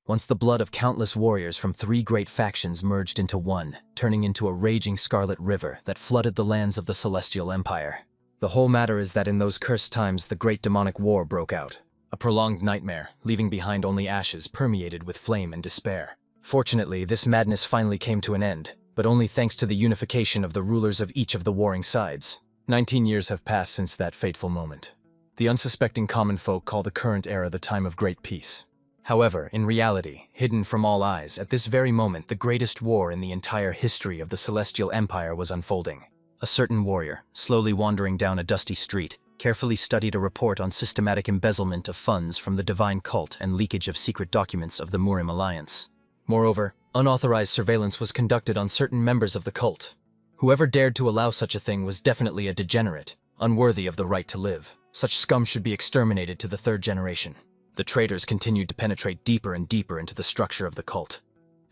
Once the blood of countless warriors from 3 great factions merged into one, turning into a raging scarlet river that flooded the lands of the Celestial Empire. The whole matter is that in those cursed times the great demonic war broke out. A prolonged nightmare, leaving behind only ashes permeated with flame and despair. Fortunately, this madness finally came to an end, but only thanks to the unification of the rulers of each of the warring sides. 19 years have passed since that fateful moment. The unsuspecting common folk call the current era the time of great peace. However, in reality, hidden from all eyes, at this very moment the greatest war in the entire history of the Celestial Empire was unfolding. A certain warrior, slowly wandering down a dusty street, carefully studied a report on systematic embezzlement of funds from the divine cult and leakage of secret documents of the Murim Alliance. Moreover, unauthorized surveillance was conducted on certain members of the cult. Whoever dared to allow such a thing was definitely a degenerate, unworthy of the right to live. Such scum should be exterminated to the 3rd generation. The traitors continued to penetrate deeper and deeper into the structure of the cult,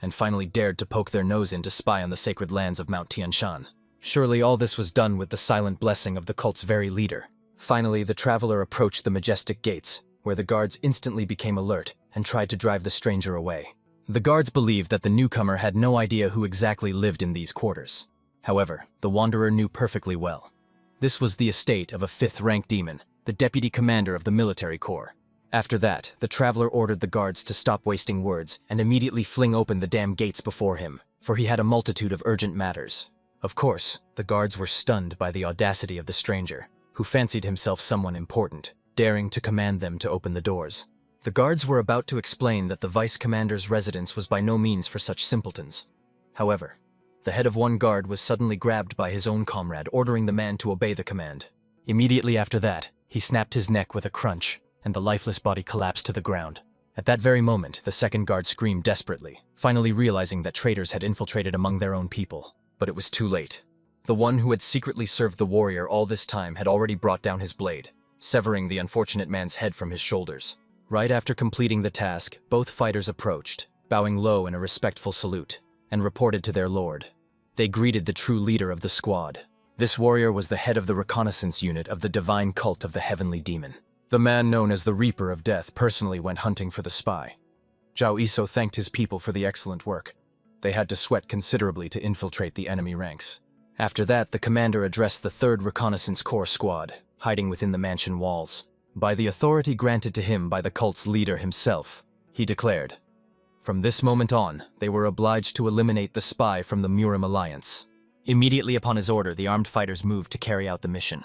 and finally dared to poke their nose in to spy on the sacred lands of Mount Tianshan. Surely all this was done with the silent blessing of the cult's very leader. Finally, the traveler approached the majestic gates, where the guards instantly became alert and tried to drive the stranger away. The guards believed that the newcomer had no idea who exactly lived in these quarters. However, the wanderer knew perfectly well. This was the estate of a 5th-rank demon, the deputy commander of the military corps. After that, the traveler ordered the guards to stop wasting words and immediately fling open the damn gates before him, for he had a multitude of urgent matters. Of course, the guards were stunned by the audacity of the stranger, who fancied himself someone important, daring to command them to open the doors. The guards were about to explain that the vice commander's residence was by no means for such simpletons. However, the head of one guard was suddenly grabbed by his own comrade, ordering the man to obey the command. Immediately after that, he snapped his neck with a crunch, and the lifeless body collapsed to the ground. At that very moment, the second guard screamed desperately, finally realizing that traitors had infiltrated among their own people. But it was too late. The one who had secretly served the warrior all this time had already brought down his blade, severing the unfortunate man's head from his shoulders. Right after completing the task, both fighters approached, bowing low in a respectful salute, and reported to their lord. They greeted the true leader of the squad. This warrior was the head of the reconnaissance unit of the divine cult of the heavenly demon. The man known as the Reaper of Death personally went hunting for the spy. Zhao Iso thanked his people for the excellent work. They had to sweat considerably to infiltrate the enemy ranks. After that, the commander addressed the 3rd Reconnaissance Corps squad, hiding within the mansion walls. By the authority granted to him by the cult's leader himself, he declared, from this moment on, they were obliged to eliminate the spy from the Murim Alliance. Immediately upon his order, the armed fighters moved to carry out the mission.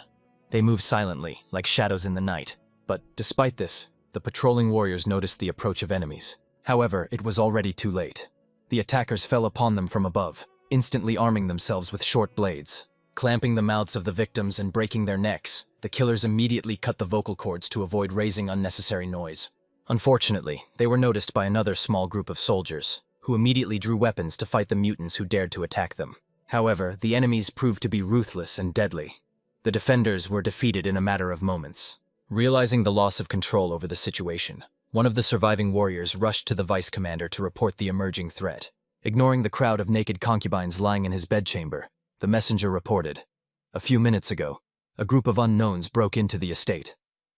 They moved silently, like shadows in the night. But despite this, the patrolling warriors noticed the approach of enemies. However, it was already too late. The attackers fell upon them from above, instantly arming themselves with short blades. Clamping the mouths of the victims and breaking their necks, the killers immediately cut the vocal cords to avoid raising unnecessary noise. Unfortunately, they were noticed by another small group of soldiers, who immediately drew weapons to fight the mutants who dared to attack them. However, the enemies proved to be ruthless and deadly. The defenders were defeated in a matter of moments. Realizing the loss of control over the situation, one of the surviving warriors rushed to the vice commander to report the emerging threat. Ignoring the crowd of naked concubines lying in his bedchamber, the messenger reported, a few minutes ago, a group of unknowns broke into the estate.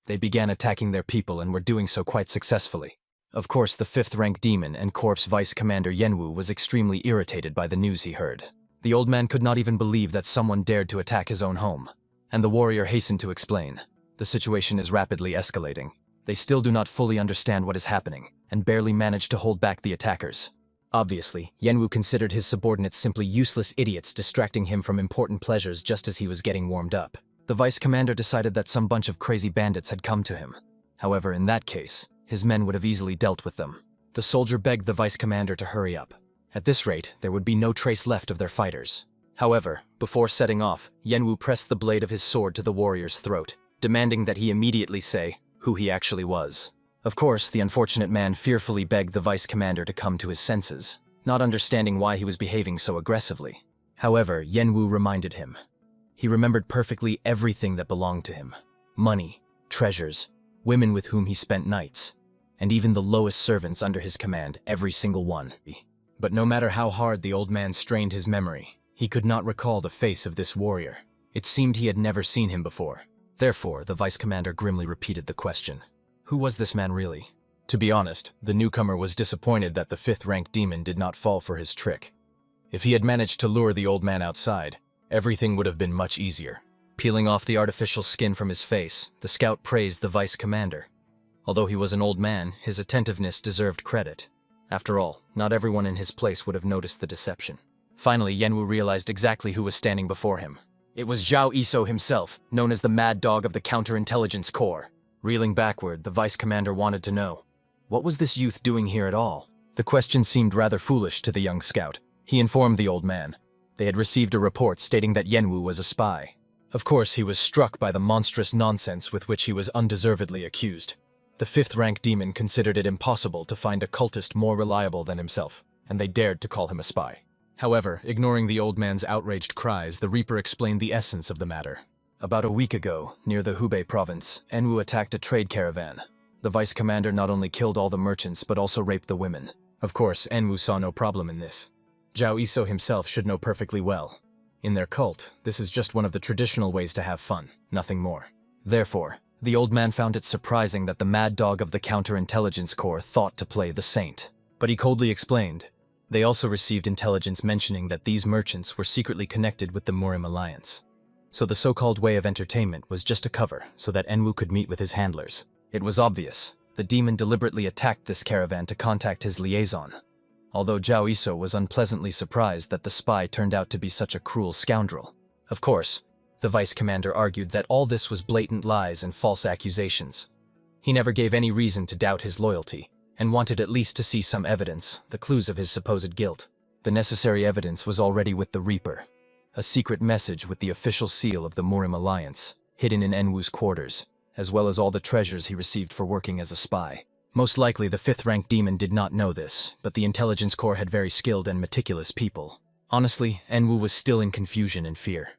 They began attacking their people and were doing so quite successfully. Of course, the 5th-rank demon and Corps Vice Commander Yenwu was extremely irritated by the news he heard. The old man could not even believe that someone dared to attack his own home, and the warrior hastened to explain. The situation is rapidly escalating. They still do not fully understand what is happening, and barely manage to hold back the attackers. Obviously, Yenwu considered his subordinates simply useless idiots distracting him from important pleasures just as he was getting warmed up. The vice commander decided that some bunch of crazy bandits had come to him. However, in that case, his men would have easily dealt with them. The soldier begged the vice commander to hurry up. At this rate, there would be no trace left of their fighters. However, before setting off, Yenwu pressed the blade of his sword to the warrior's throat, demanding that he immediately say who he actually was. Of course, the unfortunate man fearfully begged the vice commander to come to his senses, not understanding why he was behaving so aggressively. However, Yenwu reminded him. He remembered perfectly everything that belonged to him. Money, treasures, women with whom he spent nights, and even the lowest servants under his command, every single one. But no matter how hard the old man strained his memory, he could not recall the face of this warrior. It seemed he had never seen him before. Therefore, the vice commander grimly repeated the question. Who was this man really? To be honest, the newcomer was disappointed that the 5th-ranked demon did not fall for his trick. If he had managed to lure the old man outside, everything would have been much easier. Peeling off the artificial skin from his face, the scout praised the vice commander. Although he was an old man, his attentiveness deserved credit. After all, not everyone in his place would have noticed the deception. Finally, Yenwu realized exactly who was standing before him. It was Zhao Iso himself, known as the Mad Dog of the Counterintelligence Corps. Reeling backward, the vice commander wanted to know, what was this youth doing here at all? The question seemed rather foolish to the young scout. He informed the old man. They had received a report stating that Yenwu was a spy. Of course, he was struck by the monstrous nonsense with which he was undeservedly accused. The 5th-rank demon considered it impossible to find a cultist more reliable than himself, and they dared to call him a spy. However, ignoring the old man's outraged cries, the Reaper explained the essence of the matter. About a week ago, near the Hubei province, Enwu attacked a trade caravan. The vice commander not only killed all the merchants but also raped the women. Of course, Enwu saw no problem in this. Zhao Iso himself should know perfectly well. In their cult, this is just one of the traditional ways to have fun, nothing more. Therefore, the old man found it surprising that the Mad Dog of the Counterintelligence Corps thought to play the saint. But he coldly explained, they also received intelligence mentioning that these merchants were secretly connected with the Murim alliance. So the so-called way of entertainment was just a cover so that Enwu could meet with his handlers. It was obvious. The demon deliberately attacked this caravan to contact his liaison. Although Zhao Iso was unpleasantly surprised that the spy turned out to be such a cruel scoundrel. Of course, the vice commander argued that all this was blatant lies and false accusations. He never gave any reason to doubt his loyalty, and wanted at least to see some evidence, the clues of his supposed guilt. The necessary evidence was already with the Reaper. A secret message with the official seal of the Murim alliance, hidden in Enwu's quarters, as well as all the treasures he received for working as a spy. Most likely the 5th-ranked demon did not know this, but the intelligence corps had very skilled and meticulous people. Honestly, Enwu was still in confusion and fear.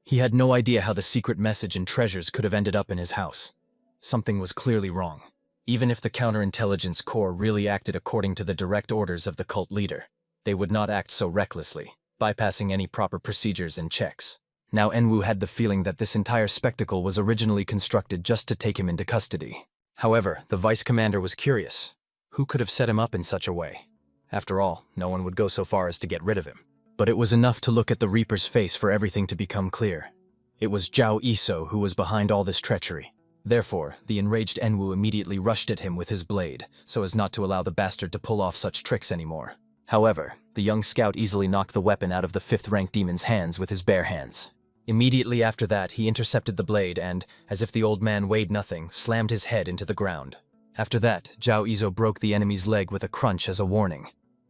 He had no idea how the secret message and treasures could have ended up in his house. Something was clearly wrong. Even if the counterintelligence corps really acted according to the direct orders of the cult leader, they would not act so recklessly, bypassing any proper procedures and checks. Now Enwu had the feeling that this entire spectacle was originally constructed just to take him into custody. However, the vice commander was curious. Who could have set him up in such a way? After all, no one would go so far as to get rid of him. But it was enough to look at the Reaper's face for everything to become clear. It was Zhao Iso who was behind all this treachery. Therefore, the enraged Enwu immediately rushed at him with his blade, so as not to allow the bastard to pull off such tricks anymore. However, the young scout easily knocked the weapon out of the 5th-ranked demon's hands with his bare hands. Immediately after that, he intercepted the blade and, as if the old man weighed nothing, slammed his head into the ground. After that, Zhao Iso broke the enemy's leg with a crunch as a warning.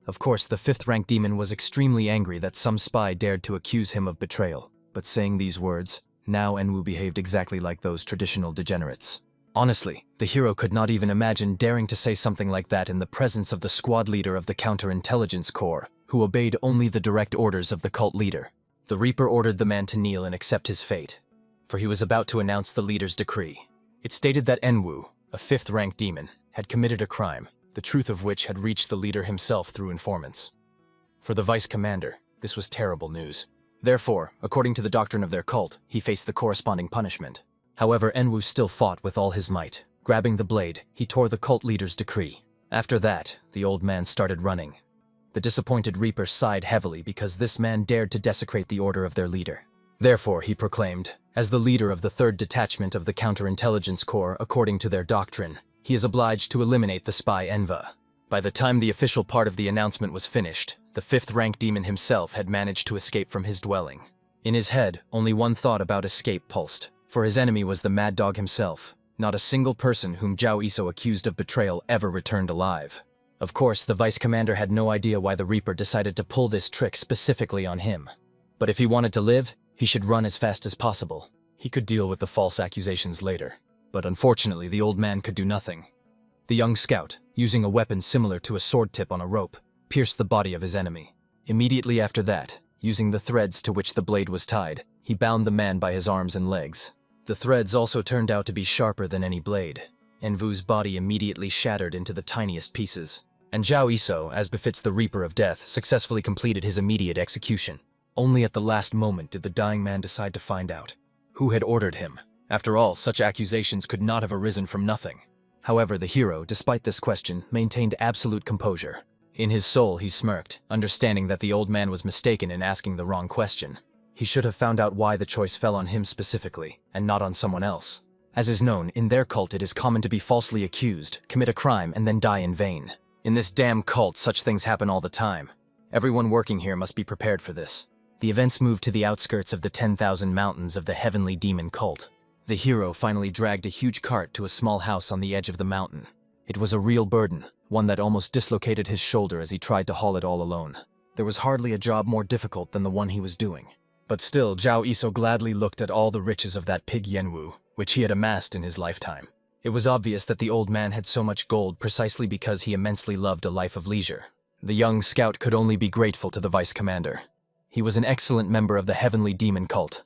Of course, the 5th-ranked demon was extremely angry that some spy dared to accuse him of betrayal. But saying these words, now Enwu behaved exactly like those traditional degenerates. Honestly, the hero could not even imagine daring to say something like that in the presence of the squad leader of the Counterintelligence Corps, who obeyed only the direct orders of the cult leader. The Reaper ordered the man to kneel and accept his fate, for he was about to announce the leader's decree. It stated that Enwu, a 5th-ranked demon, had committed a crime, the truth of which had reached the leader himself through informants. For the vice commander, this was terrible news. Therefore, according to the doctrine of their cult, he faced the corresponding punishment. However, Enwu still fought with all his might. Grabbing the blade, he tore the cult leader's decree. After that, the old man started running. The disappointed Reaper sighed heavily because this man dared to desecrate the order of their leader. Therefore, he proclaimed, as the leader of the 3rd detachment of the Counterintelligence Corps according to their doctrine, he is obliged to eliminate the spy Enva. By the time the official part of the announcement was finished, the 5th-ranked demon himself had managed to escape from his dwelling. In his head, only one thought about escape pulsed, for his enemy was the Mad Dog himself. Not a single person whom Zhao Iso accused of betrayal ever returned alive. Of course, the vice commander had no idea why the Reaper decided to pull this trick specifically on him. But if he wanted to live, he should run as fast as possible. He could deal with the false accusations later. But unfortunately, the old man could do nothing. The young scout, using a weapon similar to a sword tip on a rope, pierced the body of his enemy. Immediately after that, using the threads to which the blade was tied, he bound the man by his arms and legs. The threads also turned out to be sharper than any blade. Enwu's body immediately shattered into the tiniest pieces. And Zhao Iso, as befits the Reaper of Death, successfully completed his immediate execution. Only at the last moment did the dying man decide to find out who had ordered him. After all, such accusations could not have arisen from nothing. However, the hero, despite this question, maintained absolute composure. In his soul, he smirked, understanding that the old man was mistaken in asking the wrong question. He should have found out why the choice fell on him specifically, and not on someone else. As is known, in their cult it is common to be falsely accused, commit a crime, and then die in vain. In this damn cult, such things happen all the time. Everyone working here must be prepared for this. The events moved to the outskirts of the 10,000 mountains of the heavenly demon cult. The hero finally dragged a huge cart to a small house on the edge of the mountain. It was a real burden, one that almost dislocated his shoulder as he tried to haul it all alone. There was hardly a job more difficult than the one he was doing. But still, Zhao Iso gladly looked at all the riches of that pig Yenwu, which he had amassed in his lifetime. It was obvious that the old man had so much gold precisely because he immensely loved a life of leisure. The young scout could only be grateful to the vice commander. He was an excellent member of the heavenly demon cult.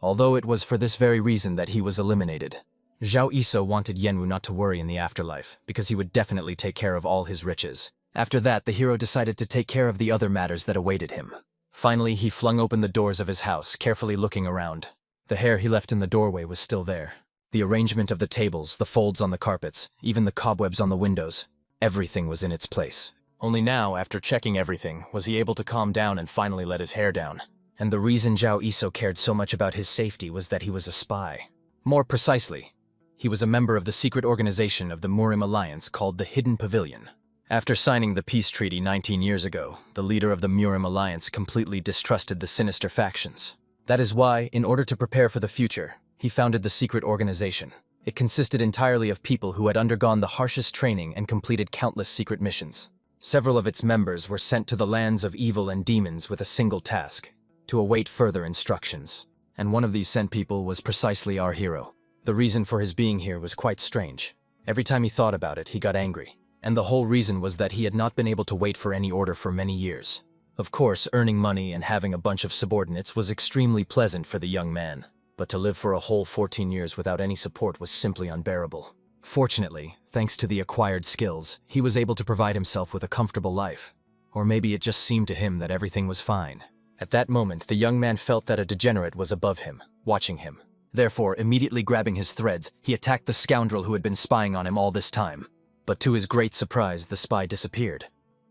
Although it was for this very reason that he was eliminated. Zhao Iso wanted Yenwu not to worry in the afterlife, because he would definitely take care of all his riches. After that, the hero decided to take care of the other matters that awaited him. Finally, he flung open the doors of his house, carefully looking around. The hair he left in the doorway was still there. The arrangement of the tables, the folds on the carpets, even the cobwebs on the windows, everything was in its place. Only now, after checking everything, was he able to calm down and finally let his hair down. And the reason Zhao Iso cared so much about his safety was that he was a spy. More precisely, he was a member of the secret organization of the Murim Alliance called the Hidden Pavilion. After signing the peace treaty 19 years ago, the leader of the Murim Alliance completely distrusted the sinister factions. That is why, in order to prepare for the future, he founded the secret organization. It consisted entirely of people who had undergone the harshest training and completed countless secret missions. Several of its members were sent to the lands of evil and demons with a single task: to await further instructions. And one of these sent people was precisely our hero. The reason for his being here was quite strange. Every time he thought about it, he got angry. And the whole reason was that he had not been able to wait for any order for many years. Of course, earning money and having a bunch of subordinates was extremely pleasant for the young man. But to live for a whole 14 years without any support was simply unbearable. Fortunately, thanks to the acquired skills, he was able to provide himself with a comfortable life. Or maybe it just seemed to him that everything was fine. At that moment, the young man felt that a degenerate was above him, watching him. Therefore, immediately grabbing his threads, he attacked the scoundrel who had been spying on him all this time. But to his great surprise, the spy disappeared.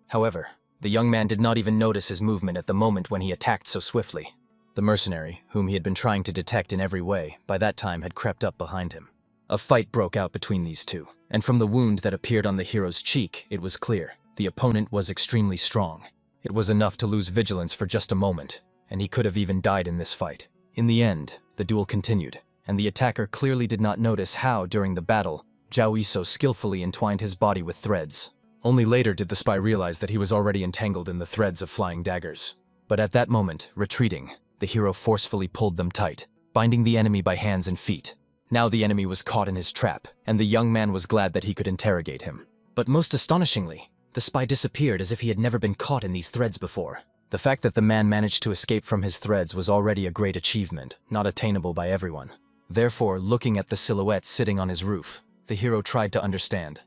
However, the young man did not even notice his movement at the moment when he attacked so swiftly. The mercenary, whom he had been trying to detect in every way, by that time had crept up behind him. A fight broke out between these two, and from the wound that appeared on the hero's cheek, it was clear. The opponent was extremely strong. It was enough to lose vigilance for just a moment, and he could have even died in this fight. In the end, the duel continued, and the attacker clearly did not notice how, during the battle, Zhao Iso skillfully entwined his body with threads. Only later did the spy realize that he was already entangled in the threads of flying daggers. But at that moment, retreating, the hero forcefully pulled them tight, binding the enemy by hands and feet. Now the enemy was caught in his trap, and the young man was glad that he could interrogate him. But most astonishingly, the spy disappeared as if he had never been caught in these threads before. The fact that the man managed to escape from his threads was already a great achievement, not attainable by everyone. Therefore, looking at the silhouette sitting on his roof, the hero tried to understand.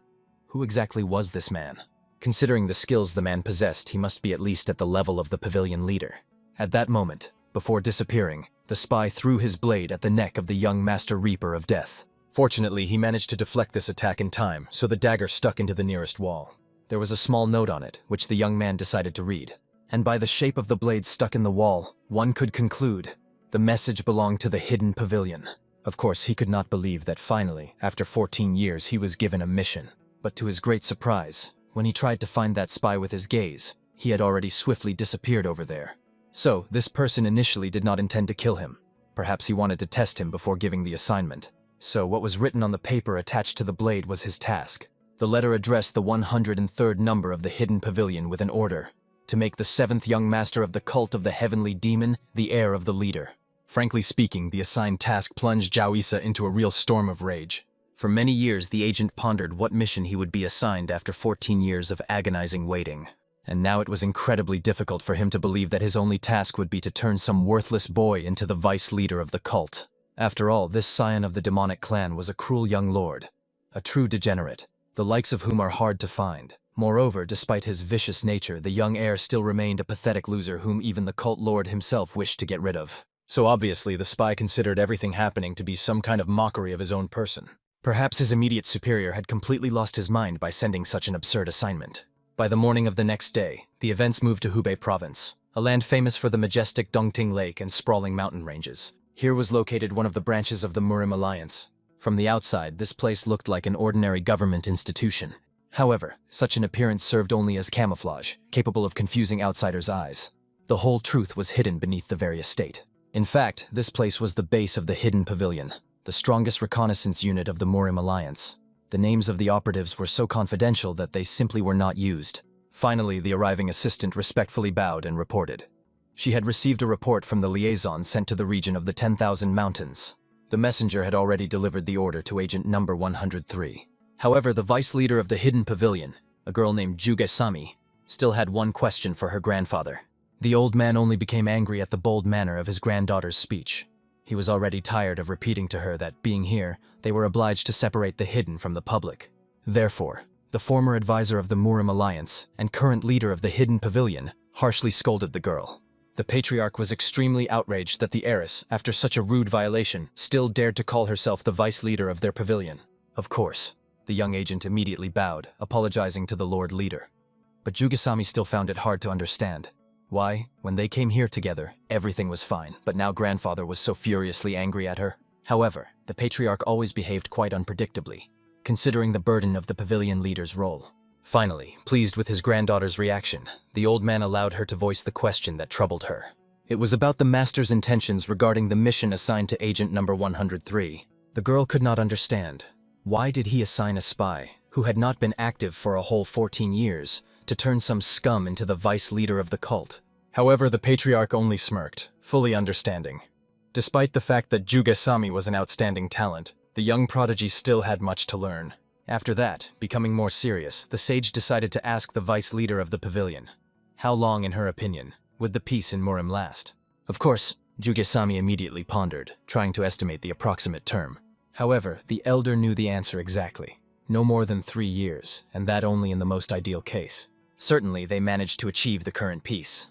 Who exactly was this man? Considering the skills the man possessed, he must be at least at the level of the pavilion leader. At that moment, before disappearing, the spy threw his blade at the neck of the young Master Reaper of Death. Fortunately, he managed to deflect this attack in time, so the dagger stuck into the nearest wall. There was a small note on it, which the young man decided to read. And by the shape of the blade stuck in the wall, one could conclude the message belonged to the Hidden Pavilion. Of course, he could not believe that finally, after 14 years, he was given a mission. But to his great surprise, when he tried to find that spy with his gaze, he had already swiftly disappeared over there. So, this person initially did not intend to kill him. Perhaps he wanted to test him before giving the assignment. So, what was written on the paper attached to the blade was his task. The letter addressed the 103rd number of the Hidden Pavilion with an order to make the 7th young master of the cult of the heavenly demon the heir of the leader. Frankly speaking, the assigned task plunged Zhao Iso into a real storm of rage. For many years, the agent pondered what mission he would be assigned after 14 years of agonizing waiting. And now it was incredibly difficult for him to believe that his only task would be to turn some worthless boy into the vice leader of the cult. After all, this scion of the demonic clan was a cruel young lord, a true degenerate, the likes of whom are hard to find. Moreover, despite his vicious nature, the young heir still remained a pathetic loser whom even the cult lord himself wished to get rid of. So obviously, the spy considered everything happening to be some kind of mockery of his own person. Perhaps his immediate superior had completely lost his mind by sending such an absurd assignment. By the morning of the next day, the events moved to Hubei province, a land famous for the majestic Dongting Lake and sprawling mountain ranges. Here was located one of the branches of the Murim Alliance. From the outside, this place looked like an ordinary government institution. However, such an appearance served only as camouflage, capable of confusing outsiders' eyes. The whole truth was hidden beneath the very estate. In fact, this place was the base of the Hidden Pavilion, the strongest reconnaissance unit of the Murim Alliance. The names of the operatives were so confidential that they simply were not used. Finally, the arriving assistant respectfully bowed and reported. She had received a report from the liaison sent to the region of the 10,000 Mountains. The messenger had already delivered the order to agent number 103. However, the vice leader of the Hidden Pavilion, a girl named Juge-sami, still had one question for her grandfather. The old man only became angry at the bold manner of his granddaughter's speech. He was already tired of repeating to her that, being here, they were obliged to separate the hidden from the public. Therefore, the former advisor of the Murim Alliance and current leader of the Hidden Pavilion harshly scolded the girl. The patriarch was extremely outraged that the heiress, after such a rude violation, still dared to call herself the vice leader of their pavilion. Of course, the young agent immediately bowed, apologizing to the Lord Leader. But Jugesami still found it hard to understand. Why, when they came here together, everything was fine, but now grandfather was so furiously angry at her. However, the patriarch always behaved quite unpredictably, considering the burden of the pavilion leader's role. Finally, pleased with his granddaughter's reaction, the old man allowed her to voice the question that troubled her. It was about the master's intentions regarding the mission assigned to agent number 103. The girl could not understand. Why did he assign a spy, who had not been active for a whole 14 years, to turn some scum into the vice leader of the cult? However, the patriarch only smirked, fully understanding. Despite the fact that Jugesami was an outstanding talent, the young prodigy still had much to learn. After that, becoming more serious, the sage decided to ask the vice leader of the pavilion, how long, in her opinion, would the peace in Murim last? Of course, Jugesami immediately pondered, trying to estimate the approximate term. However, the elder knew the answer exactly. No more than 3 years, and that only in the most ideal case. Certainly, they managed to achieve the current peace.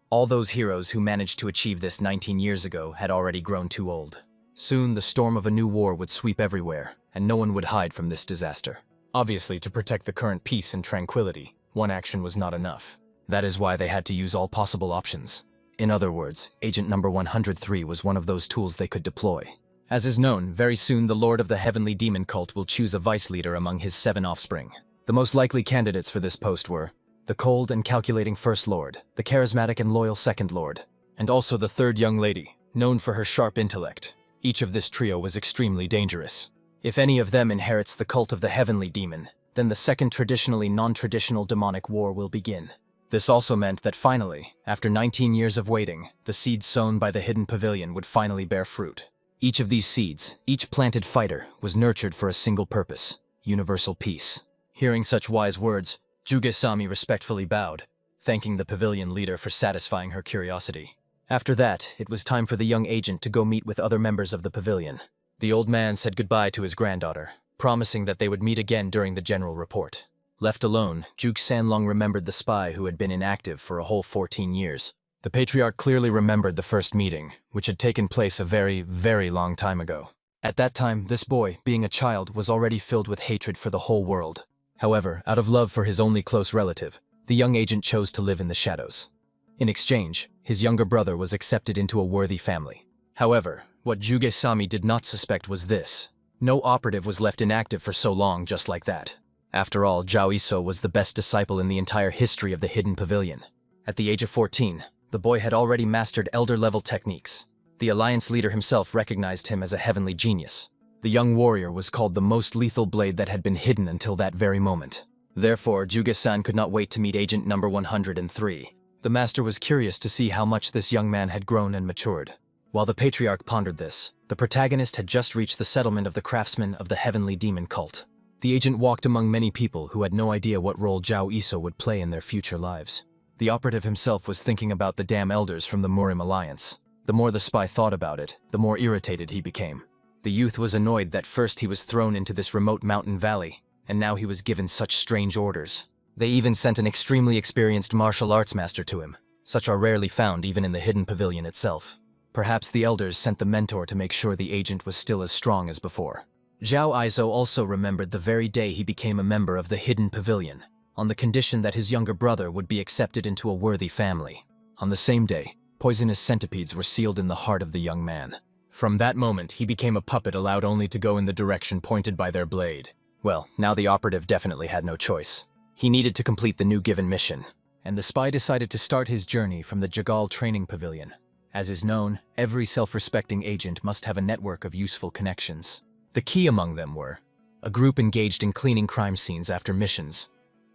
All those heroes who managed to achieve this 19 years ago had already grown too old. Soon, the storm of a new war would sweep everywhere, and no one would hide from this disaster. Obviously, to protect the current peace and tranquility, one action was not enough. That is why they had to use all possible options. In other words, agent number 103 was one of those tools they could deploy. As is known, very soon the Lord of the Heavenly Demon Cult will choose a vice leader among his 7 offspring. The most likely candidates for this post were the cold and calculating First Lord, the charismatic and loyal Second Lord, and also the third young lady, known for her sharp intellect. Each of this trio was extremely dangerous. If any of them inherits the cult of the Heavenly Demon, then the second traditionally non-traditional demonic war will begin. This also meant that finally, after 19 years of waiting, the seeds sown by the Hidden Pavilion would finally bear fruit. Each of these seeds, each planted fighter, was nurtured for a single purpose: universal peace. Hearing such wise words, Jugesami respectfully bowed, thanking the pavilion leader for satisfying her curiosity. After that, it was time for the young agent to go meet with other members of the pavilion. The old man said goodbye to his granddaughter, promising that they would meet again during the general report. Left alone, Juk Sanlong remembered the spy who had been inactive for a whole 14 years. The patriarch clearly remembered the first meeting, which had taken place a very, very long time ago. At that time, this boy, being a child, was already filled with hatred for the whole world. However, out of love for his only close relative, the young agent chose to live in the shadows. In exchange, his younger brother was accepted into a worthy family. However, what Jugesami did not suspect was this: no operative was left inactive for so long just like that. After all, Zhao Iso was the best disciple in the entire history of the Hidden Pavilion. At the age of 14, the boy had already mastered elder-level techniques. The Alliance leader himself recognized him as a heavenly genius. The young warrior was called the most lethal blade that had been hidden until that very moment. Therefore, Juge-san could not wait to meet agent number 103. The master was curious to see how much this young man had grown and matured. While the patriarch pondered this, the protagonist had just reached the settlement of the craftsmen of the Heavenly Demon Cult. The agent walked among many people who had no idea what role Zhao Iso would play in their future lives. The operative himself was thinking about the damn elders from the Murim Alliance. The more the spy thought about it, the more irritated he became. The youth was annoyed that first he was thrown into this remote mountain valley, and now he was given such strange orders. They even sent an extremely experienced martial arts master to him. Such are rarely found even in the Hidden Pavilion itself. Perhaps the elders sent the mentor to make sure the agent was still as strong as before. Zhao Izo also remembered the very day he became a member of the Hidden Pavilion, on the condition that his younger brother would be accepted into a worthy family. On the same day, poisonous centipedes were sealed in the heart of the young man. From that moment, he became a puppet allowed only to go in the direction pointed by their blade. Well, now the operative definitely had no choice. He needed to complete the new given mission, and the spy decided to start his journey from the Jagal Training Pavilion. As is known, every self-respecting agent must have a network of useful connections. The key among them were a group engaged in cleaning crime scenes after missions,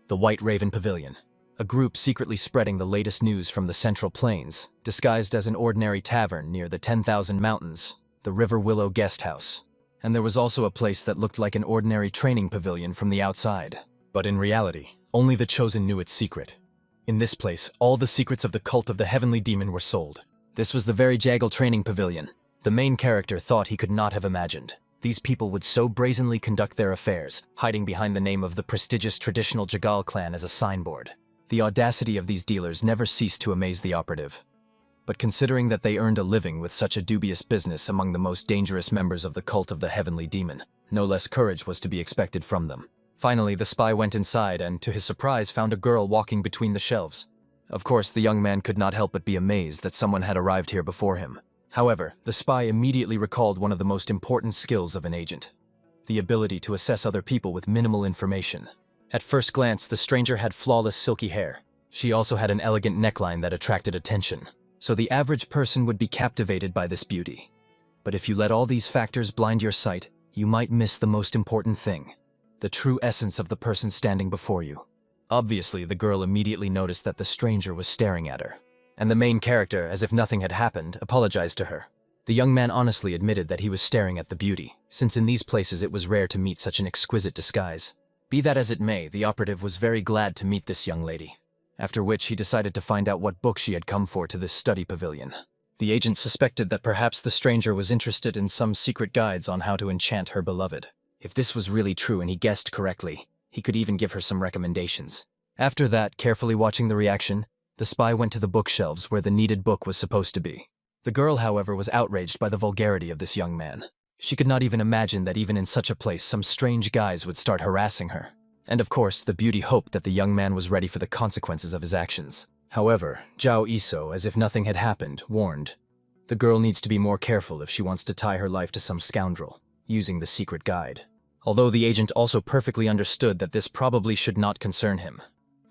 the White Raven Pavilion, a group secretly spreading the latest news from the Central Plains, disguised as an ordinary tavern near the 10,000 Mountains, the River Willow Guest House. And there was also a place that looked like an ordinary training pavilion from the outside. But in reality, only the chosen knew its secret. In this place, all the secrets of the cult of the Heavenly Demon were sold. This was the very Jagal Training Pavilion the main character thought he could not have imagined. These people would so brazenly conduct their affairs, hiding behind the name of the prestigious traditional Jagal clan as a signboard. The audacity of these dealers never ceased to amaze the operative. But considering that they earned a living with such a dubious business among the most dangerous members of the cult of the Heavenly Demon, no less courage was to be expected from them. Finally, the spy went inside and, to his surprise, found a girl walking between the shelves. Of course, the young man could not help but be amazed that someone had arrived here before him. However, the spy immediately recalled one of the most important skills of an agent: the ability to assess other people with minimal information. At first glance, the stranger had flawless silky hair. She also had an elegant neckline that attracted attention, so the average person would be captivated by this beauty. But if you let all these factors blind your sight, you might miss the most important thing: the true essence of the person standing before you. Obviously, the girl immediately noticed that the stranger was staring at her, and the main character, as if nothing had happened, apologized to her. The young man honestly admitted that he was staring at the beauty, since in these places it was rare to meet such an exquisite disguise. Be that as it may, the operative was very glad to meet this young lady, after which he decided to find out what book she had come for to this study pavilion. The agent suspected that perhaps the stranger was interested in some secret guides on how to enchant her beloved. If this was really true and he guessed correctly, he could even give her some recommendations. After that, carefully watching the reaction, the spy went to the bookshelves where the needed book was supposed to be. The girl, however, was outraged by the vulgarity of this young man. She could not even imagine that even in such a place some strange guys would start harassing her. And of course, the beauty hoped that the young man was ready for the consequences of his actions. However, Zhao Iso, as if nothing had happened, warned, the girl needs to be more careful if she wants to tie her life to some scoundrel, using the secret guide. Although the agent also perfectly understood that this probably should not concern him,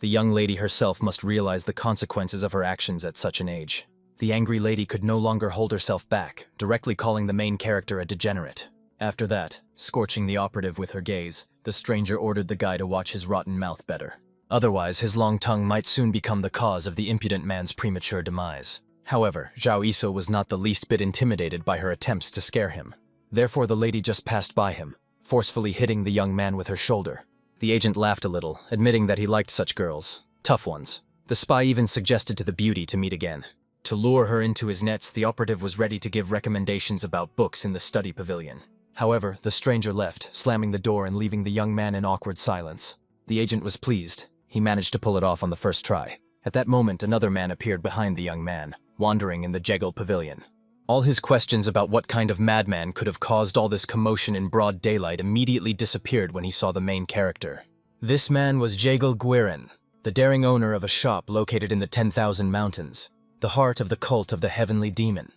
the young lady herself must realize the consequences of her actions at such an age. The angry lady could no longer hold herself back, directly calling the main character a degenerate. After that, scorching the operative with her gaze, the stranger ordered the guy to watch his rotten mouth better. Otherwise, his long tongue might soon become the cause of the impudent man's premature demise. However, Zhao Iso was not the least bit intimidated by her attempts to scare him. Therefore, the lady just passed by him, forcefully hitting the young man with her shoulder. The agent laughed a little, admitting that he liked such girls. Tough ones. The spy even suggested to the beauty to meet again. To lure her into his nets, the operative was ready to give recommendations about books in the study pavilion. However, the stranger left, slamming the door and leaving the young man in awkward silence. The agent was pleased. He managed to pull it off on the first try. At that moment, another man appeared behind the young man, wandering in the Jagal Pavilion. All his questions about what kind of madman could have caused all this commotion in broad daylight immediately disappeared when he saw the main character. This man was Jagal Guirin, the daring owner of a shop located in the 10,000 Mountains, the heart of the cult of the Heavenly Demon.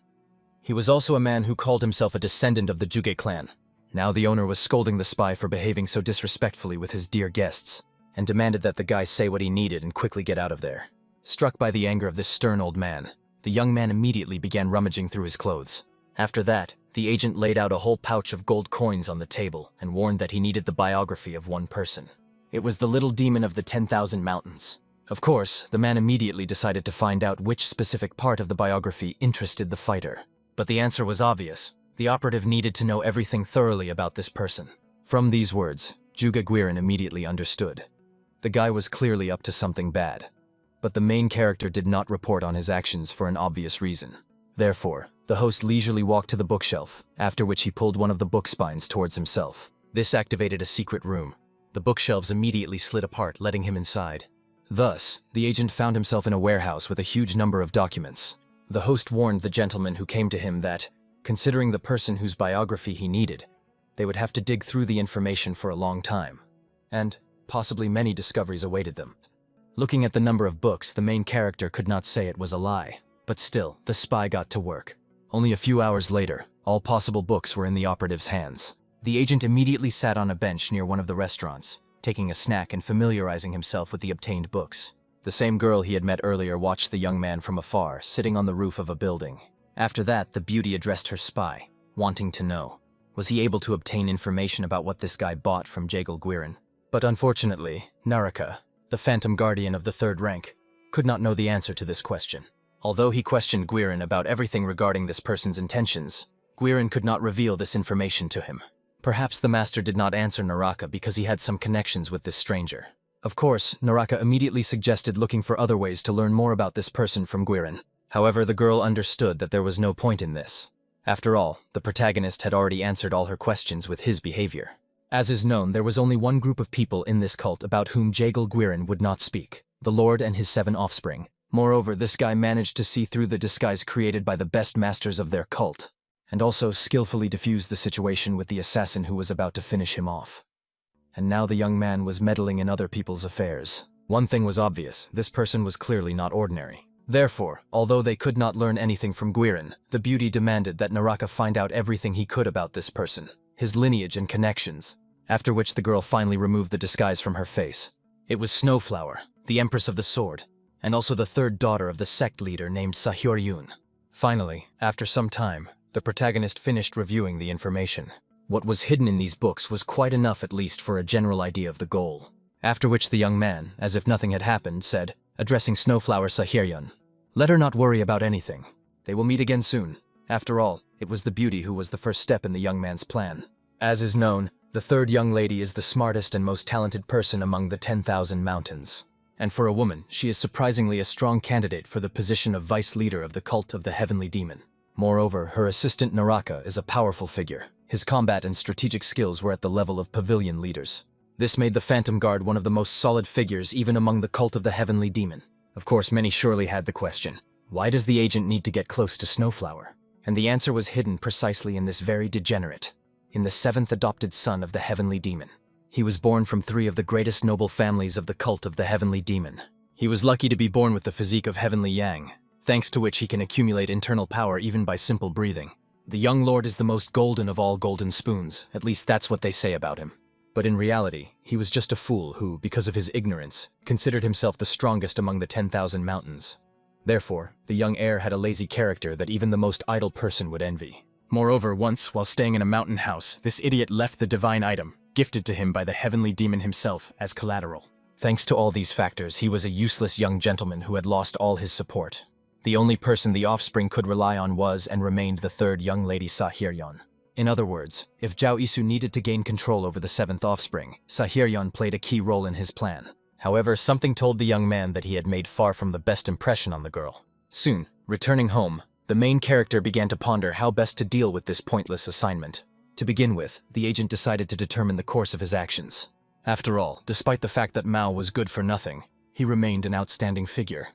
He was also a man who called himself a descendant of the Juge clan. Now the owner was scolding the spy for behaving so disrespectfully with his dear guests, and demanded that the guy say what he needed and quickly get out of there. Struck by the anger of this stern old man, the young man immediately began rummaging through his clothes. After that, the agent laid out a whole pouch of gold coins on the table and warned that he needed the biography of one person. It was the little demon of the 10,000 Mountains. Of course, the man immediately decided to find out which specific part of the biography interested the fighter. But the answer was obvious. The operative needed to know everything thoroughly about this person. From these words, Juga Guirin immediately understood. The guy was clearly up to something bad. But the main character did not report on his actions for an obvious reason. Therefore, the host leisurely walked to the bookshelf, after which he pulled one of the book spines towards himself. This activated a secret room. The bookshelves immediately slid apart, letting him inside. Thus, the agent found himself in a warehouse with a huge number of documents. The host warned the gentleman who came to him that, considering the person whose biography he needed, They would have to dig through the information for a long time, and possibly many discoveries awaited them. Looking at the number of books, the main character could not say it was a lie, but still, the spy got to work. Only a few hours later, all possible books were in the operative's hands. The agent immediately sat on a bench near one of the restaurants, taking a snack and familiarizing himself with the obtained books. The same girl he had met earlier watched the young man from afar, sitting on the roof of a building. After that, the beauty addressed her spy, wanting to know, was he able to obtain information about what this guy bought from Jagal Guirin? But unfortunately, Naraka, the phantom guardian of the third rank, could not know the answer to this question. Although he questioned Guirin about everything regarding this person's intentions, Guirin could not reveal this information to him. Perhaps the master did not answer Naraka because he had some connections with this stranger. Of course, Naraka immediately suggested looking for other ways to learn more about this person from Guirin. However, the girl understood that there was no point in this. After all, the protagonist had already answered all her questions with his behavior. As is known, there was only one group of people in this cult about whom Jagal Guirin would not speak, the Lord and his 7 offspring. Moreover, this guy managed to see through the disguise created by the best masters of their cult, and also skillfully diffused the situation with the assassin who was about to finish him off. And now the young man was meddling in other people's affairs. One thing was obvious, this person was clearly not ordinary. Therefore, although they could not learn anything from Guirin, the beauty demanded that Naraka find out everything he could about this person, his lineage and connections, after which the girl finally removed the disguise from her face. It was Snowflower, the Empress of the Sword, and also the third daughter of the sect leader named Sahyoryun. Finally, after some time, the protagonist finished reviewing the information. What was hidden in these books was quite enough at least for a general idea of the goal. After which the young man, as if nothing had happened, said, addressing Snowflower Sahyoryun, "Let her not worry about anything. They will meet again soon." After all, it was the beauty who was the first step in the young man's plan. As is known, the third young lady is the smartest and most talented person among the 10,000 mountains. And for a woman, she is surprisingly a strong candidate for the position of vice leader of the cult of the Heavenly Demon. Moreover, her assistant Naraka is a powerful figure. His combat and strategic skills were at the level of pavilion leaders. This made the Phantom Guard one of the most solid figures even among the cult of the Heavenly Demon. Of course, many surely had the question, why does the agent need to get close to Snowflower? And the answer was hidden precisely in this very degenerate, in the 7th adopted son of the Heavenly Demon. He was born from 3 of the greatest noble families of the cult of the Heavenly Demon. He was lucky to be born with the physique of Heavenly Yang, thanks to which he can accumulate internal power even by simple breathing. The young lord is the most golden of all golden spoons, at least that's what they say about him. But in reality, he was just a fool who, because of his ignorance, considered himself the strongest among the 10,000 mountains. Therefore, the young heir had a lazy character that even the most idle person would envy. Moreover, once, while staying in a mountain house, this idiot left the divine item, gifted to him by the Heavenly Demon himself, as collateral. Thanks to all these factors, he was a useless young gentleman who had lost all his support. The only person the offspring could rely on was and remained the third young lady Sahyoryun. In other words, if Zhao Isu needed to gain control over the 7th offspring, Sahyoryun played a key role in his plan. However, something told the young man that he had made far from the best impression on the girl. Soon, returning home, the main character began to ponder how best to deal with this pointless assignment. To begin with, the agent decided to determine the course of his actions. After all, despite the fact that Mao was good for nothing, he remained an outstanding figure.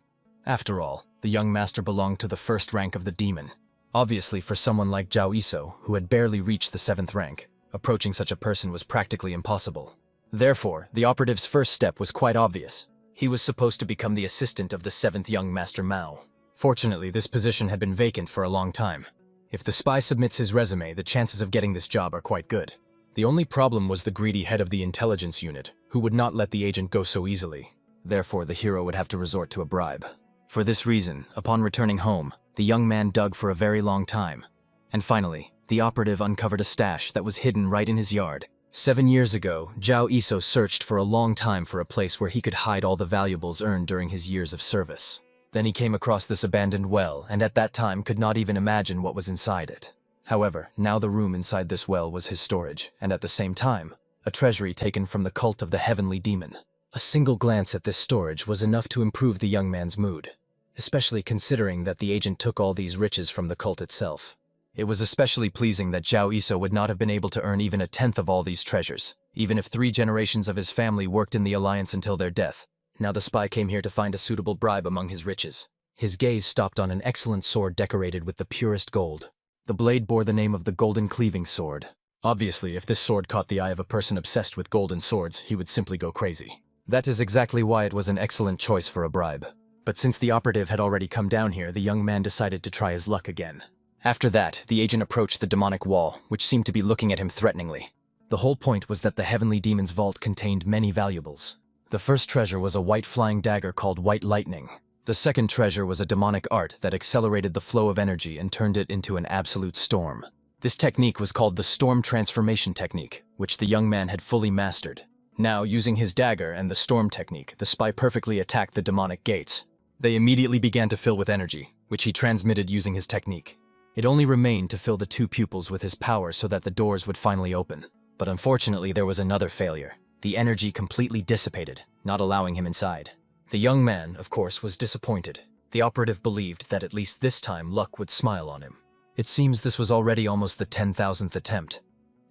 After all, the young master belonged to the 1st rank of the demon. Obviously, for someone like Zhao Iso, who had barely reached the 7th rank, approaching such a person was practically impossible. Therefore, the operative's first step was quite obvious. He was supposed to become the assistant of the 7th young master Mao. Fortunately, this position had been vacant for a long time. If the spy submits his resume, the chances of getting this job are quite good. The only problem was the greedy head of the intelligence unit, who would not let the agent go so easily. Therefore, the hero would have to resort to a bribe. For this reason, upon returning home, the young man dug for a very long time. And finally, the operative uncovered a stash that was hidden right in his yard. 7 years ago, Zhao Iso searched for a long time for a place where he could hide all the valuables earned during his years of service. Then he came across this abandoned well, and at that time could not even imagine what was inside it. However, now the room inside this well was his storage, and at the same time, a treasury taken from the cult of the Heavenly Demon. A single glance at this storage was enough to improve the young man's mood, especially considering that the agent took all these riches from the cult itself. It was especially pleasing that Zhao Iso would not have been able to earn even a tenth of all these treasures, even if 3 generations of his family worked in the alliance until their death. Now the spy came here to find a suitable bribe among his riches. His gaze stopped on an excellent sword decorated with the purest gold. The blade bore the name of the Golden Cleaving Sword. Obviously, if this sword caught the eye of a person obsessed with golden swords, he would simply go crazy. That is exactly why it was an excellent choice for a bribe. But since the operative had already come down here, the young man decided to try his luck again. After that, the agent approached the demonic wall, which seemed to be looking at him threateningly. The whole point was that the heavenly demon's vault contained many valuables. The first treasure was a white flying dagger called White Lightning. The second treasure was a demonic art that accelerated the flow of energy and turned it into an absolute storm. This technique was called the Storm Transformation Technique, which the young man had fully mastered. Now, using his dagger and the storm technique, the spy perfectly attacked the demonic gates. They immediately began to fill with energy, which he transmitted using his technique. It only remained to fill the two pupils with his power so that the doors would finally open. But unfortunately, there was another failure. The energy completely dissipated, not allowing him inside. The young man, of course, was disappointed. The operative believed that at least this time luck would smile on him. It seems this was already almost the 10,000th attempt.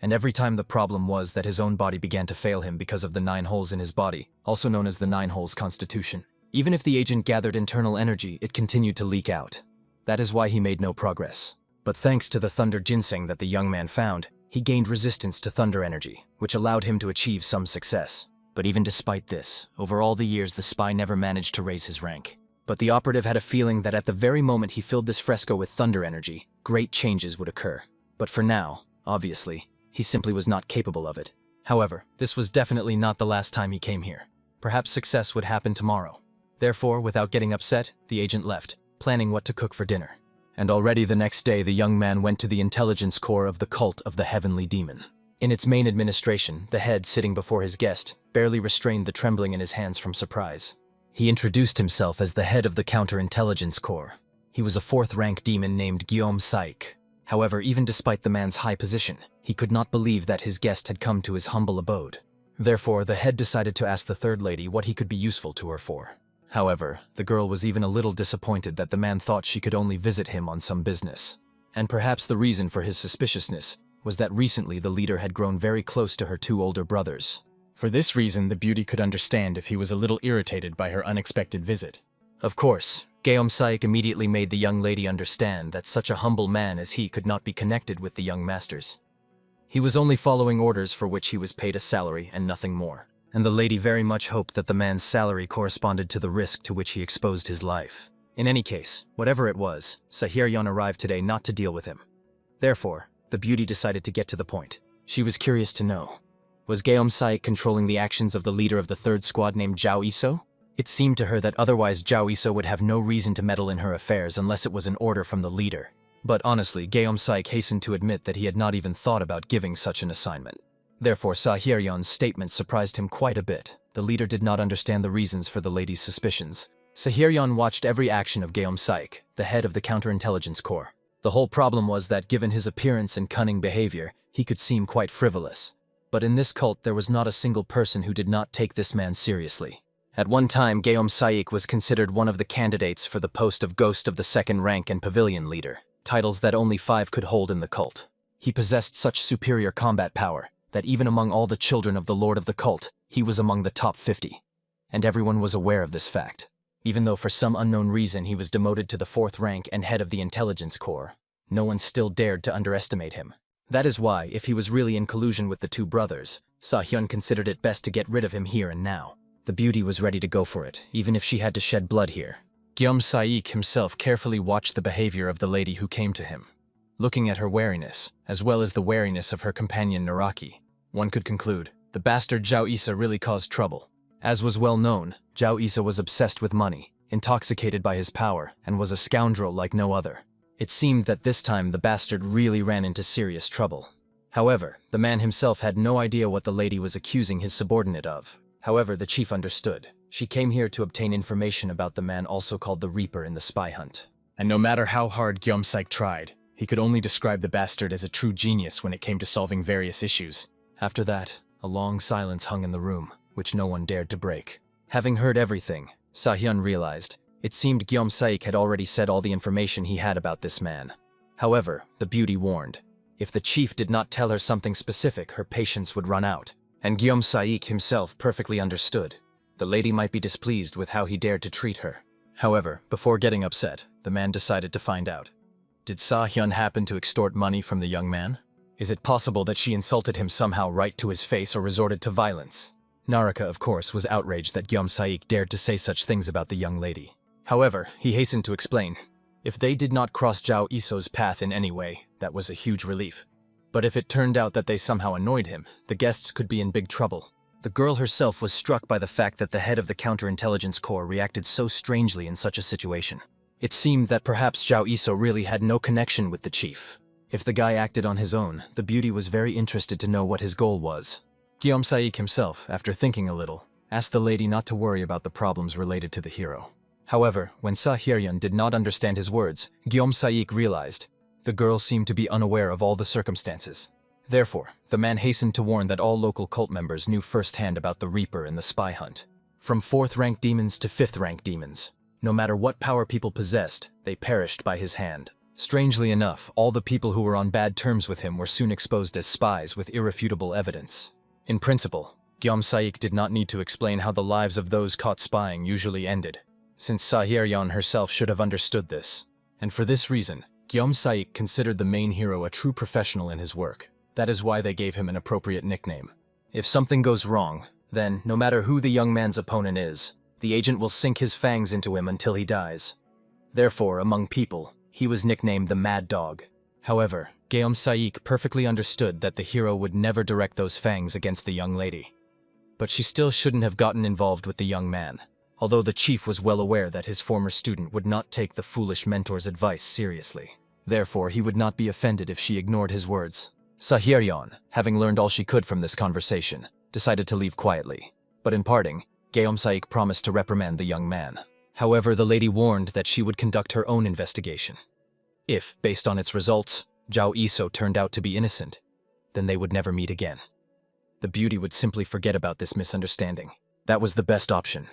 And every time the problem was that his own body began to fail him because of the 9 holes in his body, also known as the 9 holes constitution. Even if the agent gathered internal energy, it continued to leak out. That is why he made no progress. But thanks to the thunder ginseng that the young man found, he gained resistance to thunder energy, which allowed him to achieve some success. But even despite this, over all the years the spy never managed to raise his rank. But the operative had a feeling that at the very moment he filled this fresco with thunder energy, great changes would occur. But for now, obviously, he simply was not capable of it. However, this was definitely not the last time he came here. Perhaps success would happen tomorrow. Therefore, without getting upset, the agent left, planning what to cook for dinner. And already the next day the young man went to the intelligence core of the cult of the Heavenly Demon. In its main administration, the head sitting before his guest barely restrained the trembling in his hands from surprise. He introduced himself as the head of the counterintelligence corps. He was a 4th-rank demon named Guillaume Saik. However, even despite the man's high position, he could not believe that his guest had come to his humble abode. Therefore, the head decided to ask the third lady what he could be useful to her for. However, the girl was even a little disappointed that the man thought she could only visit him on some business. And perhaps the reason for his suspiciousness was that recently the leader had grown very close to her 2 older brothers. For this reason, the beauty could understand if he was a little irritated by her unexpected visit. Of course, Guillaume Saik immediately made the young lady understand that such a humble man as he could not be connected with the young masters. He was only following orders for which he was paid a salary and nothing more. And the lady very much hoped that the man's salary corresponded to the risk to which he exposed his life. In any case, whatever it was, Sahiryan arrived today not to deal with him. Therefore, the beauty decided to get to the point. She was curious to know. Was Guillaume Saik controlling the actions of the leader of the 3rd squad named Zhao Iso? It seemed to her that otherwise Zhao Iso would have no reason to meddle in her affairs unless it was an order from the leader. But honestly, Guillaume Saik hastened to admit that he had not even thought about giving such an assignment. Therefore, Sahiryan's statement surprised him quite a bit. The leader did not understand the reasons for the lady's suspicions. Sahiryan watched every action of Guillaume Saik, the head of the counterintelligence corps. The whole problem was that given his appearance and cunning behavior, he could seem quite frivolous. But in this cult there was not a single person who did not take this man seriously. At one time, Guillaume Saik was considered one of the candidates for the post of Ghost of the 2nd rank and Pavilion Leader, titles that only 5 could hold in the cult. He possessed such superior combat power that even among all the children of the Lord of the cult, he was among the top 50. And everyone was aware of this fact. Even though for some unknown reason he was demoted to the 4th rank and head of the intelligence corps, no one still dared to underestimate him. That is why, if he was really in collusion with the 2 brothers, Sahyun considered it best to get rid of him here and now. The beauty was ready to go for it, even if she had to shed blood here. Guillaume Saik himself carefully watched the behavior of the lady who came to him. Looking at her wariness, as well as the wariness of her companion Naraki, one could conclude, the bastard Zhao Isa really caused trouble. As was well known, Zhao Isa was obsessed with money, intoxicated by his power, and was a scoundrel like no other. It seemed that this time the bastard really ran into serious trouble. However, the man himself had no idea what the lady was accusing his subordinate of. However, the chief understood. She came here to obtain information about the man also called the Reaper in the spy hunt. And no matter how hard Guillaume Saik tried, he could only describe the bastard as a true genius when it came to solving various issues. After that, a long silence hung in the room, which no one dared to break. Having heard everything, Sahyun realized it seemed Guillaume Saik had already said all the information he had about this man. However, the beauty warned. If the chief did not tell her something specific, her patience would run out. And Guillaume Saik himself perfectly understood. The lady might be displeased with how he dared to treat her. However, before getting upset, the man decided to find out. Did Sahyun happen to extort money from the young man? Is it possible that she insulted him somehow right to his face or resorted to violence? Naraka, of course, was outraged that Saik dared to say such things about the young lady. However, he hastened to explain. If they did not cross Zhao Iso's path in any way, that was a huge relief. But if it turned out that they somehow annoyed him, the guests could be in big trouble. The girl herself was struck by the fact that the head of the counterintelligence corps reacted so strangely in such a situation. It seemed that perhaps Zhao Iso really had no connection with the chief. If the guy acted on his own, the beauty was very interested to know what his goal was. Saik himself, after thinking a little, asked the lady not to worry about the problems related to the hero. However, when Hyeryeon did not understand his words, Saik realized the girl seemed to be unaware of all the circumstances. Therefore, the man hastened to warn that all local cult members knew firsthand about the Reaper and the spy hunt. From 4th-rank demons to 5th-rank demons, no matter what power people possessed, they perished by his hand. Strangely enough, all the people who were on bad terms with him were soon exposed as spies with irrefutable evidence. In principle, Saik did not need to explain how the lives of those caught spying usually ended, since Hyeryeon herself should have understood this. And for this reason, Saik considered the main hero a true professional in his work. That is why they gave him an appropriate nickname. If something goes wrong, then, no matter who the young man's opponent is, the agent will sink his fangs into him until he dies. Therefore, among people, he was nicknamed the Mad Dog. However, Saik perfectly understood that the hero would never direct those fangs against the young lady. But she still shouldn't have gotten involved with the young man, although the chief was well aware that his former student would not take the foolish mentor's advice seriously. Therefore, he would not be offended if she ignored his words. Hyeryeon, having learned all she could from this conversation, decided to leave quietly. But in parting, Saik promised to reprimand the young man. However, the lady warned that she would conduct her own investigation. If, based on its results, Zhao Iso turned out to be innocent, then they would never meet again. The beauty would simply forget about this misunderstanding. That was the best option.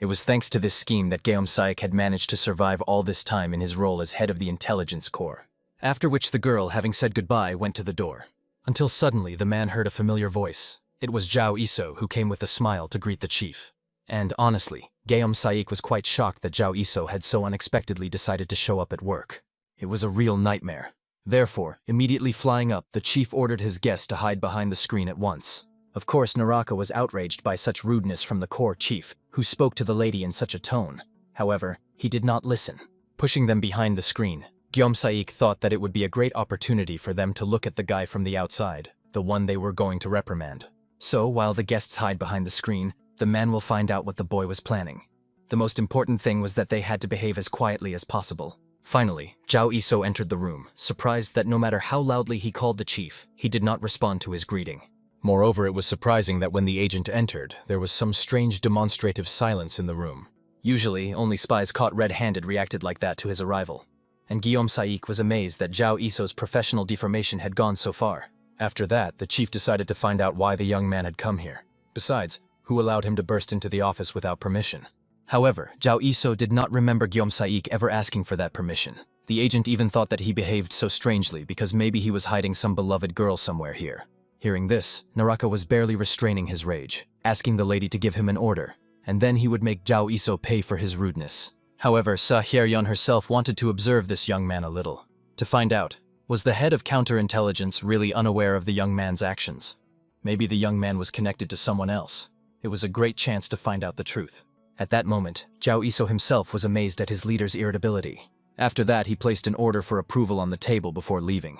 It was thanks to this scheme that Saik had managed to survive all this time in his role as head of the intelligence corps. After which the girl, having said goodbye, went to the door. Until suddenly the man heard a familiar voice. It was Zhao Iso who came with a smile to greet the chief. And honestly, Saik was quite shocked that Zhao Iso had so unexpectedly decided to show up at work. It was a real nightmare. Therefore, immediately flying up, the chief ordered his guest to hide behind the screen at once. Of course, Naraka was outraged by such rudeness from the corps chief, who spoke to the lady in such a tone. However, he did not listen. Pushing them behind the screen, Saik thought that it would be a great opportunity for them to look at the guy from the outside, the one they were going to reprimand. So, while the guests hide behind the screen, the man will find out what the boy was planning. The most important thing was that they had to behave as quietly as possible. Finally, Zhao Iso entered the room, surprised that no matter how loudly he called the chief, he did not respond to his greeting. Moreover, it was surprising that when the agent entered, there was some strange demonstrative silence in the room. Usually, only spies caught red-handed reacted like that to his arrival. And Saik was amazed that Zhao Iso's professional deformation had gone so far. After that, the chief decided to find out why the young man had come here. Besides, who allowed him to burst into the office without permission? However, Zhao Iso did not remember Saik ever asking for that permission. The agent even thought that he behaved so strangely because maybe he was hiding some beloved girl somewhere here. Hearing this, Naraka was barely restraining his rage, asking the lady to give him an order, and then he would make Zhao Iso pay for his rudeness. However, Hyeryeon herself wanted to observe this young man a little, to find out, was the head of counterintelligence really unaware of the young man's actions? Maybe the young man was connected to someone else. It was a great chance to find out the truth. At that moment, Zhao Iso himself was amazed at his leader's irritability. After that, he placed an order for approval on the table before leaving.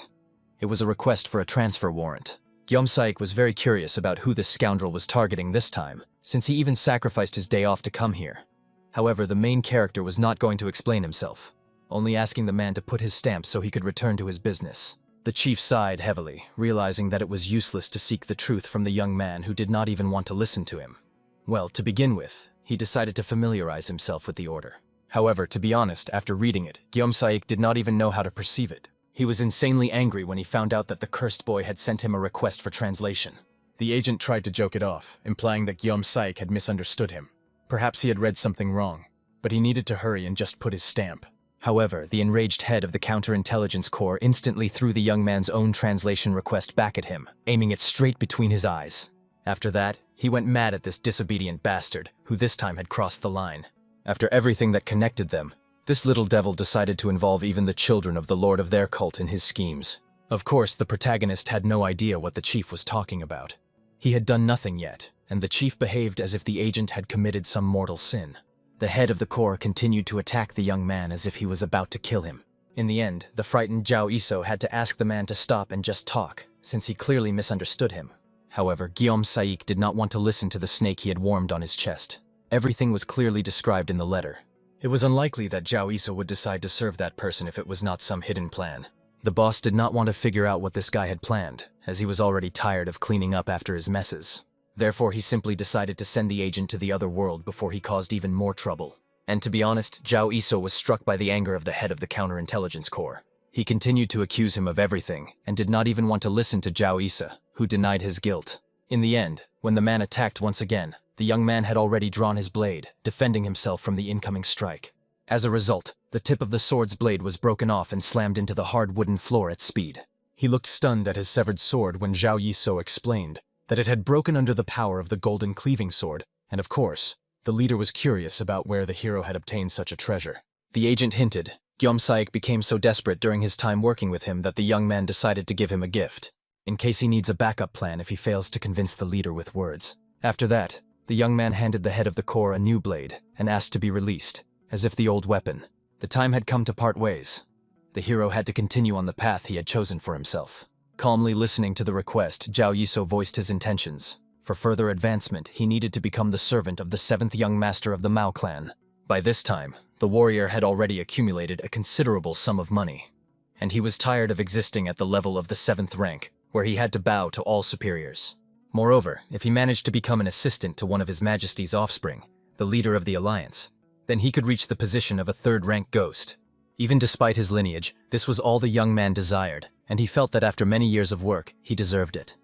It was a request for a transfer warrant. Saik was very curious about who this scoundrel was targeting this time, since he even sacrificed his day off to come here. However, the main character was not going to explain himself, only asking the man to put his stamp so he could return to his business. The chief sighed heavily, realizing that it was useless to seek the truth from the young man who did not even want to listen to him. Well, to begin with, he decided to familiarize himself with the order. However, to be honest, after reading it, Saik did not even know how to perceive it. He was insanely angry when he found out that the cursed boy had sent him a request for translation. The agent tried to joke it off, implying that Saik had misunderstood him. Perhaps he had read something wrong, but he needed to hurry and just put his stamp. However, the enraged head of the counterintelligence corps instantly threw the young man's own translation request back at him, aiming it straight between his eyes. After that, he went mad at this disobedient bastard, who this time had crossed the line. After everything that connected them, this little devil decided to involve even the children of the lord of their cult in his schemes. Of course, the protagonist had no idea what the chief was talking about. He had done nothing yet, and the chief behaved as if the agent had committed some mortal sin. The head of the corps continued to attack the young man as if he was about to kill him. In the end, the frightened Zhao Iso had to ask the man to stop and just talk, since he clearly misunderstood him. However, Guillaume Saik did not want to listen to the snake he had warmed on his chest. Everything was clearly described in the letter. It was unlikely that Zhao Iso would decide to serve that person if it was not some hidden plan. The boss did not want to figure out what this guy had planned, as he was already tired of cleaning up after his messes. Therefore, he simply decided to send the agent to the other world before he caused even more trouble. And to be honest, Zhao Iso was struck by the anger of the head of the counterintelligence corps. He continued to accuse him of everything, and did not even want to listen to Zhao Isa, who denied his guilt. In the end, when the man attacked once again, the young man had already drawn his blade, defending himself from the incoming strike. As a result, the tip of the sword's blade was broken off and slammed into the hard wooden floor at speed. He looked stunned at his severed sword when Zhao Yiso explained that it had broken under the power of the golden cleaving sword, and of course, the leader was curious about where the hero had obtained such a treasure. The agent hinted. Guillaume Saik became so desperate during his time working with him that the young man decided to give him a gift, in case he needs a backup plan if he fails to convince the leader with words. After that, the young man handed the head of the corps a new blade and asked to be released, as if the old weapon. The time had come to part ways. The hero had to continue on the path he had chosen for himself. Calmly listening to the request, Zhao Yiso voiced his intentions. For further advancement, he needed to become the servant of the 7th young master of the Mao clan. By this time, the warrior had already accumulated a considerable sum of money, and he was tired of existing at the level of the 7th rank, where he had to bow to all superiors. Moreover, if he managed to become an assistant to one of His Majesty's offspring, the leader of the alliance, then he could reach the position of a 3rd-rank ghost. Even despite his lineage, this was all the young man desired, and he felt that after many years of work, he deserved it.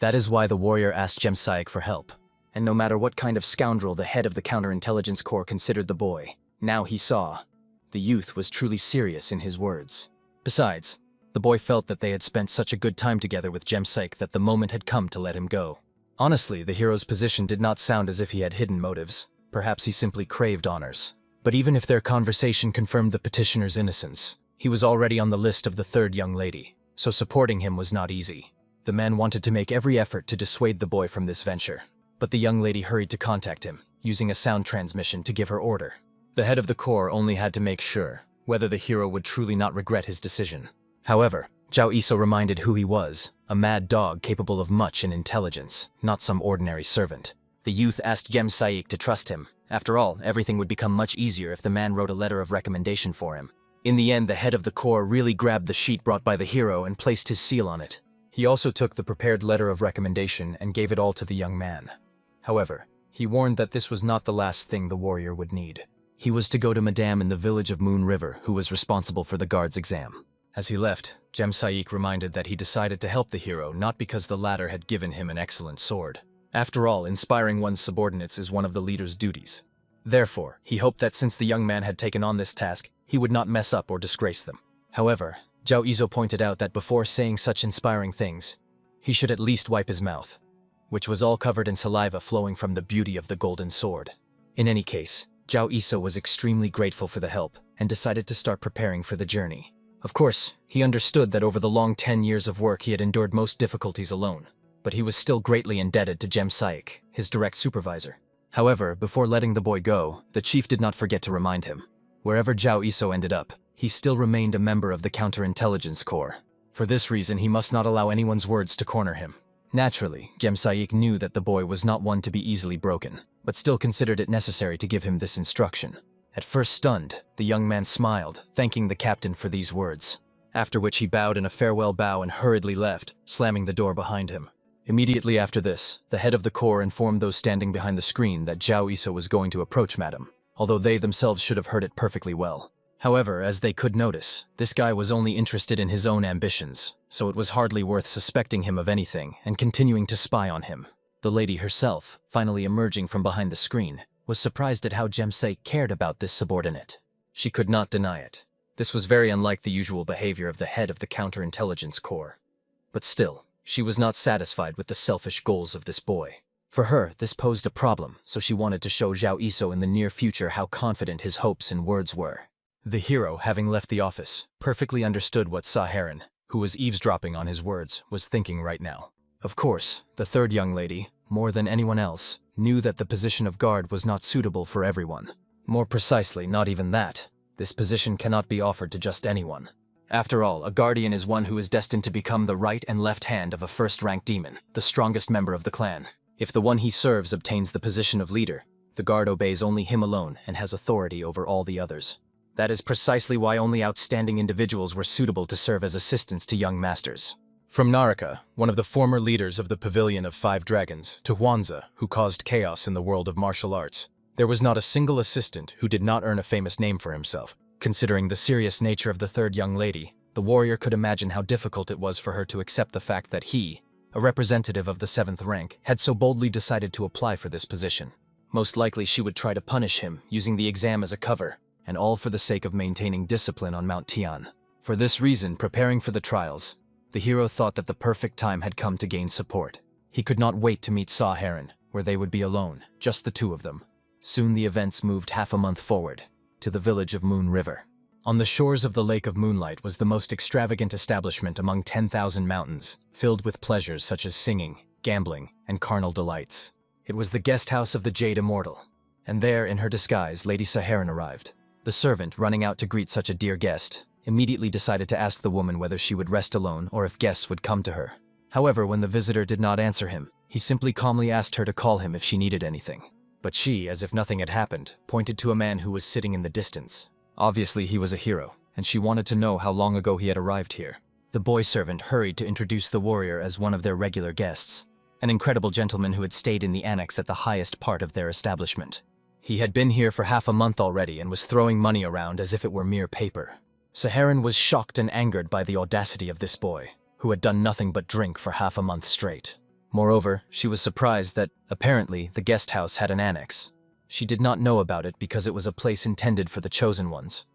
That is why the warrior asked Gem Saik for help. And no matter what kind of scoundrel the head of the counterintelligence corps considered the boy, now he saw. The youth was truly serious in his words. Besides, the boy felt that they had spent such a good time together with Gem Saik that the moment had come to let him go. Honestly, the hero's position did not sound as if he had hidden motives. Perhaps he simply craved honors. But even if their conversation confirmed the petitioner's innocence, he was already on the list of the 3rd young lady, so supporting him was not easy. The man wanted to make every effort to dissuade the boy from this venture, but the young lady hurried to contact him, using a sound transmission to give her order. The head of the corps only had to make sure whether the hero would truly not regret his decision. However, Zhao Iso reminded who he was, a mad dog capable of much in intelligence, not some ordinary servant. The youth asked Gem Saik to trust him. After all, everything would become much easier if the man wrote a letter of recommendation for him. In the end, the head of the corps really grabbed the sheet brought by the hero and placed his seal on it. He also took the prepared letter of recommendation and gave it all to the young man. However, he warned that this was not the last thing the warrior would need. He was to go to Madame in the village of Moon River, who was responsible for the guard's exam. As he left, Gem Saik reminded that he decided to help the hero not because the latter had given him an excellent sword. After all, inspiring one's subordinates is one of the leader's duties. Therefore, he hoped that since the young man had taken on this task, he would not mess up or disgrace them. However, Zhao Iso pointed out that before saying such inspiring things, he should at least wipe his mouth, which was all covered in saliva flowing from the beauty of the golden sword. In any case, Zhao Iso was extremely grateful for the help and decided to start preparing for the journey. Of course, he understood that over the long 10 years of work he had endured most difficulties alone, but he was still greatly indebted to Gem Saik, his direct supervisor. However, before letting the boy go, the chief did not forget to remind him. Wherever Zhao Iso ended up, he still remained a member of the counterintelligence corps. For this reason, he must not allow anyone's words to corner him. Naturally, Gem Saik knew that the boy was not one to be easily broken, but still considered it necessary to give him this instruction. At first stunned, the young man smiled, thanking the captain for these words, after which he bowed in a farewell bow and hurriedly left, slamming the door behind him. Immediately after this, the head of the corps informed those standing behind the screen that Zhao Iso was going to approach Madame, although they themselves should have heard it perfectly well. However, as they could notice, this guy was only interested in his own ambitions, so it was hardly worth suspecting him of anything and continuing to spy on him. The lady herself, finally emerging from behind the screen, was surprised at how Gem Saik cared about this subordinate. She could not deny it. This was very unlike the usual behavior of the head of the counterintelligence corps. But still, she was not satisfied with the selfish goals of this boy. For her, this posed a problem, so she wanted to show Zhao Iso in the near future how confident his hopes and words were. The hero, having left the office, perfectly understood what Saharan, who was eavesdropping on his words, was thinking right now. Of course, the third young lady, more than anyone else, knew that the position of guard was not suitable for everyone. More precisely, not even that. This position cannot be offered to just anyone. After all, a guardian is one who is destined to become the right and left hand of a first-rank demon, the strongest member of the clan. If the one he serves obtains the position of leader, the guard obeys only him alone and has authority over all the others. That is precisely why only outstanding individuals were suitable to serve as assistants to young masters. From Naraka, one of the former leaders of the Pavilion of Five Dragons, to Huanza, who caused chaos in the world of martial arts, there was not a single assistant who did not earn a famous name for himself. Considering the serious nature of the third young lady, the warrior could imagine how difficult it was for her to accept the fact that he, a representative of the 7th rank, had so boldly decided to apply for this position. Most likely she would try to punish him, using the exam as a cover, and all for the sake of maintaining discipline on Mount Tian. For this reason, preparing for the trials, the hero thought that the perfect time had come to gain support. He could not wait to meet Sa Heron, where they would be alone, just the two of them. Soon the events moved half a month forward, to the village of Moon River. On the shores of the Lake of Moonlight was the most extravagant establishment among 10,000 mountains, filled with pleasures such as singing, gambling, and carnal delights. It was the guest house of the Jade Immortal, and there, in her disguise, Lady Sa Heron arrived. The servant, running out to greet such a dear guest, immediately decided to ask the woman whether she would rest alone or if guests would come to her. However, when the visitor did not answer him, he simply calmly asked her to call him if she needed anything. But she, as if nothing had happened, pointed to a man who was sitting in the distance. Obviously, he was a hero, and she wanted to know how long ago he had arrived here. The boy servant hurried to introduce the warrior as one of their regular guests, an incredible gentleman who had stayed in the annex at the highest part of their establishment. He had been here for half a month already and was throwing money around as if it were mere paper. Sa Heron was shocked and angered by the audacity of this boy, who had done nothing but drink for half a month straight. Moreover, she was surprised that, apparently, the guest house had an annex. She did not know about it because it was a place intended for the chosen ones,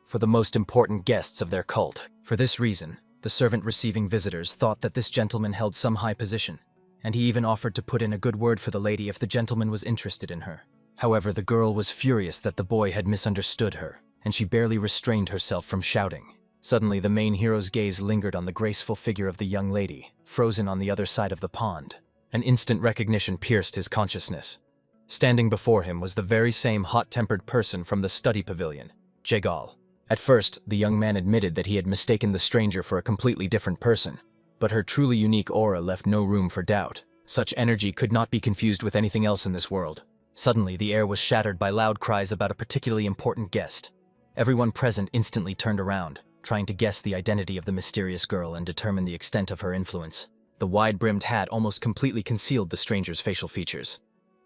for the most important guests of their cult. For this reason, the servant receiving visitors thought that this gentleman held some high position, and he even offered to put in a good word for the lady if the gentleman was interested in her. However, the girl was furious that the boy had misunderstood her, and she barely restrained herself from shouting. Suddenly, the main hero's gaze lingered on the graceful figure of the young lady, frozen on the other side of the pond. An instant recognition pierced his consciousness. Standing before him was the very same hot-tempered person from the study pavilion, Jegal. At first, the young man admitted that he had mistaken the stranger for a completely different person, but her truly unique aura left no room for doubt. Such energy could not be confused with anything else in this world. Suddenly, the air was shattered by loud cries about a particularly important guest. Everyone present instantly turned around, trying to guess the identity of the mysterious girl and determine the extent of her influence. The wide-brimmed hat almost completely concealed the stranger's facial features,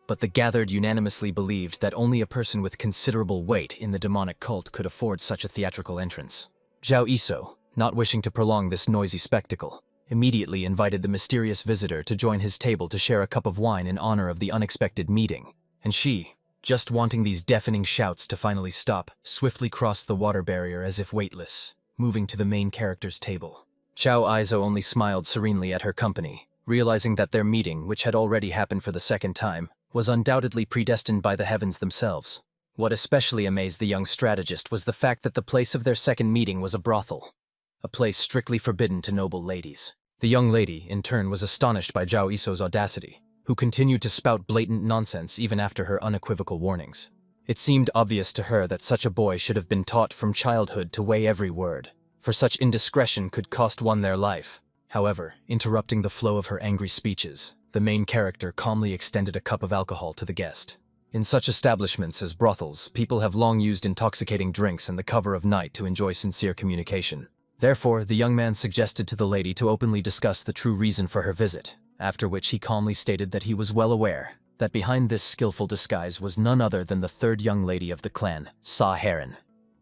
but the gathered unanimously believed that only a person with considerable weight in the demonic cult could afford such a theatrical entrance. Zhao Iso, not wishing to prolong this noisy spectacle, immediately invited the mysterious visitor to join his table to share a cup of wine in honor of the unexpected meeting, and she, just wanting these deafening shouts to finally stop, swiftly crossed the water barrier as if weightless, moving to the main character's table. Zhao Iso only smiled serenely at her company, realizing that their meeting, which had already happened for the second time, was undoubtedly predestined by the heavens themselves. What especially amazed the young strategist was the fact that the place of their second meeting was a brothel, a place strictly forbidden to noble ladies. The young lady, in turn, was astonished by Zhao Iso's audacity, who continued to spout blatant nonsense even after her unequivocal warnings. It seemed obvious to her that such a boy should have been taught from childhood to weigh every word, for such indiscretion could cost one their life. However, interrupting the flow of her angry speeches, the main character calmly extended a cup of alcohol to the guest. In such establishments as brothels, people have long used intoxicating drinks in the cover of night to enjoy sincere communication. Therefore, the young man suggested to the lady to openly discuss the true reason for her visit, after which he calmly stated that he was well aware that behind this skillful disguise was none other than the third young lady of the clan, Sa Heron.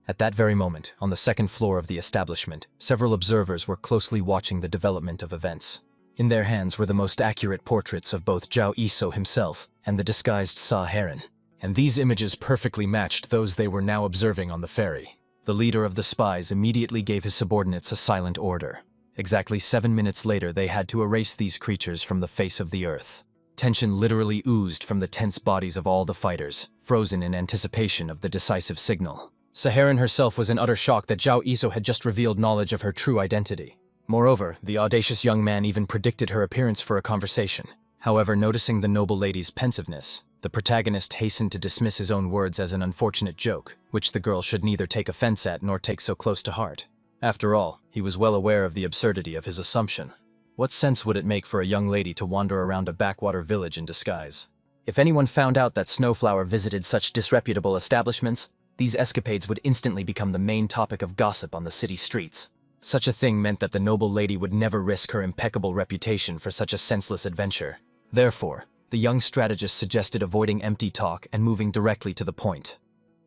At that very moment, on the second floor of the establishment, several observers were closely watching the development of events. In their hands were the most accurate portraits of both Zhao Iso himself and the disguised Sa Heron, and these images perfectly matched those they were now observing on the ferry. The leader of the spies immediately gave his subordinates a silent order. Exactly 7 minutes later, they had to erase these creatures from the face of the earth. Tension literally oozed from the tense bodies of all the fighters, frozen in anticipation of the decisive signal. Sa Heron herself was in utter shock that Zhao Iso had just revealed knowledge of her true identity. Moreover, the audacious young man even predicted her appearance for a conversation. However, noticing the noble lady's pensiveness, the protagonist hastened to dismiss his own words as an unfortunate joke, which the girl should neither take offense at nor take so close to heart. After all, he was well aware of the absurdity of his assumption. What sense would it make for a young lady to wander around a backwater village in disguise? If anyone found out that Snowflower visited such disreputable establishments, these escapades would instantly become the main topic of gossip on the city streets. Such a thing meant that the noble lady would never risk her impeccable reputation for such a senseless adventure. Therefore, the young strategist suggested avoiding empty talk and moving directly to the point.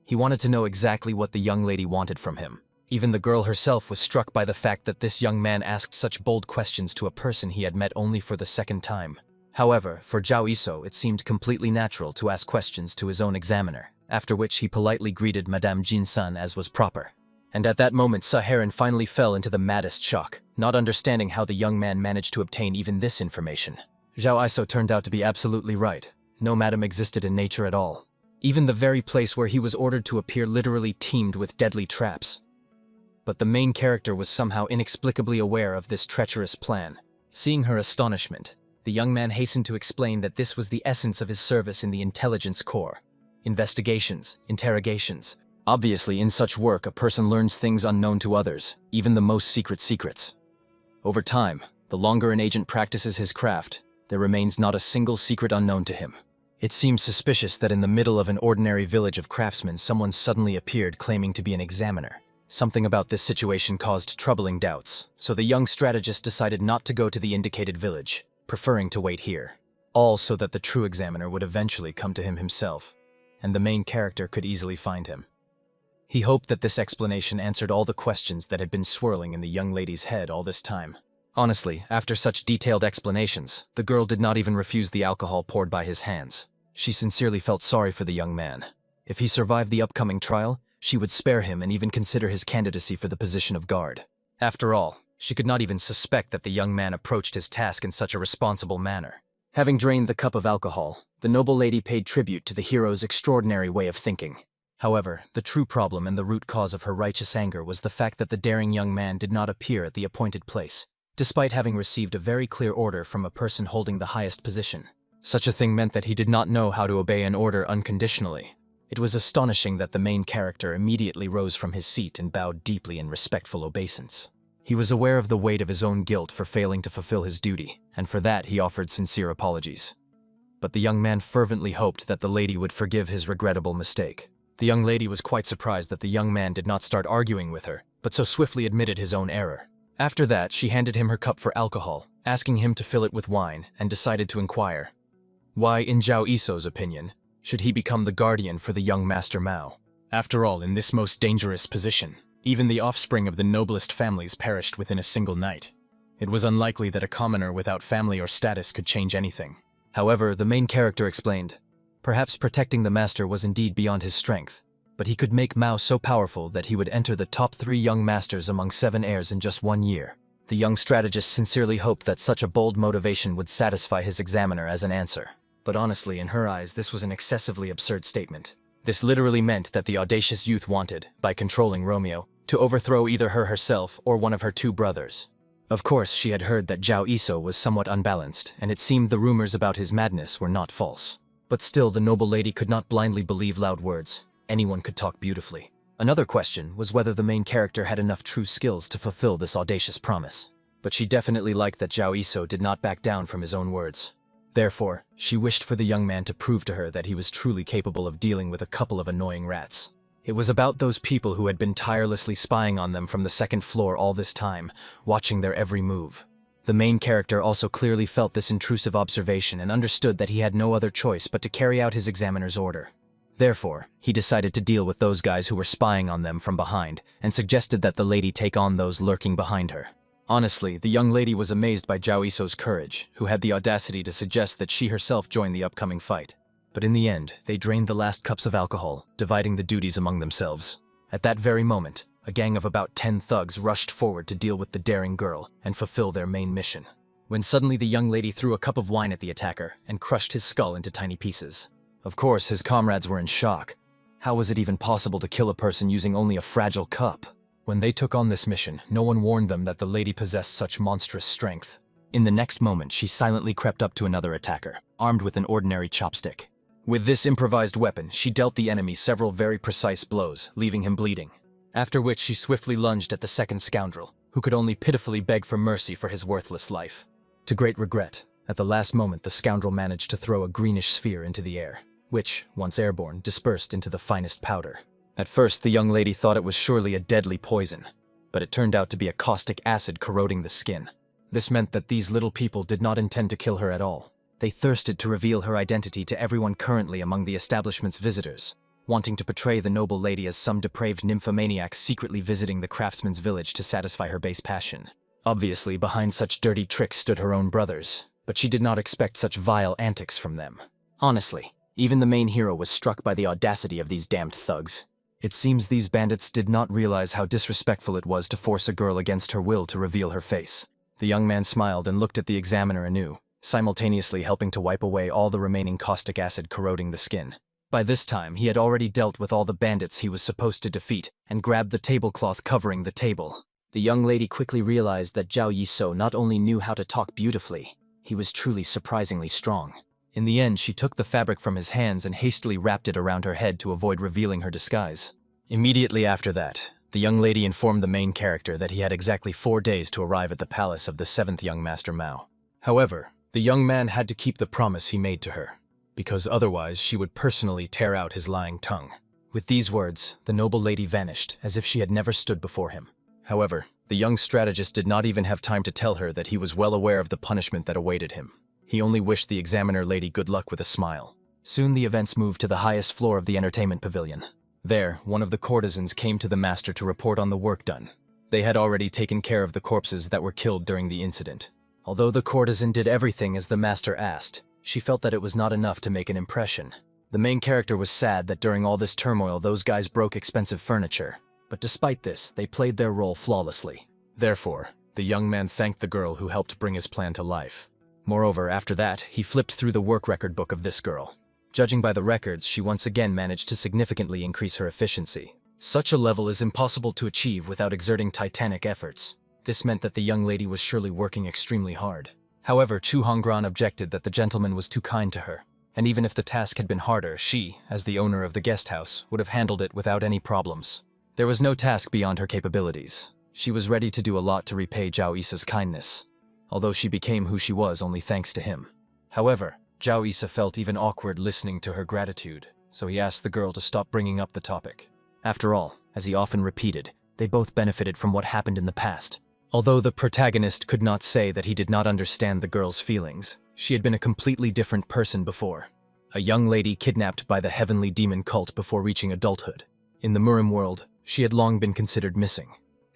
He wanted to know exactly what the young lady wanted from him. Even the girl herself was struck by the fact that this young man asked such bold questions to a person he had met only for the second time. However, for Zhao Iso, it seemed completely natural to ask questions to his own examiner, after which he politely greeted Madame Jin-san as was proper. And at that moment, Saharan finally fell into the maddest shock, not understanding how the young man managed to obtain even this information. Zhao Iso turned out to be absolutely right. No madam existed in nature at all. Even the very place where he was ordered to appear literally teemed with deadly traps. But the main character was somehow inexplicably aware of this treacherous plan. Seeing her astonishment, the young man hastened to explain that this was the essence of his service in the intelligence corps. Investigations, interrogations. Obviously, in such work, a person learns things unknown to others, even the most secret secrets. Over time, the longer an agent practices his craft, there remains not a single secret unknown to him. It seems suspicious that in the middle of an ordinary village of craftsmen, someone suddenly appeared claiming to be an examiner. Something about this situation caused troubling doubts, so the young strategist decided not to go to the indicated village, preferring to wait here. All so that the true examiner would eventually come to him himself, and the main character could easily find him. He hoped that this explanation answered all the questions that had been swirling in the young lady's head all this time. Honestly, after such detailed explanations, the girl did not even refuse the alcohol poured by his hands. She sincerely felt sorry for the young man. If he survived the upcoming trial, she would spare him and even consider his candidacy for the position of guard. After all, she could not even suspect that the young man approached his task in such a responsible manner. Having drained the cup of alcohol, the noble lady paid tribute to the hero's extraordinary way of thinking. However, the true problem and the root cause of her righteous anger was the fact that the daring young man did not appear at the appointed place, despite having received a very clear order from a person holding the highest position. Such a thing meant that he did not know how to obey an order unconditionally. It was astonishing that the main character immediately rose from his seat and bowed deeply in respectful obeisance. He was aware of the weight of his own guilt for failing to fulfill his duty, and for that he offered sincere apologies. But the young man fervently hoped that the lady would forgive his regrettable mistake. The young lady was quite surprised that the young man did not start arguing with her, but so swiftly admitted his own error. After that, she handed him her cup for alcohol, asking him to fill it with wine, and decided to inquire, why, in Zhao Iso's opinion, should he become the guardian for the young Master Mao? After all, in this most dangerous position, even the offspring of the noblest families perished within a single night. It was unlikely that a commoner without family or status could change anything. However, the main character explained, perhaps protecting the master was indeed beyond his strength, but he could make Mao so powerful that he would enter the top 3 young masters among 7 heirs in just 1 year. The young strategist sincerely hoped that such a bold motivation would satisfy his examiner as an answer. But honestly, in her eyes, this was an excessively absurd statement. This literally meant that the audacious youth wanted, by controlling Romeo, to overthrow either her herself or one of her 2 brothers. Of course, she had heard that Zhao Iso was somewhat unbalanced, and it seemed the rumors about his madness were not false. But still, the noble lady could not blindly believe loud words. Anyone could talk beautifully. Another question was whether the main character had enough true skills to fulfill this audacious promise. But she definitely liked that Zhao Iso did not back down from his own words. Therefore, she wished for the young man to prove to her that he was truly capable of dealing with a couple of annoying rats. It was about those people who had been tirelessly spying on them from the 2nd floor all this time, watching their every move. The main character also clearly felt this intrusive observation and understood that he had no other choice but to carry out his examiner's order. Therefore, he decided to deal with those guys who were spying on them from behind, and suggested that the lady take on those lurking behind her. Honestly, the young lady was amazed by Zhao Iso's courage, who had the audacity to suggest that she herself join the upcoming fight. But in the end, they drained the last cups of alcohol, dividing the duties among themselves. At that very moment, a gang of about 10 thugs rushed forward to deal with the daring girl and fulfill their main mission. When suddenly the young lady threw a cup of wine at the attacker and crushed his skull into tiny pieces. Of course, his comrades were in shock. How was it even possible to kill a person using only a fragile cup? When they took on this mission, no one warned them that the lady possessed such monstrous strength. In the next moment, she silently crept up to another attacker, armed with an ordinary chopstick. With this improvised weapon, she dealt the enemy several very precise blows, leaving him bleeding. After which she swiftly lunged at the second scoundrel, who could only pitifully beg for mercy for his worthless life. To great regret, at the last moment the scoundrel managed to throw a greenish sphere into the air, which, once airborne, dispersed into the finest powder. At first, the young lady thought it was surely a deadly poison, but it turned out to be a caustic acid corroding the skin. This meant that these little people did not intend to kill her at all. They thirsted to reveal her identity to everyone currently among the establishment's visitors, wanting to portray the noble lady as some depraved nymphomaniac secretly visiting the craftsman's village to satisfy her base passion. Obviously, behind such dirty tricks stood her own brothers, but she did not expect such vile antics from them. Honestly, even the main hero was struck by the audacity of these damned thugs. It seems these bandits did not realize how disrespectful it was to force a girl against her will to reveal her face. The young man smiled and looked at the examiner anew, simultaneously helping to wipe away all the remaining caustic acid corroding the skin. By this time, he had already dealt with all the bandits he was supposed to defeat and grabbed the tablecloth covering the table. The young lady quickly realized that Zhao Yisou not only knew how to talk beautifully, he was truly surprisingly strong. In the end, she took the fabric from his hands and hastily wrapped it around her head to avoid revealing her disguise. Immediately after that, the young lady informed the main character that he had exactly 4 days to arrive at the palace of the 7th young master Mao. However, the young man had to keep the promise he made to her, because otherwise she would personally tear out his lying tongue. With these words, the noble lady vanished as if she had never stood before him. However, the young strategist did not even have time to tell her that he was well aware of the punishment that awaited him. He only wished the examiner lady good luck with a smile. Soon the events moved to the highest floor of the entertainment pavilion. There, one of the courtesans came to the master to report on the work done. They had already taken care of the corpses that were killed during the incident. Although the courtesan did everything as the master asked, she felt that it was not enough to make an impression. The main character was sad that during all this turmoil those guys broke expensive furniture. But despite this, they played their role flawlessly. Therefore, the young man thanked the girl who helped bring his plan to life. Moreover, after that, he flipped through the work record book of this girl. Judging by the records, she once again managed to significantly increase her efficiency. Such a level is impossible to achieve without exerting titanic efforts. This meant that the young lady was surely working extremely hard. However, Chu Honggran objected that the gentleman was too kind to her, and even if the task had been harder, she, as the owner of the guest house, would have handled it without any problems. There was no task beyond her capabilities. She was ready to do a lot to repay Zhao Yisou's kindness, although she became who she was only thanks to him. However, Zhao Yisou felt even awkward listening to her gratitude, so he asked the girl to stop bringing up the topic. After all, as he often repeated, they both benefited from what happened in the past. Although the protagonist could not say that he did not understand the girl's feelings, she had been a completely different person before. A young lady kidnapped by the heavenly demon cult before reaching adulthood. In the Murim world, she had long been considered missing.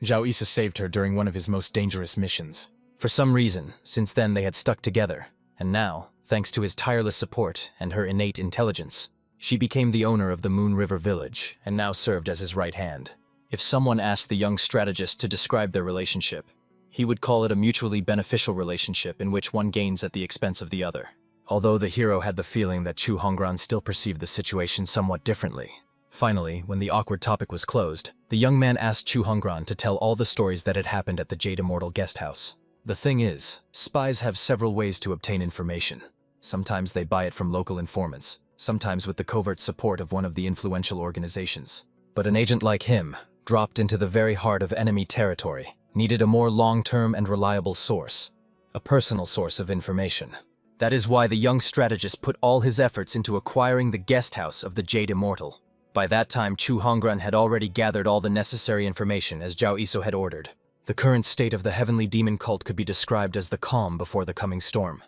Zhao Yisou saved her during one of his most dangerous missions. For some reason, since then they had stuck together, and now, thanks to his tireless support and her innate intelligence, she became the owner of the Moon River village and now served as his right hand. If someone asked the young strategist to describe their relationship, he would call it a mutually beneficial relationship in which one gains at the expense of the other. Although the hero had the feeling that Chu Honggran still perceived the situation somewhat differently. Finally, when the awkward topic was closed, the young man asked Chu Honggran to tell all the stories that had happened at the Jade Immortal guest house. The thing is, spies have several ways to obtain information. Sometimes they buy it from local informants, sometimes with the covert support of one of the influential organizations. But an agent like him, dropped into the very heart of enemy territory, needed a more long-term and reliable source, a personal source of information. That is why the young strategist put all his efforts into acquiring the guest house of the Jade Immortal. By that time, Chu Honggran had already gathered all the necessary information as Zhao Yisou had ordered. The current state of the heavenly demon cult could be described as the calm before the coming storm.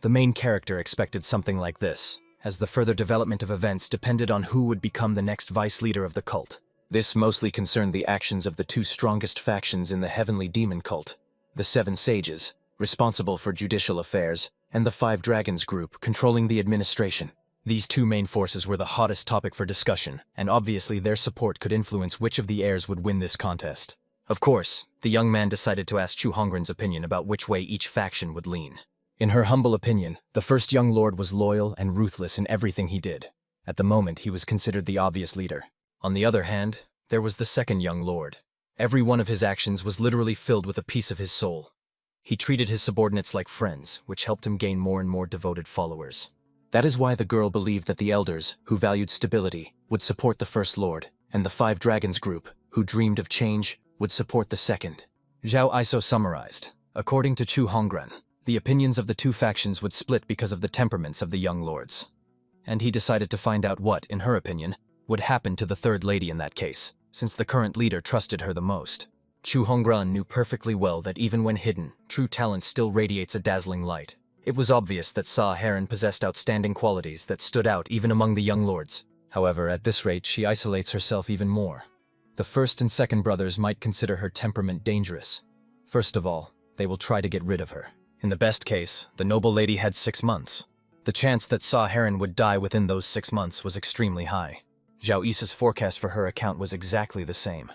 The main character expected something like this, as the further development of events depended on who would become the next vice leader of the cult. This mostly concerned the actions of the two strongest factions in the heavenly demon cult, the 7 sages, responsible for judicial affairs, and the 5 dragons group controlling the administration. These two main forces were the hottest topic for discussion, and obviously their support could influence which of the heirs would win this contest. Of course, the young man decided to ask Chu Honggran's opinion about which way each faction would lean. In her humble opinion, the first young lord was loyal and ruthless in everything he did. At the moment, he was considered the obvious leader. On the other hand, there was the second young lord. Every one of his actions was literally filled with a piece of his soul. He treated his subordinates like friends, which helped him gain more and more devoted followers. That is why the girl believed that the elders, who valued stability, would support the First Lord, and the Five Dragons group, who dreamed of change, would support the second. Zhao Iso summarized. According to Chu Honggren, the opinions of the two factions would split because of the temperaments of the young lords. And he decided to find out what, in her opinion, would happen to the third lady in that case, since the current leader trusted her the most. Chu Honggren knew perfectly well that even when hidden, true talent still radiates a dazzling light. It was obvious that Sa Heron possessed outstanding qualities that stood out even among the young lords. However, at this rate, she isolates herself even more. The first and second brothers might consider her temperament dangerous. First of all, they will try to get rid of her. In the best case, the noble lady had 6 months. The chance that Sa Heron would die within those 6 months was extremely high. Zhao Isa's forecast for her account was exactly the same.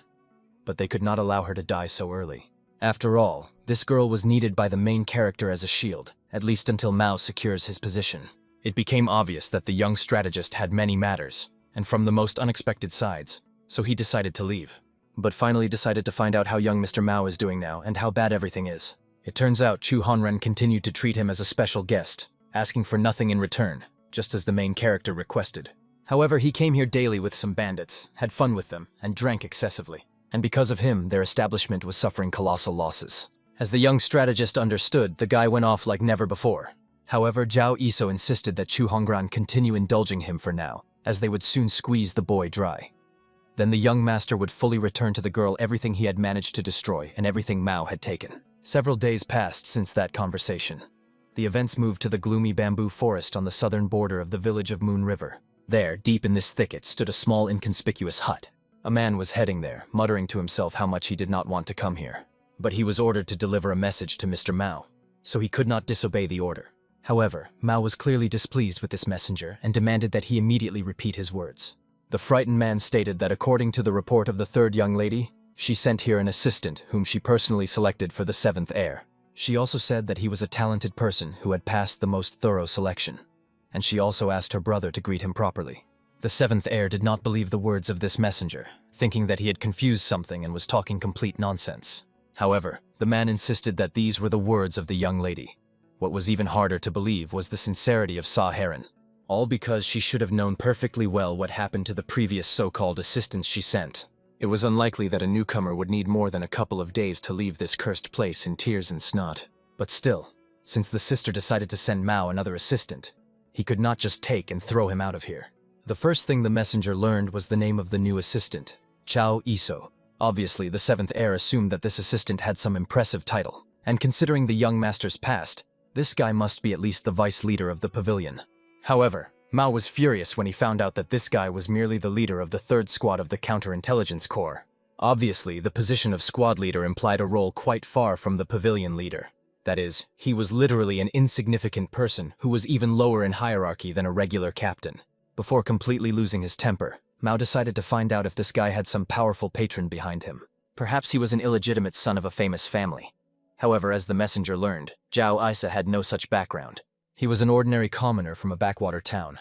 But they could not allow her to die so early. After all, this girl was needed by the main character as a shield, at least until Mao secures his position. It became obvious that the young strategist had many matters, and from the most unexpected sides, so he decided to leave. But finally decided to find out how young Mr. Mao is doing now and how bad everything is. It turns out Chu Honren continued to treat him as a special guest, asking for nothing in return, just as the main character requested. However, he came here daily with some bandits, had fun with them, and drank excessively. And because of him, their establishment was suffering colossal losses. As the young strategist understood, the guy went off like never before. However, Zhao Iso insisted that Chu Honggren continue indulging him for now, as they would soon squeeze the boy dry. Then the young master would fully return to the girl everything he had managed to destroy and everything Mao had taken. Several days passed since that conversation. The events moved to the gloomy bamboo forest on the southern border of the village of Moon River. There, deep in this thicket, stood a small inconspicuous hut. A man was heading there, muttering to himself how much he did not want to come here. But he was ordered to deliver a message to Mr. Mao, so he could not disobey the order. However, Mao was clearly displeased with this messenger and demanded that he immediately repeat his words. The frightened man stated that according to the report of the third young lady, she sent here an assistant whom she personally selected for the seventh heir. She also said that he was a talented person who had passed the most thorough selection, and she also asked her brother to greet him properly. The seventh heir did not believe the words of this messenger, thinking that he had confused something and was talking complete nonsense. However, the man insisted that these were the words of the young lady. What was even harder to believe was the sincerity of Sa Heron. All because she should have known perfectly well what happened to the previous so-called assistants she sent. It was unlikely that a newcomer would need more than a couple of days to leave this cursed place in tears and snot. But still, since the sister decided to send Mao another assistant, he could not just take and throw him out of here. The first thing the messenger learned was the name of the new assistant, Zhao Iso. Obviously, the seventh heir assumed that this assistant had some impressive title, and considering the young master's past, this guy must be at least the vice leader of the pavilion. However, Mao was furious when he found out that this guy was merely the leader of the third squad of the counterintelligence corps. Obviously, the position of squad leader implied a role quite far from the pavilion leader. That is, he was literally an insignificant person who was even lower in hierarchy than a regular captain. Before completely losing his temper, Mao decided to find out if this guy had some powerful patron behind him. Perhaps he was an illegitimate son of a famous family. However, as the messenger learned, Zhao Isa had no such background. He was an ordinary commoner from a backwater town.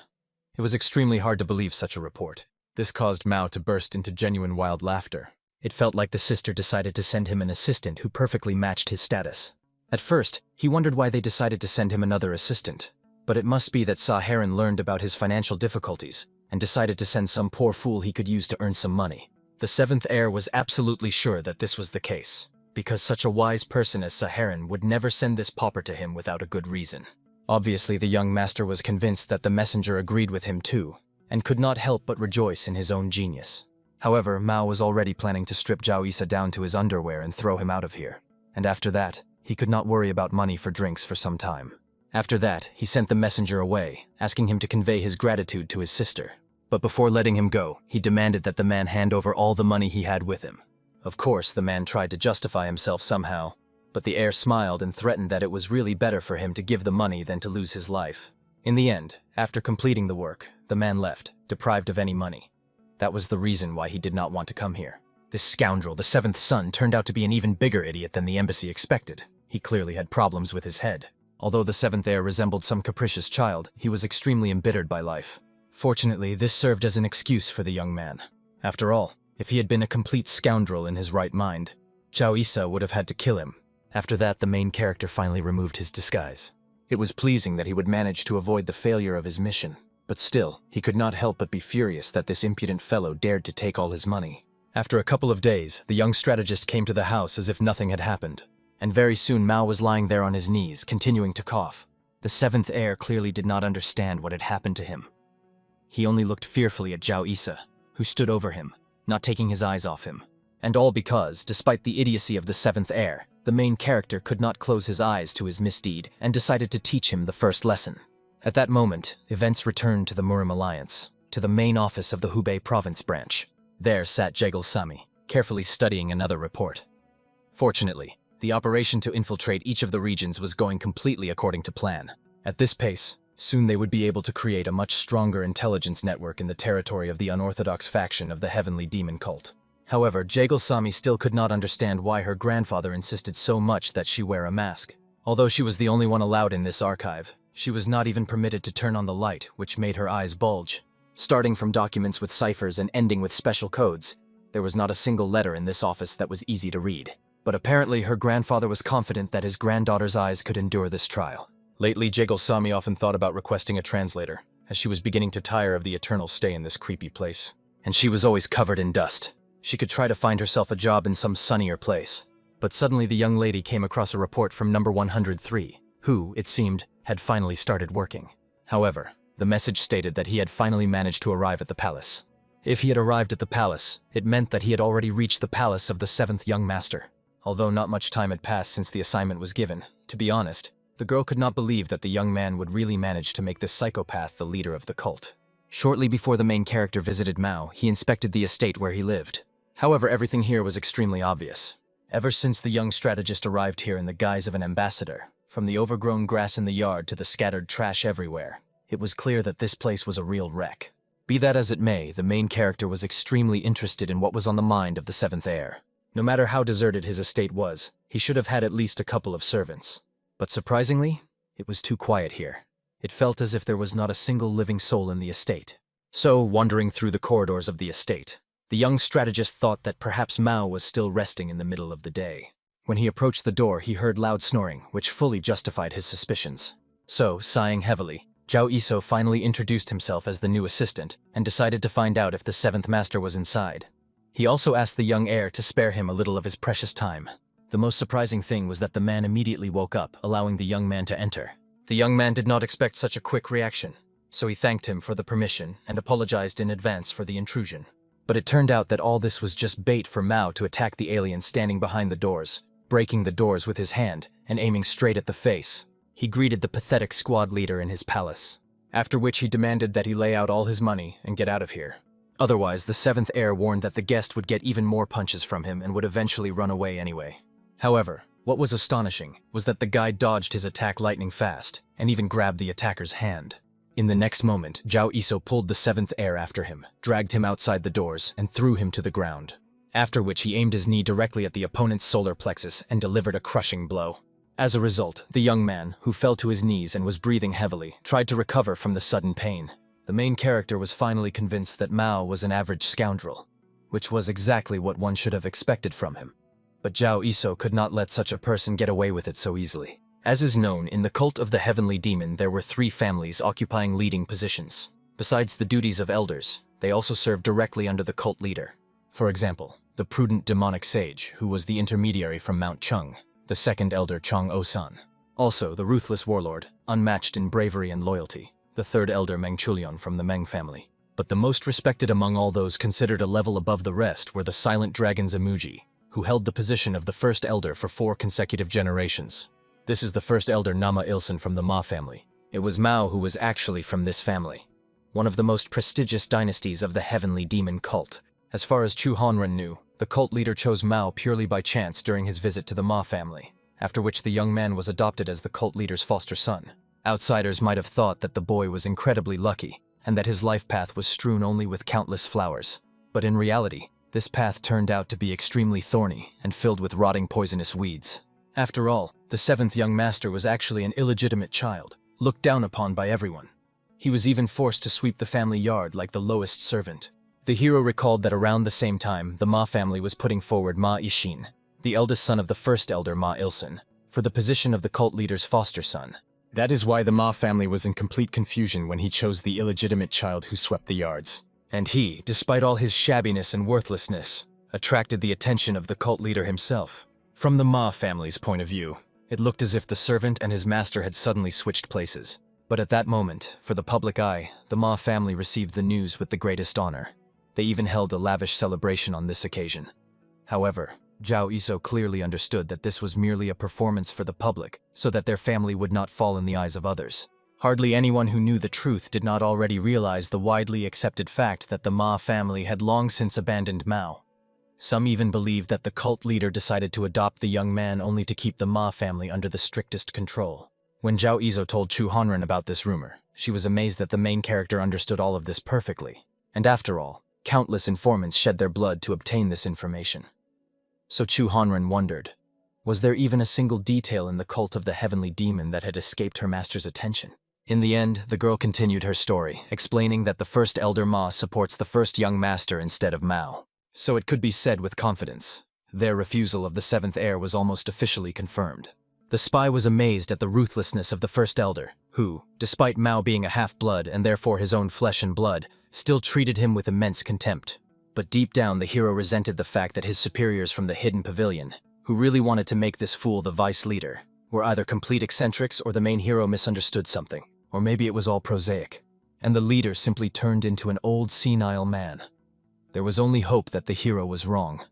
It was extremely hard to believe such a report. This caused Mao to burst into genuine wild laughter. It felt like the sister decided to send him an assistant who perfectly matched his status. At first, he wondered why they decided to send him another assistant. But it must be that Sa Heron learned about his financial difficulties and decided to send some poor fool he could use to earn some money. The seventh heir was absolutely sure that this was the case, because such a wise person as Sa Heron would never send this pauper to him without a good reason. Obviously, the young master was convinced that the messenger agreed with him too, and could not help but rejoice in his own genius. However, Mao was already planning to strip Zhao Isa down to his underwear and throw him out of here. And after that, he could not worry about money for drinks for some time. After that, he sent the messenger away, asking him to convey his gratitude to his sister. But before letting him go, he demanded that the man hand over all the money he had with him. Of course, the man tried to justify himself somehow, but the heir smiled and threatened that it was really better for him to give the money than to lose his life. In the end, after completing the work, the man left, deprived of any money. That was the reason why he did not want to come here. This scoundrel, the seventh son, turned out to be an even bigger idiot than the embassy expected. He clearly had problems with his head. Although the seventh heir resembled some capricious child, he was extremely embittered by life. Fortunately, this served as an excuse for the young man. After all, If he had been a complete scoundrel in his right mind, Zhao Isa would have had to kill him. After that, the main character finally removed his disguise. It was pleasing that he would manage to avoid the failure of his mission, but still, he could not help but be furious that this impudent fellow dared to take all his money. After a couple of days, the young strategist came to the house as if nothing had happened, and very soon Mao was lying there on his knees, continuing to cough. The seventh heir clearly did not understand what had happened to him. He only looked fearfully at Zhao Isa, who stood over him, not taking his eyes off him. And all because, despite the idiocy of the seventh heir, the main character could not close his eyes to his misdeed and decided to teach him the first lesson. At that moment, events returned to the Murim Alliance, to the main office of the Hubei province branch. There sat Jegal Sami, carefully studying another report. Fortunately, the operation to infiltrate each of the regions was going completely according to plan. At this pace, soon they would be able to create a much stronger intelligence network in the territory of the unorthodox faction of the Heavenly Demon Cult. However, Jegal Sami still could not understand why her grandfather insisted so much that she wear a mask. Although she was the only one allowed in this archive, she was not even permitted to turn on the light, which made her eyes bulge. Starting from documents with ciphers and ending with special codes, there was not a single letter in this office that was easy to read. But apparently her grandfather was confident that his granddaughter's eyes could endure this trial. Lately, Jegal Sami often thought about requesting a translator, as she was beginning to tire of the eternal stay in this creepy place. And she was always covered in dust. She could try to find herself a job in some sunnier place. But suddenly the young lady came across a report from number 103, who, it seemed, had finally started working. However, the message stated that he had finally managed to arrive at the palace. If he had arrived at the palace, it meant that he had already reached the palace of the seventh young master. Although not much time had passed since the assignment was given, to be honest, the girl could not believe that the young man would really manage to make this psychopath the leader of the cult. Shortly before the main character visited Mao, he inspected the estate where he lived. However, everything here was extremely obvious. Ever since the young strategist arrived here in the guise of an ambassador, from the overgrown grass in the yard to the scattered trash everywhere, it was clear that this place was a real wreck. Be that as it may, the main character was extremely interested in what was on the mind of the seventh heir. No matter how deserted his estate was, he should have had at least a couple of servants. But surprisingly, it was too quiet here. It felt as if there was not a single living soul in the estate. So, wandering through the corridors of the estate, the young strategist thought that perhaps Mao was still resting in the middle of the day. When he approached the door, he heard loud snoring, which fully justified his suspicions. So, sighing heavily, Zhao Iso finally introduced himself as the new assistant and decided to find out if the seventh master was inside. He also asked the young heir to spare him a little of his precious time. The most surprising thing was that the man immediately woke up, allowing the young man to enter. The young man did not expect such a quick reaction, so he thanked him for the permission and apologized in advance for the intrusion. But it turned out that all this was just bait for Mao to attack the alien standing behind the doors, breaking the doors with his hand and aiming straight at the face. He greeted the pathetic squad leader in his palace, after which he demanded that he lay out all his money and get out of here. Otherwise, the seventh heir warned that the guest would get even more punches from him and would eventually run away anyway. However, what was astonishing was that the guy dodged his attack lightning fast and even grabbed the attacker's hand. In the next moment, Zhao Iso pulled the seventh heir after him, dragged him outside the doors, and threw him to the ground. After which he aimed his knee directly at the opponent's solar plexus and delivered a crushing blow. As a result, the young man, who fell to his knees and was breathing heavily, tried to recover from the sudden pain. The main character was finally convinced that Mao was an average scoundrel, which was exactly what one should have expected from him. But Zhao Iso could not let such a person get away with it so easily. As is known, in the cult of the Heavenly Demon there were 3 families occupying leading positions. Besides the duties of elders, they also served directly under the cult leader. For example, the prudent demonic sage, who was the intermediary from Mount Chung, the second elder Chong O-san. Also, the ruthless warlord, unmatched in bravery and loyalty, the third elder Meng Chulion from the Meng family. But the most respected among all those considered a level above the rest were the silent dragons Emuji, who held the position of the first elder for 4 consecutive generations. This is the first elder Nama Ilsen from the Ma family. It was Mao who was actually from this family, one of the most prestigious dynasties of the Heavenly Demon cult. As far as Chu Honren knew, the cult leader chose Mao purely by chance during his visit to the Ma family, after which the young man was adopted as the cult leader's foster son. Outsiders might have thought that the boy was incredibly lucky, and that his life path was strewn only with countless flowers. But in reality, this path turned out to be extremely thorny and filled with rotting poisonous weeds. After all, the 7th young master was actually an illegitimate child, looked down upon by everyone. He was even forced to sweep the family yard like the lowest servant. The hero recalled that around the same time, the Ma family was putting forward Ma Ishin, the eldest son of the first elder Ma Ilsun, for the position of the cult leader's foster son. That is why the Ma family was in complete confusion when he chose the illegitimate child who swept the yards. And he, despite all his shabbiness and worthlessness, attracted the attention of the cult leader himself. From the Ma family's point of view, it looked as if the servant and his master had suddenly switched places. But at that moment, for the public eye, the Ma family received the news with the greatest honor. They even held a lavish celebration on this occasion. However, Zhao Iso clearly understood that this was merely a performance for the public, so that their family would not fall in the eyes of others. Hardly anyone who knew the truth did not already realize the widely accepted fact that the Ma family had long since abandoned Mao. Some even believed that the cult leader decided to adopt the young man only to keep the Ma family under the strictest control. When Zhao Iso told Chu Hanren about this rumor, she was amazed that the main character understood all of this perfectly. And after all, countless informants shed their blood to obtain this information. So Chu Hanren wondered, was there even a single detail in the cult of the heavenly demon that had escaped her master's attention? In the end, the girl continued her story, explaining that the first elder Ma supports the first young master instead of Mao. So it could be said with confidence, their refusal of the seventh heir was almost officially confirmed. The spy was amazed at the ruthlessness of the first elder, who, despite Mao being a half-blood and therefore his own flesh and blood, still treated him with immense contempt. But deep down, the hero resented the fact that his superiors from the hidden pavilion, who really wanted to make this fool the vice leader, were either complete eccentrics or the main hero misunderstood something, or maybe it was all prosaic, and the leader simply turned into an old senile man. There was only hope that the hero was wrong,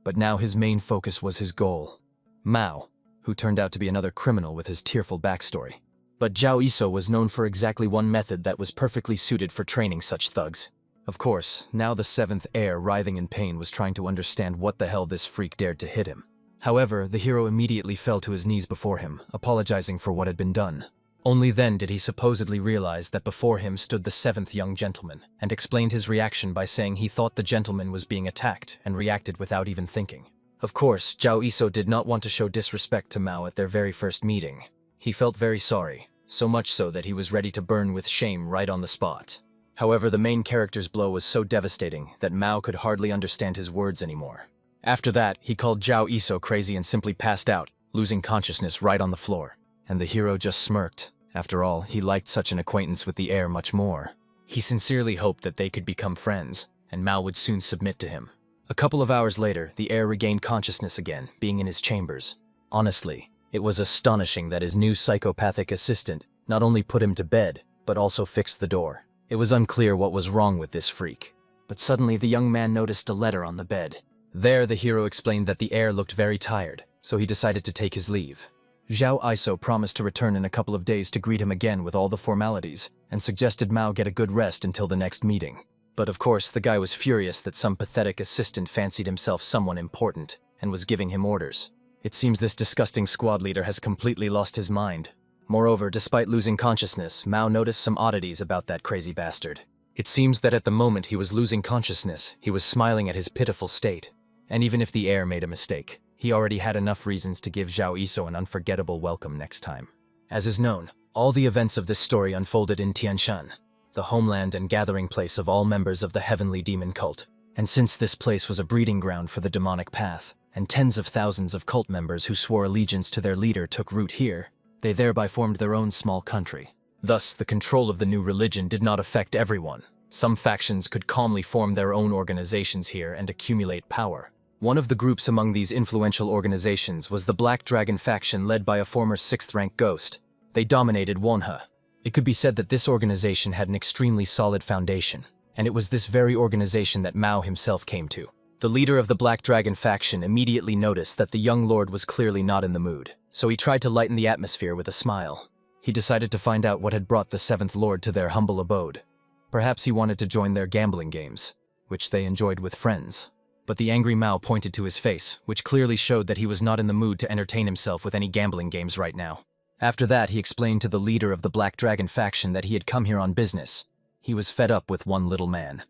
but now his main focus was his goal, Mao, who turned out to be another criminal with his tearful backstory. But Zhao Iso was known for exactly one method that was perfectly suited for training such thugs. Of course, now the seventh heir, writhing in pain, was trying to understand what the hell this freak dared to hit him. However, the hero immediately fell to his knees before him, apologizing for what had been done. Only then did he supposedly realize that before him stood the seventh young gentleman, and explained his reaction by saying he thought the gentleman was being attacked and reacted without even thinking. Of course, Zhao Iso did not want to show disrespect to Mao at their very first meeting. He felt very sorry, so much so that he was ready to burn with shame right on the spot. However, the main character's blow was so devastating that Mao could hardly understand his words anymore. After that, he called Zhao Iso crazy and simply passed out, losing consciousness right on the floor. And the hero just smirked. After all, he liked such an acquaintance with the heir much more. He sincerely hoped that they could become friends, and Mao would soon submit to him. A couple of hours later, the heir regained consciousness again, being in his chambers. Honestly, it was astonishing that his new psychopathic assistant not only put him to bed, but also fixed the door. It was unclear what was wrong with this freak. But suddenly the young man noticed a letter on the bed. There, the hero explained that the heir looked very tired, so he decided to take his leave. Zhao Iso promised to return in a couple of days to greet him again with all the formalities, and suggested Mao get a good rest until the next meeting. But of course, the guy was furious that some pathetic assistant fancied himself someone important, and was giving him orders. It seems this disgusting squad leader has completely lost his mind. Moreover, despite losing consciousness, Mao noticed some oddities about that crazy bastard. It seems that at the moment he was losing consciousness, he was smiling at his pitiful state. And even if the heir made a mistake, he already had enough reasons to give Zhao Iso an unforgettable welcome next time. As is known, all the events of this story unfolded in Tianshan, the homeland and gathering place of all members of the heavenly demon cult. And since this place was a breeding ground for the demonic path, and tens of thousands of cult members who swore allegiance to their leader took root here, they thereby formed their own small country. Thus, the control of the new religion did not affect everyone. Some factions could calmly form their own organizations here and accumulate power. One of the groups among these influential organizations was the Black Dragon faction led by a former 6th-rank ghost. They dominated Wonha. It could be said that this organization had an extremely solid foundation, and it was this very organization that Mao himself came to. The leader of the Black Dragon faction immediately noticed that the young lord was clearly not in the mood, so he tried to lighten the atmosphere with a smile. He decided to find out what had brought the 7th lord to their humble abode. Perhaps he wanted to join their gambling games, which they enjoyed with friends. But the angry Mao pointed to his face, which clearly showed that he was not in the mood to entertain himself with any gambling games right now. After that, he explained to the leader of the Black Dragon faction that he had come here on business. He was fed up with one little man.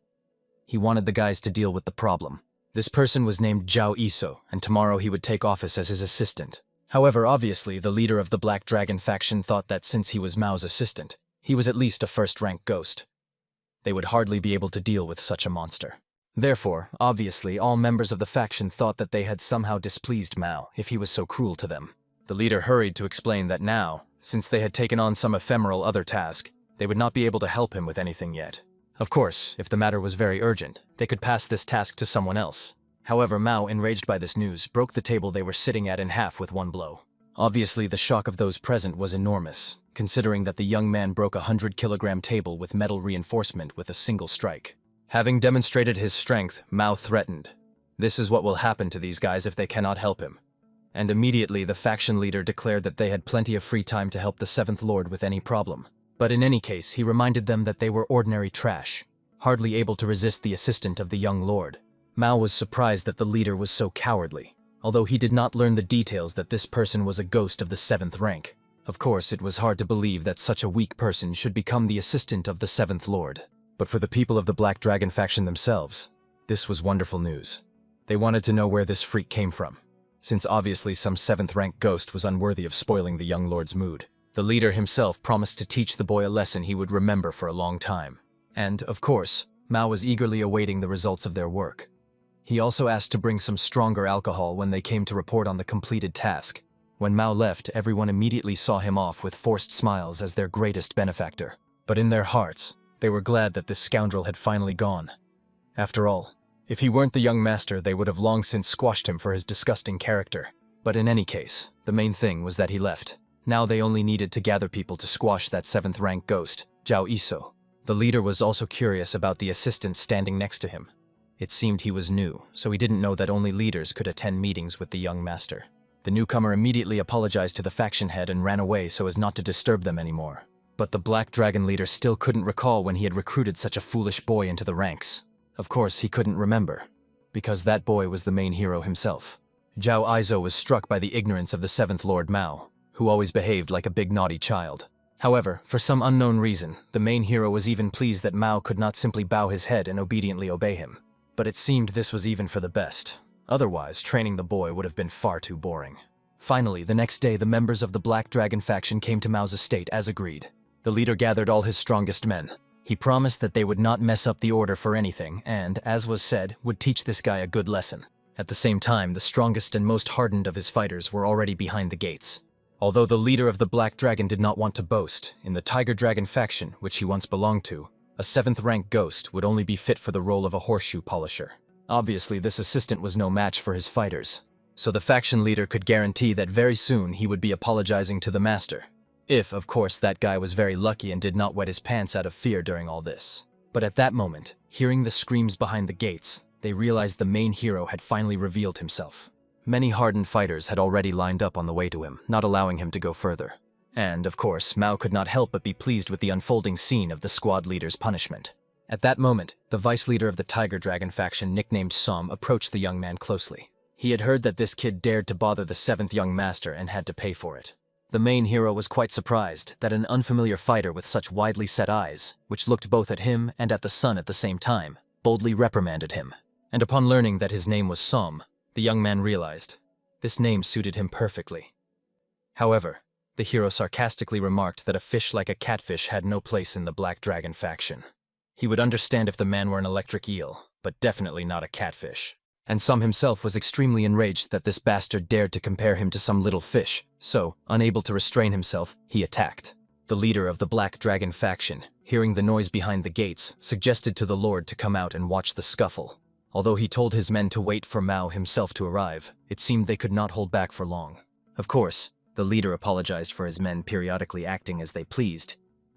He wanted the guys to deal with the problem. This person was named Zhao Iso, and tomorrow he would take office as his assistant. However, obviously, the leader of the Black Dragon faction thought that since he was Mao's assistant, he was at least a first-rank ghost. They would hardly be able to deal with such a monster. Therefore, obviously, all members of the faction thought that they had somehow displeased Mao if he was so cruel to them. The leader hurried to explain that now, since they had taken on some ephemeral other task, they would not be able to help him with anything yet. Of course, if the matter was very urgent, they could pass this task to someone else. However, Mao, enraged by this news, broke the table they were sitting at in half with one blow. Obviously, the shock of those present was enormous, considering that the young man broke a 100-kilogram table with metal reinforcement with a single strike. Having demonstrated his strength, Mao threatened, "This is what will happen to these guys if they cannot help him." And immediately the faction leader declared that they had plenty of free time to help the Seventh Lord with any problem. But in any case, he reminded them that they were ordinary trash, hardly able to resist the assistant of the young lord. Mao was surprised that the leader was so cowardly, although he did not learn the details that this person was a ghost of the 7th rank. Of course, it was hard to believe that such a weak person should become the assistant of the 7th Lord. But for the people of the Black Dragon faction themselves, this was wonderful news. They wanted to know where this freak came from, since obviously some 7th rank ghost was unworthy of spoiling the young lord's mood. The leader himself promised to teach the boy a lesson he would remember for a long time. And, of course, Mao was eagerly awaiting the results of their work. He also asked to bring some stronger alcohol when they came to report on the completed task. When Mao left, everyone immediately saw him off with forced smiles as their greatest benefactor. But in their hearts, they were glad that this scoundrel had finally gone. After all, if he weren't the young master, they would have long since squashed him for his disgusting character. But in any case, the main thing was that he left. Now they only needed to gather people to squash that 7th rank ghost, Zhao Iso. The leader was also curious about the assistant standing next to him. It seemed he was new, so he didn't know that only leaders could attend meetings with the young master. The newcomer immediately apologized to the faction head and ran away so as not to disturb them anymore. But the Black Dragon leader still couldn't recall when he had recruited such a foolish boy into the ranks. Of course, he couldn't remember, because that boy was the main hero himself. Zhao Iso was struck by the ignorance of the 7th Lord Mao, who always behaved like a big naughty child. However, for some unknown reason, the main hero was even pleased that Mao could not simply bow his head and obediently obey him. But it seemed this was even for the best. Otherwise, training the boy would have been far too boring. Finally, the next day, the members of the Black Dragon faction came to Mao's estate as agreed. The leader gathered all his strongest men. He promised that they would not mess up the order for anything and, as was said, would teach this guy a good lesson. At the same time, the strongest and most hardened of his fighters were already behind the gates. Although the leader of the Black Dragon did not want to boast, in the Tiger Dragon faction, which he once belonged to, a 7th rank ghost would only be fit for the role of a horseshoe polisher. Obviously, this assistant was no match for his fighters, so the faction leader could guarantee that very soon he would be apologizing to the master. If, of course, that guy was very lucky and did not wet his pants out of fear during all this. But at that moment, hearing the screams behind the gates, they realized the main hero had finally revealed himself. Many hardened fighters had already lined up on the way to him, not allowing him to go further. And, of course, Mao could not help but be pleased with the unfolding scene of the squad leader's punishment. At that moment, the vice leader of the Tiger Dragon faction, nicknamed Som, approached the young man closely. He had heard that this kid dared to bother the 7th young master and had to pay for it. The main hero was quite surprised that an unfamiliar fighter with such widely set eyes, which looked both at him and at the sun at the same time, boldly reprimanded him. And upon learning that his name was Som, the young man realized this name suited him perfectly. However, the hero sarcastically remarked that a fish like a catfish had no place in the Black Dragon faction. He would understand if the man were an electric eel, but definitely not a catfish. And Som himself was extremely enraged that this bastard dared to compare him to some little fish, so, unable to restrain himself, he attacked. The leader of the Black Dragon faction, hearing the noise behind the gates, suggested to the Lord to come out and watch the scuffle. Although he told his men to wait for Mao himself to arrive, it seemed they could not hold back for long. Of course, the leader apologized for his men periodically acting as they pleased.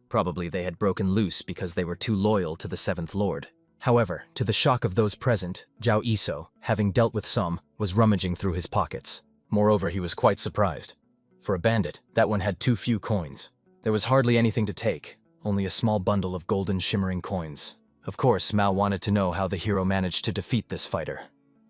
Probably they had broken loose because they were too loyal to the 7th Lord. However, to the shock of those present, Zhao Iso, having dealt with Som, was rummaging through his pockets. Moreover, he was quite surprised. For a bandit, that one had too few coins. There was hardly anything to take, only a small bundle of golden shimmering coins. Of course, Mao wanted to know how the hero managed to defeat this fighter.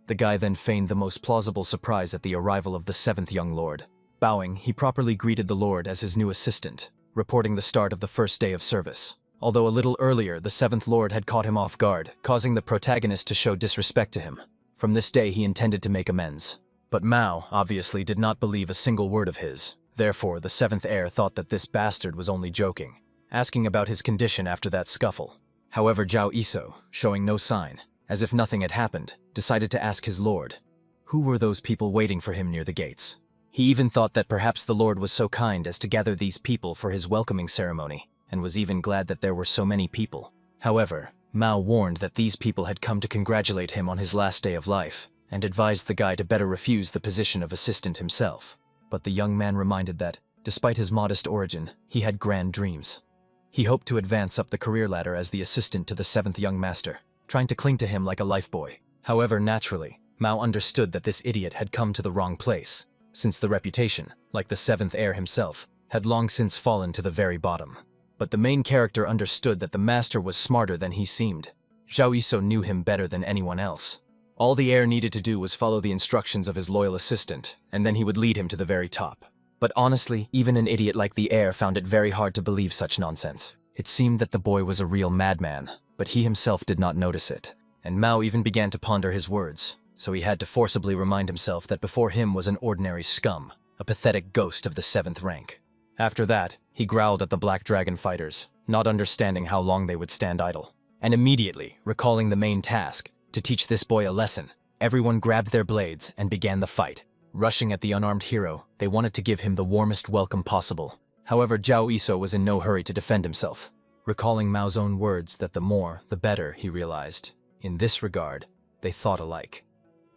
The guy then feigned the most plausible surprise at the arrival of the 7th young lord. Bowing, he properly greeted the lord as his new assistant, reporting the start of the first day of service. Although a little earlier, the 7th Lord had caught him off guard, causing the protagonist to show disrespect to him. From this day, he intended to make amends. But Mao, obviously, did not believe a single word of his. Therefore, the 7th heir thought that this bastard was only joking, asking about his condition after that scuffle. However, Zhao Iso, showing no sign, as if nothing had happened, decided to ask his lord, who were those people waiting for him near the gates. He even thought that perhaps the lord was so kind as to gather these people for his welcoming ceremony, and was even glad that there were so many people. However, Mao warned that these people had come to congratulate him on his last day of life, and advised the guy to better refuse the position of assistant himself. But the young man reminded that, despite his modest origin, he had grand dreams. He hoped to advance up the career ladder as the assistant to the 7th young master, trying to cling to him like a lifebuoy. However, naturally, Mao understood that this idiot had come to the wrong place, since the reputation, like the 7th heir himself, had long since fallen to the very bottom. But the main character understood that the master was smarter than he seemed. Zhao Yisou knew him better than anyone else. All the heir needed to do was follow the instructions of his loyal assistant, and then he would lead him to the very top. But honestly, even an idiot like the heir found it very hard to believe such nonsense. It seemed that the boy was a real madman, but he himself did not notice it. And Mao even began to ponder his words, so he had to forcibly remind himself that before him was an ordinary scum, a pathetic ghost of the 7th rank. After that, he growled at the Black Dragon fighters, not understanding how long they would stand idle. And immediately, recalling the main task, to teach this boy a lesson, everyone grabbed their blades and began the fight. Rushing at the unarmed hero, they wanted to give him the warmest welcome possible. However, Zhao Yisou was in no hurry to defend himself. Recalling Mao's own words that the more, the better, he realized. In this regard, they thought alike.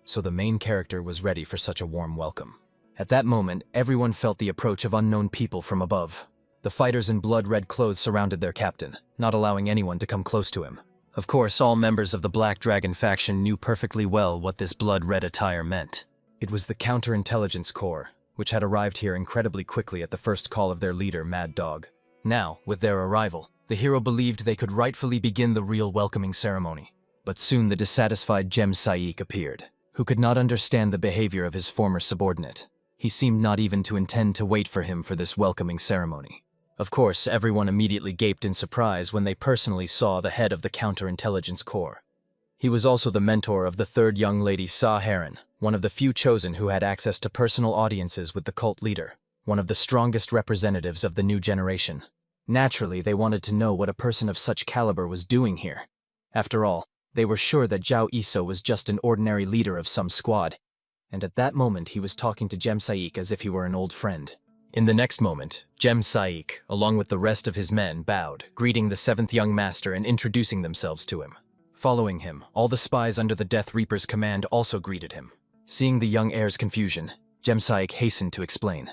So the main character was ready for such a warm welcome. At that moment, everyone felt the approach of unknown people from above. The fighters in blood-red clothes surrounded their captain, not allowing anyone to come close to him. Of course, all members of the Black Dragon faction knew perfectly well what this blood-red attire meant. It was the Counterintelligence Corps, which had arrived here incredibly quickly at the first call of their leader, Mad Dog. Now, with their arrival, the hero believed they could rightfully begin the real welcoming ceremony. But soon the dissatisfied Gem Saik appeared, who could not understand the behavior of his former subordinate. He seemed not even to intend to wait for him for this welcoming ceremony. Of course, everyone immediately gaped in surprise when they personally saw the head of the Counterintelligence Corps. He was also the mentor of the 3rd young lady Sa Heron, one of the few chosen who had access to personal audiences with the cult leader, one of the strongest representatives of the new generation. Naturally, they wanted to know what a person of such caliber was doing here. After all, they were sure that Zhao Yisou was just an ordinary leader of some squad, and at that moment he was talking to Gem Saik as if he were an old friend. In the next moment, Gem Saik, along with the rest of his men, bowed, greeting the 7th young master and introducing themselves to him. Following him, all the spies under the Death Reaper's command also greeted him. Seeing the young heir's confusion, Gem Saik hastened to explain.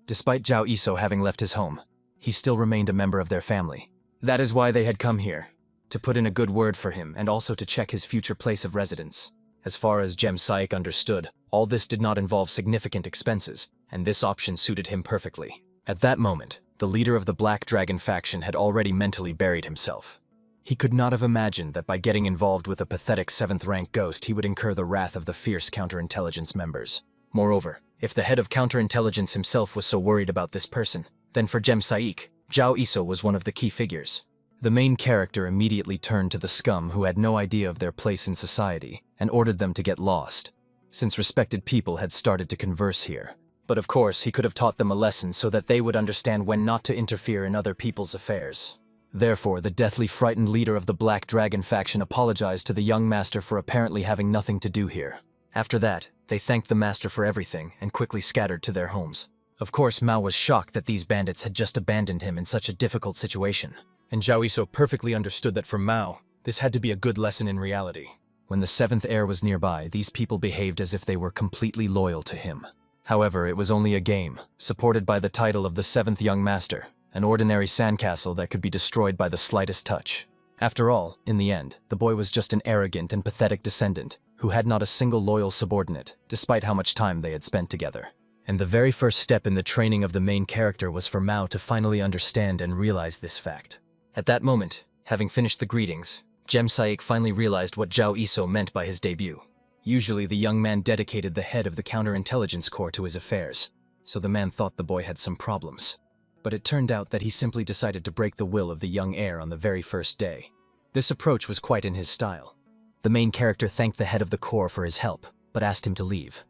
Despite Zhao Yisou having left his home, he still remained a member of their family. That is why they had come here, to put in a good word for him and also to check his future place of residence. As far as Gem Saik understood, all this did not involve significant expenses, and this option suited him perfectly. At that moment, the leader of the Black Dragon faction had already mentally buried himself. He could not have imagined that by getting involved with a pathetic 7th rank ghost he would incur the wrath of the fierce counterintelligence members. Moreover, if the head of counterintelligence himself was so worried about this person, then for Gem Saik, Zhao Yisou was one of the key figures. The main character immediately turned to the scum who had no idea of their place in society and ordered them to get lost, since respected people had started to converse here. But of course, he could have taught them a lesson so that they would understand when not to interfere in other people's affairs. Therefore, the deathly frightened leader of the Black Dragon faction apologized to the young master for apparently having nothing to do here. After that, they thanked the master for everything and quickly scattered to their homes. Of course, Mao was shocked that these bandits had just abandoned him in such a difficult situation. And Zhao Yisou perfectly understood that for Mao, this had to be a good lesson in reality. When the 7th heir was nearby, these people behaved as if they were completely loyal to him. However, it was only a game, supported by the title of the 7th young master, an ordinary sandcastle that could be destroyed by the slightest touch. After all, in the end, the boy was just an arrogant and pathetic descendant who had not a single loyal subordinate, despite how much time they had spent together. And the very first step in the training of the main character was for Mao to finally understand and realize this fact. At that moment, having finished the greetings, Gem Saik finally realized what Zhao Yisou meant by his debut. Usually, the young man dedicated the head of the Counterintelligence Corps to his affairs, so the man thought the boy had some problems. But it turned out that he simply decided to break the will of the young heir on the very first day. This approach was quite in his style. The main character thanked the head of the Corps for his help, but asked him to leave.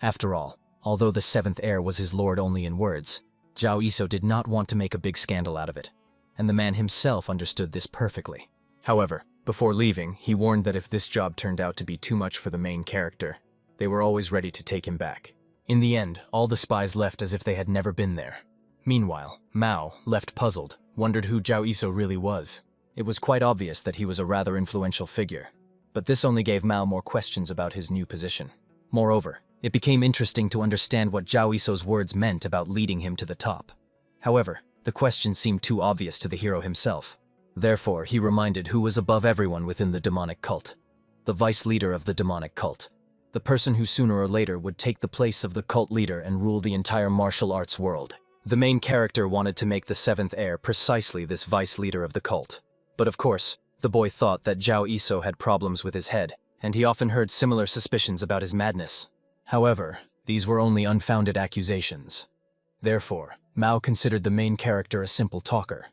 After all, although the 7th heir was his lord only in words, Zhao Yisou did not want to make a big scandal out of it, and the man himself understood this perfectly. However, Before leaving, he warned that if this job turned out to be too much for the main character, they were always ready to take him back. In the end, all the spies left as if they had never been there. Meanwhile, Mao, left puzzled, wondered who Zhao Yisou really was. It was quite obvious that he was a rather influential figure, but this only gave Mao more questions about his new position. Moreover, it became interesting to understand what Zhao Yisou's words meant about leading him to the top. However, the question seemed too obvious to the hero himself. Therefore, he reminded who was above everyone within the demonic cult. The vice leader of the demonic cult. The person who sooner or later would take the place of the cult leader and rule the entire martial arts world. The main character wanted to make the seventh heir precisely this vice leader of the cult. But of course, the boy thought that Zhao Yisou had problems with his head, and he often heard similar suspicions about his madness. However, these were only unfounded accusations. Therefore, Mao considered the main character a simple talker.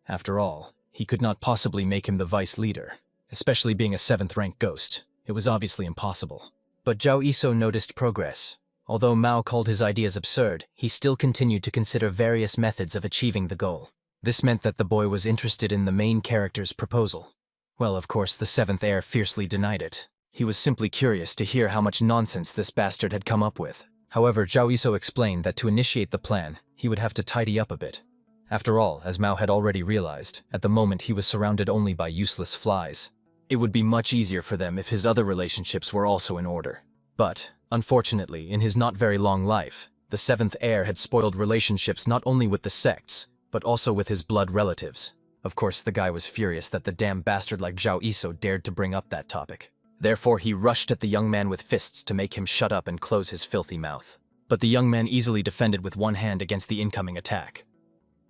After all, he could not possibly make him the vice leader, especially being a 7th-rank ghost. It was obviously impossible. But Zhao Yisou noticed progress. Although Mao called his ideas absurd, he still continued to consider various methods of achieving the goal. This meant that the boy was interested in the main character's proposal. Well, of course, the 7th heir fiercely denied it. He was simply curious to hear how much nonsense this bastard had come up with. However, Zhao Yisou explained that to initiate the plan, he would have to tidy up a bit. After all, as Mao had already realized, at the moment he was surrounded only by useless flies. It would be much easier for them if his other relationships were also in order. But, unfortunately, in his not very long life, the 7th heir had spoiled relationships not only with the sects, but also with his blood relatives. Of course, the guy was furious that the damn bastard like Zhao Yisou dared to bring up that topic. Therefore, he rushed at the young man with fists to make him shut up and close his filthy mouth. But the young man easily defended with one hand against the incoming attack.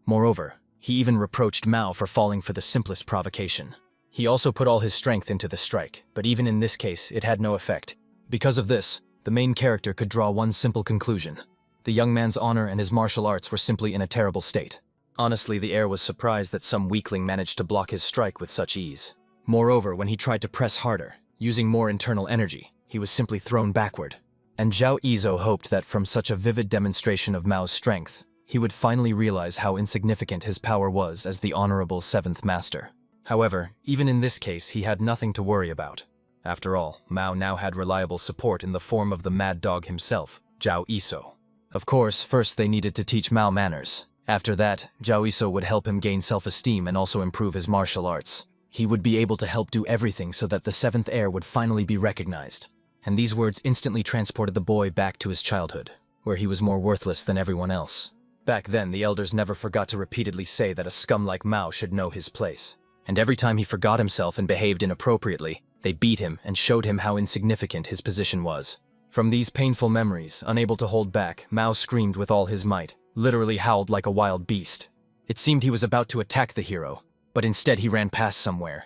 Moreover, he even reproached Mao for falling for the simplest provocation. He also put all his strength into the strike, but even in this case, it had no effect. Because of this, the main character could draw one simple conclusion. The young man's honor and his martial arts were simply in a terrible state. Honestly, the heir was surprised that some weakling managed to block his strike with such ease. Moreover, when he tried to press harder, using more internal energy, he was simply thrown backward. And Zhao Yisou hoped that from such a vivid demonstration of Mao's strength, he would finally realize how insignificant his power was as the honorable 7th master. However, even in this case, he had nothing to worry about. After all, Mao now had reliable support in the form of the mad dog himself, Zhao Yisou. Of course, first they needed to teach Mao manners. After that, Zhao Yisou would help him gain self-esteem and also improve his martial arts. He would be able to help do everything so that the 7th heir would finally be recognized. And these words instantly transported the boy back to his childhood, where he was more worthless than everyone else. Back then, the elders never forgot to repeatedly say that a scum like Mao should know his place. And every time he forgot himself and behaved inappropriately, they beat him and showed him how insignificant his position was. From these painful memories, unable to hold back, Mao screamed with all his might, literally howled like a wild beast. It seemed he was about to attack the hero, but instead he ran past somewhere,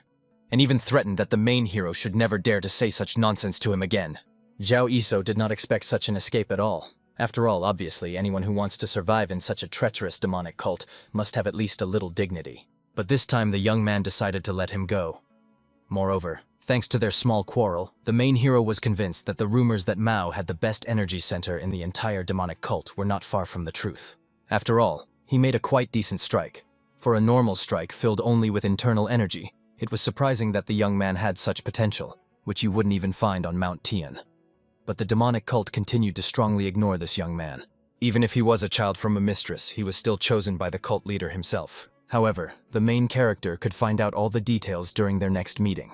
and even threatened that the main hero should never dare to say such nonsense to him again. Zhao Yisou did not expect such an escape at all. After all, obviously, anyone who wants to survive in such a treacherous demonic cult must have at least a little dignity. But this time the young man decided to let him go. Moreover, thanks to their small quarrel, the main hero was convinced that the rumors that Mao had the best energy center in the entire demonic cult were not far from the truth. After all, he made a quite decent strike. For a normal strike filled only with internal energy, it was surprising that the young man had such potential, which you wouldn't even find on Mount Tian. But the demonic cult continued to strongly ignore this young man. Even if he was a child from a mistress, he was still chosen by the cult leader himself. However, the main character could find out all the details during their next meeting.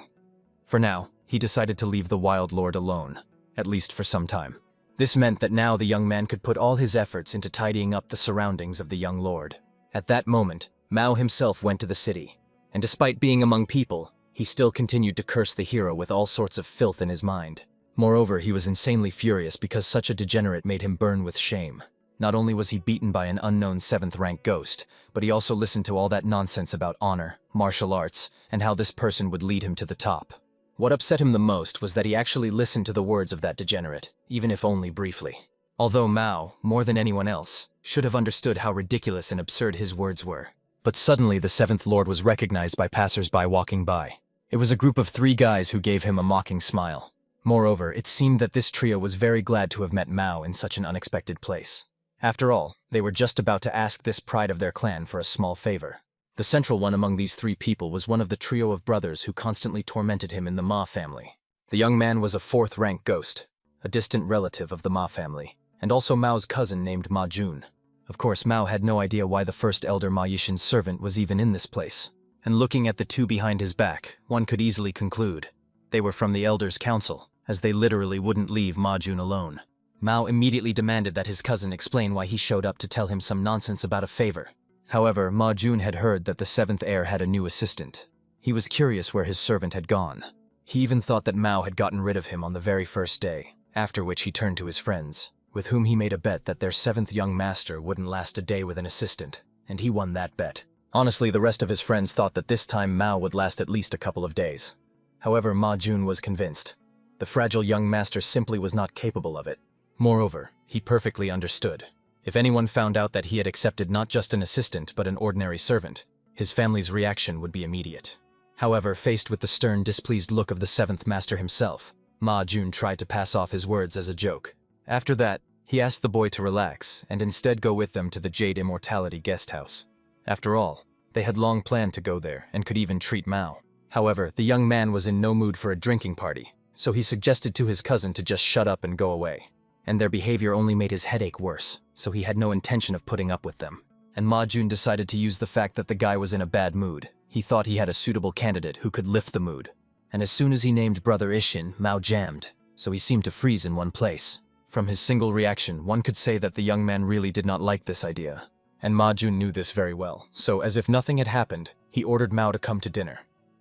For now, he decided to leave the Wild Lord alone, at least for some time. This meant that now the young man could put all his efforts into tidying up the surroundings of the young lord. At that moment, Mao himself went to the city, and despite being among people, he still continued to curse the hero with all sorts of filth in his mind. Moreover, he was insanely furious because such a degenerate made him burn with shame. Not only was he beaten by an unknown 7th-rank ghost, but he also listened to all that nonsense about honor, martial arts, and how this person would lead him to the top. What upset him the most was that he actually listened to the words of that degenerate, even if only briefly. Although Mao, more than anyone else, should have understood how ridiculous and absurd his words were. But suddenly the 7th Lord was recognized by passers-by walking by. It was a group of 3 guys who gave him a mocking smile. Moreover, it seemed that this trio was very glad to have met Mao in such an unexpected place. After all, they were just about to ask this pride of their clan for a small favor. The central one among these three people was one of the trio of brothers who constantly tormented him in the Ma family. The young man was a fourth-rank ghost, a distant relative of the Ma family, and also Mao's cousin named Ma Jun. Of course, Mao had no idea why the first elder Ma Yixin's servant was even in this place. And looking at the two behind his back, one could easily conclude they were from the Elders' Council, as they literally wouldn't leave Ma Jun alone. Mao immediately demanded that his cousin explain why he showed up to tell him some nonsense about a favor. However, Ma Jun had heard that the seventh heir had a new assistant. He was curious where his servant had gone. He even thought that Mao had gotten rid of him on the very first day, after which he turned to his friends, with whom he made a bet that their seventh young master wouldn't last a day with an assistant, and he won that bet. Honestly, the rest of his friends thought that this time Mao would last at least a couple of days. However, Ma Jun was convinced. The fragile young master simply was not capable of it. Moreover, he perfectly understood. If anyone found out that he had accepted not just an assistant but an ordinary servant, his family's reaction would be immediate. However, faced with the stern, displeased look of the seventh master himself, Ma Jun tried to pass off his words as a joke. After that, he asked the boy to relax and instead go with them to the Jade Immortality guest house. After all, they had long planned to go there and could even treat Mao. However, the young man was in no mood for a drinking party, so he suggested to his cousin to just shut up and go away. And their behavior only made his headache worse, so he had no intention of putting up with them. And Ma Jun decided to use the fact that the guy was in a bad mood. He thought he had a suitable candidate who could lift the mood. And as soon as he named Brother Ishin, Mao jammed, so he seemed to freeze in one place. From his single reaction, one could say that the young man really did not like this idea. And Ma Jun knew this very well, so as if nothing had happened, he ordered Mao to come to dinner.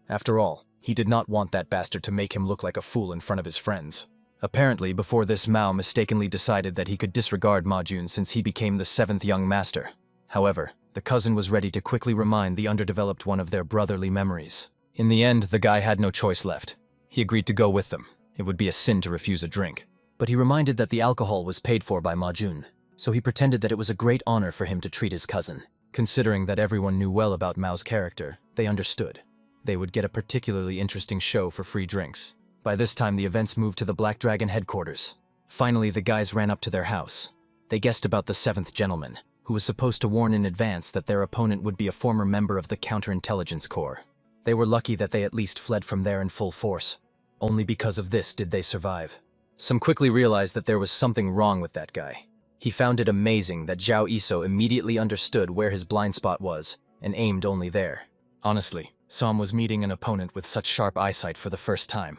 After all, he did not want that bastard to make him look like a fool in front of his friends. Apparently, before this, Mao mistakenly decided that he could disregard Ma Jun since he became the seventh young master. However, the cousin was ready to quickly remind the underdeveloped one of their brotherly memories. In the end, the guy had no choice left. He agreed to go with them. It would be a sin to refuse a drink. But he reminded that the alcohol was paid for by Ma Jun, so he pretended that it was a great honor for him to treat his cousin. Considering that everyone knew well about Mao's character, they understood. They would get a particularly interesting show for free drinks. By this time, the events moved to the Black Dragon headquarters. Finally, the guys ran up to their house. They guessed about the seventh gentleman, who was supposed to warn in advance that their opponent would be a former member of the Counterintelligence Corps. They were lucky that they at least fled from there in full force. Only because of this did they survive. Some quickly realized that there was something wrong with that guy. He found it amazing that Zhao Iso immediately understood where his blind spot was and aimed only there. Honestly, Som was meeting an opponent with such sharp eyesight for the first time.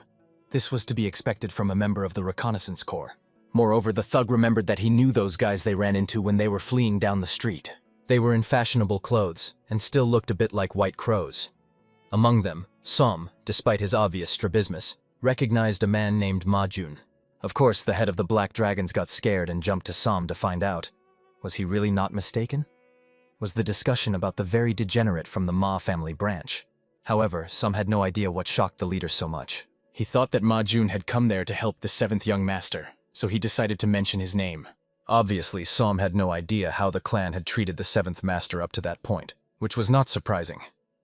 This was to be expected from a member of the Reconnaissance Corps. Moreover, the thug remembered that he knew those guys they ran into when they were fleeing down the street. They were in fashionable clothes and still looked a bit like white crows. Among them, Som, despite his obvious strabismus, recognized a man named Ma Jun. Of course, the head of the Black Dragons got scared and jumped to Som to find out. Was he really not mistaken? Was the discussion about the very degenerate from the Ma family branch? However, Som had no idea what shocked the leader so much. He thought that Ma Jun had come there to help the seventh young master, so he decided to mention his name. Obviously, Som had no idea how the clan had treated the seventh master up to that point, which was not surprising.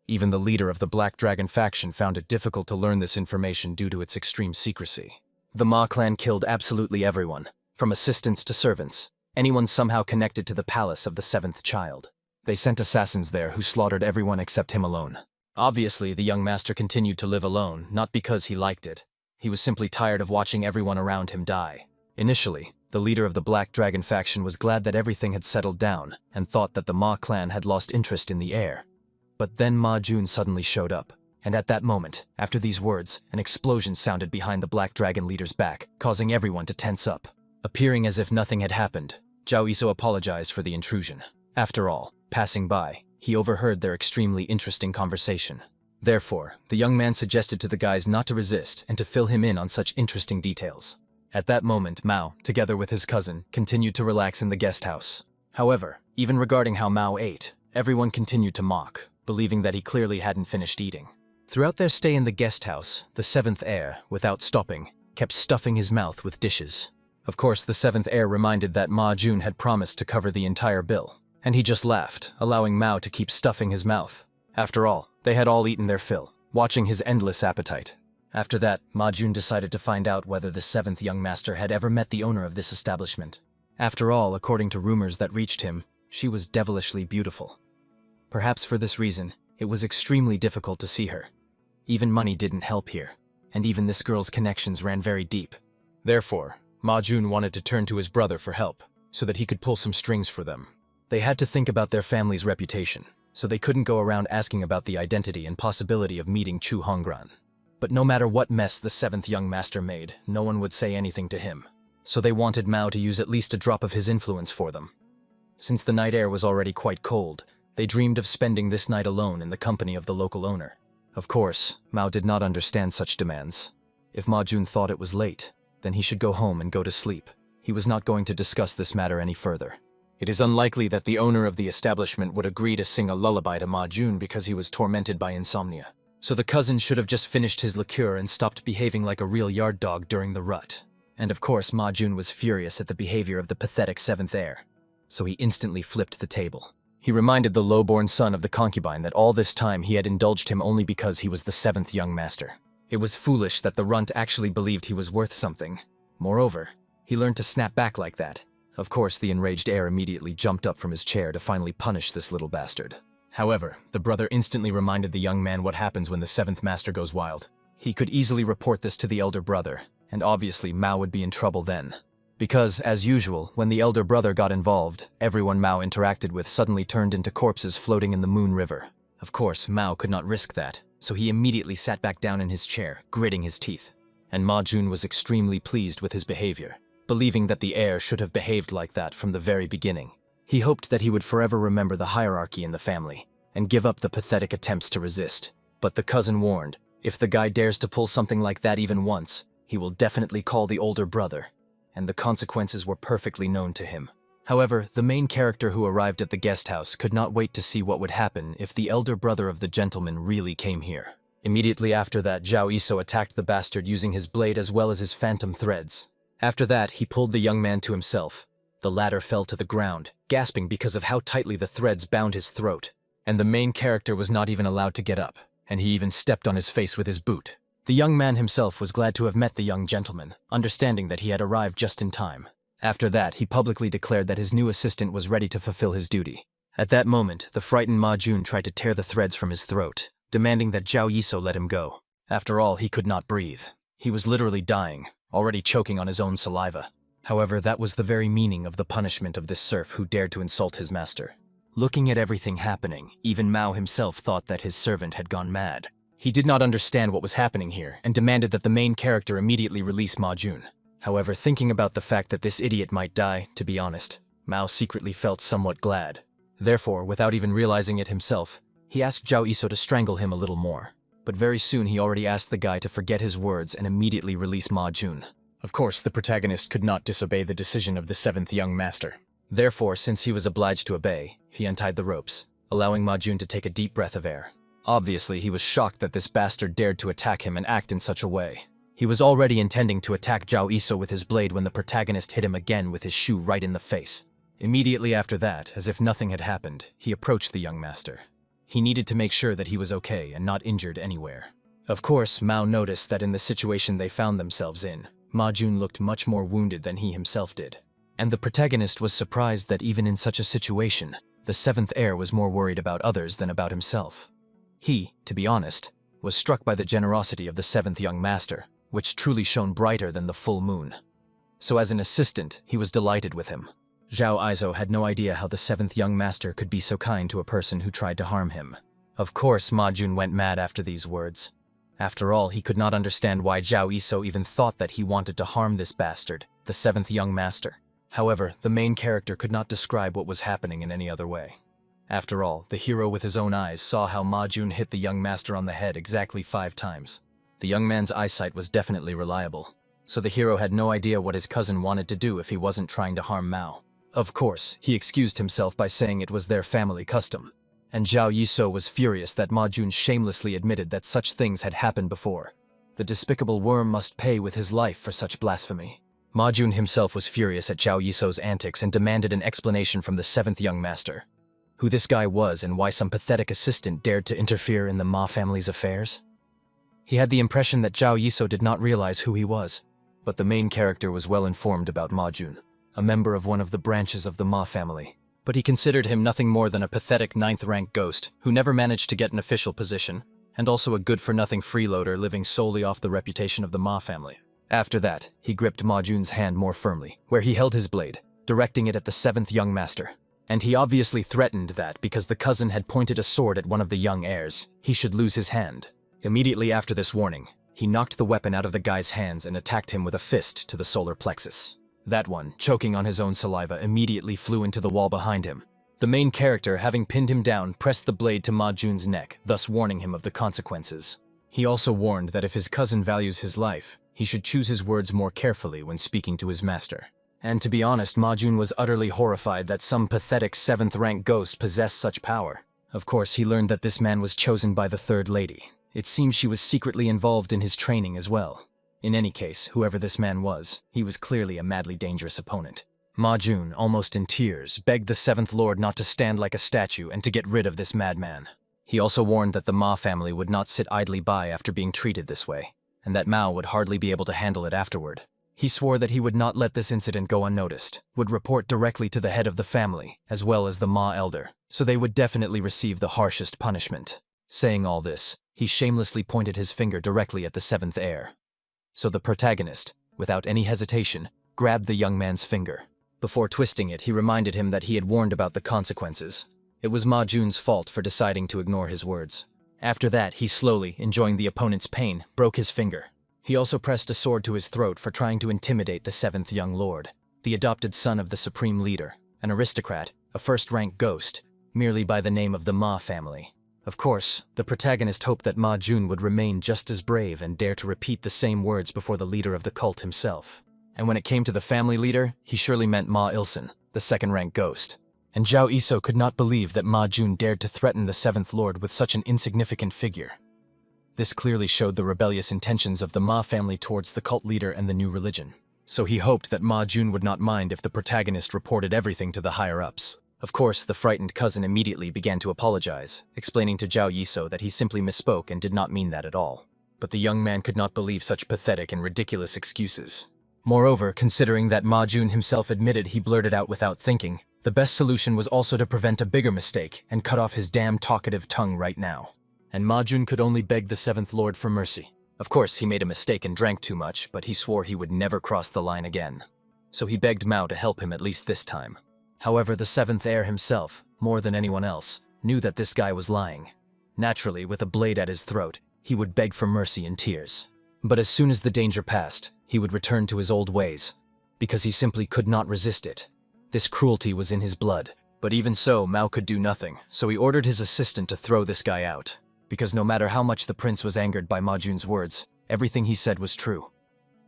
Even the leader of the Black Dragon faction found it difficult to learn this information due to its extreme secrecy. The Ma clan killed absolutely everyone, from assistants to servants, anyone somehow connected to the palace of the seventh child. They sent assassins there who slaughtered everyone except him alone. Obviously, the young master continued to live alone, not because he liked it. He was simply tired of watching everyone around him die. Initially, the leader of the Black Dragon faction was glad that everything had settled down and thought that the Ma clan had lost interest in the heir. But then Ma Jun suddenly showed up, and at that moment, after these words, an explosion sounded behind the Black Dragon leader's back, causing everyone to tense up. Appearing as if nothing had happened, Zhao Iso apologized for the intrusion. After all, passing by, he overheard their extremely interesting conversation. Therefore, the young man suggested to the guys not to resist and to fill him in on such interesting details. At that moment, Mao, together with his cousin, continued to relax in the guest house. However, even regarding how Mao ate, everyone continued to mock, believing that he clearly hadn't finished eating. Throughout their stay in the guest house, the seventh heir, without stopping, kept stuffing his mouth with dishes. Of course, the seventh heir reminded that Ma Jun had promised to cover the entire bill, and he just laughed, allowing Mao to keep stuffing his mouth. After all, they had all eaten their fill, watching his endless appetite. After that, Ma Jun decided to find out whether the seventh young master had ever met the owner of this establishment. After all, according to rumors that reached him, she was devilishly beautiful. Perhaps for this reason, It was extremely difficult to see her. Even money didn't help here, and even this girl's connections ran very deep. Therefore, Ma Jun wanted to turn to his brother for help, so that he could pull some strings for them. They had to think about their family's reputation, so they couldn't go around asking about the identity and possibility of meeting Chu Honggran. But no matter what mess the seventh young master made, no one would say anything to him. So they wanted Mao to use at least a drop of his influence for them. Since the night air was already quite cold, they dreamed of spending this night alone in the company of the local owner. Of course, Mao did not understand such demands. If Ma Jun thought it was late, then he should go home and go to sleep. He was not going to discuss this matter any further. It is unlikely that the owner of the establishment would agree to sing a lullaby to Ma Jun because he was tormented by insomnia. So the cousin should have just finished his liqueur and stopped behaving like a real yard dog during the rut. And of course, Ma Jun was furious at the behavior of the pathetic seventh heir. So he instantly flipped the table. He reminded the low-born son of the concubine that all this time he had indulged him only because he was the seventh young master. It was foolish that the runt actually believed he was worth something. Moreover, he learned to snap back like that. Of course, the enraged heir immediately jumped up from his chair to finally punish this little bastard. However, the brother instantly reminded the young man what happens when the seventh master goes wild. He could easily report this to the elder brother, and obviously Mao would be in trouble then. Because, as usual, when the elder brother got involved, everyone Mao interacted with suddenly turned into corpses floating in the Moon River. Of course, Mao could not risk that, so he immediately sat back down in his chair, gritting his teeth. And Ma Jun was extremely pleased with his behavior, believing that the heir should have behaved like that from the very beginning. He hoped that he would forever remember the hierarchy in the family, and give up the pathetic attempts to resist. But the cousin warned, if the guy dares to pull something like that even once, he will definitely call the older brother. And the consequences were perfectly known to him. However, the main character who arrived at the guest house could not wait to see what would happen if the elder brother of the gentleman really came here. Immediately after that, Zhao Yisou attacked the bastard using his blade as well as his phantom threads. After that, he pulled the young man to himself. The latter fell to the ground, gasping because of how tightly the threads bound his throat. And the main character was not even allowed to get up, and he even stepped on his face with his boot. The young man himself was glad to have met the young gentleman, understanding that he had arrived just in time. After that, he publicly declared that his new assistant was ready to fulfill his duty. At that moment, the frightened Ma Jun tried to tear the threads from his throat, demanding that Zhao Yisou let him go. After all, he could not breathe. He was literally dying, already choking on his own saliva. However, that was the very meaning of the punishment of this serf who dared to insult his master. Looking at everything happening, even Mao himself thought that his servant had gone mad. He did not understand what was happening here and demanded that the main character immediately release Ma Jun. However, thinking about the fact that this idiot might die, to be honest, Mao secretly felt somewhat glad. Therefore, without even realizing it himself, he asked Zhao Yisou to strangle him a little more. But very soon he already asked the guy to forget his words and immediately release Ma Jun. Of course, the protagonist could not disobey the decision of the seventh young master. Therefore, since he was obliged to obey, he untied the ropes, allowing Ma Jun to take a deep breath of air. Obviously, he was shocked that this bastard dared to attack him and act in such a way. He was already intending to attack Zhao Yisou with his blade when the protagonist hit him again with his shoe right in the face. Immediately after that, as if nothing had happened, he approached the young master. He needed to make sure that he was okay and not injured anywhere. Of course, Mao noticed that in the situation they found themselves in, Ma Jun looked much more wounded than he himself did. And the protagonist was surprised that even in such a situation, the seventh heir was more worried about others than about himself. He, to be honest, was struck by the generosity of the seventh young master, which truly shone brighter than the full moon. So as an assistant, he was delighted with him. Zhao Yisou had no idea how the seventh young master could be so kind to a person who tried to harm him. Of course, Ma Jun went mad after these words. After all, he could not understand why Zhao Yisou even thought that he wanted to harm this bastard, the seventh young master. However, the main character could not describe what was happening in any other way. After all, the hero with his own eyes saw how Ma Jun hit the young master on the head exactly 5 times. The young man's eyesight was definitely reliable, so the hero had no idea what his cousin wanted to do if he wasn't trying to harm Mao. Of course, he excused himself by saying it was their family custom, and Zhao Yisou was furious that Ma Jun shamelessly admitted that such things had happened before. The despicable worm must pay with his life for such blasphemy. Ma Jun himself was furious at Zhao Yisou's antics and demanded an explanation from the seventh young master. Who this guy was and why some pathetic assistant dared to interfere in the Ma family's affairs? He had the impression that Zhao Yisou did not realize who he was, but the main character was well informed about Ma Jun, a member of one of the branches of the Ma family. but he considered him nothing more than a pathetic 9th-rank ghost who never managed to get an official position, and also a good-for-nothing freeloader living solely off the reputation of the Ma family. After that, he gripped Ma Jun's hand more firmly, where he held his blade, directing it at the 7th young master. And he obviously threatened that because the cousin had pointed a sword at one of the young heirs, he should lose his hand. Immediately after this warning, he knocked the weapon out of the guy's hands and attacked him with a fist to the solar plexus. That one, choking on his own saliva, immediately flew into the wall behind him. The main character, having pinned him down, pressed the blade to Ma Jun's neck, thus warning him of the consequences. He also warned that if his cousin values his life, he should choose his words more carefully when speaking to his master. And to be honest, Ma Jun was utterly horrified that some pathetic 7th-rank ghost possessed such power. Of course, he learned that this man was chosen by the Third Lady. It seems she was secretly involved in his training as well. In any case, whoever this man was, he was clearly a madly dangerous opponent. Ma Jun, almost in tears, begged the 7th Lord not to stand like a statue and to get rid of this madman. He also warned that the Ma family would not sit idly by after being treated this way, and that Mao would hardly be able to handle it afterward. He swore that he would not let this incident go unnoticed, would report directly to the head of the family, as well as the Ma elder, so they would definitely receive the harshest punishment. Saying all this, he shamelessly pointed his finger directly at the 7th heir. So the protagonist, without any hesitation, grabbed the young man's finger. Before twisting it, he reminded him that he had warned about the consequences. It was Ma Jun's fault for deciding to ignore his words. After that, he slowly, enjoying the opponent's pain, broke his finger. He also pressed a sword to his throat for trying to intimidate the 7th young lord, the adopted son of the supreme leader, an aristocrat, a first-rank ghost, merely by the name of the Ma family. Of course, the protagonist hoped that Ma Jun would remain just as brave and dare to repeat the same words before the leader of the cult himself. And when it came to the family leader, he surely meant Ma Ilsen, the 2nd-rank ghost. And Zhao Iso could not believe that Ma Jun dared to threaten the 7th Lord with such an insignificant figure. This clearly showed the rebellious intentions of the Ma family towards the cult leader and the new religion. So he hoped that Ma Jun would not mind if the protagonist reported everything to the higher-ups. Of course, the frightened cousin immediately began to apologize, explaining to Zhao Yiso that he simply misspoke and did not mean that at all. But the young man could not believe such pathetic and ridiculous excuses. Moreover, considering that Ma Jun himself admitted he blurted out without thinking, the best solution was also to prevent a bigger mistake and cut off his damn talkative tongue right now. And Ma Jun could only beg the 7th Lord for mercy. Of course, he made a mistake and drank too much, but he swore he would never cross the line again. So he begged Mao to help him at least this time. However, the 7th heir himself, more than anyone else, knew that this guy was lying. Naturally, with a blade at his throat, he would beg for mercy in tears. But as soon as the danger passed, he would return to his old ways, because he simply could not resist it. This cruelty was in his blood. But even so, Mao could do nothing, so he ordered his assistant to throw this guy out. Because no matter how much the prince was angered by Ma Jun's words, everything he said was true.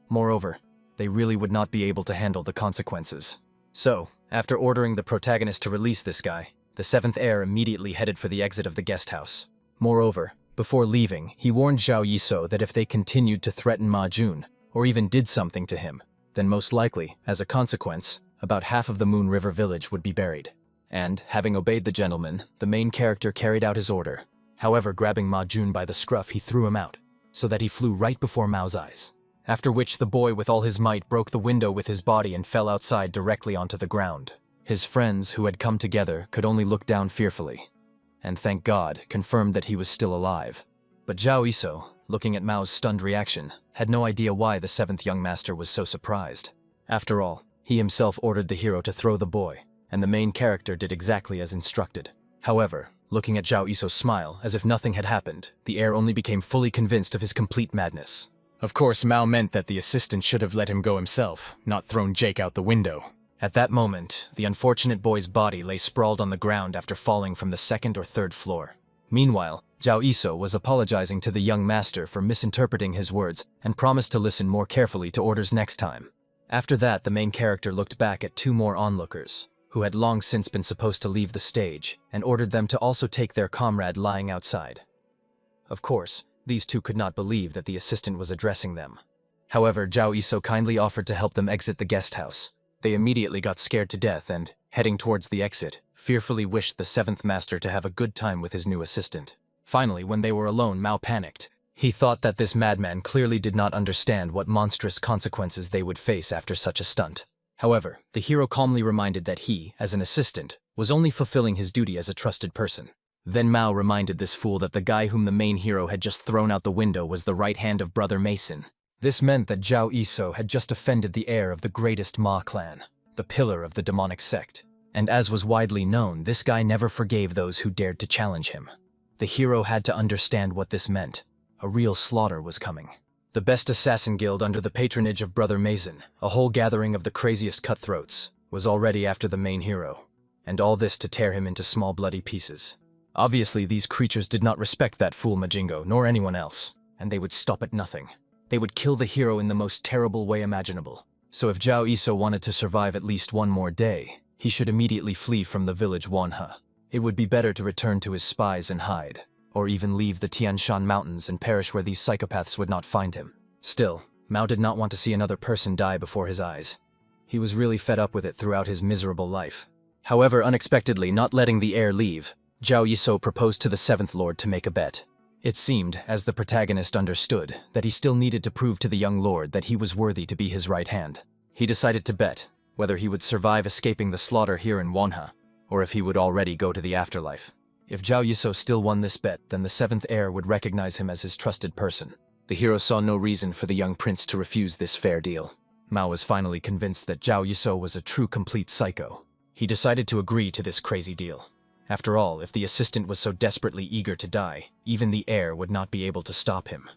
Moreover, they really would not be able to handle the consequences. So, after ordering the protagonist to release this guy, the 7th heir immediately headed for the exit of the guest house. Moreover, before leaving, he warned Zhao Yiso that if they continued to threaten Ma Jun, or even did something to him, then most likely, as a consequence, about half of the Moon River village would be buried. And, having obeyed the gentleman, the main character carried out his order. However, grabbing Ma Jun by the scruff, he threw him out, so that he flew right before Mao's eyes. After which the boy with all his might broke the window with his body and fell outside directly onto the ground. His friends, who had come together, could only look down fearfully, and thank God, confirmed that he was still alive. But Zhao Iso, looking at Mao's stunned reaction, had no idea why the 7th young master was so surprised. After all, he himself ordered the hero to throw the boy, and the main character did exactly as instructed. However, looking at Zhao Iso's smile, as if nothing had happened, the heir only became fully convinced of his complete madness. Of course, Mao meant that the assistant should have let him go himself, not thrown Jake out the window. At that moment, the unfortunate boy's body lay sprawled on the ground after falling from the 2nd or 3rd floor. Meanwhile, Zhao Iso was apologizing to the young master for misinterpreting his words and promised to listen more carefully to orders next time. After that, the main character looked back at 2 more onlookers, who had long since been supposed to leave the stage, and ordered them to also take their comrade lying outside. Of course, these 2 could not believe that the assistant was addressing them. However, Zhao Iso kindly offered to help them exit the guest house. They immediately got scared to death and, heading towards the exit, fearfully wished the 7th master to have a good time with his new assistant. Finally, when they were alone, Mao panicked. He thought that this madman clearly did not understand what monstrous consequences they would face after such a stunt. However, the hero calmly reminded that he, as an assistant, was only fulfilling his duty as a trusted person. Then Mao reminded this fool that the guy whom the main hero had just thrown out the window was the right hand of Brother Mason. This meant that Zhao Yisou had just offended the heir of the greatest Ma clan, the pillar of the demonic sect. And as was widely known, this guy never forgave those who dared to challenge him. The hero had to understand what this meant. A real slaughter was coming. The best assassin guild under the patronage of Brother Mason, a whole gathering of the craziest cutthroats, was already after the main hero. And all this to tear him into small bloody pieces. Obviously, these creatures did not respect that fool Majingo, nor anyone else, and they would stop at nothing. They would kill the hero in the most terrible way imaginable. So if Zhao Yisou wanted to survive at least one more day, he should immediately flee from the village Manhwa. It would be better to return to his spies and hide, or even leave the Tian Shan Mountains and perish where these psychopaths would not find him. Still, Mao did not want to see another person die before his eyes. He was really fed up with it throughout his miserable life. However, unexpectedly, not letting the heir leave, Zhao Yisou proposed to the Seventh Lord to make a bet. It seemed, as the protagonist understood, that he still needed to prove to the young lord that he was worthy to be his right hand. He decided to bet whether he would survive escaping the slaughter here in Manhwa, or if he would already go to the afterlife. If Zhao Yisou still won this bet, then the seventh heir would recognize him as his trusted person. The hero saw no reason for the young prince to refuse this fair deal. Mao was finally convinced that Zhao Yisou was a true complete psycho. He decided to agree to this crazy deal. After all, if the assistant was so desperately eager to die, even the heir would not be able to stop him.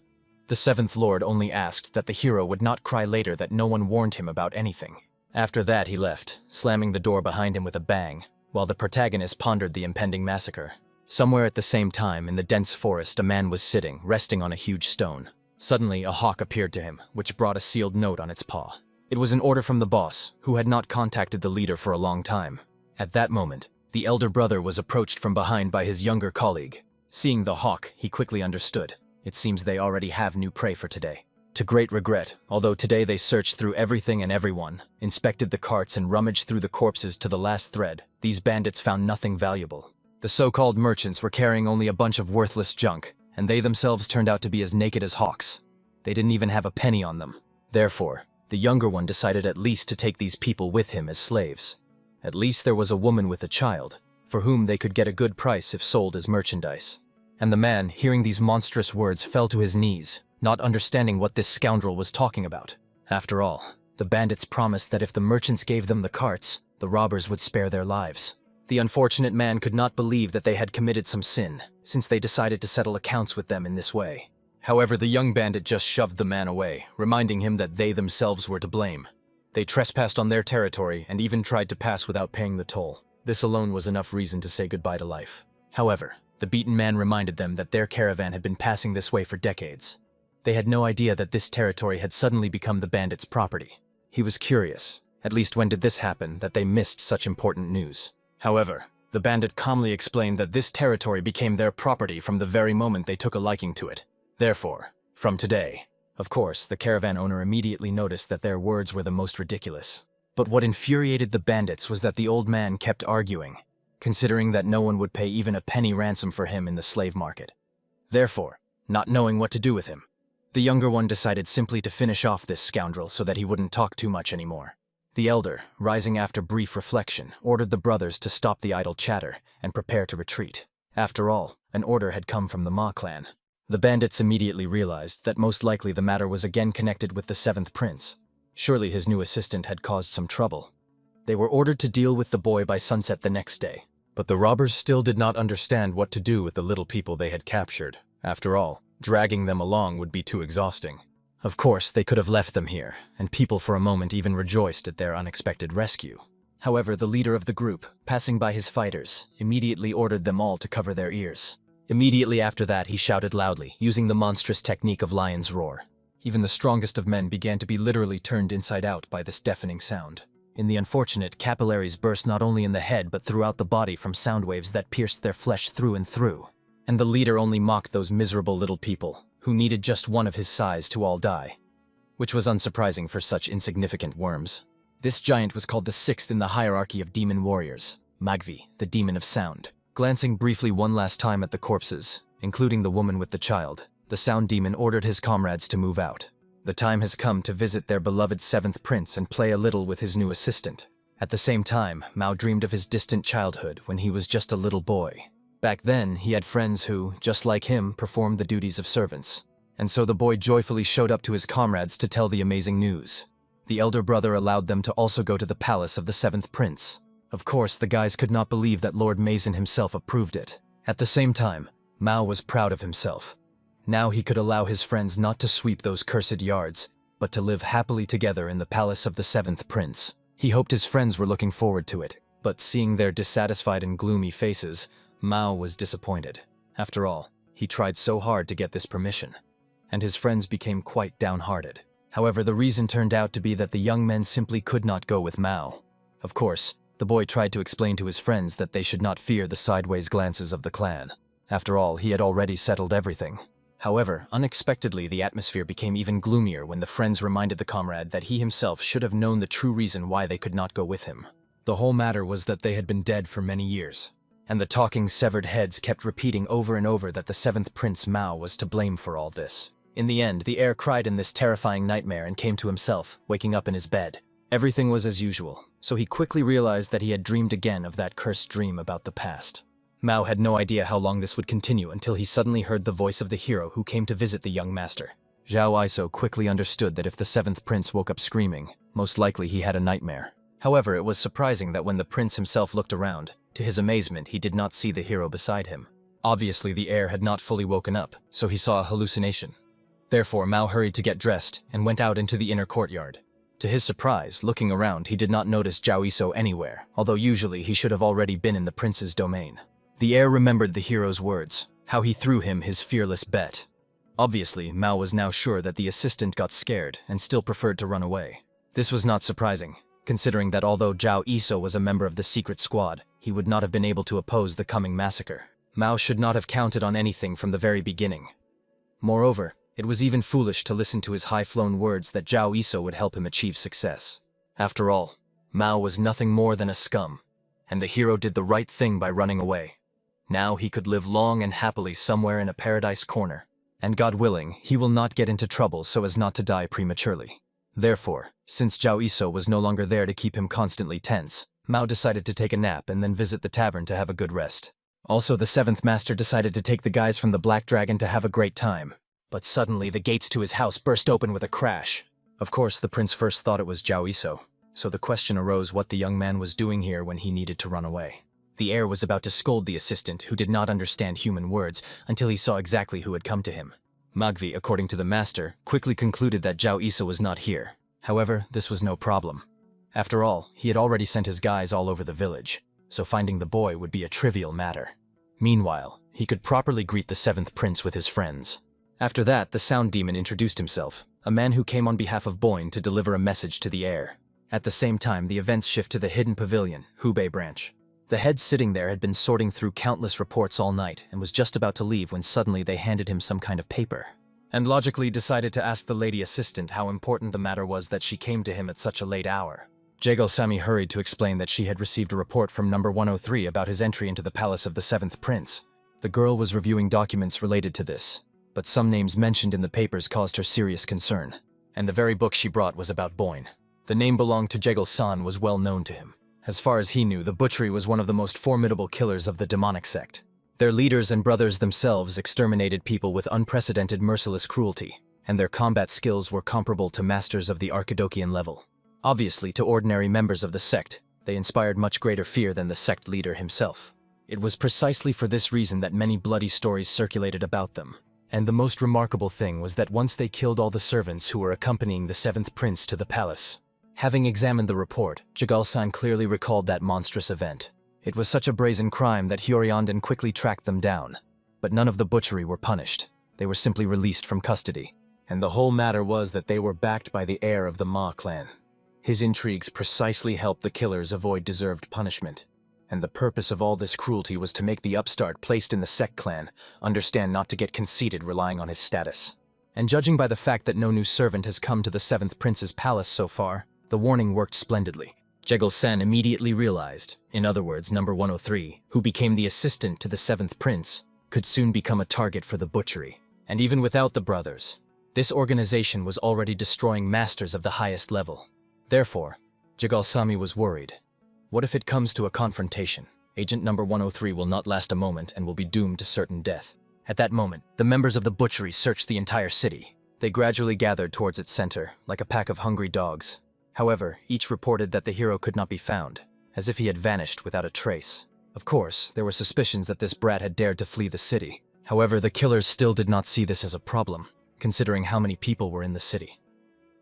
The Seventh Lord only asked that the hero would not cry later that no one warned him about anything. After that he left, slamming the door behind him with a bang, while the protagonist pondered the impending massacre. Somewhere at the same time, in the dense forest, a man was sitting, resting on a huge stone. Suddenly, a hawk appeared to him, which brought a sealed note on its paw. It was an order from the boss, who had not contacted the leader for a long time. At that moment, the elder brother was approached from behind by his younger colleague. Seeing the hawk, he quickly understood. It seems they already have new prey for today. To great regret, although today they searched through everything and everyone, inspected the carts and rummaged through the corpses to the last thread, these bandits found nothing valuable. The so-called merchants were carrying only a bunch of worthless junk, and they themselves turned out to be as naked as hawks. They didn't even have a penny on them. Therefore, the younger one decided at least to take these people with him as slaves. At least there was a woman with a child, for whom they could get a good price if sold as merchandise. And the man, hearing these monstrous words, fell to his knees, not understanding what this scoundrel was talking about. After all, the bandits promised that if the merchants gave them the carts, the robbers would spare their lives. The unfortunate man could not believe that they had committed some sin, since they decided to settle accounts with them in this way. However, the young bandit just shoved the man away, reminding him that they themselves were to blame. They trespassed on their territory and even tried to pass without paying the toll. This alone was enough reason to say goodbye to life. However, the beaten man reminded them that their caravan had been passing this way for decades. They had no idea that this territory had suddenly become the bandits' property. He was curious, at least when did this happen, that they missed such important news. However, the bandit calmly explained that this territory became their property from the very moment they took a liking to it. Therefore, from today. Of course, the caravan owner immediately noticed that their words were the most ridiculous. But what infuriated the bandits was that the old man kept arguing, considering that no one would pay even a penny ransom for him in the slave market. Therefore, not knowing what to do with him, the younger one decided simply to finish off this scoundrel so that he wouldn't talk too much anymore. The elder, rising after brief reflection, ordered the brothers to stop the idle chatter and prepare to retreat. After all, an order had come from the Ma clan. The bandits immediately realized that most likely the matter was again connected with the seventh prince. Surely his new assistant had caused some trouble. They were ordered to deal with the boy by sunset the next day. But the robbers still did not understand what to do with the little people they had captured. After all, dragging them along would be too exhausting. Of course, they could have left them here, and people for a moment even rejoiced at their unexpected rescue. However, the leader of the group, passing by his fighters, immediately ordered them all to cover their ears. Immediately after that, he shouted loudly, using the monstrous technique of lion's roar. Even the strongest of men began to be literally turned inside out by this deafening sound. In the unfortunate, capillaries burst not only in the head but throughout the body from sound waves that pierced their flesh through and through. And the leader only mocked those miserable little people, who needed just one of his size to all die. Which was unsurprising for such insignificant worms. This giant was called the sixth in the hierarchy of demon warriors, Magvi, the demon of sound. Glancing briefly one last time at the corpses, including the woman with the child, the sound demon ordered his comrades to move out. The time has come to visit their beloved seventh prince and play a little with his new assistant. At the same time, Mao dreamed of his distant childhood when he was just a little boy. Back then, he had friends who, just like him, performed the duties of servants. And so the boy joyfully showed up to his comrades to tell the amazing news. The elder brother allowed them to also go to the palace of the seventh prince. Of course, the guys could not believe that Lord Mason himself approved it. At the same time, Mao was proud of himself. Now he could allow his friends not to sweep those cursed yards, but to live happily together in the palace of the seventh prince. He hoped his friends were looking forward to it, but seeing their dissatisfied and gloomy faces, Mao was disappointed. After all, he tried so hard to get this permission, and his friends became quite downhearted. However, the reason turned out to be that the young men simply could not go with Mao. Of course, the boy tried to explain to his friends that they should not fear the sideways glances of the clan. After all, he had already settled everything. However, unexpectedly, the atmosphere became even gloomier when the friends reminded the comrade that he himself should have known the true reason why they could not go with him. The whole matter was that they had been dead for many years, and the talking severed heads kept repeating over and over that the seventh prince Mao was to blame for all this. In the end, the heir cried in this terrifying nightmare and came to himself, waking up in his bed. Everything was as usual, so he quickly realized that he had dreamed again of that cursed dream about the past. Mao had no idea how long this would continue until he suddenly heard the voice of the hero who came to visit the young master. Zhao Iso quickly understood that if the seventh prince woke up screaming, most likely he had a nightmare. However, it was surprising that when the prince himself looked around, to his amazement, he did not see the hero beside him. Obviously, the heir had not fully woken up, so he saw a hallucination. Therefore, Mao hurried to get dressed and went out into the inner courtyard. To his surprise, looking around, he did not notice Zhao Iso anywhere, although usually he should have already been in the prince's domain. The heir remembered the hero's words, how he threw him his fearless bet. Obviously, Mao was now sure that the assistant got scared and still preferred to run away. This was not surprising, considering that although Zhao Iso was a member of the secret squad, he would not have been able to oppose the coming massacre. Mao should not have counted on anything from the very beginning. Moreover, it was even foolish to listen to his high-flown words that Zhao Iso would help him achieve success. After all, Mao was nothing more than a scum, and the hero did the right thing by running away. Now he could live long and happily somewhere in a paradise corner, and God willing, he will not get into trouble so as not to die prematurely. Therefore, since Zhao Iso was no longer there to keep him constantly tense, Mao decided to take a nap and then visit the tavern to have a good rest. Also, the seventh master decided to take the guys from the Black Dragon to have a great time. But suddenly, the gates to his house burst open with a crash. Of course, the prince first thought it was Zhao Iso, so the question arose what the young man was doing here when he needed to run away. The heir was about to scold the assistant, who did not understand human words, until he saw exactly who had come to him. Magvi, according to the master, quickly concluded that Zhao Iso was not here. However, this was no problem. After all, he had already sent his guys all over the village, so finding the boy would be a trivial matter. Meanwhile, he could properly greet the seventh prince with his friends. After that, the sound demon introduced himself, a man who came on behalf of Boyne to deliver a message to the heir. At the same time, the events shift to the hidden pavilion, Hubei branch. The head sitting there had been sorting through countless reports all night and was just about to leave when suddenly they handed him some kind of paper, and logically decided to ask the lady assistant how important the matter was that she came to him at such a late hour. Jagal Sami hurried to explain that she had received a report from number 103 about his entry into the palace of the seventh prince. The girl was reviewing documents related to this, but some names mentioned in the papers caused her serious concern, and the very book she brought was about Boyne. The name belonged to Jegal-san was well known to him. As far as he knew, the butchery was one of the most formidable killers of the demonic sect. Their leaders and brothers themselves exterminated people with unprecedented merciless cruelty, and their combat skills were comparable to masters of the Archidokian level. Obviously, to ordinary members of the sect, they inspired much greater fear than the sect leader himself. It was precisely for this reason that many bloody stories circulated about them. And the most remarkable thing was that once they killed all the servants who were accompanying the seventh prince to the palace. Having examined the report, Jagal-san clearly recalled that monstrous event. It was such a brazen crime that Hyoryanden quickly tracked them down. But none of the butchery were punished. They were simply released from custody. And the whole matter was that they were backed by the heir of the Ma clan. His intrigues precisely helped the killers avoid deserved punishment. And the purpose of all this cruelty was to make the upstart placed in the sect clan understand not to get conceited relying on his status. And judging by the fact that no new servant has come to the seventh prince's palace so far, the warning worked splendidly. Jegal-san immediately realized, in other words, number 103, who became the assistant to the seventh prince, could soon become a target for the butchery. And even without the brothers, This organization was already destroying masters of the highest level. Therefore, Jigalsami was worried. What if it comes to a confrontation? Agent number 103 will not last a moment and will be doomed to certain death. At that moment, the members of the butchery searched the entire city. They gradually gathered towards its center, like a pack of hungry dogs. However, each reported that the hero could not be found, as if he had vanished without a trace. Of course, there were suspicions that this brat had dared to flee the city. However, the killers still did not see this as a problem, considering how many people were in the city.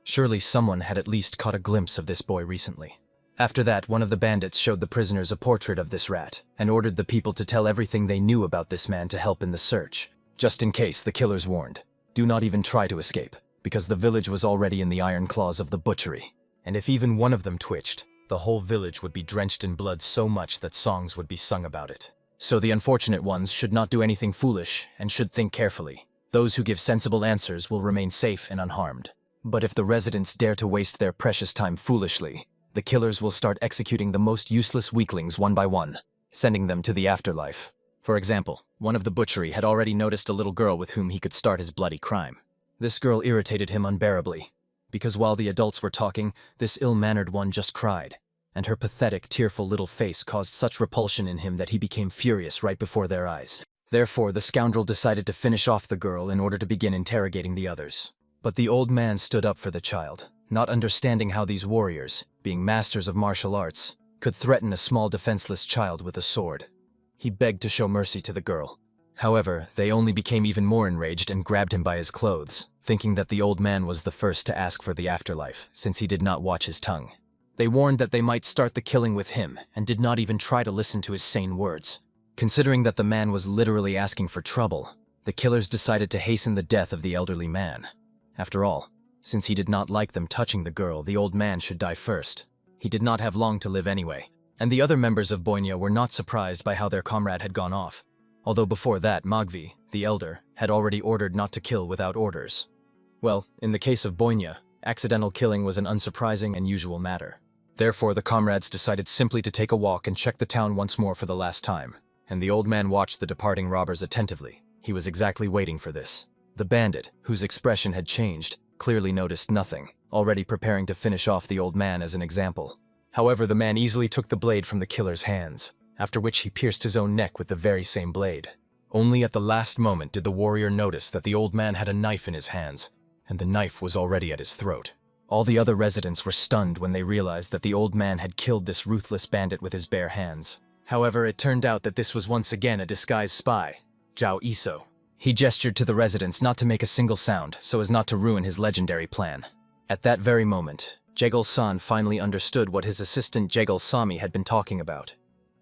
Surely someone had at least caught a glimpse of this boy recently. After that, one of the bandits showed the prisoners a portrait of this rat, and ordered the people to tell everything they knew about this man to help in the search. Just in case, the killers warned, do not even try to escape, because the village was already in the iron claws of the butchery. And if even one of them twitched, the whole village would be drenched in blood so much that songs would be sung about it. So the unfortunate ones should not do anything foolish and should think carefully. Those who give sensible answers will remain safe and unharmed. But if the residents dare to waste their precious time foolishly, the killers will start executing the most useless weaklings one by one, sending them to the afterlife. For example, one of the butchery had already noticed a little girl with whom he could start his bloody crime. This girl irritated him unbearably, because while the adults were talking, this ill-mannered one just cried, and her pathetic, tearful little face caused such repulsion in him that he became furious right before their eyes. Therefore, the scoundrel decided to finish off the girl in order to begin interrogating the others. But the old man stood up for the child, not understanding how these warriors, being masters of martial arts, could threaten a small defenseless child with a sword. He begged to show mercy to the girl. However, they only became even more enraged and grabbed him by his clothes, thinking that the old man was the first to ask for the afterlife, since he did not watch his tongue. They warned that they might start the killing with him, and did not even try to listen to his sane words. Considering that the man was literally asking for trouble, the killers decided to hasten the death of the elderly man. After all, since he did not like them touching the girl, the old man should die first. He did not have long to live anyway. And the other members of Boinya were not surprised by how their comrade had gone off, although before that Magvi, the elder, had already ordered not to kill without orders. Well, in the case of Boinya, accidental killing was an unsurprising and usual matter. Therefore, the comrades decided simply to take a walk and check the town once more for the last time, and the old man watched the departing robbers attentively. He was exactly waiting for this. The bandit, whose expression had changed, clearly noticed nothing, already preparing to finish off the old man as an example. However, the man easily took the blade from the killer's hands, after which he pierced his own neck with the very same blade. Only at the last moment did the warrior notice that the old man had a knife in his hands, and the knife was already at his throat. All the other residents were stunned when they realized that the old man had killed this ruthless bandit with his bare hands. However, it turned out that this was once again a disguised spy, Zhao Iso. He gestured to the residents not to make a single sound so as not to ruin his legendary plan. At that very moment, Jegal-san finally understood what his assistant Jegal-sami had been talking about.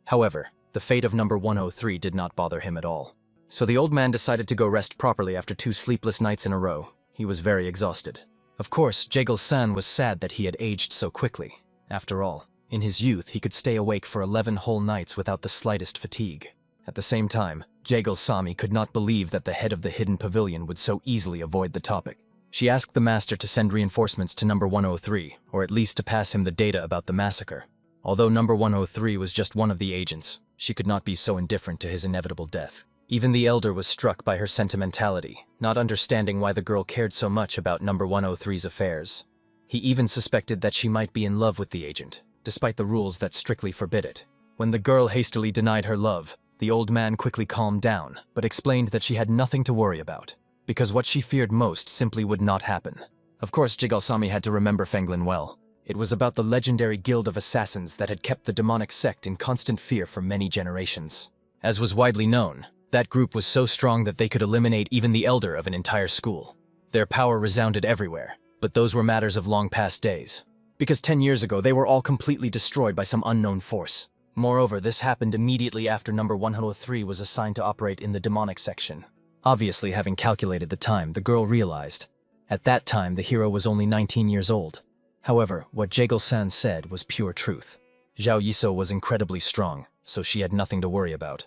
However, the fate of number 103 did not bother him at all. So the old man decided to go rest properly after 2 sleepless nights in a row. He was very exhausted. Of course, Jegal-san was sad that he had aged so quickly. After all, in his youth he could stay awake for 11 whole nights without the slightest fatigue. At the same time, Jegal-sami could not believe that the head of the hidden pavilion would so easily avoid the topic. She asked the master to send reinforcements to number 103, or at least to pass him the data about the massacre. Although number 103 was just one of the agents, she could not be so indifferent to his inevitable death. Even the elder was struck by her sentimentality, not understanding why the girl cared so much about number 103's affairs. He even suspected that she might be in love with the agent, despite the rules that strictly forbid it. When the girl hastily denied her love, the old man quickly calmed down, but explained that she had nothing to worry about, because what she feared most simply would not happen. Of course, Jigalsami had to remember Fenglin well. It was about the legendary guild of assassins that had kept the demonic sect in constant fear for many generations. As was widely known, that group was so strong that they could eliminate even the elder of an entire school. Their power resounded everywhere, but those were matters of long past days. Because 10 years ago, they were all completely destroyed by some unknown force. Moreover, this happened immediately after number 103 was assigned to operate in the demonic section. Obviously, having calculated the time, the girl realized. At that time, the hero was only 19 years old. However, what Jegal-san said was pure truth. Zhao Yiso was incredibly strong, so she had nothing to worry about.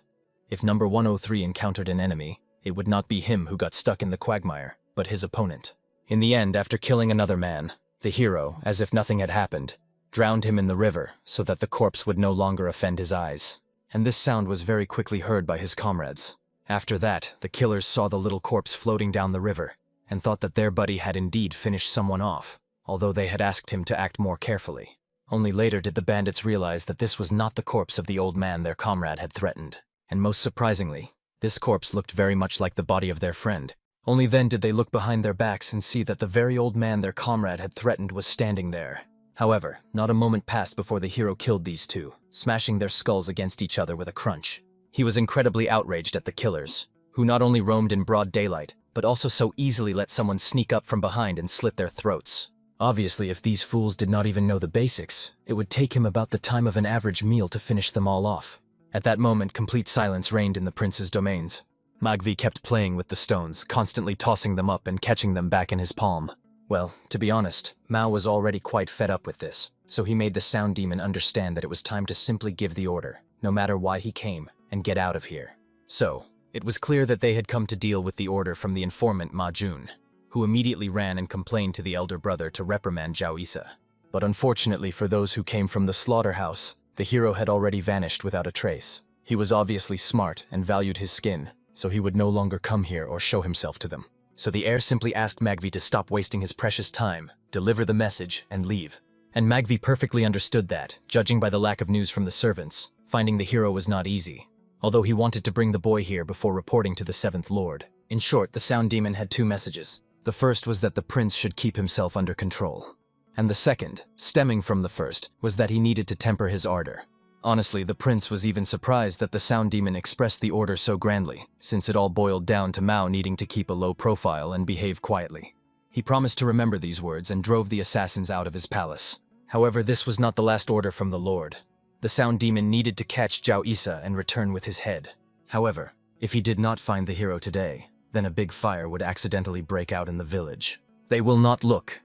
If number 103 encountered an enemy, it would not be him who got stuck in the quagmire, but his opponent. In the end, after killing another man, the hero, as if nothing had happened, drowned him in the river so that the corpse would no longer offend his eyes. And this sound was very quickly heard by his comrades. After that, the killers saw the little corpse floating down the river, and thought that their buddy had indeed finished someone off, although they had asked him to act more carefully. Only later did the bandits realize that this was not the corpse of the old man their comrade had threatened, and most surprisingly, this corpse looked very much like the body of their friend. Only then did they look behind their backs and see that the very old man their comrade had threatened was standing there. However, not a moment passed before the hero killed these two, smashing their skulls against each other with a crunch. He was incredibly outraged at the killers, who not only roamed in broad daylight, but also so easily let someone sneak up from behind and slit their throats. Obviously, if these fools did not even know the basics, it would take him about the time of an average meal to finish them all off. At that moment, complete silence reigned in the prince's domains. Magvi kept playing with the stones, constantly tossing them up and catching them back in his palm. Well, to be honest, Mao was already quite fed up with this, so he made the sound demon understand that it was time to simply give the order, no matter why he came, and get out of here. So, it was clear that they had come to deal with the order from the informant Ma Jun, who immediately ran and complained to the elder brother to reprimand Zhao Isa. But unfortunately for those who came from the slaughterhouse, the hero had already vanished without a trace. He was obviously smart and valued his skin, so he would no longer come here or show himself to them. So the heir simply asked Magvi to stop wasting his precious time, deliver the message, and leave. And Magvi perfectly understood that, judging by the lack of news from the servants, finding the hero was not easy, although he wanted to bring the boy here before reporting to the Seventh Lord. In short, the sound demon had two messages. The first was that the prince should keep himself under control. And the second, stemming from the first, was that he needed to temper his ardor. Honestly, the prince was even surprised that the sound demon expressed the order so grandly, since it all boiled down to Mao needing to keep a low profile and behave quietly. He promised to remember these words and drove the assassins out of his palace. However, this was not the last order from the lord. The sound demon needed to catch Zhao Isa and return with his head. However, if he did not find the hero today, then a big fire would accidentally break out in the village. They will not look,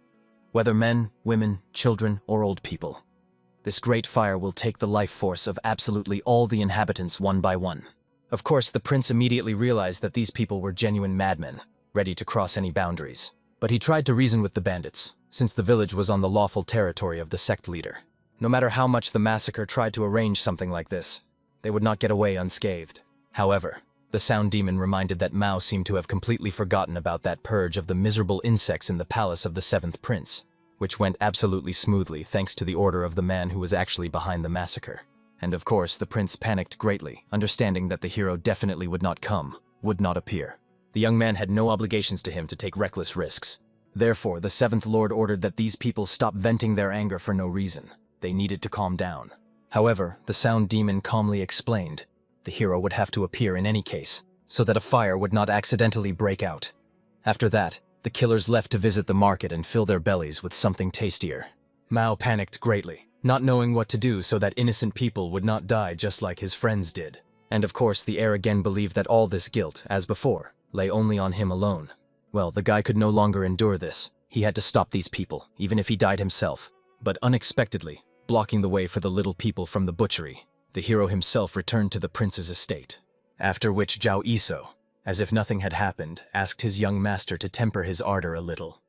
whether men, women, children, or old people. This great fire will take the life force of absolutely all the inhabitants one by one. Of course, the prince immediately realized that these people were genuine madmen, ready to cross any boundaries. But he tried to reason with the bandits, since the village was on the lawful territory of the sect leader. No matter how much the massacre tried to arrange something like this, they would not get away unscathed. However, the sound demon reminded that Mao seemed to have completely forgotten about that purge of the miserable insects in the palace of the seventh prince, which went absolutely smoothly thanks to the order of the man who was actually behind the massacre. And of course, the prince panicked greatly, understanding that the hero definitely would not come, would not appear. The young man had no obligations to him to take reckless risks. Therefore, the seventh lord ordered that these people stop venting their anger for no reason. They needed to calm down. However, the sound demon calmly explained the hero would have to appear in any case, so that a fire would not accidentally break out. After that, the killers left to visit the market and fill their bellies with something tastier. Mao panicked greatly, not knowing what to do so that innocent people would not die just like his friends did. And of course, the heir again believed that all this guilt, as before, lay only on him alone. Well, the guy could no longer endure this. He had to stop these people, even if he died himself. But unexpectedly, blocking the way for the little people from the butchery, the hero himself returned to the prince's estate. After which Zhao Isa, as if nothing had happened, asked his young master to temper his ardor a little.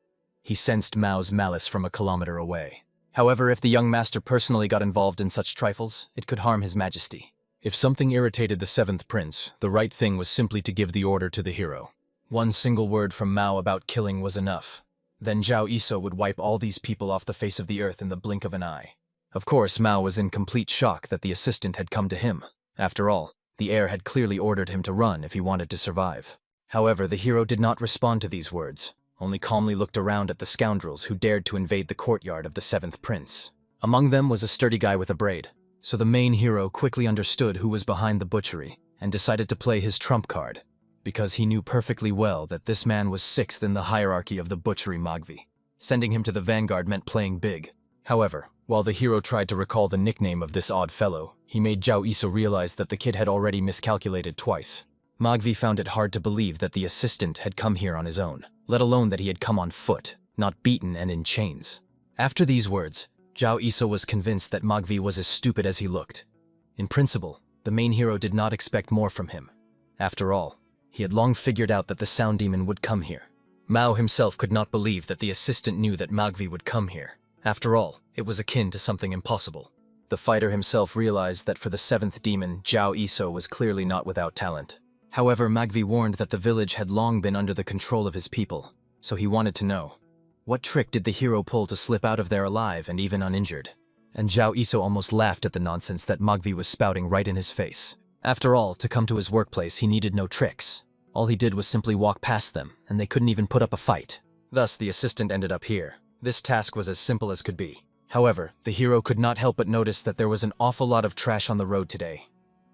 He sensed Mao's malice from a kilometer away. However, if the young master personally got involved in such trifles, it could harm his majesty. If something irritated the seventh prince, the right thing was simply to give the order to the hero. One single word from Mao about killing was enough. Then Zhao Isa would wipe all these people off the face of the earth in the blink of an eye. Of course, Mao was in complete shock that the assistant had come to him. After all, the heir had clearly ordered him to run if he wanted to survive. However, the hero did not respond to these words, only calmly looked around at the scoundrels who dared to invade the courtyard of the seventh prince. Among them was a sturdy guy with a braid, so the main hero quickly understood who was behind the butchery and decided to play his trump card, because he knew perfectly well that this man was sixth in the hierarchy of the butchery Magvi. Sending him to the vanguard meant playing big. However, while the hero tried to recall the nickname of this odd fellow, he made Zhao Isa realize that the kid had already miscalculated twice. Magvi found it hard to believe that the assistant had come here on his own, let alone that he had come on foot, not beaten and in chains. After these words, Zhao Isa was convinced that Magvi was as stupid as he looked. In principle, the main hero did not expect more from him. After all, he had long figured out that the sound demon would come here. Mao himself could not believe that the assistant knew that Magvi would come here. After all, it was akin to something impossible. The fighter himself realized that for the seventh demon, Zhao Isa was clearly not without talent. However, Magvi warned that the village had long been under the control of his people, so he wanted to know. What trick did the hero pull to slip out of there alive and even uninjured? And Zhao Iso almost laughed at the nonsense that Magvi was spouting right in his face. After all, to come to his workplace he needed no tricks. All he did was simply walk past them, and they couldn't even put up a fight. Thus, the assistant ended up here. This task was as simple as could be. However, the hero could not help but notice that there was an awful lot of trash on the road today.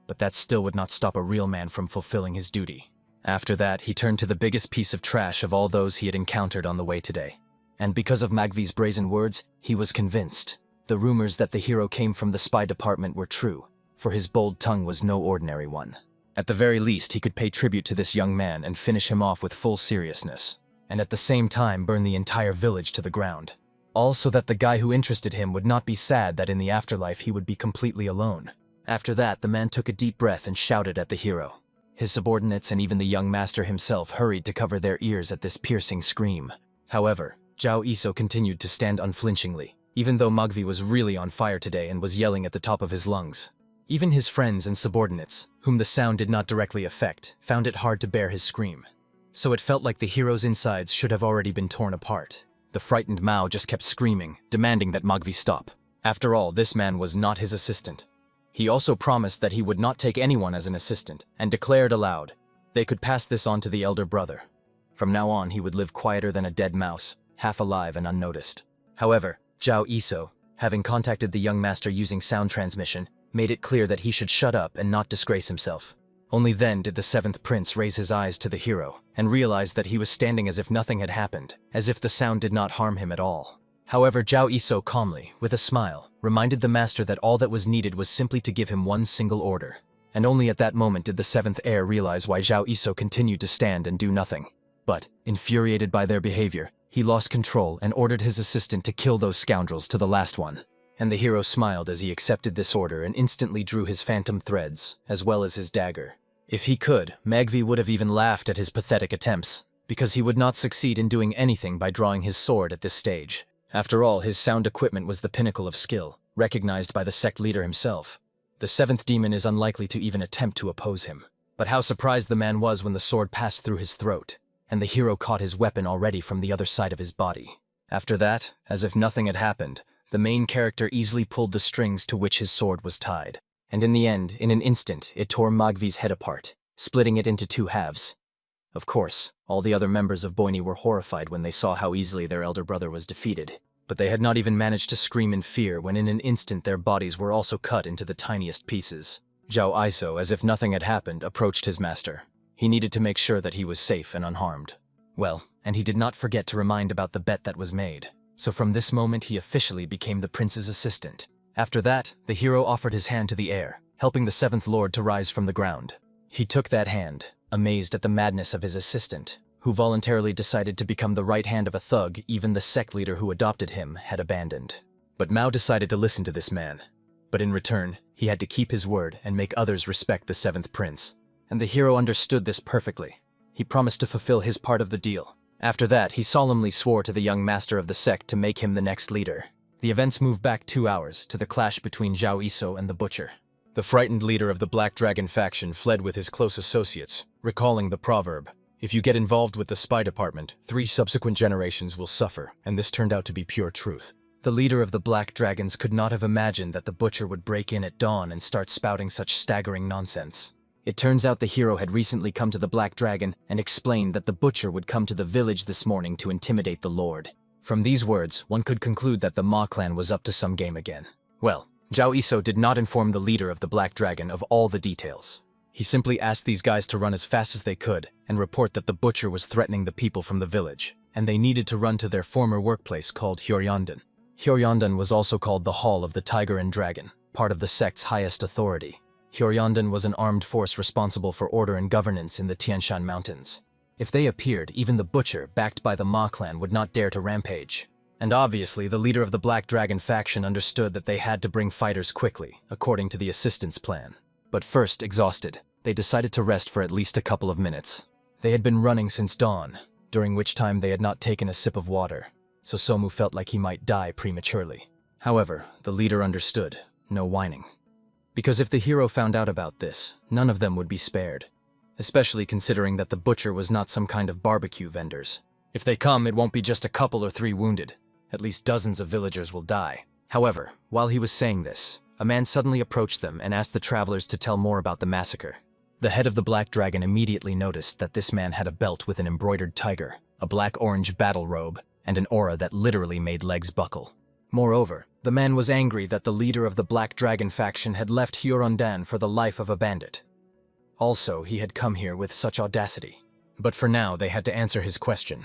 But that still would not stop a real man from fulfilling his duty. After that, he turned to the biggest piece of trash of all those he had encountered on the way today. And because of Magvi's brazen words, he was convinced. The rumors that the hero came from the spy department were true, for his bold tongue was no ordinary one. At the very least, he could pay tribute to this young man and finish him off with full seriousness, and at the same time burn the entire village to the ground. All so that the guy who interested him would not be sad that in the afterlife he would be completely alone. After that, the man took a deep breath and shouted at the hero. His subordinates and even the young master himself hurried to cover their ears at this piercing scream. However, Zhao Iso continued to stand unflinchingly, even though Magvi was really on fire today and was yelling at the top of his lungs. Even his friends and subordinates, whom the sound did not directly affect, found it hard to bear his scream. So it felt like the hero's insides should have already been torn apart. The frightened Mao just kept screaming, demanding that Magvi stop. After all, this man was not his assistant. He also promised that he would not take anyone as an assistant, and declared aloud, they could pass this on to the elder brother. From now on, he would live quieter than a dead mouse, half alive and unnoticed. However, Zhao Iso, having contacted the young master using sound transmission, made it clear that he should shut up and not disgrace himself. Only then did the seventh prince raise his eyes to the hero, and realized that he was standing as if nothing had happened, as if the sound did not harm him at all. However, Zhao Iso calmly, with a smile, reminded the master that all that was needed was simply to give him one single order. And only at that moment did the seventh heir realize why Zhao Iso continued to stand and do nothing. But, infuriated by their behavior, he lost control and ordered his assistant to kill those scoundrels to the last one. And the hero smiled as he accepted this order and instantly drew his phantom threads, as well as his dagger. If he could, Magvi would have even laughed at his pathetic attempts, because he would not succeed in doing anything by drawing his sword at this stage. After all, his sound equipment was the pinnacle of skill, recognized by the sect leader himself. The seventh demon is unlikely to even attempt to oppose him. But how surprised the man was when the sword passed through his throat, and the hero caught his weapon already from the other side of his body. After that, as if nothing had happened, the main character easily pulled the strings to which his sword was tied. And in the end, in an instant, it tore Magvi's head apart, splitting it into two halves. Of course, all the other members of Boini were horrified when they saw how easily their elder brother was defeated. But they had not even managed to scream in fear when in an instant their bodies were also cut into the tiniest pieces. Zhao Iso, as if nothing had happened, approached his master. He needed to make sure that he was safe and unharmed. Well, and he did not forget to remind about the bet that was made. So from this moment he officially became the prince's assistant. After that, the hero offered his hand to the heir, helping the seventh lord to rise from the ground. He took that hand, amazed at the madness of his assistant, who voluntarily decided to become the right hand of a thug even the sect leader who adopted him had abandoned. But Mao decided to listen to this man. But in return, he had to keep his word and make others respect the seventh prince. And the hero understood this perfectly. He promised to fulfill his part of the deal. After that, he solemnly swore to the young master of the sect to make him the next leader. The events moved back 2 hours to the clash between Zhao Iso and the butcher. The frightened leader of the Black Dragon faction fled with his close associates, recalling the proverb, "If you get involved with the spy department, 3 subsequent generations will suffer," and this turned out to be pure truth. The leader of the Black Dragons could not have imagined that the butcher would break in at dawn and start spouting such staggering nonsense. It turns out the hero had recently come to the Black Dragon and explained that the butcher would come to the village this morning to intimidate the lord. From these words, one could conclude that the Ma clan was up to some game again. Well, Zhao Iso did not inform the leader of the Black Dragon of all the details. He simply asked these guys to run as fast as they could and report that the butcher was threatening the people from the village, and they needed to run to their former workplace called Hyoryandan. Hyoryandan was also called the Hall of the Tiger and Dragon, part of the sect's highest authority. Hyoryandan was an armed force responsible for order and governance in the Tianshan Mountains. If they appeared, even the butcher, backed by the Ma clan, would not dare to rampage. And obviously, the leader of the Black Dragon faction understood that they had to bring fighters quickly, according to the assistant's plan. But first, exhausted, they decided to rest for at least a couple of minutes. They had been running since dawn, during which time they had not taken a sip of water, so Somu felt like he might die prematurely. However, the leader understood, no whining. Because if the hero found out about this, none of them would be spared. Especially considering that the butcher was not some kind of barbecue vendors. If they come, it won't be just a couple or 3 wounded. At least dozens of villagers will die. However, while he was saying this, a man suddenly approached them and asked the travelers to tell more about the massacre. The head of the Black Dragon immediately noticed that this man had a belt with an embroidered tiger, a black-orange battle robe, and an aura that literally made legs buckle. Moreover, the man was angry that the leader of the Black Dragon faction had left Hurondan for the life of a bandit. Also, he had come here with such audacity. But for now, they had to answer his question.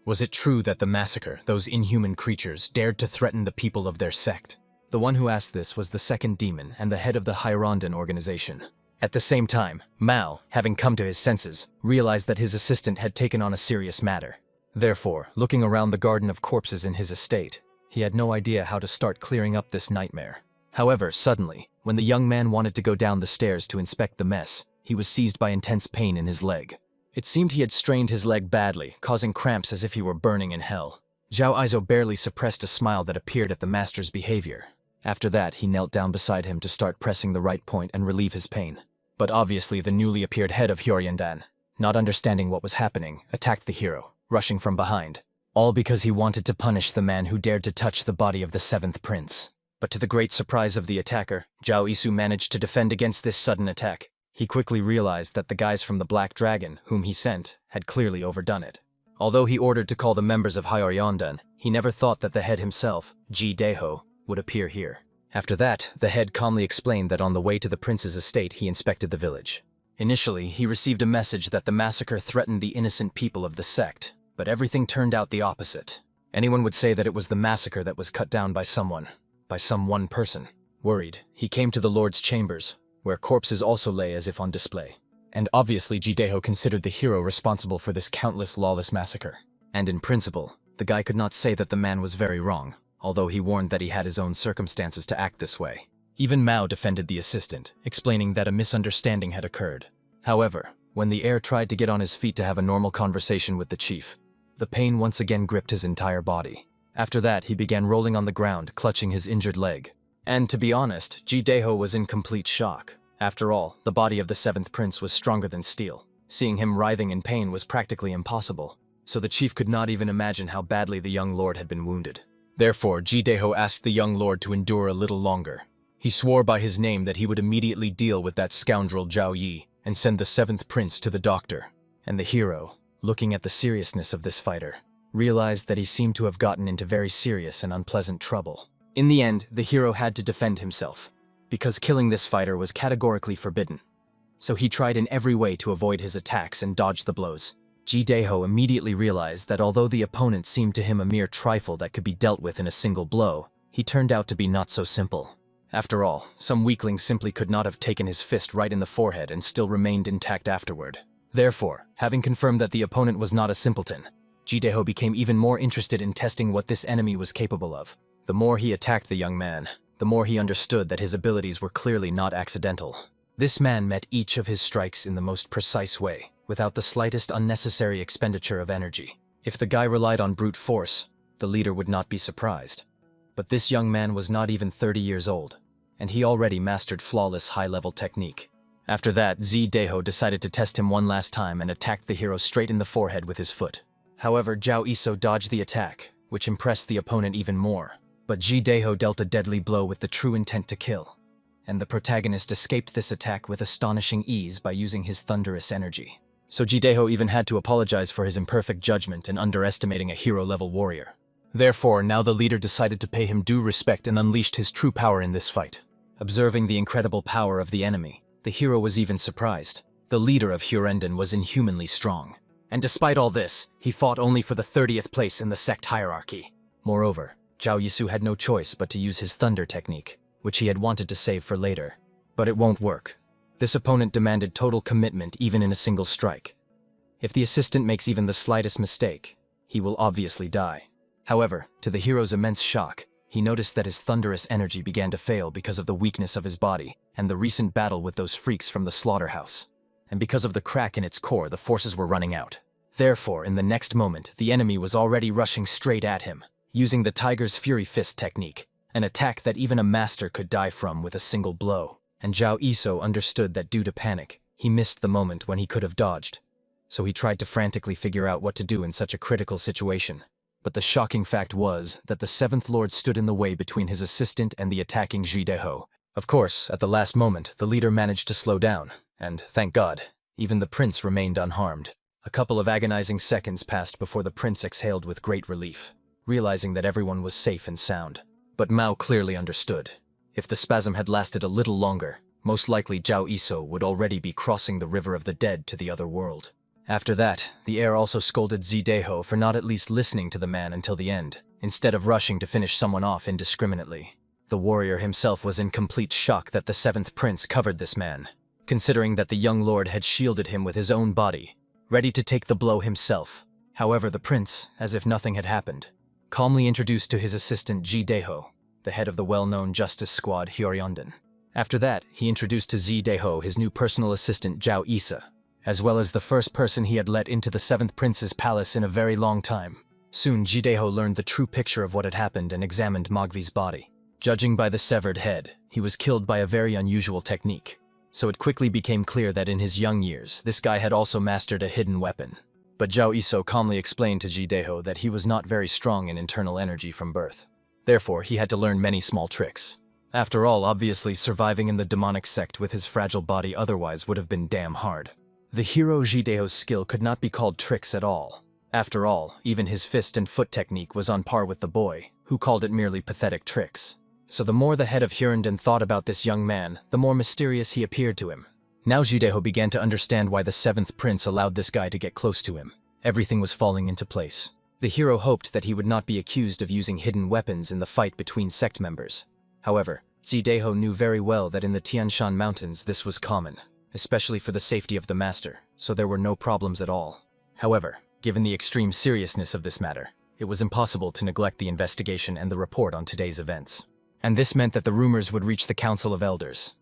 Was it true that the massacre, those inhuman creatures, dared to threaten the people of their sect? The one who asked this was the second demon and the head of the Hurondan organization. At the same time, Mao, having come to his senses, realized that his assistant had taken on a serious matter. Therefore, looking around the garden of corpses in his estate, he had no idea how to start clearing up this nightmare. However, suddenly, when the young man wanted to go down the stairs to inspect the mess, he was seized by intense pain in his leg. It seemed he had strained his leg badly, causing cramps as if he were burning in hell. Zhao Izo barely suppressed a smile that appeared at the master's behavior. After that, he knelt down beside him to start pressing the right point and relieve his pain. But obviously, the newly appeared head of Hurondan, not understanding what was happening, attacked the hero, rushing from behind. All because he wanted to punish the man who dared to touch the body of the 7th prince. But to the great surprise of the attacker, Zhao Isu managed to defend against this sudden attack. He quickly realized that the guys from the Black Dragon, whom he sent, had clearly overdone it. Although he ordered to call the members of Hurondan, he never thought that the head himself, Ji Daeho, would appear here. After that, the head calmly explained that on the way to the prince's estate he inspected the village. Initially, he received a message that the massacre threatened the innocent people of the sect, but everything turned out the opposite. Anyone would say that it was the massacre that was cut down by some one person. Worried, he came to the Lord's chambers, where corpses also lay as if on display. And obviously Jideho considered the hero responsible for this countless lawless massacre. And in principle, the guy could not say that the man was very wrong, although he warned that he had his own circumstances to act this way. Even Mao defended the assistant, explaining that a misunderstanding had occurred. However, when the heir tried to get on his feet to have a normal conversation with the chief, the pain once again gripped his entire body. After that, he began rolling on the ground, clutching his injured leg. And to be honest, Jideho was in complete shock. After all, the body of the 7th prince was stronger than steel. Seeing him writhing in pain was practically impossible, so the chief could not even imagine how badly the young lord had been wounded. Therefore, Jideho asked the young lord to endure a little longer. He swore by his name that he would immediately deal with that scoundrel Zhao Yi and send the 7th prince to the doctor. And the hero, looking at the seriousness of this fighter, realized that he seemed to have gotten into very serious and unpleasant trouble. In the end, the hero had to defend himself, because killing this fighter was categorically forbidden. So he tried in every way to avoid his attacks and dodge the blows. Jideho immediately realized that although the opponent seemed to him a mere trifle that could be dealt with in a single blow, he turned out to be not so simple. After all, some weakling simply could not have taken his fist right in the forehead and still remained intact afterward. Therefore, having confirmed that the opponent was not a simpleton, Jideho became even more interested in testing what this enemy was capable of. The more he attacked the young man, the more he understood that his abilities were clearly not accidental. This man met each of his strikes in the most precise way, without the slightest unnecessary expenditure of energy. If the guy relied on brute force, the leader would not be surprised. But this young man was not even 30 years old, and he already mastered flawless high-level technique. After that, Jideho decided to test him one last time and attacked the hero straight in the forehead with his foot. However, Zhao Iso dodged the attack, which impressed the opponent even more. But Jideho dealt a deadly blow with the true intent to kill, and the protagonist escaped this attack with astonishing ease by using his thunderous energy. So Jideho even had to apologize for his imperfect judgment in underestimating a hero-level warrior. Therefore, now the leader decided to pay him due respect and unleashed his true power in this fight. Observing the incredible power of the enemy, the hero was even surprised. The leader of Hurondan was inhumanly strong. And despite all this, he fought only for the 30th place in the sect hierarchy. Moreover, Zhao Yisu had no choice but to use his thunder technique, which he had wanted to save for later. But it won't work. This opponent demanded total commitment even in a single strike. If the assistant makes even the slightest mistake, he will obviously die. However, to the hero's immense shock, he noticed that his thunderous energy began to fail because of the weakness of his body and the recent battle with those freaks from the slaughterhouse. And because of the crack in its core, the forces were running out. Therefore, in the next moment, the enemy was already rushing straight at him, using the Tiger's Fury Fist technique, an attack that even a master could die from with a single blow. And Zhao Iso understood that due to panic, he missed the moment when he could have dodged. so he tried to frantically figure out what to do in such a critical situation. But the shocking fact was that the Seventh Lord stood in the way between his assistant and the attacking Jideho. Of course, at the last moment, the leader managed to slow down, and, thank God, even the prince remained unharmed. A couple of agonizing seconds passed before the prince exhaled with great relief, realizing that everyone was safe and sound. But Mao clearly understood. If the spasm had lasted a little longer, most likely Zhao Iso would already be crossing the river of the dead to the other world. After that, the heir also scolded Zideho for not at least listening to the man until the end, instead of rushing to finish someone off indiscriminately. The warrior himself was in complete shock that the seventh prince covered this man, considering that the young lord had shielded him with his own body, ready to take the blow himself. However, the prince, as if nothing had happened, calmly introduced to his assistant Jideho, the head of the well-known justice squad Hyoryondan. After that, he introduced to Zideho his new personal assistant Zhao Isa, as well as the first person he had let into the seventh prince's palace in a very long time. Soon Jideho learned the true picture of what had happened and examined Mogvi's body. Judging by the severed head, he was killed by a very unusual technique, so it quickly became clear that in his young years, this guy had also mastered a hidden weapon. But Zhao Iso calmly explained to Jideho that he was not very strong in internal energy from birth. Therefore, he had to learn many small tricks. After all, obviously, surviving in the demonic sect with his fragile body otherwise would have been damn hard. The hero Jideho's skill could not be called tricks at all. After all, even his fist and foot technique was on par with the boy, who called it merely pathetic tricks. So the more the head of Hyoryondan thought about this young man, the more mysterious he appeared to him. Now Jideho began to understand why the seventh prince allowed this guy to get close to him. Everything was falling into place. The hero hoped that he would not be accused of using hidden weapons in the fight between sect members. However, Jideho knew very well that in the Tian Shan Mountains this was common, especially for the safety of the master, so there were no problems at all. However, given the extreme seriousness of this matter, it was impossible to neglect the investigation and the report on today's events. And this meant that the rumors would reach the Council of Elders.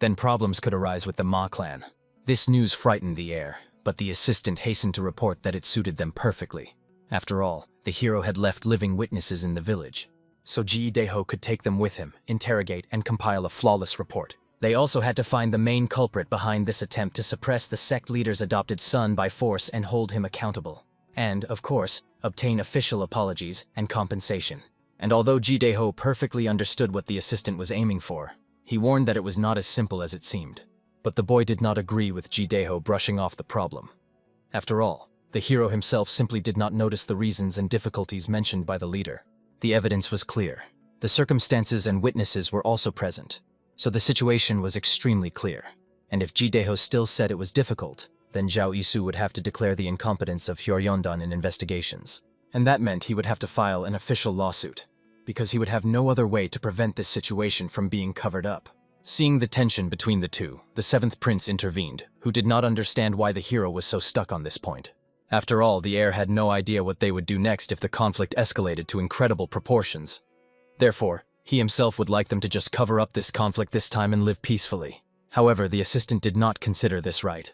Then problems could arise with the Ma clan. This news frightened the heir, but the assistant hastened to report that it suited them perfectly. After all, the hero had left living witnesses in the village, so Jideho could take them with him, interrogate, and compile a flawless report. They also had to find the main culprit behind this attempt to suppress the sect leader's adopted son by force and hold him accountable. And, of course, obtain official apologies and compensation. And although Jideho perfectly understood what the assistant was aiming for, he warned that it was not as simple as it seemed. But the boy did not agree with Jideho brushing off the problem. After all, the hero himself simply did not notice the reasons and difficulties mentioned by the leader. The evidence was clear. The circumstances and witnesses were also present, so the situation was extremely clear. And if Jideho still said it was difficult, then Zhao Isu would have to declare the incompetence of Hyoryondan in investigations. And that meant he would have to file an official lawsuit, because he would have no other way to prevent this situation from being covered up. Seeing the tension between the two, the seventh prince intervened, who did not understand why the hero was so stuck on this point. After all, the heir had no idea what they would do next if the conflict escalated to incredible proportions. Therefore, he himself would like them to just cover up this conflict this time and live peacefully. However, the assistant did not consider this right.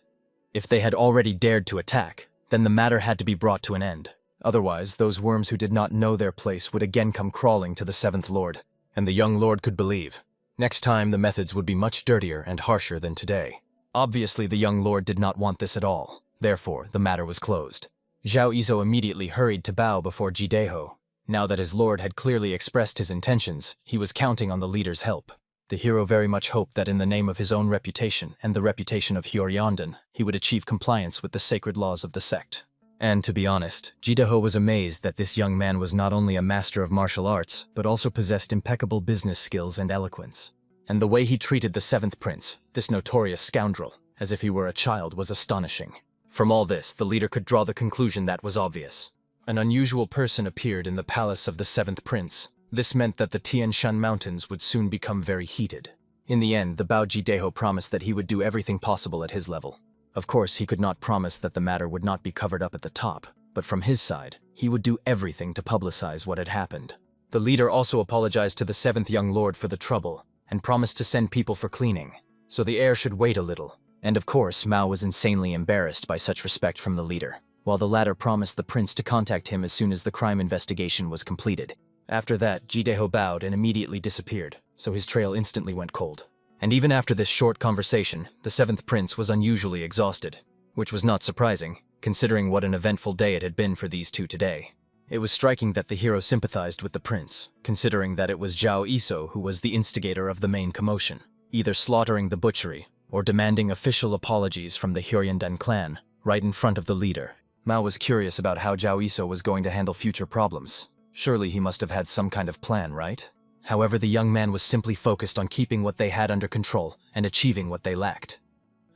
If they had already dared to attack, then the matter had to be brought to an end. Otherwise, those worms who did not know their place would again come crawling to the seventh lord, and the young lord could believe. Next time, the methods would be much dirtier and harsher than today. Obviously, the young lord did not want this at all. Therefore, the matter was closed. Zhao Iso immediately hurried to bow before Jideho. Now that his lord had clearly expressed his intentions, he was counting on the leader's help. The hero very much hoped that in the name of his own reputation and the reputation of Hyoryondan, he would achieve compliance with the sacred laws of the sect. And to be honest, Jideho was amazed that this young man was not only a master of martial arts, but also possessed impeccable business skills and eloquence. And the way he treated the seventh prince, this notorious scoundrel, as if he were a child, was astonishing. From all this, the leader could draw the conclusion that was obvious. An unusual person appeared in the palace of the seventh prince. This meant that the Tian Shan Mountains would soon become very heated. In the end, the Bao Jideho promised that he would do everything possible at his level. Of course, he could not promise that the matter would not be covered up at the top, but from his side, he would do everything to publicize what had happened. The leader also apologized to the seventh young lord for the trouble, and promised to send people for cleaning, so the heir should wait a little. And of course, Mao was insanely embarrassed by such respect from the leader, while the latter promised the prince to contact him as soon as the crime investigation was completed. After that, Jideho bowed and immediately disappeared, so his trail instantly went cold. And even after this short conversation, the seventh prince was unusually exhausted, which was not surprising, considering what an eventful day it had been for these two today. It was striking that the hero sympathized with the prince, considering that it was Zhao Iso who was the instigator of the main commotion, either slaughtering the butchery or demanding official apologies from the Hyoryendan clan, right in front of the leader. Mao was curious about how Zhao Iso was going to handle future problems. Surely he must have had some kind of plan, right? However, the young man was simply focused on keeping what they had under control and achieving what they lacked.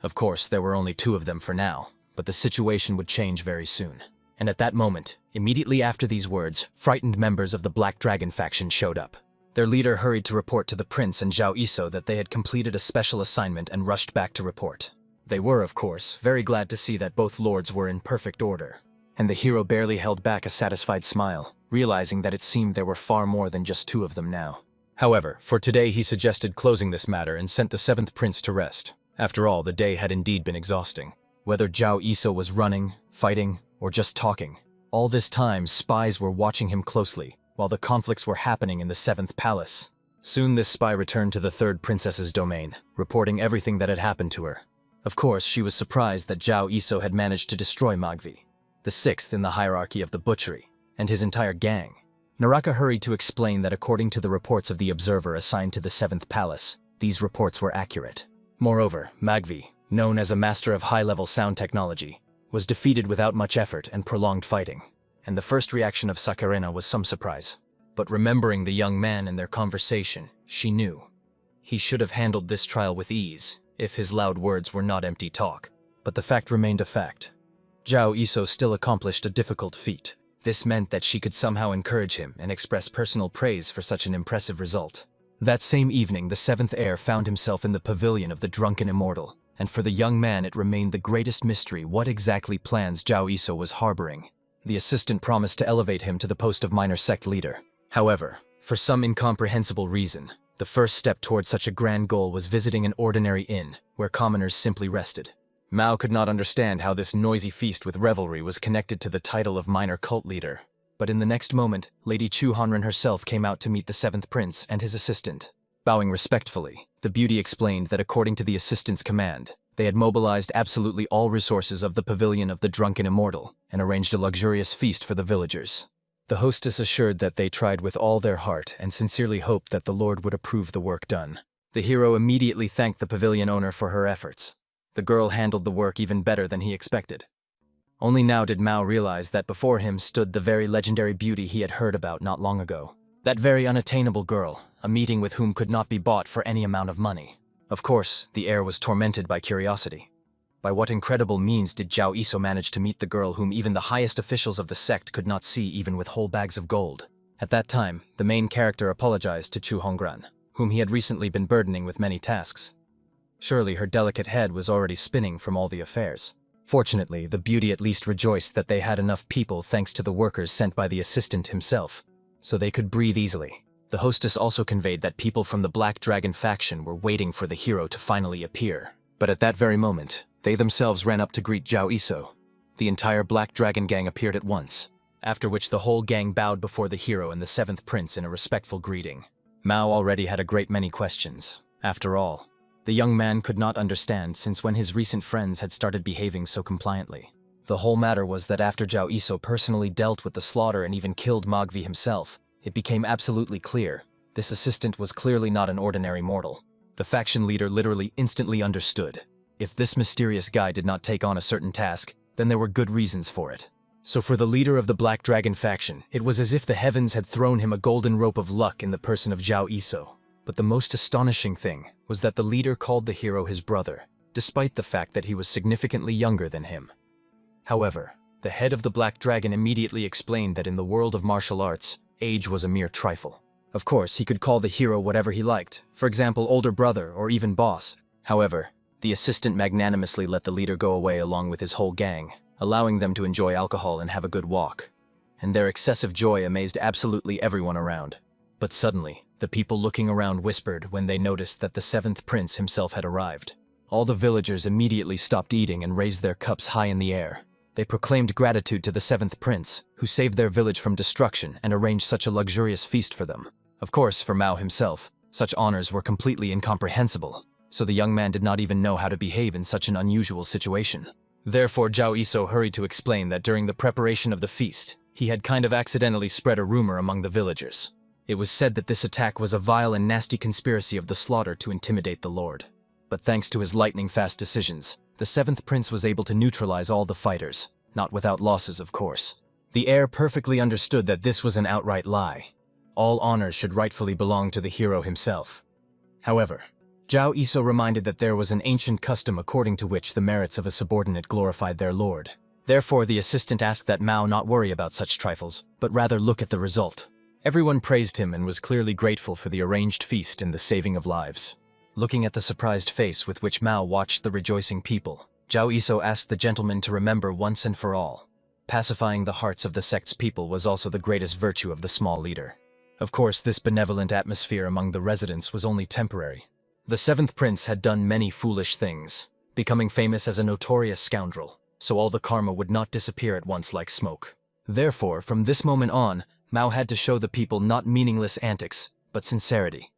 Of course, there were only two of them for now, but the situation would change very soon. And at that moment, immediately after these words, frightened members of the Black Dragon faction showed up. Their leader hurried to report to the prince and Zhao Iso that they had completed a special assignment and rushed back to report. They were, of course, very glad to see that both lords were in perfect order. And the hero barely held back a satisfied smile, realizing that it seemed there were far more than just two of them now. However, for today he suggested closing this matter and sent the seventh prince to rest. After all, the day had indeed been exhausting. Whether Zhao Iso was running, fighting, or just talking, all this time spies were watching him closely, while the conflicts were happening in the seventh palace. Soon this spy returned to the third princess's domain, reporting everything that had happened to her. Of course, she was surprised that Zhao Iso had managed to destroy Magvi, the sixth in the hierarchy of the butchery, and his entire gang. Naraka hurried to explain that according to the reports of the observer assigned to the seventh palace, these reports were accurate. Moreover, Magvi, known as a master of high-level sound technology, was defeated without much effort and prolonged fighting, and the first reaction of Sakarena was some surprise. But remembering the young man and their conversation, she knew he should have handled this trial with ease, if his loud words were not empty talk. But the fact remained a fact. Zhao Iso still accomplished a difficult feat. This meant that she could somehow encourage him and express personal praise for such an impressive result. That same evening, the seventh heir found himself in the pavilion of the drunken immortal, and for the young man it remained the greatest mystery what exactly plans Zhao Iso was harboring. The assistant promised to elevate him to the post of minor sect leader. However, for some incomprehensible reason, the first step towards such a grand goal was visiting an ordinary inn, where commoners simply rested. Mao could not understand how this noisy feast with revelry was connected to the title of minor cult leader. But in the next moment, Lady Chu Hanren herself came out to meet the seventh prince and his assistant. Bowing respectfully, the beauty explained that according to the assistant's command, they had mobilized absolutely all resources of the pavilion of the drunken immortal and arranged a luxurious feast for the villagers. The hostess assured that they tried with all their heart and sincerely hoped that the Lord would approve the work done. The hero immediately thanked the pavilion owner for her efforts. The girl handled the work even better than he expected. Only now did Mao realize that before him stood the very legendary beauty he had heard about not long ago. That very unattainable girl, a meeting with whom could not be bought for any amount of money. Of course, the heir was tormented by curiosity. By what incredible means did Zhao Iso manage to meet the girl whom even the highest officials of the sect could not see even with whole bags of gold? At that time, the main character apologized to Chu Honggran, whom he had recently been burdening with many tasks. Surely her delicate head was already spinning from all the affairs. Fortunately, the beauty at least rejoiced that they had enough people thanks to the workers sent by the assistant himself, so they could breathe easily. The hostess also conveyed that people from the Black Dragon faction were waiting for the hero to finally appear. But at that very moment, they themselves ran up to greet Zhao Iso. The entire Black Dragon gang appeared at once, after which the whole gang bowed before the hero and the seventh prince in a respectful greeting. Mao already had a great many questions. After all, the young man could not understand since when his recent friends had started behaving so compliantly. The whole matter was that after Zhao Iso personally dealt with the slaughter and even killed Magvi himself, it became absolutely clear this assistant was clearly not an ordinary mortal. The faction leader literally instantly understood. If this mysterious guy did not take on a certain task, then there were good reasons for it. So for the leader of the Black Dragon faction, it was as if the heavens had thrown him a golden rope of luck in the person of Zhao Iso. But the most astonishing thing was that the leader called the hero his brother, despite the fact that he was significantly younger than him. However, the head of the Black Dragon immediately explained that in the world of martial arts, age was a mere trifle. Of course, he could call the hero whatever he liked, for example, older brother or even boss. However, the assistant magnanimously let the leader go away along with his whole gang, allowing them to enjoy alcohol and have a good walk. And their excessive joy amazed absolutely everyone around. But suddenly, the people looking around whispered when they noticed that the seventh prince himself had arrived. All the villagers immediately stopped eating and raised their cups high in the air. They proclaimed gratitude to the seventh prince, who saved their village from destruction and arranged such a luxurious feast for them. Of course, for Mao himself, such honors were completely incomprehensible, so the young man did not even know how to behave in such an unusual situation. Therefore, Zhao Iso hurried to explain that during the preparation of the feast, he had kind of accidentally spread a rumor among the villagers. It was said that this attack was a vile and nasty conspiracy of the slaughter to intimidate the Lord. But thanks to his lightning-fast decisions, the seventh prince was able to neutralize all the fighters, not without losses, of course. The heir perfectly understood that this was an outright lie. All honors should rightfully belong to the hero himself. However, Zhao Iso reminded that there was an ancient custom according to which the merits of a subordinate glorified their lord. Therefore, the assistant asked that Mao not worry about such trifles, but rather look at the result. Everyone praised him and was clearly grateful for the arranged feast and the saving of lives. Looking at the surprised face with which Mao watched the rejoicing people, Zhao Iso asked the gentleman to remember once and for all. Pacifying the hearts of the sect's people was also the greatest virtue of the small leader. Of course, this benevolent atmosphere among the residents was only temporary. The seventh prince had done many foolish things, becoming famous as a notorious scoundrel, so all the karma would not disappear at once like smoke. Therefore, from this moment on, Mao had to show the people not meaningless antics, but sincerity.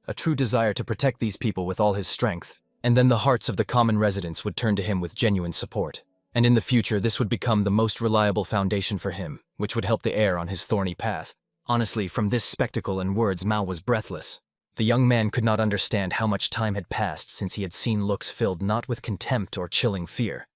A true desire to protect these people with all his strength, and then the hearts of the common residents would turn to him with genuine support. And in the future, this would become the most reliable foundation for him, which would help the heir on his thorny path. Honestly, from this spectacle and words, Mao was breathless. The young man could not understand how much time had passed since he had seen looks filled not with contempt or chilling fear,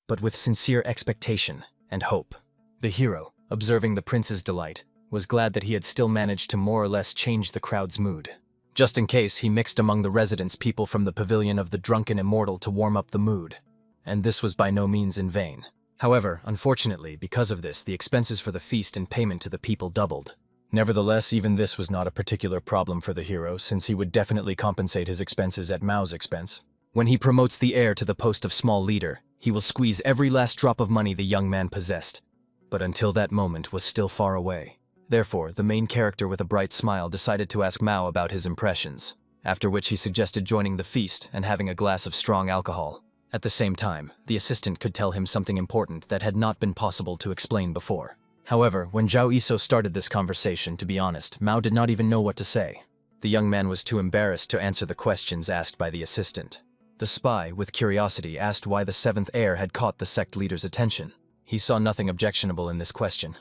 but with sincere expectation and hope. The hero, observing the prince's delight, was glad that he had still managed to more or less change the crowd's mood. Just in case, he mixed among the residents people from the pavilion of the drunken immortal to warm up the mood, and this was by no means in vain. However, unfortunately, because of this, the expenses for the feast and payment to the people doubled. Nevertheless, even this was not a particular problem for the hero, since he would definitely compensate his expenses at Mao's expense. When he promotes the heir to the post of small leader, he will squeeze every last drop of money the young man possessed. But until that moment was still far away. Therefore, the main character with a bright smile decided to ask Mao about his impressions, after which he suggested joining the feast and having a glass of strong alcohol. At the same time, the assistant could tell him something important that had not been possible to explain before. However, when Zhao Iso started this conversation, to be honest, Mao did not even know what to say. The young man was too embarrassed to answer the questions asked by the assistant. The spy, with curiosity, asked why the seventh heir had caught the sect leader's attention. He saw nothing objectionable in this question.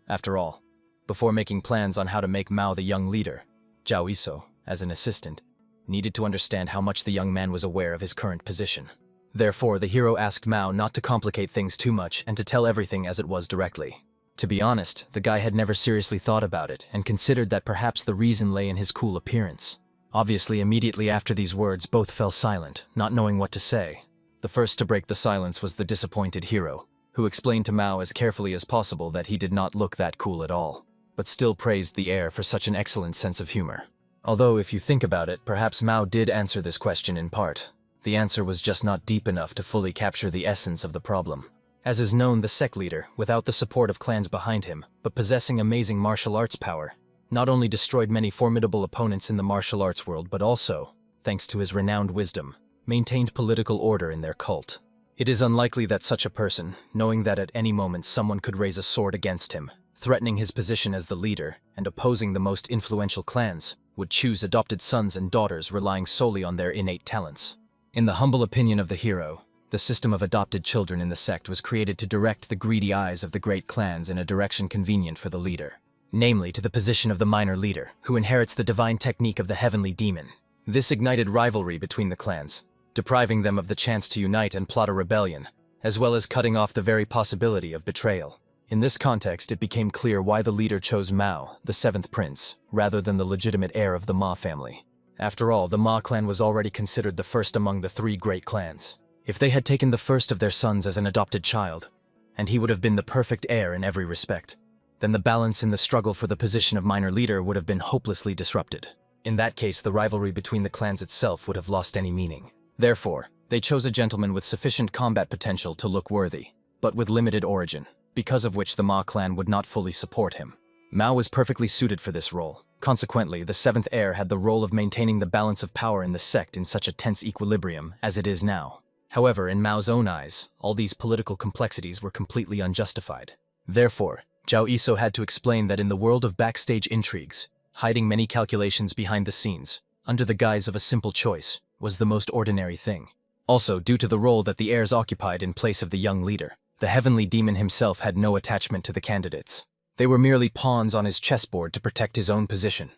After all, before making plans on how to make Mao the young leader, Zhao Iso, as an assistant, needed to understand how much the young man was aware of his current position. Therefore, the hero asked Mao not to complicate things too much and to tell everything as it was directly. To be honest, the guy had never seriously thought about it and considered that perhaps the reason lay in his cool appearance. Obviously, immediately after these words, both fell silent, not knowing what to say. The first to break the silence was the disappointed hero, who explained to Mao as carefully as possible that he did not look that cool at all, but still praised the heir for such an excellent sense of humor. Although, if you think about it, perhaps Mao did answer this question in part. The answer was just not deep enough to fully capture the essence of the problem. As is known, the sect leader, without the support of clans behind him, but possessing amazing martial arts power, not only destroyed many formidable opponents in the martial arts world, but also, thanks to his renowned wisdom, maintained political order in their cult. It is unlikely that such a person, knowing that at any moment someone could raise a sword against him, threatening his position as the leader and opposing the most influential clans, would choose adopted sons and daughters relying solely on their innate talents. In the humble opinion of the hero, the system of adopted children in the sect was created to direct the greedy eyes of the great clans in a direction convenient for the leader, namely to the position of the minor leader, who inherits the divine technique of the heavenly demon. This ignited rivalry between the clans, depriving them of the chance to unite and plot a rebellion, as well as cutting off the very possibility of betrayal. In this context, it became clear why the leader chose Mao, the seventh prince, rather than the legitimate heir of the Ma family. After all, the Ma clan was already considered the first among the three great clans. If they had taken the first of their sons as an adopted child, and he would have been the perfect heir in every respect, then the balance in the struggle for the position of minor leader would have been hopelessly disrupted. In that case, the rivalry between the clans itself would have lost any meaning. Therefore, they chose a gentleman with sufficient combat potential to look worthy, but with limited origin, because of which the Ma clan would not fully support him. Mao was perfectly suited for this role. Consequently, the seventh heir had the role of maintaining the balance of power in the sect in such a tense equilibrium as it is now. However, in Mao's own eyes, all these political complexities were completely unjustified. Therefore, Zhao Iso had to explain that in the world of backstage intrigues, hiding many calculations behind the scenes, under the guise of a simple choice, was the most ordinary thing. Also, due to the role that the heirs occupied in place of the young leader, the heavenly demon himself had no attachment to the candidates. They were merely pawns on his chessboard to protect his own position.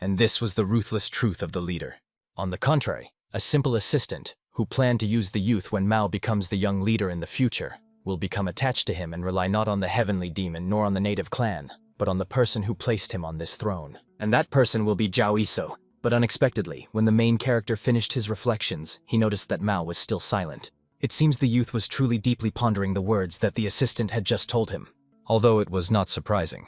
And this was the ruthless truth of the leader. On the contrary, a simple assistant, who planned to use the youth when Mao becomes the young leader in the future, will become attached to him and rely not on the heavenly demon nor on the native clan, but on the person who placed him on this throne. And that person will be Zhao Iso. But unexpectedly, when the main character finished his reflections, he noticed that Mao was still silent. It seems the youth was truly deeply pondering the words that the assistant had just told him. Although it was not surprising.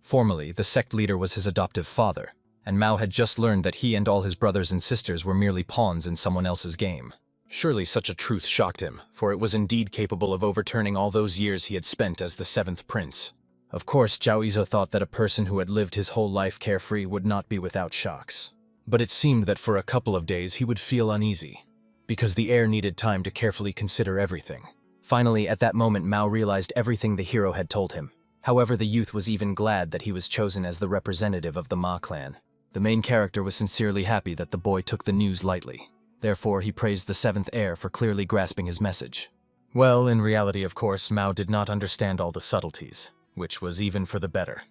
Formally, the sect leader was his adoptive father, and Mao had just learned that he and all his brothers and sisters were merely pawns in someone else's game. Surely such a truth shocked him, for it was indeed capable of overturning all those years he had spent as the seventh prince. Of course, Zhao Izo thought that a person who had lived his whole life carefree would not be without shocks. But it seemed that for a couple of days he would feel uneasy, because the heir needed time to carefully consider everything. Finally, at that moment, Mao realized everything the hero had told him. However, the youth was even glad that he was chosen as the representative of the Ma clan. The main character was sincerely happy that the boy took the news lightly. Therefore, he praised the seventh heir for clearly grasping his message. Well, in reality, of course, Mao did not understand all the subtleties, which was even for the better,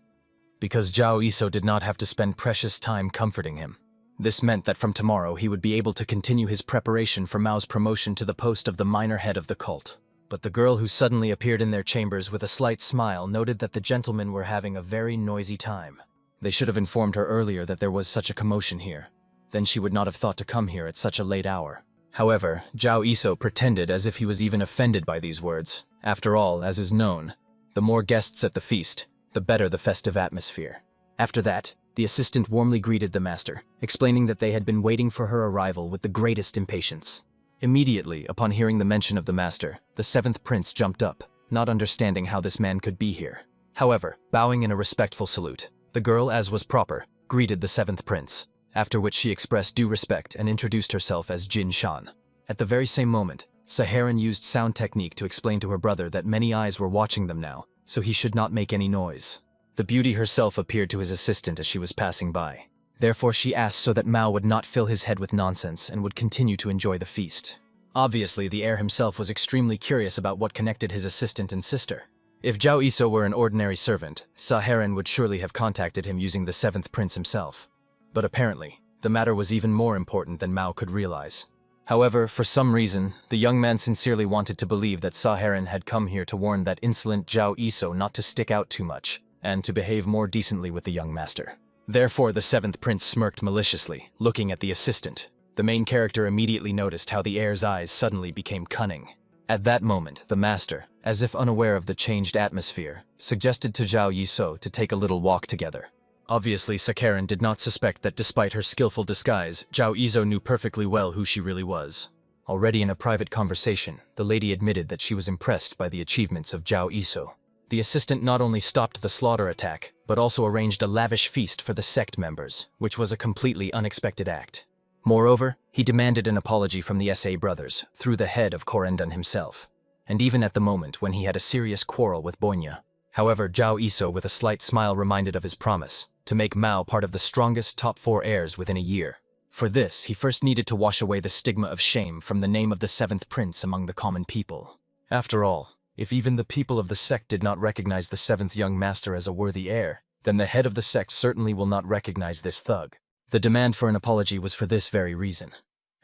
because Zhao Iso did not have to spend precious time comforting him. This meant that from tomorrow he would be able to continue his preparation for Mao's promotion to the post of the minor head of the cult. But the girl who suddenly appeared in their chambers with a slight smile noted that the gentlemen were having a very noisy time. They should have informed her earlier that there was such a commotion here. Then she would not have thought to come here at such a late hour. However, Zhao Iso pretended as if he was even offended by these words. After all, as is known, the more guests at the feast, the better the festive atmosphere. After that, the assistant warmly greeted the master, explaining that they had been waiting for her arrival with the greatest impatience. Immediately, upon hearing the mention of the master, the seventh prince jumped up, not understanding how this man could be here. However, bowing in a respectful salute, the girl, as was proper, greeted the seventh prince, after which she expressed due respect and introduced herself as Jin Shan. At the very same moment, Saharan used sound technique to explain to her brother that many eyes were watching them now, so he should not make any noise. The beauty herself appeared to his assistant as she was passing by. Therefore she asked so that Mao would not fill his head with nonsense and would continue to enjoy the feast. Obviously, the heir himself was extremely curious about what connected his assistant and sister. If Zhao Iso were an ordinary servant, Saharan would surely have contacted him using the seventh prince himself. But apparently, the matter was even more important than Mao could realize. However, for some reason, the young man sincerely wanted to believe that Saharan had come here to warn that insolent Zhao Iso not to stick out too much, and to behave more decently with the young master. Therefore, the seventh prince smirked maliciously, looking at the assistant. The main character immediately noticed how the heir's eyes suddenly became cunning. At that moment, the master, as if unaware of the changed atmosphere, suggested to Zhao Iso to take a little walk together. Obviously, Sakharin did not suspect that despite her skillful disguise, Zhao Iso knew perfectly well who she really was. Already in a private conversation, the lady admitted that she was impressed by the achievements of Zhao Iso. The assistant not only stopped the slaughter attack, but also arranged a lavish feast for the sect members, which was a completely unexpected act. Moreover, he demanded an apology from the SA brothers, through the head of Korendan himself, and even at the moment when he had a serious quarrel with Bonya. However, Zhao Iso with a slight smile reminded of his promise, to make Mao part of the strongest top 4 heirs within a year. For this, he first needed to wash away the stigma of shame from the name of the seventh prince among the common people. After all, if even the people of the sect did not recognize the seventh young master as a worthy heir, then the head of the sect certainly will not recognize this thug. The demand for an apology was for this very reason.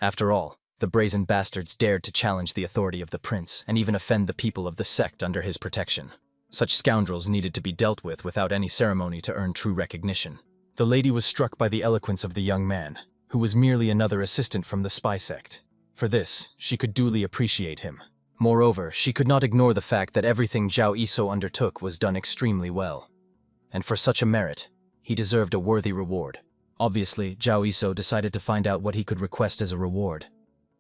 After all, the brazen bastards dared to challenge the authority of the prince and even offend the people of the sect under his protection. Such scoundrels needed to be dealt with without any ceremony to earn true recognition. The lady was struck by the eloquence of the young man, who was merely another assistant from the spy sect. For this, she could duly appreciate him. Moreover, she could not ignore the fact that everything Zhao Iso undertook was done extremely well. And for such a merit, he deserved a worthy reward. Obviously, Zhao Iso decided to find out what he could request as a reward.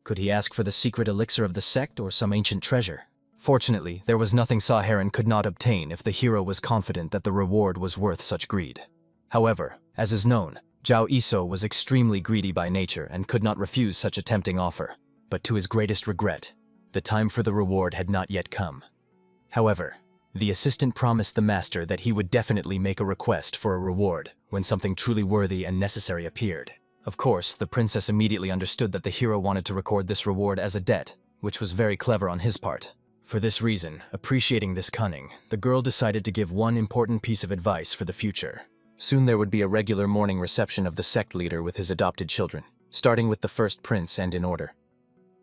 Could he ask for the secret elixir of the sect or some ancient treasure? Fortunately, there was nothing Saharan could not obtain if the hero was confident that the reward was worth such greed. However, as is known, Zhao Iso was extremely greedy by nature and could not refuse such a tempting offer. But to his greatest regret, the time for the reward had not yet come. However, the assistant promised the master that he would definitely make a request for a reward when something truly worthy and necessary appeared. Of course, the princess immediately understood that the hero wanted to record this reward as a debt, which was very clever on his part. For this reason, appreciating this cunning, the girl decided to give one important piece of advice for the future. Soon there would be a regular morning reception of the sect leader with his adopted children, starting with the first prince and in order.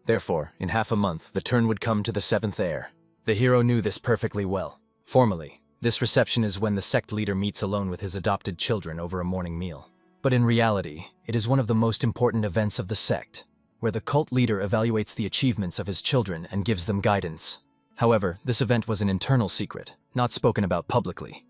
Therefore, in half a month, the turn would come to the seventh heir. The hero knew this perfectly well. Formally, this reception is when the sect leader meets alone with his adopted children over a morning meal. But in reality, it is one of the most important events of the sect, where the cult leader evaluates the achievements of his children and gives them guidance. However, this event was an internal secret, not spoken about publicly.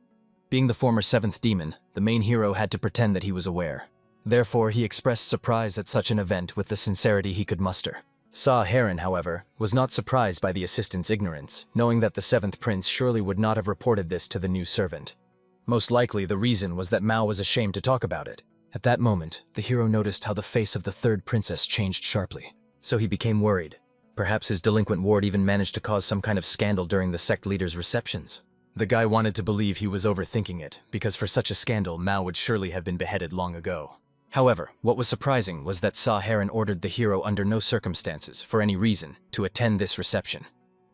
Being the former seventh demon, the main hero had to pretend that he was aware. Therefore, he expressed surprise at such an event with the sincerity he could muster. Sa-Heron, however, was not surprised by the assistant's ignorance, knowing that the seventh prince surely would not have reported this to the new servant. Most likely, the reason was that Mao was ashamed to talk about it. At that moment, the hero noticed how the face of the third princess changed sharply, so he became worried. Perhaps his delinquent ward even managed to cause some kind of scandal during the sect leader's receptions. The guy wanted to believe he was overthinking it, because for such a scandal, Mao would surely have been beheaded long ago. However, what was surprising was that Sa-Heron ordered the hero under no circumstances, for any reason, to attend this reception.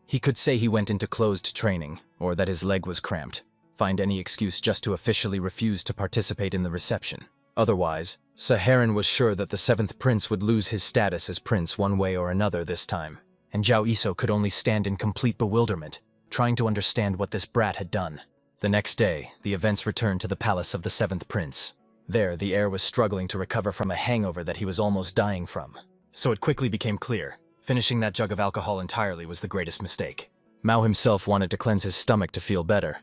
He could say he went into closed training, or that his leg was cramped, find any excuse just to officially refuse to participate in the reception. Otherwise, Sa-Heron was sure that the seventh prince would lose his status as prince one way or another this time, and Zhao Yiso could only stand in complete bewilderment, trying to understand what this brat had done. The next day, the events returned to the palace of the seventh prince. There, the heir was struggling to recover from a hangover that he was almost dying from. So it quickly became clear, finishing that jug of alcohol entirely was the greatest mistake. Mao himself wanted to cleanse his stomach to feel better.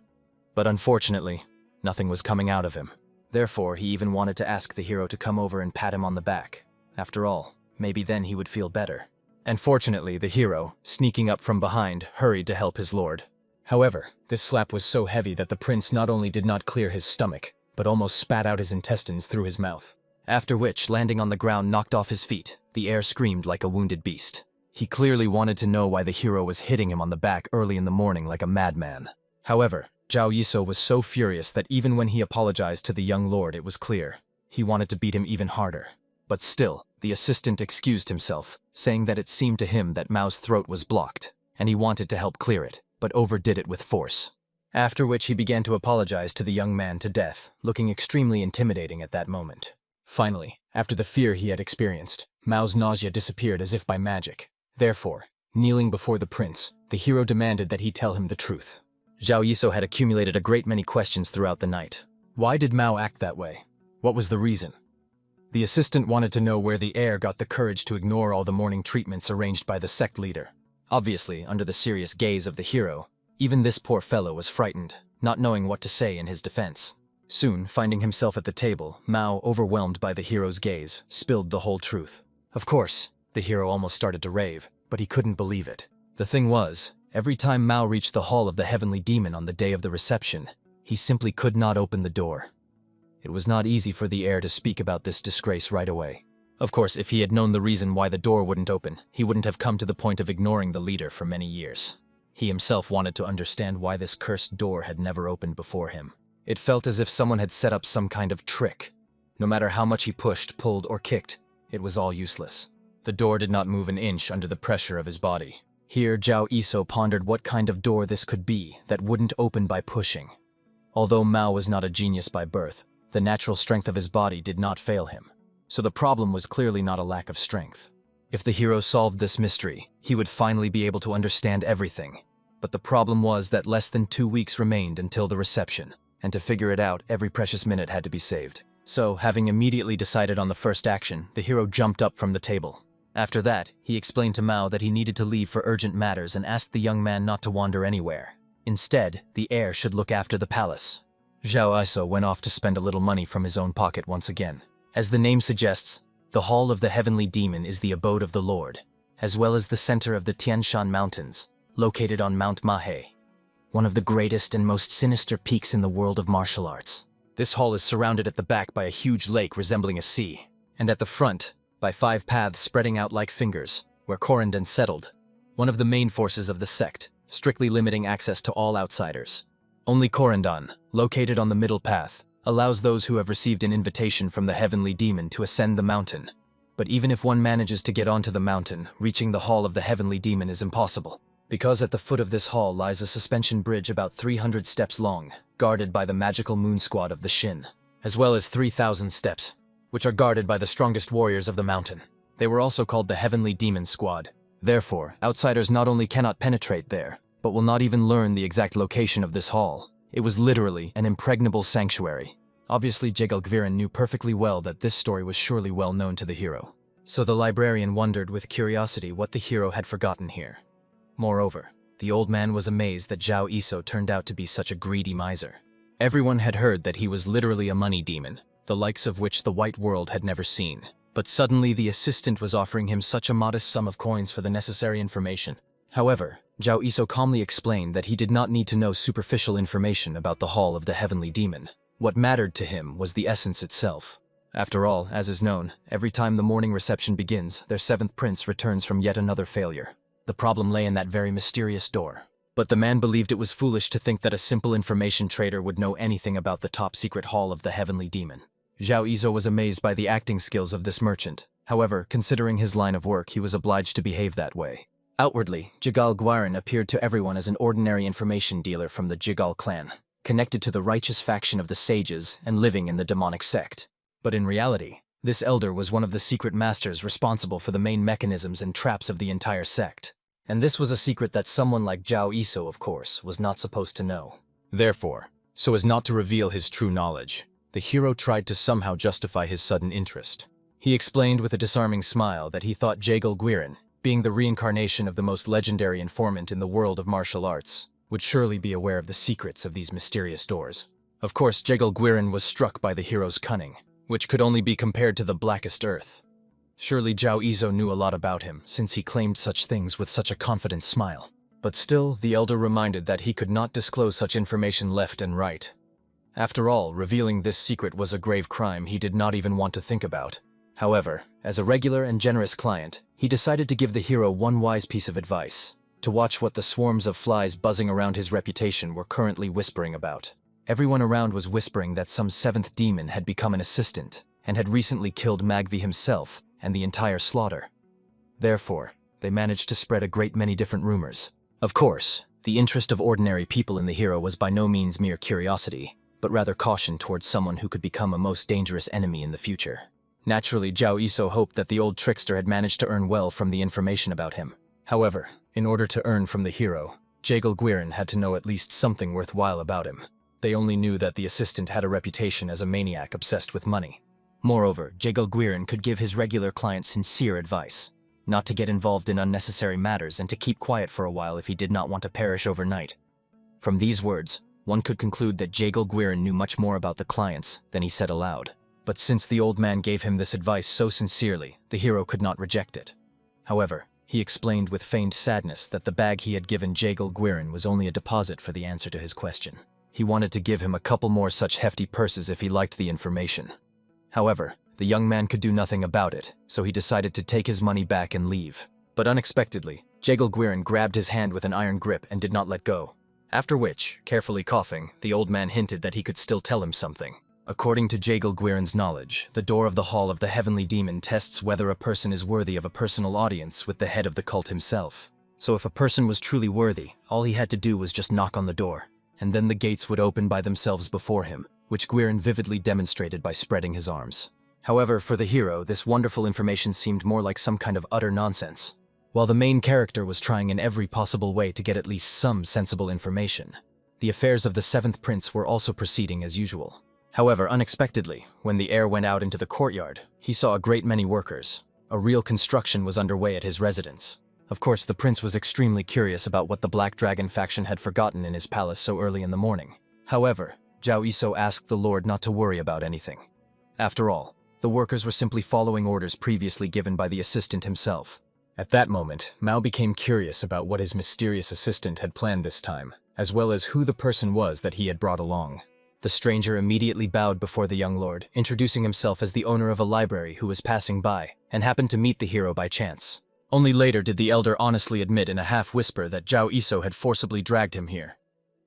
But unfortunately, nothing was coming out of him. Therefore, he even wanted to ask the hero to come over and pat him on the back. After all, maybe then he would feel better. And fortunately, the hero, sneaking up from behind, hurried to help his lord. However, this slap was so heavy that the prince not only did not clear his stomach, but almost spat out his intestines through his mouth. After which, landing on the ground knocked off his feet, the heir screamed like a wounded beast. He clearly wanted to know why the hero was hitting him on the back early in the morning like a madman. However, Zhao Yiso was so furious that even when he apologized to the young lord, it was clear he wanted to beat him even harder. But still, the assistant excused himself, saying that it seemed to him that Mao's throat was blocked, and he wanted to help clear it, but overdid it with force. After which he began to apologize to the young man to death, looking extremely intimidating at that moment. Finally, after the fear he had experienced, Mao's nausea disappeared as if by magic. Therefore, kneeling before the prince, the hero demanded that he tell him the truth. Zhao Yiso had accumulated a great many questions throughout the night. Why did Mao act that way? What was the reason? The assistant wanted to know where the heir got the courage to ignore all the morning treatments arranged by the sect leader. Obviously, under the serious gaze of the hero, even this poor fellow was frightened, not knowing what to say in his defense. Soon, finding himself at the table, Mao, overwhelmed by the hero's gaze, spilled the whole truth. Of course, the hero almost started to rave, but he couldn't believe it. The thing was, every time Mao reached the hall of the heavenly demon on the day of the reception, he simply could not open the door. It was not easy for the heir to speak about this disgrace right away. Of course, if he had known the reason why the door wouldn't open, he wouldn't have come to the point of ignoring the leader for many years. He himself wanted to understand why this cursed door had never opened before him. It felt as if someone had set up some kind of trick. No matter how much he pushed, pulled, or kicked, it was all useless. The door did not move an inch under the pressure of his body. Here, Zhao Yiso pondered what kind of door this could be that wouldn't open by pushing. Although Mao was not a genius by birth, the natural strength of his body did not fail him. So the problem was clearly not a lack of strength. If the hero solved this mystery, he would finally be able to understand everything. But the problem was that less than 2 weeks remained until the reception, and to figure it out, every precious minute had to be saved. So, having immediately decided on the first action, the hero jumped up from the table. After that, he explained to Mao that he needed to leave for urgent matters and asked the young man not to wander anywhere. Instead, the heir should look after the palace. Zhao Yiso went off to spend a little money from his own pocket once again. As the name suggests, the Hall of the Heavenly Demon is the abode of the Lord, as well as the center of the Tian Shan Mountains, located on Mount Mahe, one of the greatest and most sinister peaks in the world of martial arts. This hall is surrounded at the back by a huge lake resembling a sea, and at the front, by 5 paths spreading out like fingers, where Corindon settled, one of the main forces of the sect, strictly limiting access to all outsiders. Only Corindon, located on the middle path, allows those who have received an invitation from the heavenly demon to ascend the mountain. But even if one manages to get onto the mountain, reaching the hall of the heavenly demon is impossible, because at the foot of this hall lies a suspension bridge about 300 steps long, guarded by the magical moon squad of the Shin, as well as 3,000 steps, which are guarded by the strongest warriors of the mountain. They were also called the Heavenly Demon Squad. Therefore, outsiders not only cannot penetrate there, but will not even learn the exact location of this hall. It was literally an impregnable sanctuary. Obviously, Jegal Gvirin knew perfectly well that this story was surely well known to the hero. So the librarian wondered with curiosity what the hero had forgotten here. Moreover, the old man was amazed that Zhao Iso turned out to be such a greedy miser. Everyone had heard that he was literally a money demon, the likes of which the white world had never seen. But suddenly the assistant was offering him such a modest sum of coins for the necessary information. However, Zhao Iso calmly explained that he did not need to know superficial information about the Hall of the Heavenly Demon. What mattered to him was the essence itself. After all, as is known, every time the morning reception begins, their seventh prince returns from yet another failure. The problem lay in that very mysterious door. But the man believed it was foolish to think that a simple information trader would know anything about the top-secret Hall of the Heavenly Demon. Zhao Iso was amazed by the acting skills of this merchant. However, considering his line of work, he was obliged to behave that way. Outwardly, Jegal Gvirin appeared to everyone as an ordinary information dealer from the Jegal clan, connected to the righteous faction of the sages and living in the demonic sect. But in reality, this elder was one of the secret masters responsible for the main mechanisms and traps of the entire sect. And this was a secret that someone like Zhao Iso, of course, was not supposed to know. Therefore, so as not to reveal his true knowledge, the hero tried to somehow justify his sudden interest. He explained with a disarming smile that he thought Jegal Gvirin, being the reincarnation of the most legendary informant in the world of martial arts, would surely be aware of the secrets of these mysterious doors. Of course, Jegal Gvirin was struck by the hero's cunning, which could only be compared to the blackest earth. Surely Zhao Iso knew a lot about him, since he claimed such things with such a confident smile. But still, the elder reminded that he could not disclose such information left and right. After all, revealing this secret was a grave crime he did not even want to think about. However, as a regular and generous client, he decided to give the hero one wise piece of advice: to watch what the swarms of flies buzzing around his reputation were currently whispering about. Everyone around was whispering that some seventh demon had become an assistant, and had recently killed Magvi himself and the entire slaughter. Therefore, they managed to spread a great many different rumors. Of course, the interest of ordinary people in the hero was by no means mere curiosity, but rather caution towards someone who could become a most dangerous enemy in the future. Naturally, Zhao Iso hoped that the old trickster had managed to earn well from the information about him. However, in order to earn from the hero, Jegal Gvirin had to know at least something worthwhile about him. They only knew that the assistant had a reputation as a maniac obsessed with money. Moreover, Jegal Gvirin could give his regular clients sincere advice, not to get involved in unnecessary matters and to keep quiet for a while if he did not want to perish overnight. From these words, one could conclude that Jegal Gvirin knew much more about the clients than he said aloud. But since the old man gave him this advice so sincerely, the hero could not reject it. However, he explained with feigned sadness that the bag he had given Jegal Gvirin was only a deposit for the answer to his question. He wanted to give him a couple more such hefty purses if he liked the information. However, the young man could do nothing about it, so he decided to take his money back and leave. But unexpectedly, Jegal Gvirin grabbed his hand with an iron grip and did not let go. After which, carefully coughing, the old man hinted that he could still tell him something. According to Jegal Gvirin's knowledge, the door of the Hall of the Heavenly Demon tests whether a person is worthy of a personal audience with the head of the cult himself. So if a person was truly worthy, all he had to do was just knock on the door, and then the gates would open by themselves before him, which Gvirin vividly demonstrated by spreading his arms. However, for the hero, this wonderful information seemed more like some kind of utter nonsense. While the main character was trying in every possible way to get at least some sensible information, the affairs of the seventh prince were also proceeding as usual. However, unexpectedly, when the heir went out into the courtyard, he saw a great many workers. A real construction was underway at his residence. Of course, the prince was extremely curious about what the Black Dragon faction had forgotten in his palace so early in the morning. However, Zhao Iso asked the lord not to worry about anything. After all, the workers were simply following orders previously given by the assistant himself. At that moment, Mao became curious about what his mysterious assistant had planned this time, as well as who the person was that he had brought along. The stranger immediately bowed before the young lord, introducing himself as the owner of a library who was passing by, and happened to meet the hero by chance. Only later did the elder honestly admit in a half-whisper that Zhao Iso had forcibly dragged him here.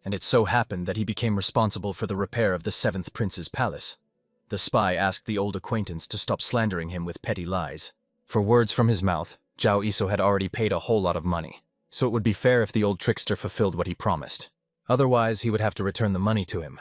and it so happened that he became responsible for the repair of the seventh prince's palace. The spy asked the old acquaintance to stop slandering him with petty lies. For words from his mouth, Zhao Iso had already paid a whole lot of money, so it would be fair if the old trickster fulfilled what he promised. Otherwise, he would have to return the money to him,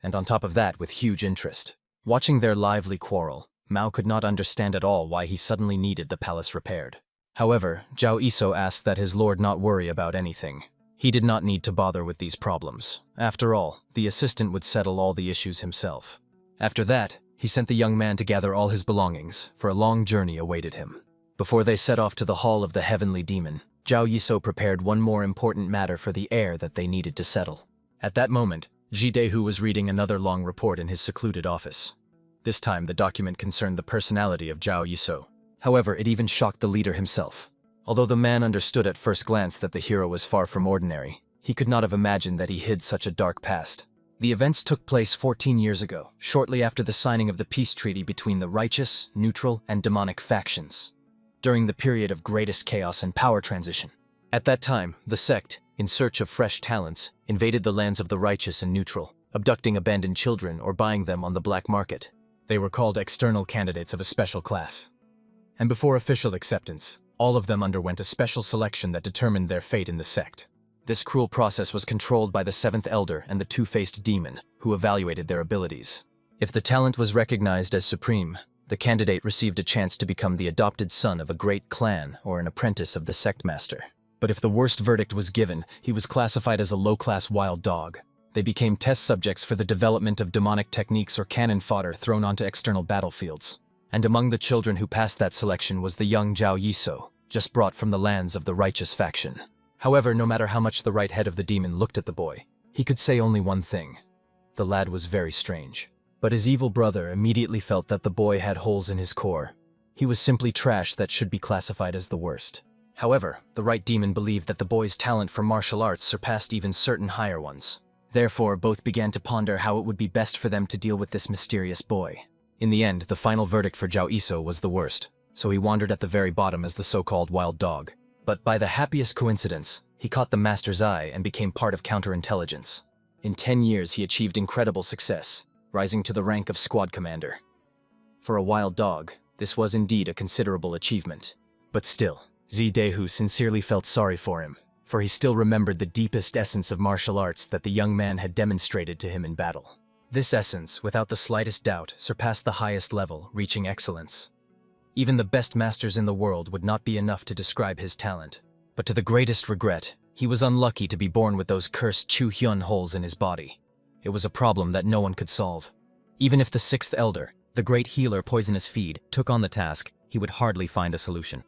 and on top of that with huge interest. Watching their lively quarrel, Mao could not understand at all why he suddenly needed the palace repaired. However, Zhao Iso asked that his lord not worry about anything. He did not need to bother with these problems. After all, the assistant would settle all the issues himself. After that, he sent the young man to gather all his belongings, for a long journey awaited him. Before they set off to the Hall of the Heavenly Demon, Zhao Yiso prepared one more important matter for the heir that they needed to settle. At that moment, Ji Dehu was reading another long report in his secluded office. This time, the document concerned the personality of Zhao Yiso. However, it even shocked the leader himself. Although the man understood at first glance that the hero was far from ordinary, he could not have imagined that he hid such a dark past. The events took place 14 years ago, shortly after the signing of the peace treaty between the righteous, neutral, and demonic factions, during the period of greatest chaos and power transition. At that time, the sect, in search of fresh talents, invaded the lands of the righteous and neutral, abducting abandoned children or buying them on the black market. They were called external candidates of a special class. And before official acceptance, all of them underwent a special selection that determined their fate in the sect. This cruel process was controlled by the seventh elder and the two-faced demon, who evaluated their abilities. If the talent was recognized as supreme, the candidate received a chance to become the adopted son of a great clan or an apprentice of the sect master. But if the worst verdict was given, he was classified as a low-class wild dog. They became test subjects for the development of demonic techniques or cannon fodder thrown onto external battlefields. And among the children who passed that selection was the young Zhao Yiso, just brought from the lands of the righteous faction. However, no matter how much the right head of the demon looked at the boy, he could say only one thing. The lad was very strange. But his evil brother immediately felt that the boy had holes in his core. He was simply trash that should be classified as the worst. However, the right demon believed that the boy's talent for martial arts surpassed even certain higher ones. Therefore, both began to ponder how it would be best for them to deal with this mysterious boy. In the end, the final verdict for Zhao Iso was the worst, so he wandered at the very bottom as the so-called wild dog. But by the happiest coincidence, he caught the master's eye and became part of counterintelligence. In 10 years, he achieved incredible success, rising to the rank of squad commander. For a wild dog, this was indeed a considerable achievement. But still, Ji Dehu sincerely felt sorry for him, for he still remembered the deepest essence of martial arts that the young man had demonstrated to him in battle. This essence, without the slightest doubt, surpassed the highest level, reaching excellence. Even the best masters in the world would not be enough to describe his talent. But to the greatest regret, he was unlucky to be born with those cursed Chu Hyun holes in his body. It was a problem that no one could solve. Even if the sixth elder, the great healer Poisonous Feed, took on the task, he would hardly find a solution.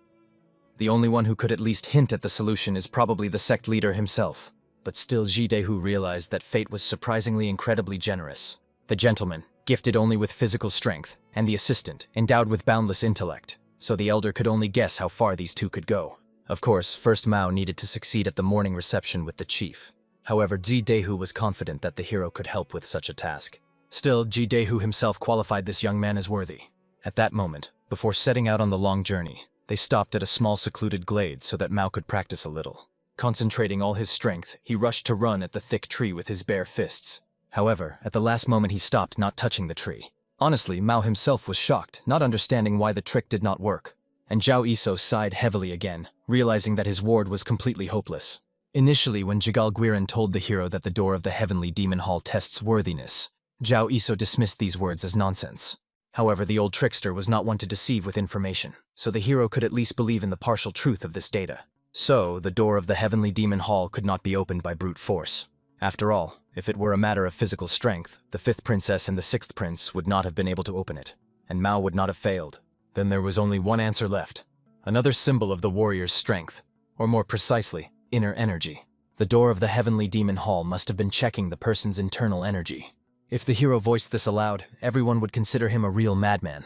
The only one who could at least hint at the solution is probably the sect leader himself. But still, Ji Dehu realized that fate was surprisingly incredibly generous. The gentleman, gifted only with physical strength, and the assistant, endowed with boundless intellect, so the elder could only guess how far these two could go. Of course, first Mao needed to succeed at the morning reception with the chief. However, Ji Dehu was confident that the hero could help with such a task. Still, Ji Dehu himself qualified this young man as worthy. At that moment, before setting out on the long journey, they stopped at a small secluded glade so that Mao could practice a little. Concentrating all his strength, he rushed to run at the thick tree with his bare fists. However, at the last moment he stopped, not touching the tree. Honestly, Mao himself was shocked, not understanding why the trick did not work. And Zhao Iso sighed heavily again, realizing that his ward was completely hopeless. Initially, when Jigal Guiran told the hero that the door of the Heavenly Demon Hall tests worthiness, Zhao Iso dismissed these words as nonsense. However, the old trickster was not one to deceive with information, so the hero could at least believe in the partial truth of this data. So, the door of the Heavenly Demon Hall could not be opened by brute force. After all, if it were a matter of physical strength, the fifth princess and the sixth prince would not have been able to open it, and Mao would not have failed. Then there was only one answer left. Another symbol of the warrior's strength, or more precisely, inner energy. The door of the Heavenly Demon Hall must have been checking the person's internal energy. If the hero voiced this aloud, everyone would consider him a real madman.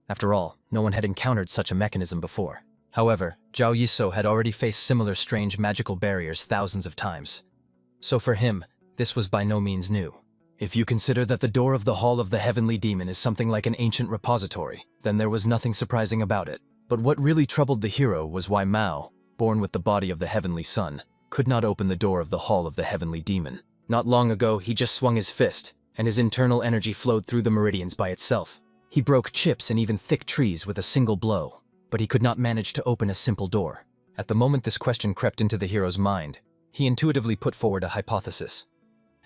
After all, no one had encountered such a mechanism before. However, Zhao Yiso had already faced similar strange magical barriers thousands of times. So for him, this was by no means new. If you consider that the door of the Hall of the Heavenly Demon is something like an ancient repository, then there was nothing surprising about it. But what really troubled the hero was why Mao, born with the body of the Heavenly Sun, could not open the door of the Hall of the Heavenly Demon. Not long ago, he just swung his fist, and his internal energy flowed through the meridians by itself. He broke chips and even thick trees with a single blow, but he could not manage to open a simple door. At the moment this question crept into the hero's mind, he intuitively put forward a hypothesis.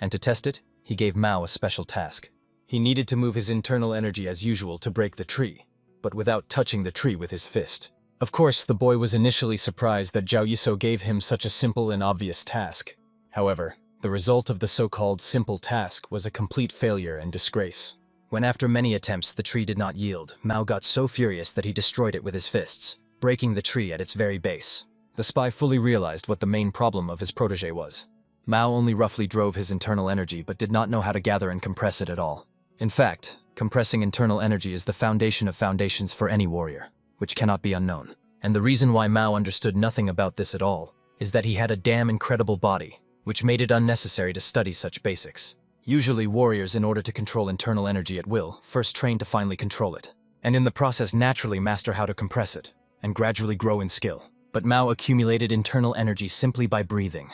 And to test it, he gave Mao a special task. He needed to move his internal energy as usual to break the tree, but without touching the tree with his fist. Of course, the boy was initially surprised that Zhao Yisou gave him such a simple and obvious task. However, the result of the so-called simple task was a complete failure and disgrace. When after many attempts the tree did not yield, Mao got so furious that he destroyed it with his fists, breaking the tree at its very base. The spy fully realized what the main problem of his protege was. Mao only roughly drove his internal energy but did not know how to gather and compress it at all. In fact, compressing internal energy is the foundation of foundations for any warrior, which cannot be unknown. And the reason why Mao understood nothing about this at all is that he had a damn incredible body, which made it unnecessary to study such basics. Usually warriors, in order to control internal energy at will, first train to finally control it, and in the process naturally master how to compress it, and gradually grow in skill. But Mao accumulated internal energy simply by breathing,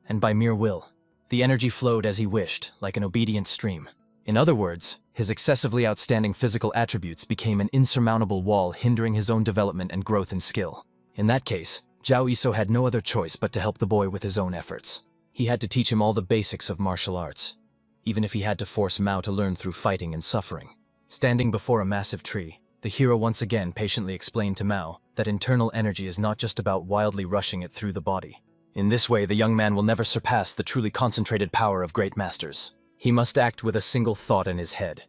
and by mere will. The energy flowed as he wished, like an obedient stream. In other words, his excessively outstanding physical attributes became an insurmountable wall hindering his own development and growth in skill. In that case, Zhao Yisou had no other choice but to help the boy with his own efforts. He had to teach him all the basics of martial arts, even if he had to force Mao to learn through fighting and suffering. Standing before a massive tree, the hero once again patiently explained to Mao that internal energy is not just about wildly rushing it through the body. In this way, the young man will never surpass the truly concentrated power of great masters. He must act with a single thought in his head,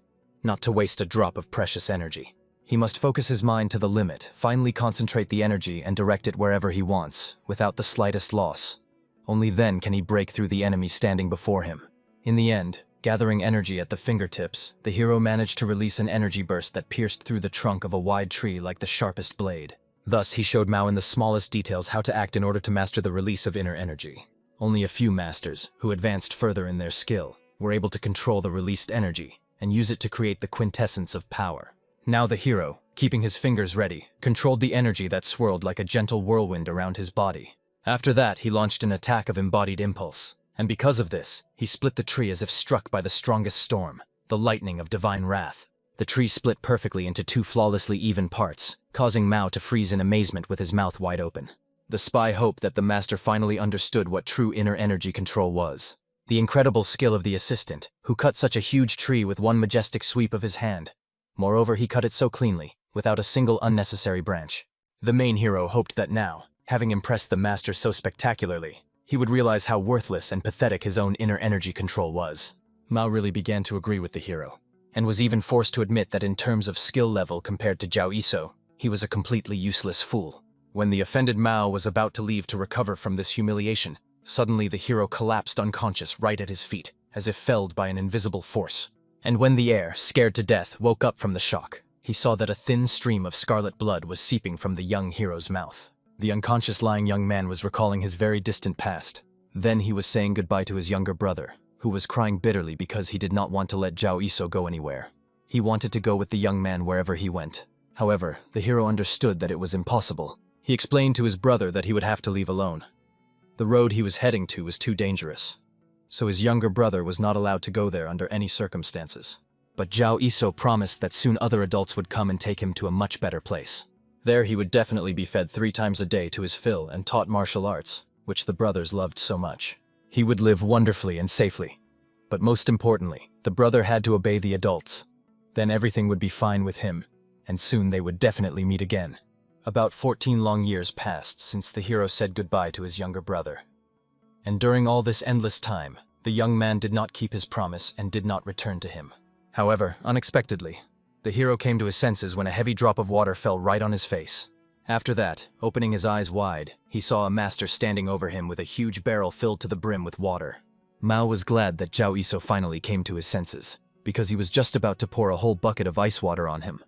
not to waste a drop of precious energy. He must focus his mind to the limit, finally concentrate the energy and direct it wherever he wants, without the slightest loss. Only then can he break through the enemy standing before him. In the end, gathering energy at the fingertips, the hero managed to release an energy burst that pierced through the trunk of a wide tree like the sharpest blade. Thus, he showed Mao in the smallest details how to act in order to master the release of inner energy. Only a few masters, who advanced further in their skill, were able to control the released energy and use it to create the quintessence of power. Now the hero, keeping his fingers ready, controlled the energy that swirled like a gentle whirlwind around his body. After that, he launched an attack of embodied impulse, and because of this, he split the tree as if struck by the strongest storm, the lightning of divine wrath. The tree split perfectly into two flawlessly even parts, causing Mao to freeze in amazement with his mouth wide open. The spy hoped that the master finally understood what true inner energy control was. The incredible skill of the assistant, who cut such a huge tree with one majestic sweep of his hand. Moreover, he cut it so cleanly, without a single unnecessary branch. The main hero hoped that now, having impressed the master so spectacularly, he would realize how worthless and pathetic his own inner energy control was. Mao really began to agree with the hero, and was even forced to admit that in terms of skill level compared to Zhao Yisou, he was a completely useless fool. When the offended Mao was about to leave to recover from this humiliation, suddenly the hero collapsed unconscious right at his feet, as if felled by an invisible force. And when the heir, scared to death, woke up from the shock, he saw that a thin stream of scarlet blood was seeping from the young hero's mouth. The unconscious lying young man was recalling his very distant past. Then he was saying goodbye to his younger brother, who was crying bitterly because he did not want to let Zhao Yisou go anywhere. He wanted to go with the young man wherever he went. However, the hero understood that it was impossible. He explained to his brother that he would have to leave alone. The road he was heading to was too dangerous, so his younger brother was not allowed to go there under any circumstances. But Zhao Yisou promised that soon other adults would come and take him to a much better place. There he would definitely be fed 3 times a day to his fill and taught martial arts, which the brothers loved so much. He would live wonderfully and safely. But most importantly, the brother had to obey the adults. Then everything would be fine with him, and soon they would definitely meet again. About 14 long years passed since the hero said goodbye to his younger brother. And during all this endless time, the young man did not keep his promise and did not return to him. However, unexpectedly, the hero came to his senses when a heavy drop of water fell right on his face. After that, opening his eyes wide, he saw a master standing over him with a huge barrel filled to the brim with water. Mao was glad that Zhao Yisou finally came to his senses, because he was just about to pour a whole bucket of ice water on him.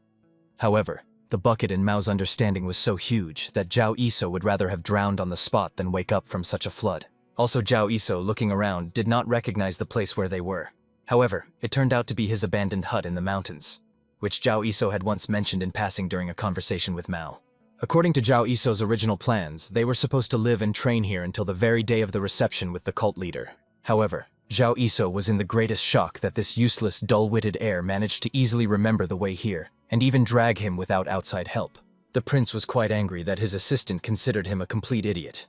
However, the bucket in Mao's understanding was so huge that Zhao Yisou would rather have drowned on the spot than wake up from such a flood. Also, Zhao Yisou, looking around, did not recognize the place where they were. However, it turned out to be his abandoned hut in the mountains, which Zhao Yisou had once mentioned in passing during a conversation with Mao. According to Zhao Yisou's original plans, they were supposed to live and train here until the very day of the reception with the cult leader. However, Zhao Iso was in the greatest shock that this useless, dull-witted heir managed to easily remember the way here, and even drag him without outside help. The prince was quite angry that his assistant considered him a complete idiot.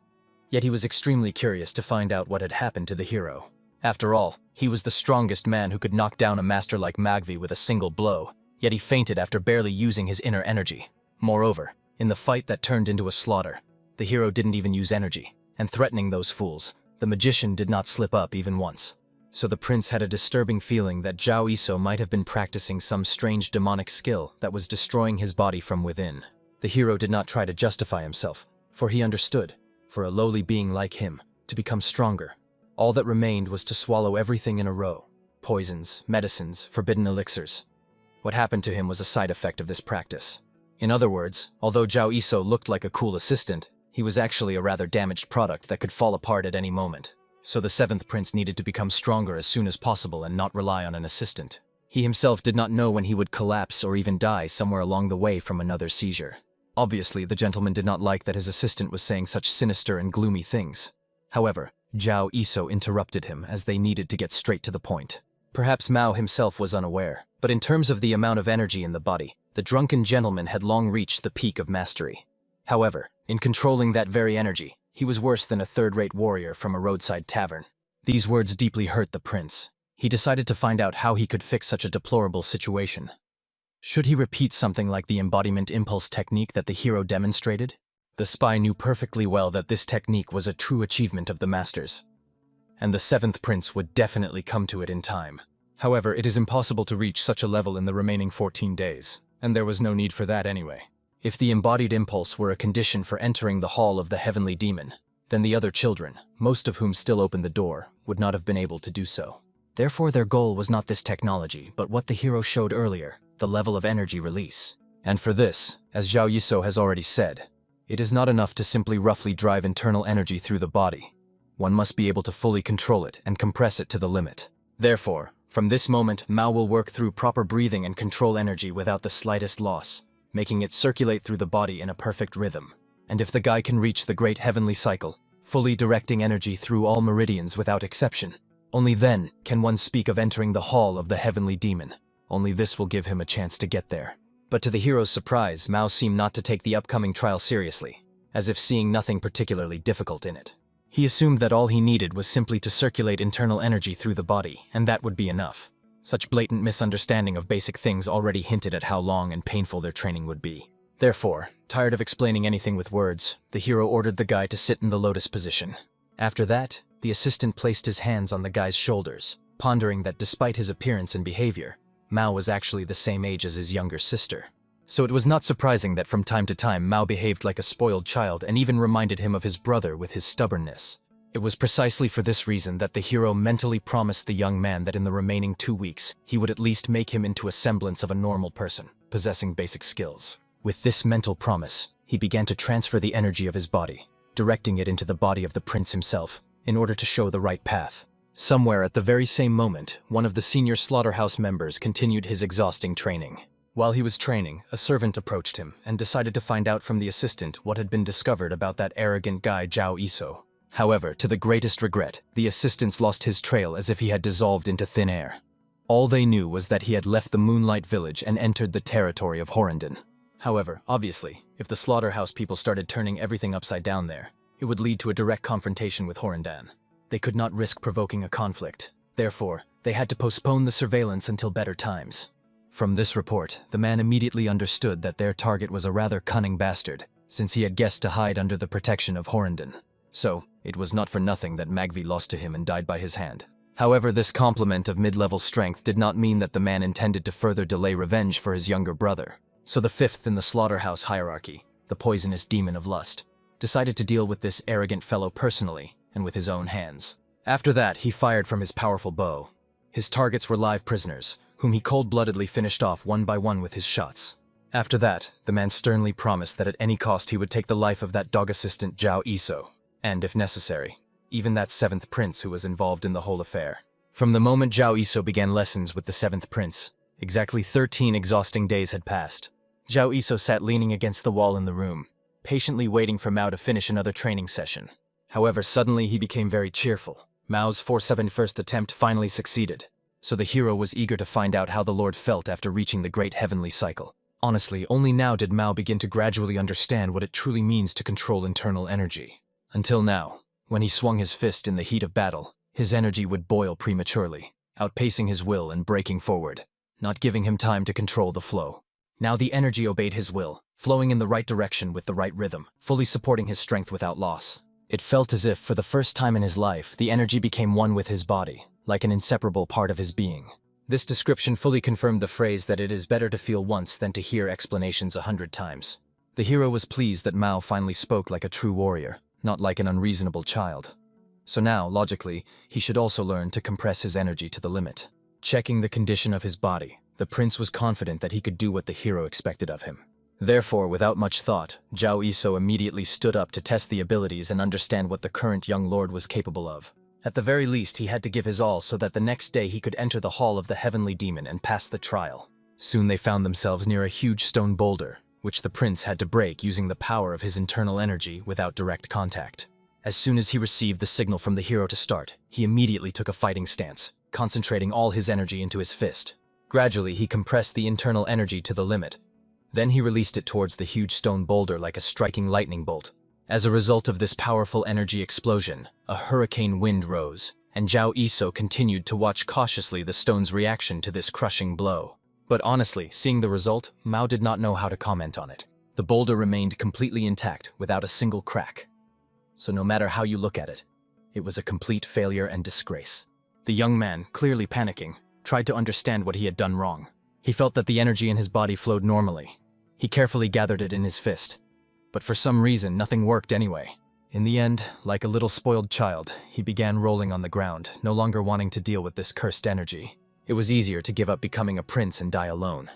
Yet he was extremely curious to find out what had happened to the hero. After all, he was the strongest man who could knock down a master like Magvi with a single blow, yet he fainted after barely using his inner energy. Moreover, in the fight that turned into a slaughter, the hero didn't even use energy, and threatening those fools, the magician did not slip up even once. So the prince had a disturbing feeling that Zhao Iso might have been practicing some strange demonic skill that was destroying his body from within. The hero did not try to justify himself, for he understood, for a lowly being like him, to become stronger, all that remained was to swallow everything in a row: poisons, medicines, forbidden elixirs. What happened to him was a side effect of this practice. In other words, although Zhao Iso looked like a cool assistant, he was actually a rather damaged product that could fall apart at any moment. So the seventh prince needed to become stronger as soon as possible and not rely on an assistant. He himself did not know when he would collapse or even die somewhere along the way from another seizure. Obviously, the gentleman did not like that his assistant was saying such sinister and gloomy things. However, Zhao Iso interrupted him as they needed to get straight to the point. Perhaps Mao himself was unaware, but in terms of the amount of energy in the body, the drunken gentleman had long reached the peak of mastery. However, in controlling that very energy, he was worse than a third-rate warrior from a roadside tavern. These words deeply hurt the prince. He decided to find out how he could fix such a deplorable situation. Should he repeat something like the embodiment impulse technique that the hero demonstrated? The spy knew perfectly well that this technique was a true achievement of the masters, and the seventh prince would definitely come to it in time. However, it is impossible to reach such a level in the remaining 14 days, and there was no need for that anyway. If the embodied impulse were a condition for entering the hall of the heavenly demon, then the other children, most of whom still opened the door, would not have been able to do so. Therefore, their goal was not this technology, but what the hero showed earlier, the level of energy release. And for this, as Zhao Yiso has already said, it is not enough to simply roughly drive internal energy through the body. One must be able to fully control it and compress it to the limit. Therefore, from this moment, Mao will work through proper breathing and control energy without the slightest loss, making it circulate through the body in a perfect rhythm. And if the guy can reach the great heavenly cycle, fully directing energy through all meridians without exception, only then can one speak of entering the hall of the heavenly demon. Only this will give him a chance to get there. But to the hero's surprise, Mao seemed not to take the upcoming trial seriously, as if seeing nothing particularly difficult in it. He assumed that all he needed was simply to circulate internal energy through the body, and that would be enough. Such blatant misunderstanding of basic things already hinted at how long and painful their training would be. Therefore, tired of explaining anything with words, the hero ordered the guy to sit in the lotus position. After that, the assistant placed his hands on the guy's shoulders, pondering that despite his appearance and behavior, Mao was actually the same age as his younger sister. So it was not surprising that from time to time Mao behaved like a spoiled child and even reminded him of his brother with his stubbornness. It was precisely for this reason that the hero mentally promised the young man that in the remaining 2 weeks, he would at least make him into a semblance of a normal person, possessing basic skills. With this mental promise, he began to transfer the energy of his body, directing it into the body of the prince himself, in order to show the right path. Somewhere at the very same moment, one of the senior slaughterhouse members continued his exhausting training. While he was training, a servant approached him and decided to find out from the assistant what had been discovered about that arrogant guy Zhao Iso. However, to the greatest regret, the assistants lost his trail as if he had dissolved into thin air. All they knew was that he had left the Moonlight Village and entered the territory of Horrendon. However, obviously, if the slaughterhouse people started turning everything upside down there, it would lead to a direct confrontation with Horrendan. They could not risk provoking a conflict. Therefore, they had to postpone the surveillance until better times. From this report, the man immediately understood that their target was a rather cunning bastard, since he had guessed to hide under the protection of Horrendon. So, it was not for nothing that Magvi lost to him and died by his hand. However, this complement of mid-level strength did not mean that the man intended to further delay revenge for his younger brother. So the fifth in the slaughterhouse hierarchy, the poisonous demon of lust, decided to deal with this arrogant fellow personally and with his own hands. After that, he fired from his powerful bow. His targets were live prisoners, whom he cold-bloodedly finished off one by one with his shots. After that, the man sternly promised that at any cost he would take the life of that dog assistant Zhao Iso, and, if necessary, even that seventh prince who was involved in the whole affair. From the moment Zhao Iso began lessons with the seventh prince, exactly 13 exhausting days had passed. Zhao Iso sat leaning against the wall in the room, patiently waiting for Mao to finish another training session. However, suddenly he became very cheerful, Mao's 471st attempt finally succeeded, so the hero was eager to find out how the Lord felt after reaching the great heavenly cycle. Honestly, only now did Mao begin to gradually understand what it truly means to control internal energy. Until now, when he swung his fist in the heat of battle, his energy would boil prematurely, outpacing his will and breaking forward, not giving him time to control the flow. Now the energy obeyed his will, flowing in the right direction with the right rhythm, fully supporting his strength without loss. It felt as if, for the first time in his life, the energy became one with his body, like an inseparable part of his being. This description fully confirmed the phrase that it is better to feel once than to hear explanations 100 times. The hero was pleased that Mao finally spoke like a true warrior, not like an unreasonable child. So now, logically, he should also learn to compress his energy to the limit. Checking the condition of his body, the prince was confident that he could do what the hero expected of him. Therefore, without much thought, Zhao Yiso immediately stood up to test the abilities and understand what the current young lord was capable of. At the very least, he had to give his all so that the next day he could enter the hall of the heavenly demon and pass the trial. Soon they found themselves near a huge stone boulder, which the prince had to break using the power of his internal energy without direct contact. As soon as he received the signal from the hero to start, he immediately took a fighting stance, concentrating all his energy into his fist. Gradually, he compressed the internal energy to the limit. Then he released it towards the huge stone boulder like a striking lightning bolt. As a result of this powerful energy explosion, a hurricane wind rose, and Zhao Yiso continued to watch cautiously the stone's reaction to this crushing blow. But honestly, seeing the result, Mao did not know how to comment on it. The boulder remained completely intact, without a single crack. So no matter how you look at it, it was a complete failure and disgrace. The young man, clearly panicking, tried to understand what he had done wrong. He felt that the energy in his body flowed normally. He carefully gathered it in his fist. But for some reason, nothing worked anyway. In the end, like a little spoiled child, he began rolling on the ground, no longer wanting to deal with this cursed energy. It was easier to give up becoming a prince and die alone.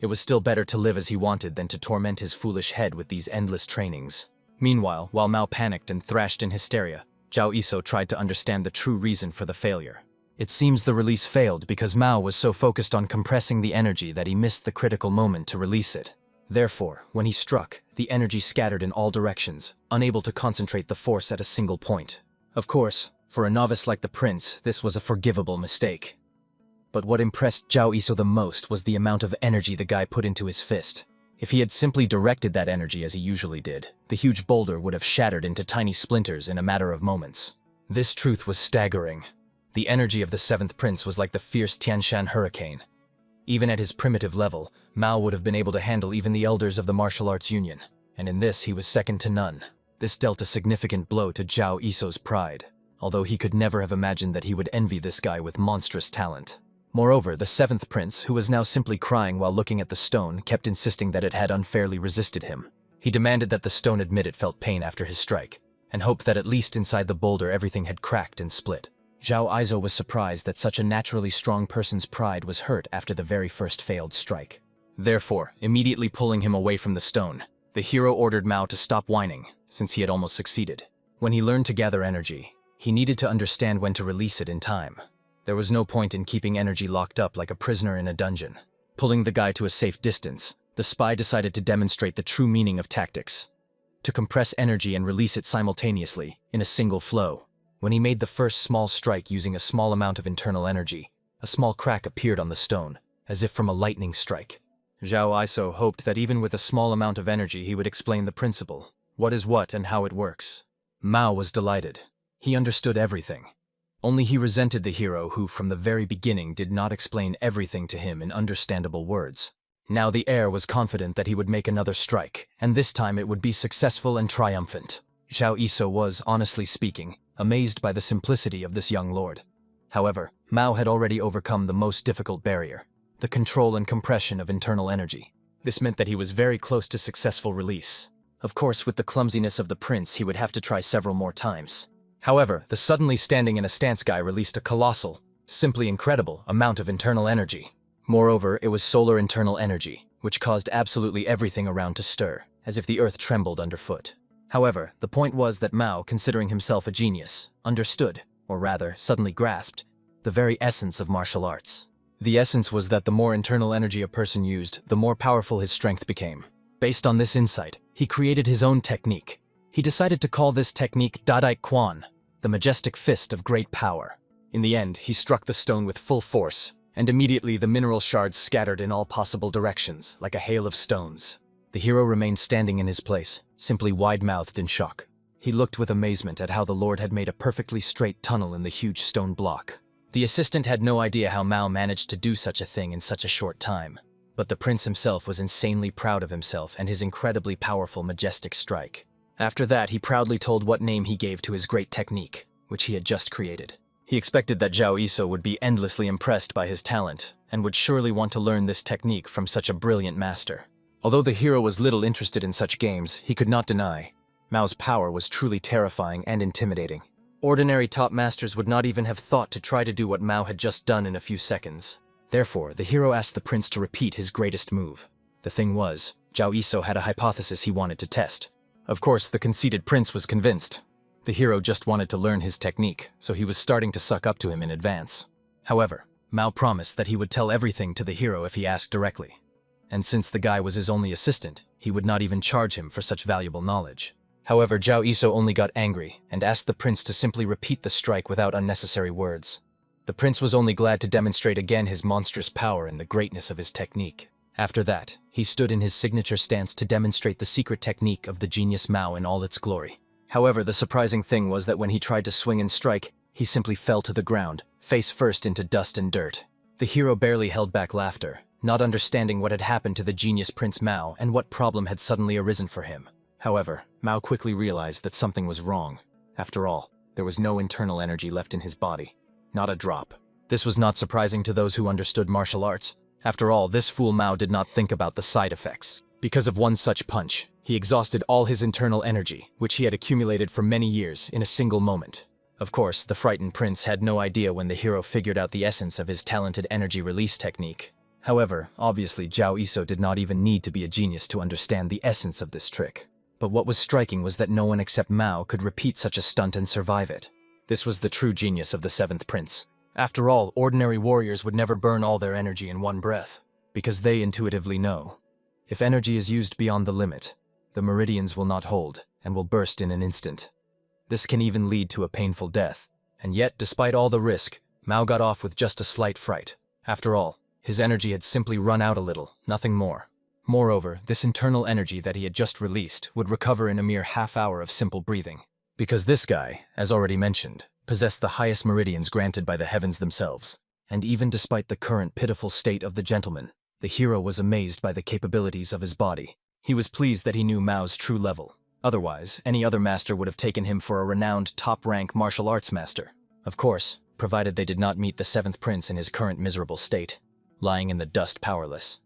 It was still better to live as he wanted than to torment his foolish head with these endless trainings. Meanwhile, while Mao panicked and thrashed in hysteria, Zhao Yiso tried to understand the true reason for the failure. It seems the release failed because Mao was so focused on compressing the energy that he missed the critical moment to release it. Therefore, when he struck, the energy scattered in all directions, unable to concentrate the force at a single point. Of course, for a novice like the prince, this was a forgivable mistake. But what impressed Zhao Yiso the most was the amount of energy the guy put into his fist. If he had simply directed that energy as he usually did, the huge boulder would have shattered into tiny splinters in a matter of moments. This truth was staggering. The energy of the seventh prince was like the fierce Tianshan hurricane. Even at his primitive level, Mao would have been able to handle even the elders of the martial arts union, and in this he was second to none. This dealt a significant blow to Zhao Yiso's pride, although he could never have imagined that he would envy this guy with monstrous talent. Moreover, the seventh prince, who was now simply crying while looking at the stone, kept insisting that it had unfairly resisted him. He demanded that the stone admit it felt pain after his strike, and hoped that at least inside the boulder everything had cracked and split. Zhao Yiso was surprised that such a naturally strong person's pride was hurt after the very first failed strike. Therefore, immediately pulling him away from the stone, the hero ordered Mao to stop whining, since he had almost succeeded. When he learned to gather energy, he needed to understand when to release it in time. There was no point in keeping energy locked up like a prisoner in a dungeon. Pulling the guy to a safe distance, the spy decided to demonstrate the true meaning of tactics. To compress energy and release it simultaneously, in a single flow. When he made the first small strike using a small amount of internal energy, a small crack appeared on the stone, as if from a lightning strike. Zhao Yiso hoped that even with a small amount of energy he would explain the principle, what is what and how it works. Mao was delighted. He understood everything. Only he resented the hero who, from the very beginning, did not explain everything to him in understandable words. Now the heir was confident that he would make another strike, and this time it would be successful and triumphant. Zhao Yiso was, honestly speaking, amazed by the simplicity of this young lord. However, Mao had already overcome the most difficult barrier, the control and compression of internal energy. This meant that he was very close to successful release. Of course, with the clumsiness of the prince, he would have to try several more times. However, the suddenly standing in a stance guy released a colossal, simply incredible, amount of internal energy. Moreover, it was solar internal energy, which caused absolutely everything around to stir, as if the earth trembled underfoot. However, the point was that Mao, considering himself a genius, understood, or rather, suddenly grasped, the very essence of martial arts. The essence was that the more internal energy a person used, the more powerful his strength became. Based on this insight, he created his own technique. He decided to call this technique Dadai Quan, the majestic fist of great power. In the end, he struck the stone with full force, and immediately the mineral shards scattered in all possible directions, like a hail of stones. The hero remained standing in his place, simply wide-mouthed in shock. He looked with amazement at how the Lord had made a perfectly straight tunnel in the huge stone block. The assistant had no idea how Mao managed to do such a thing in such a short time. But the prince himself was insanely proud of himself and his incredibly powerful, majestic strike. After that, he proudly told what name he gave to his great technique, which he had just created. He expected that Zhao Yisou would be endlessly impressed by his talent, and would surely want to learn this technique from such a brilliant master. Although the hero was little interested in such games, he could not deny Mao's power was truly terrifying and intimidating. Ordinary top masters would not even have thought to try to do what Mao had just done in a few seconds. Therefore, the hero asked the prince to repeat his greatest move. The thing was, Zhao Yisou had a hypothesis he wanted to test. Of course, the conceited prince was convinced. The hero just wanted to learn his technique, so he was starting to suck up to him in advance. However, Mao promised that he would tell everything to the hero if he asked directly. And since the guy was his only assistant, he would not even charge him for such valuable knowledge. However, Zhao Yisou only got angry and asked the prince to simply repeat the strike without unnecessary words. The prince was only glad to demonstrate again his monstrous power and the greatness of his technique. After that, he stood in his signature stance to demonstrate the secret technique of the genius Mao in all its glory. However, the surprising thing was that when he tried to swing and strike, he simply fell to the ground, face first into dust and dirt. The hero barely held back laughter, not understanding what had happened to the genius Prince Mao and what problem had suddenly arisen for him. However, Mao quickly realized that something was wrong. After all, there was no internal energy left in his body. Not a drop. This was not surprising to those who understood martial arts. After all, this fool Mao did not think about the side effects. Because of one such punch, he exhausted all his internal energy, which he had accumulated for many years, in a single moment. Of course, the frightened prince had no idea when the hero figured out the essence of his talented energy release technique. However, obviously Zhao Yisou did not even need to be a genius to understand the essence of this trick. But what was striking was that no one except Mao could repeat such a stunt and survive it. This was the true genius of the seventh prince. After all, ordinary warriors would never burn all their energy in one breath, because they intuitively know. If energy is used beyond the limit, the meridians will not hold and will burst in an instant. This can even lead to a painful death. And yet, despite all the risk, Mao got off with just a slight fright. After all, his energy had simply run out a little, nothing more. Moreover, this internal energy that he had just released would recover in a mere half-hour of simple breathing. Because this guy, as already mentioned, possessed the highest meridians granted by the heavens themselves. And even despite the current pitiful state of the gentleman, the hero was amazed by the capabilities of his body. He was pleased that he knew Mao's true level. Otherwise, any other master would have taken him for a renowned top-rank martial arts master. Of course, provided they did not meet the seventh prince in his current miserable state, lying in the dust powerless.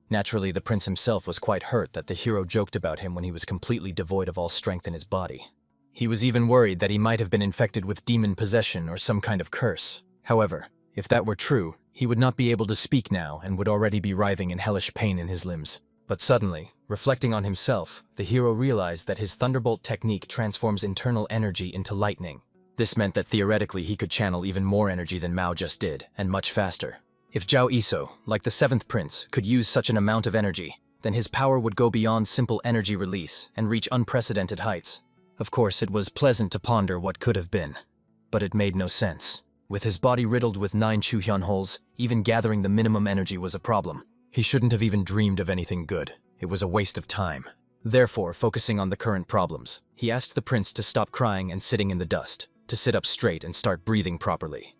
Naturally, the prince himself was quite hurt that the hero joked about him when he was completely devoid of all strength in his body. He was even worried that he might have been infected with demon possession or some kind of curse. However, if that were true, he would not be able to speak now and would already be writhing in hellish pain in his limbs. But suddenly, reflecting on himself, the hero realized that his thunderbolt technique transforms internal energy into lightning. This meant that theoretically he could channel even more energy than Mao just did, and much faster. If Zhao Yisou, like the seventh prince, could use such an amount of energy, then his power would go beyond simple energy release and reach unprecedented heights. Of course, it was pleasant to ponder what could have been, but it made no sense. With his body riddled with 9 Chuhyun holes, even gathering the minimum energy was a problem. He shouldn't have even dreamed of anything good. It was a waste of time. Therefore, focusing on the current problems, he asked the prince to stop crying and sitting in the dust, to sit up straight and start breathing properly.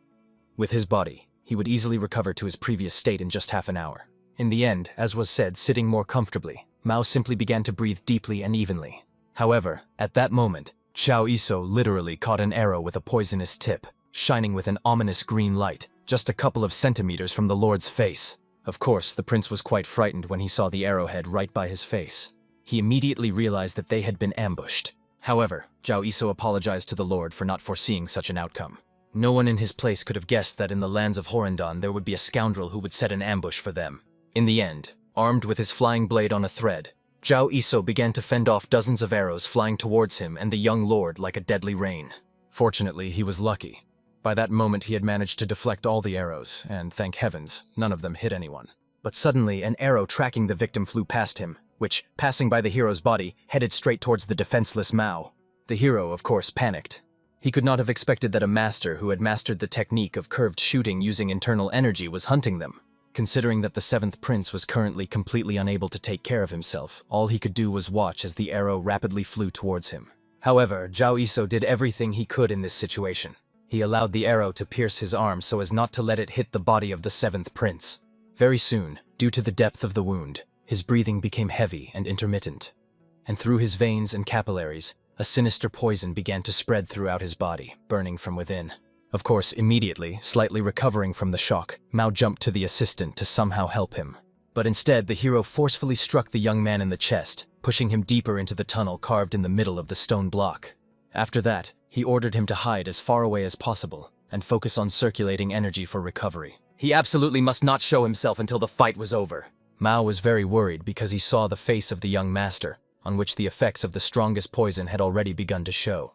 With his body, he would easily recover to his previous state in just half an hour. In the end, as was said, sitting more comfortably, Mao simply began to breathe deeply and evenly. However, at that moment, Zhao Yisou literally caught an arrow with a poisonous tip, shining with an ominous green light, just a couple of centimeters from the Lord's face. Of course, the prince was quite frightened when he saw the arrowhead right by his face. He immediately realized that they had been ambushed. However, Zhao Yisou apologized to the Lord for not foreseeing such an outcome. No one in his place could have guessed that in the lands of Horindon there would be a scoundrel who would set an ambush for them. In the end, armed with his flying blade on a thread, Zhao Yisou began to fend off dozens of arrows flying towards him and the young lord like a deadly rain. Fortunately, he was lucky. By that moment he had managed to deflect all the arrows, and thank heavens, none of them hit anyone. But suddenly, an arrow tracking the victim flew past him, which, passing by the hero's body, headed straight towards the defenseless Mao. The hero, of course, panicked. He could not have expected that a master who had mastered the technique of curved shooting using internal energy was hunting them. Considering that the seventh prince was currently completely unable to take care of himself, all he could do was watch as the arrow rapidly flew towards him. However, Zhao Yiso did everything he could in this situation. He allowed the arrow to pierce his arm so as not to let it hit the body of the seventh prince. Very soon, due to the depth of the wound, his breathing became heavy and intermittent. And through his veins and capillaries, a sinister poison began to spread throughout his body, burning from within. Of course, immediately, slightly recovering from the shock, Mao jumped to the assistant to somehow help him. But instead, the hero forcefully struck the young man in the chest, pushing him deeper into the tunnel carved in the middle of the stone block. After that, he ordered him to hide as far away as possible and focus on circulating energy for recovery. He absolutely must not show himself until the fight was over. Mao was very worried because he saw the face of the young master, on which the effects of the strongest poison had already begun to show.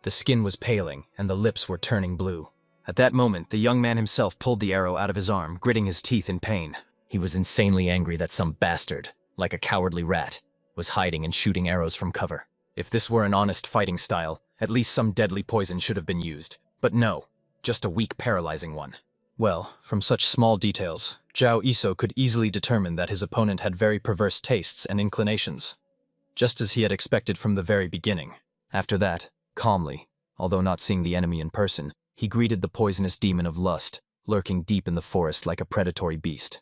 The skin was paling, and the lips were turning blue. At that moment, the young man himself pulled the arrow out of his arm, gritting his teeth in pain. He was insanely angry that some bastard, like a cowardly rat, was hiding and shooting arrows from cover. If this were an honest fighting style, at least some deadly poison should have been used. But no, just a weak paralyzing one. Well, from such small details, Zhao Yiso could easily determine that his opponent had very perverse tastes and inclinations, just as he had expected from the very beginning. After that, calmly, although not seeing the enemy in person, he greeted the poisonous demon of lust, lurking deep in the forest like a predatory beast.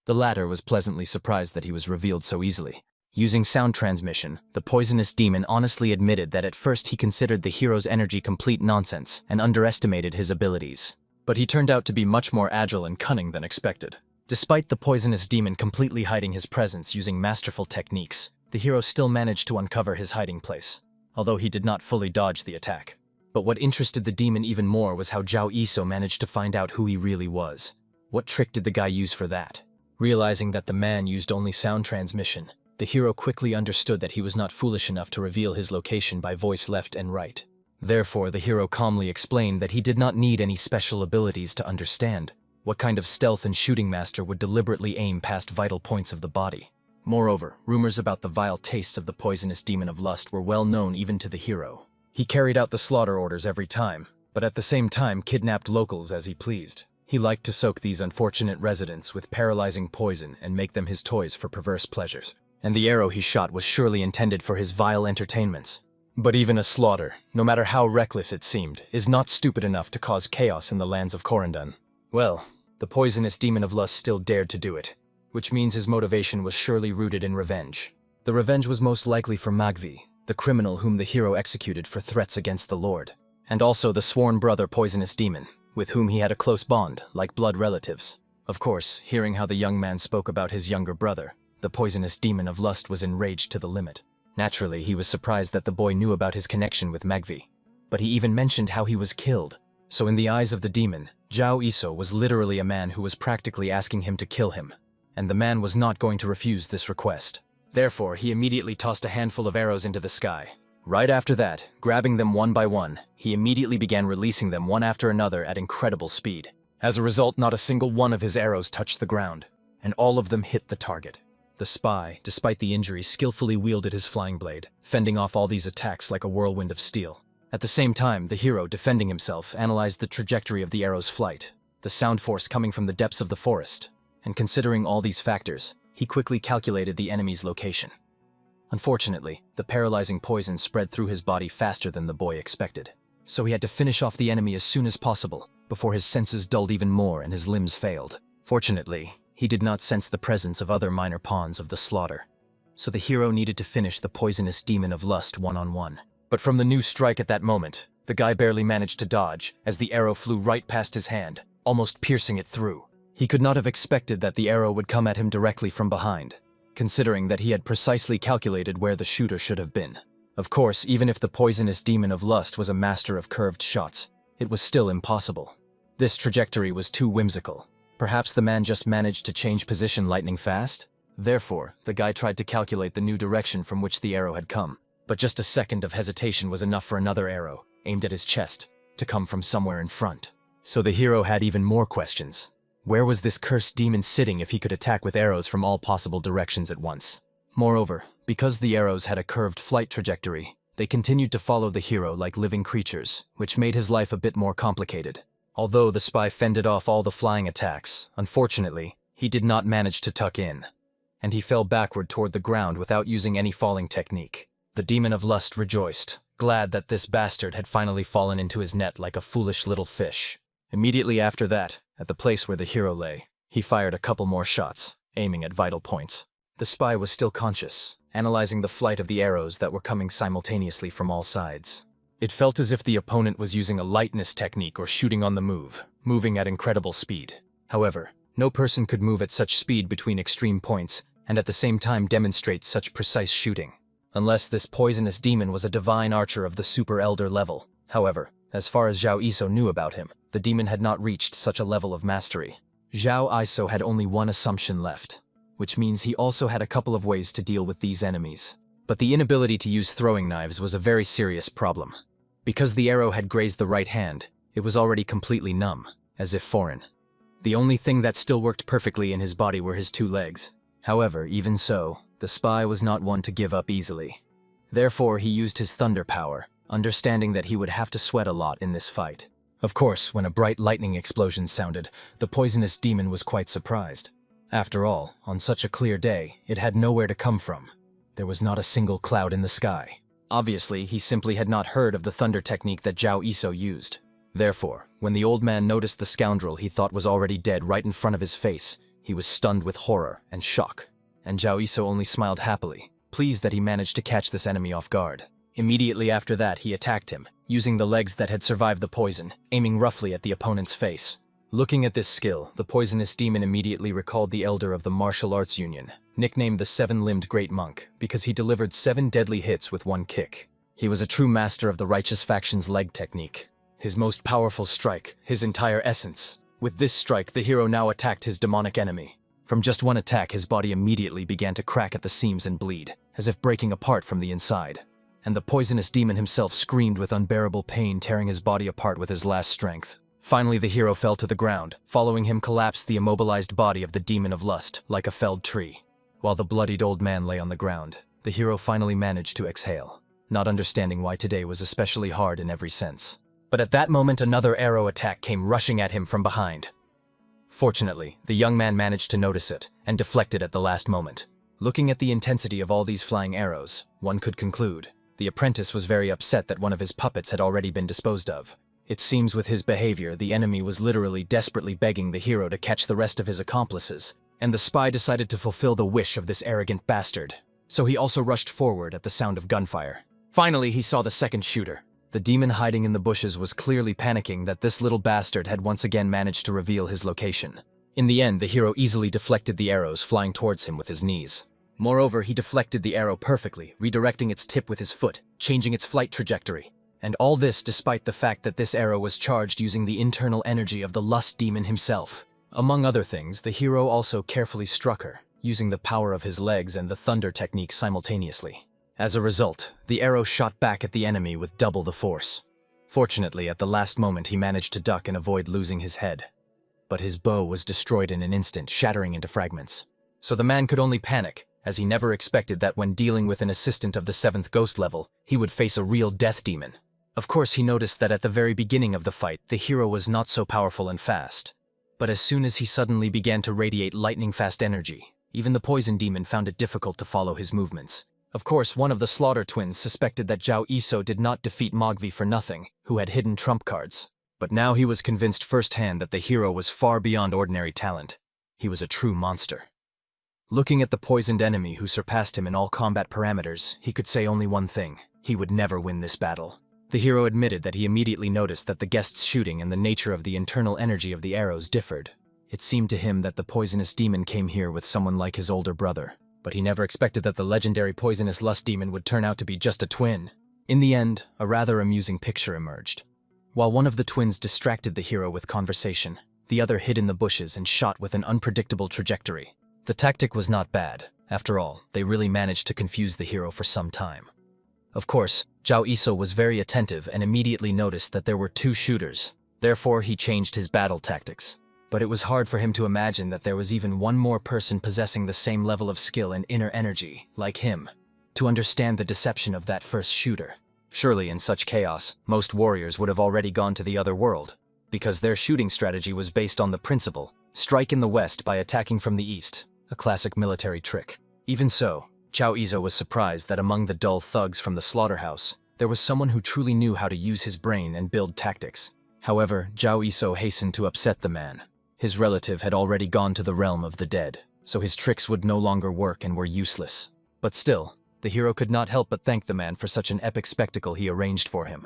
The latter was pleasantly surprised that he was revealed so easily. Using sound transmission, the poisonous demon honestly admitted that at first he considered the hero's energy complete nonsense and underestimated his abilities. But he turned out to be much more agile and cunning than expected. Despite the poisonous demon completely hiding his presence using masterful techniques, the hero still managed to uncover his hiding place, although he did not fully dodge the attack. But what interested the demon even more was how Zhao Yiso managed to find out who he really was. What trick did the guy use for that? Realizing that the man used only sound transmission, the hero quickly understood that he was not foolish enough to reveal his location by voice left and right. Therefore, the hero calmly explained that he did not need any special abilities to understand what kind of stealth and shooting master would deliberately aim past vital points of the body. Moreover, rumors about the vile tastes of the poisonous demon of lust were well known even to the hero. He carried out the slaughter orders every time, but at the same time kidnapped locals as he pleased. He liked to soak these unfortunate residents with paralyzing poison and make them his toys for perverse pleasures. And the arrow he shot was surely intended for his vile entertainments. But even a slaughter, no matter how reckless it seemed, is not stupid enough to cause chaos in the lands of Corendon. Well, the poisonous demon of lust still dared to do it, which means his motivation was surely rooted in revenge. The revenge was most likely for Magvi, the criminal whom the hero executed for threats against the Lord, and also the sworn brother poisonous demon, with whom he had a close bond, like blood relatives. Of course, hearing how the young man spoke about his younger brother, the poisonous demon of lust was enraged to the limit. Naturally, he was surprised that the boy knew about his connection with Magvi, but he even mentioned how he was killed. So in the eyes of the demon, Zhao Yiso was literally a man who was practically asking him to kill him, and the man was not going to refuse this request. Therefore, he immediately tossed a handful of arrows into the sky. Right after that, grabbing them one by one, he immediately began releasing them one after another at incredible speed. As a result, not a single one of his arrows touched the ground, and all of them hit the target. The spy, despite the injury, skillfully wielded his flying blade, fending off all these attacks like a whirlwind of steel. At the same time, the hero, defending himself, analyzed the trajectory of the arrow's flight, the sound force coming from the depths of the forest, and considering all these factors, he quickly calculated the enemy's location. Unfortunately, the paralyzing poison spread through his body faster than the boy expected, so he had to finish off the enemy as soon as possible, before his senses dulled even more and his limbs failed. Fortunately, he did not sense the presence of other minor pawns of the slaughter, so the hero needed to finish the poisonous demon of lust one-on-one. But from the new strike at that moment, the guy barely managed to dodge, as the arrow flew right past his hand, almost piercing it through. He could not have expected that the arrow would come at him directly from behind, considering that he had precisely calculated where the shooter should have been. Of course, even if the poisonous demon of lust was a master of curved shots, it was still impossible. This trajectory was too whimsical. Perhaps the man just managed to change position lightning fast? Therefore, the guy tried to calculate the new direction from which the arrow had come. But just a second of hesitation was enough for another arrow, aimed at his chest, to come from somewhere in front. So the hero had even more questions. Where was this cursed demon sitting if he could attack with arrows from all possible directions at once? Moreover, because the arrows had a curved flight trajectory, They continued to follow the hero like living creatures, which made his life a bit more complicated. Although the spy fended off all the flying attacks, unfortunately, he did not manage to tuck in, and he fell backward toward the ground without using any falling technique. The demon of lust rejoiced, glad that this bastard had finally fallen into his net like a foolish little fish. Immediately after that, at the place where the hero lay, he fired a couple more shots, aiming at vital points. The spy was still conscious, analyzing the flight of the arrows that were coming simultaneously from all sides. It felt as if the opponent was using a lightness technique or shooting on the move, moving at incredible speed. However, no person could move at such speed between extreme points and at the same time demonstrate such precise shooting. Unless this poisonous demon was a divine archer of the super elder level. However, as far as Zhao Iso knew about him, the demon had not reached such a level of mastery. Zhao Iso had only one assumption left, which means he also had a couple of ways to deal with these enemies. But the inability to use throwing knives was a very serious problem. Because the arrow had grazed the right hand, it was already completely numb, as if foreign. The only thing that still worked perfectly in his body were his 2 legs. However, even so, the spy was not one to give up easily. Therefore, he used his thunder power, understanding that he would have to sweat a lot in this fight. Of course, when a bright lightning explosion sounded, the poisonous demon was quite surprised. After all, on such a clear day, it had nowhere to come from. There was not a single cloud in the sky. Obviously, he simply had not heard of the thunder technique that Zhao Iso used. Therefore, when the old man noticed the scoundrel he thought was already dead right in front of his face, he was stunned with horror and shock. And Zhao Iso only smiled happily, pleased that he managed to catch this enemy off guard. Immediately after that, he attacked him, using the legs that had survived the poison, aiming roughly at the opponent's face. Looking at this skill, the poisonous demon immediately recalled the elder of the martial arts union, nicknamed the 7-limbed great monk, because he delivered 7 deadly hits with 1 kick. He was a true master of the righteous faction's leg technique. His most powerful strike, his entire essence. With this strike, the hero now attacked his demonic enemy. From just 1 attack, his body immediately began to crack at the seams and bleed, as if breaking apart from the inside. And the poisonous demon himself screamed with unbearable pain, tearing his body apart with his last strength. Finally, the hero fell to the ground. Following him collapsed the immobilized body of the demon of lust, like a felled tree. While the bloodied old man lay on the ground, the hero finally managed to exhale, not understanding why today was especially hard in every sense. But at that moment, another arrow attack came rushing at him from behind. Fortunately, the young man managed to notice it, and deflected at the last moment. Looking at the intensity of all these flying arrows, one could conclude the apprentice was very upset that one of his puppets had already been disposed of. It seems with his behavior, the enemy was literally desperately begging the hero to catch the rest of his accomplices, and the spy decided to fulfill the wish of this arrogant bastard. So he also rushed forward at the sound of gunfire. Finally, he saw the second shooter. The demon hiding in the bushes was clearly panicking that this little bastard had once again managed to reveal his location. In the end, the hero easily deflected the arrows flying towards him with his knees. Moreover, he deflected the arrow perfectly, redirecting its tip with his foot, changing its flight trajectory. And all this despite the fact that this arrow was charged using the internal energy of the lust demon himself. Among other things, the hero also carefully struck her, using the power of his legs and the thunder technique simultaneously. As a result, the arrow shot back at the enemy with double the force. Fortunately, at the last moment he managed to duck and avoid losing his head. But his bow was destroyed in an instant, shattering into fragments. So the man could only panic, as he never expected that when dealing with an assistant of the 7th ghost level, he would face a real death demon. Of course, he noticed that at the very beginning of the fight, the hero was not so powerful and fast. But as soon as he suddenly began to radiate lightning-fast energy, even the poison demon found it difficult to follow his movements. Of course, one of the Slaughter twins suspected that Zhao Iso did not defeat Mogvi for nothing, who had hidden trump cards. But now he was convinced firsthand that the hero was far beyond ordinary talent. He was a true monster. Looking at the poisoned enemy who surpassed him in all combat parameters, he could say only one thing: he would never win this battle. The hero admitted that he immediately noticed that the guest's shooting and the nature of the internal energy of the arrows differed. It seemed to him that the poisonous demon came here with someone like his older brother, but he never expected that the legendary poisonous lust demon would turn out to be just a twin. In the end, a rather amusing picture emerged. While one of the twins distracted the hero with conversation, the other hid in the bushes and shot with an unpredictable trajectory. The tactic was not bad. After all, they really managed to confuse the hero for some time. Of course, Zhao Iso was very attentive and immediately noticed that there were 2 shooters. Therefore, he changed his battle tactics. But it was hard for him to imagine that there was even one more person possessing the same level of skill and inner energy, like him. To understand the deception of that first shooter, Surely in such chaos, most warriors would have already gone to the other world, because their shooting strategy was based on the principle, strike in the west by attacking from the east, a classic military trick. Even so, Chao Izo was surprised that among the dull thugs from the slaughterhouse, there was someone who truly knew how to use his brain and build tactics. However, Chao Izo hastened to upset the man. His relative had already gone to the realm of the dead, so his tricks would no longer work and were useless. But still, the hero could not help but thank the man for such an epic spectacle he arranged for him.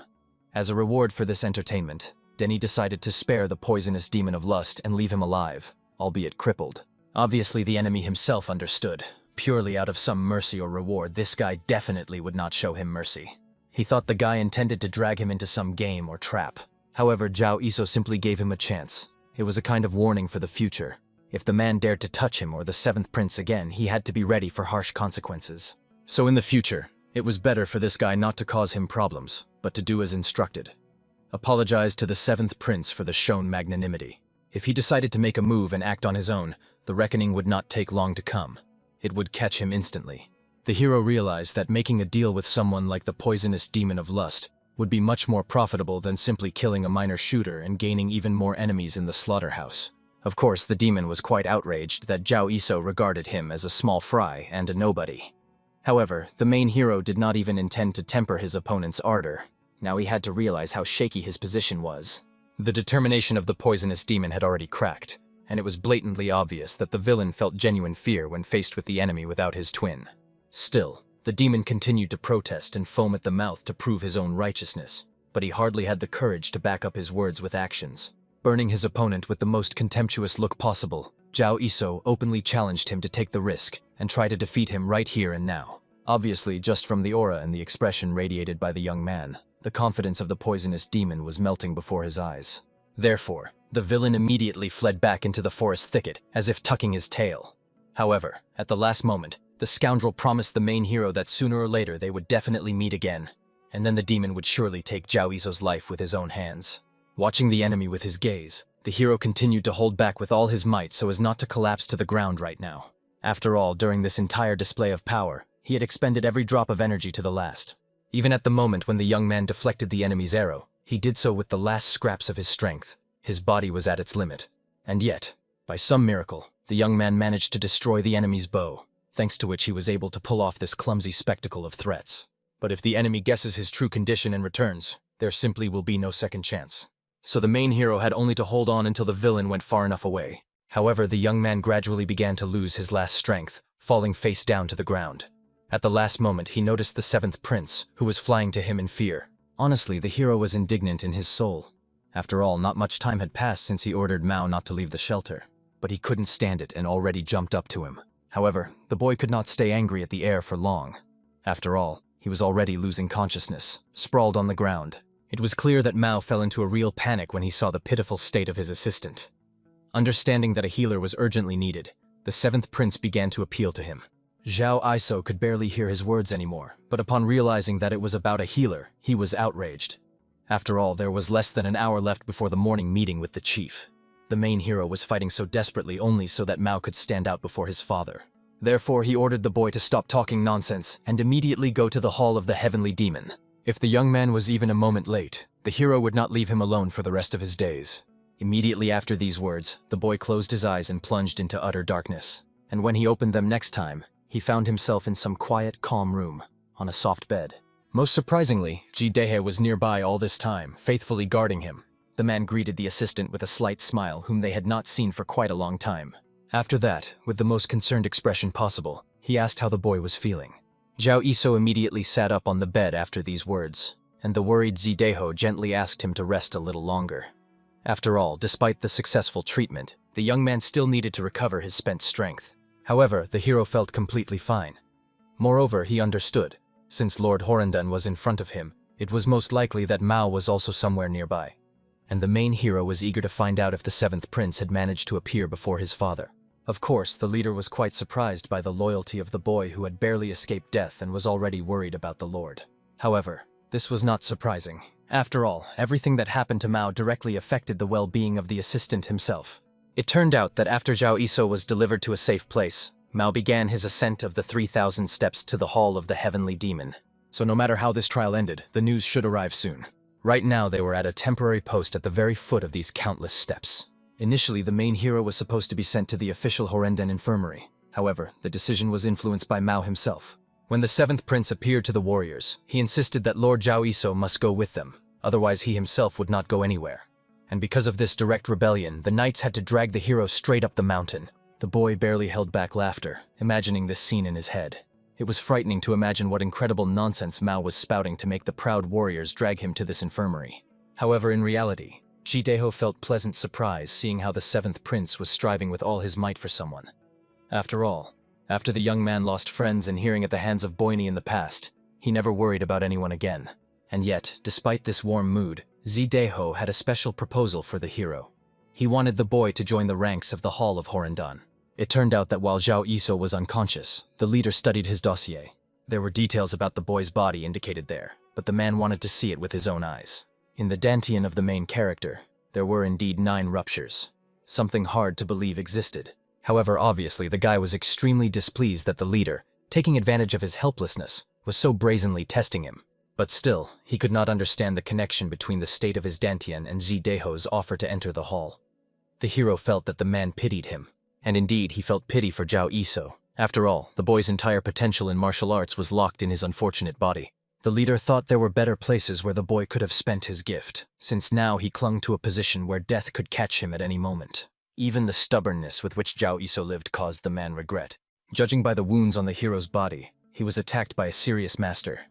As a reward for this entertainment, Denny decided to spare the poisonous demon of lust and leave him alive, albeit crippled. Obviously, the enemy himself understood. Purely out of some mercy or reward, this guy definitely would not show him mercy. He thought the guy intended to drag him into some game or trap. However, Chao Izo simply gave him a chance. It was a kind of warning for the future. If the man dared to touch him or the seventh prince again, he had to be ready for harsh consequences. So in the future, it was better for this guy not to cause him problems, but to do as instructed. Apologize to the seventh prince for the shown magnanimity. If he decided to make a move and act on his own, the reckoning would not take long to come. It would catch him instantly. The hero realized that making a deal with someone like the poisonous demon of lust would be much more profitable than simply killing a minor shooter and gaining even more enemies in the slaughterhouse. Of course, the demon was quite outraged that Chao Izo regarded him as a small fry and a nobody. However, the main hero did not even intend to temper his opponent's ardor. Now he had to realize how shaky his position was. The determination of the poisonous demon had already cracked, and it was blatantly obvious that the villain felt genuine fear when faced with the enemy without his twin. Still, the demon continued to protest and foam at the mouth to prove his own righteousness, but he hardly had the courage to back up his words with actions. Burning his opponent with the most contemptuous look possible, Chao Izo openly challenged him to take the risk and try to defeat him right here and now. Obviously, just from the aura and the expression radiated by the young man, the confidence of the poisonous demon was melting before his eyes. Therefore, the villain immediately fled back into the forest thicket, as if tucking his tail. However, at the last moment, the scoundrel promised the main hero that sooner or later they would definitely meet again, and then the demon would surely take Chao Izo's life with his own hands. Watching the enemy with his gaze, the hero continued to hold back with all his might so as not to collapse to the ground right now. After all, during this entire display of power, he had expended every drop of energy to the last. Even at the moment when the young man deflected the enemy's arrow, he did so with the last scraps of his strength. His body was at its limit. And yet, by some miracle, the young man managed to destroy the enemy's bow, thanks to which he was able to pull off this clumsy spectacle of threats. But if the enemy guesses his true condition and returns, there simply will be no second chance. So the main hero had only to hold on until the villain went far enough away. However, the young man gradually began to lose his last strength, falling face down to the ground. At the last moment, he noticed the seventh prince, who was flying to him in fear. Honestly, the hero was indignant in his soul. After all, not much time had passed since he ordered Mao not to leave the shelter. But he couldn't stand it and already jumped up to him. However, the boy could not stay angry at the heir for long. After all, he was already losing consciousness, sprawled on the ground. It was clear that Mao fell into a real panic when he saw the pitiful state of his assistant. Understanding that a healer was urgently needed, the seventh prince began to appeal to him. Chao Izo could barely hear his words anymore, but upon realizing that it was about a healer, he was outraged. After all, there was less than an hour left before the morning meeting with the chief. The main hero was fighting so desperately only so that Mao could stand out before his father. Therefore, he ordered the boy to stop talking nonsense and immediately go to the hall of the heavenly demon. If the young man was even a moment late, the hero would not leave him alone for the rest of his days. Immediately after these words, the boy closed his eyes and plunged into utter darkness. And when he opened them next time, he found himself in some quiet, calm room, on a soft bed. Most surprisingly, Ji-dae was nearby all this time, faithfully guarding him. The man greeted the assistant with a slight smile, whom they had not seen for quite a long time. After that, with the most concerned expression possible, he asked how the boy was feeling. Chao Izo immediately sat up on the bed after these words, and the worried Ji-dae gently asked him to rest a little longer. After all, despite the successful treatment, the young man still needed to recover his spent strength. However, the hero felt completely fine. Moreover, he understood. Since Lord Horendan was in front of him, it was most likely that Mao was also somewhere nearby. And the main hero was eager to find out if the seventh prince had managed to appear before his father. Of course, the leader was quite surprised by the loyalty of the boy who had barely escaped death and was already worried about the lord. However, this was not surprising. After all, everything that happened to Mao directly affected the well-being of the assistant himself. It turned out that after Chao Izo was delivered to a safe place, Mao began his ascent of the 3,000 steps to the hall of the heavenly demon. So no matter how this trial ended, the news should arrive soon. Right now, they were at a temporary post at the very foot of these countless steps. Initially, the main hero was supposed to be sent to the official Horenden infirmary. However, the decision was influenced by Mao himself. When the seventh prince appeared to the warriors, he insisted that Lord Zhao Iso must go with them, otherwise he himself would not go anywhere. And because of this direct rebellion, the knights had to drag the hero straight up the mountain. The boy barely held back laughter, imagining this scene in his head. It was frightening to imagine what incredible nonsense Mao was spouting to make the proud warriors drag him to this infirmary. However, in reality, Jideho felt pleasant surprise seeing how the seventh prince was striving with all his might for someone. After all, after the young man lost friends and hearing at the hands of Boini in the past, he never worried about anyone again. And yet, despite this warm mood, Zideho had a special proposal for the hero. He wanted the boy to join the ranks of the Hall of Horendan. It turned out that while Zhao Iso was unconscious, the leader studied his dossier. There were details about the boy's body indicated there, but the man wanted to see it with his own eyes. In the dantian of the main character, there were indeed 9 ruptures. Something hard to believe existed. However, obviously, the guy was extremely displeased that the leader, taking advantage of his helplessness, was so brazenly testing him. But still, he could not understand the connection between the state of his dantian and Zideho's offer to enter the hall. The hero felt that the man pitied him. And indeed, he felt pity for Zhao Iso. After all, the boy's entire potential in martial arts was locked in his unfortunate body. The leader thought there were better places where the boy could have spent his gift, since now he clung to a position where death could catch him at any moment. Even the stubbornness with which Zhao Iso lived caused the man regret. Judging by the wounds on the hero's body, he was attacked by a serious master.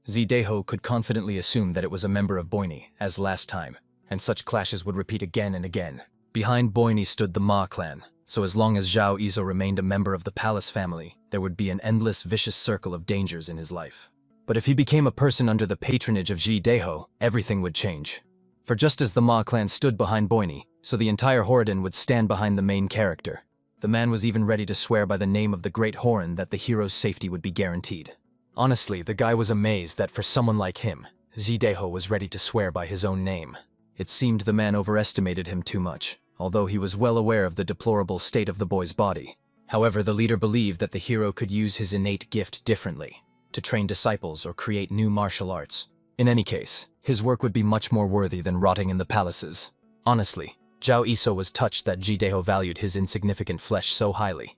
Zideho could confidently assume that it was a member of Boini, as last time, and such clashes would repeat again and again. Behind Boini stood the Ma clan, so as long as Zhao Iso remained a member of the palace family, there would be an endless vicious circle of dangers in his life. But if he became a person under the patronage of Zideho, everything would change. For just as the Ma clan stood behind Boini, so the entire Horiden would stand behind the main character. The man was even ready to swear by the name of the Great Horin that the hero's safety would be guaranteed. Honestly, the guy was amazed that for someone like him, Zideho was ready to swear by his own name. It seemed the man overestimated him too much, although he was well aware of the deplorable state of the boy's body. However, the leader believed that the hero could use his innate gift differently, to train disciples or create new martial arts. In any case, his work would be much more worthy than rotting in the palaces. Honestly, Zhao Iso was touched that Jideho valued his insignificant flesh so highly.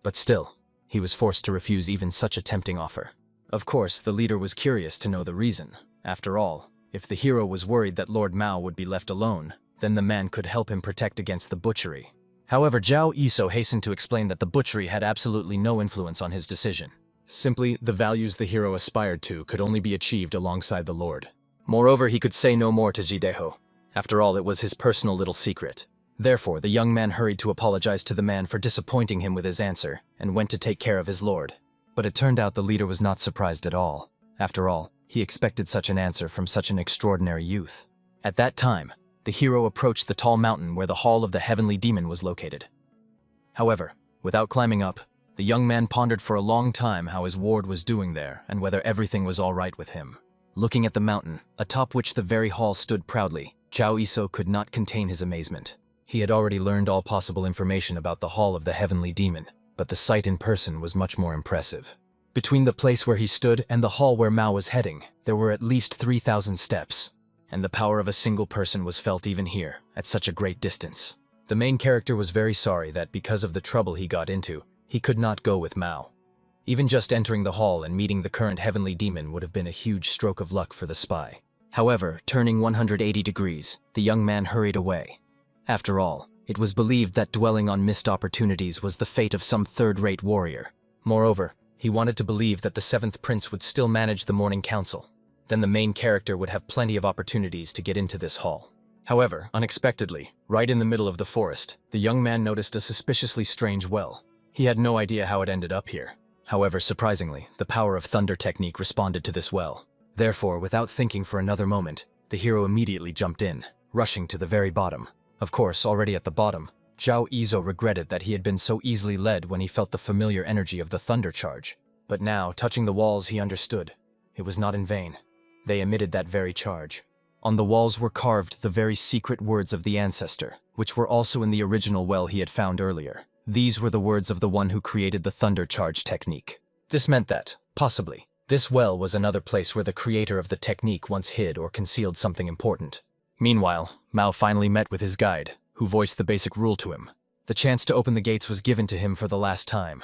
But still, he was forced to refuse even such a tempting offer. Of course, the leader was curious to know the reason. After all, if the hero was worried that Lord Mao would be left alone, then the man could help him protect against the butchery. However, Zhao Iso hastened to explain that the butchery had absolutely no influence on his decision. Simply, the values the hero aspired to could only be achieved alongside the Lord. Moreover, he could say no more to Jideho. After all, it was his personal little secret. Therefore, the young man hurried to apologize to the man for disappointing him with his answer, and went to take care of his lord. But it turned out the leader was not surprised at all. After all, he expected such an answer from such an extraordinary youth. At that time, the hero approached the tall mountain where the Hall of the Heavenly Demon was located. However, without climbing up, the young man pondered for a long time how his ward was doing there and whether everything was all right with him. Looking at the mountain, atop which the very hall stood proudly, Zhao Iso could not contain his amazement. He had already learned all possible information about the Hall of the Heavenly Demon, but the sight in person was much more impressive. Between the place where he stood and the hall where Mao was heading, there were at least 3,000 steps, and the power of a single person was felt even here, at such a great distance. The main character was very sorry that because of the trouble he got into, he could not go with Mao. Even just entering the hall and meeting the current heavenly demon would have been a huge stroke of luck for the spy. However, turning 180 degrees, the young man hurried away. After all, it was believed that dwelling on missed opportunities was the fate of some third-rate warrior. Moreover, he wanted to believe that the seventh prince would still manage the morning council. Then the main character would have plenty of opportunities to get into this hall. However, unexpectedly, right in the middle of the forest, the young man noticed a suspiciously strange well. He had no idea how it ended up here. However, surprisingly, the power of thunder technique responded to this well. Therefore, without thinking for another moment, the hero immediately jumped in, rushing to the very bottom. Of course, already at the bottom, Zhao Iso regretted that he had been so easily led when he felt the familiar energy of the thunder charge. But now, touching the walls, he understood. It was not in vain. They emitted that very charge. On the walls were carved the very secret words of the ancestor, which were also in the original well he had found earlier. These were the words of the one who created the thunder charge technique. This meant that, possibly, This well was another place where the creator of the technique once hid or concealed something important. Meanwhile, Mao finally met with his guide, who voiced the basic rule to him. The chance to open the gates was given to him for the last time.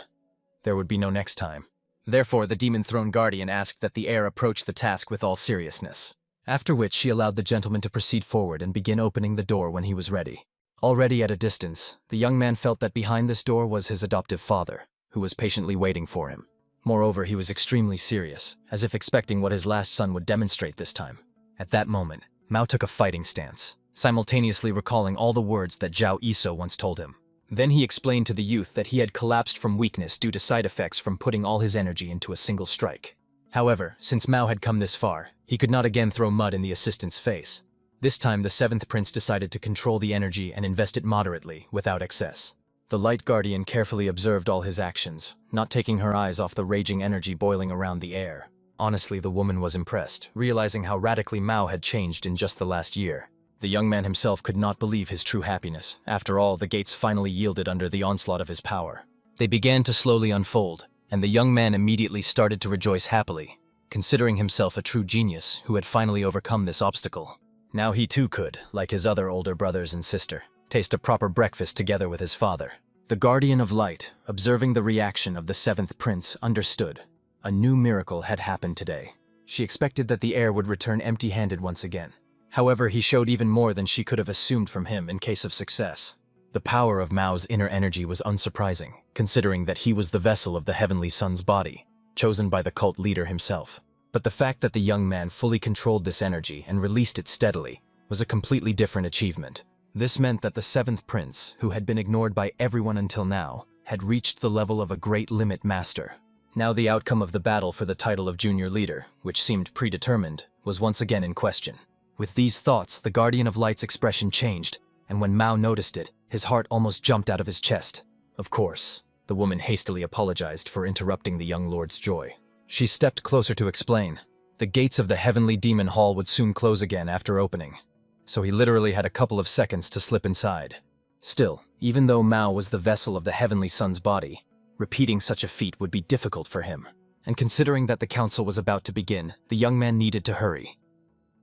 There would be no next time. Therefore, the Demon Throne Guardian asked that the heir approach the task with all seriousness. After which she allowed the gentleman to proceed forward and begin opening the door when he was ready. Already at a distance, the young man felt that behind this door was his adoptive father, who was patiently waiting for him. Moreover, he was extremely serious, as if expecting what his last son would demonstrate this time. At that moment, Mao took a fighting stance, simultaneously recalling all the words that Zhao Yiso once told him. Then he explained to the youth that he had collapsed from weakness due to side effects from putting all his energy into a single strike. However, since Mao had come this far, he could not again throw mud in the assistant's face. This time, the seventh prince decided to control the energy and invest it moderately, without excess. The Light Guardian carefully observed all his actions, not taking her eyes off the raging energy boiling around the air. Honestly, the woman was impressed, realizing how radically Mao had changed in just the last year. The young man himself could not believe his true happiness. After all, the gates finally yielded under the onslaught of his power. They began to slowly unfold, and the young man immediately started to rejoice happily, considering himself a true genius who had finally overcome this obstacle. Now he too could, like his other older brothers and sister, taste a proper breakfast together with his father. The Guardian of Light, observing the reaction of the seventh prince, understood. A new miracle had happened today. She expected that the heir would return empty-handed once again. However, he showed even more than she could have assumed from him in case of success. The power of Mao's inner energy was unsurprising, considering that he was the vessel of the Heavenly Sun's body, chosen by the cult leader himself. But the fact that the young man fully controlled this energy and released it steadily was a completely different achievement. This meant that the seventh prince, who had been ignored by everyone until now, had reached the level of a great limit master. Now the outcome of the battle for the title of junior leader, which seemed predetermined, was once again in question. With these thoughts, the Guardian of Light's expression changed, and when Mao noticed it, his heart almost jumped out of his chest. Of course, the woman hastily apologized for interrupting the young lord's joy. She stepped closer to explain. The gates of the Heavenly Demon Hall would soon close again after opening, so he literally had a couple of seconds to slip inside. Still, even though Mao was the vessel of the Heavenly Sun's body, repeating such a feat would be difficult for him. And considering that the council was about to begin, the young man needed to hurry.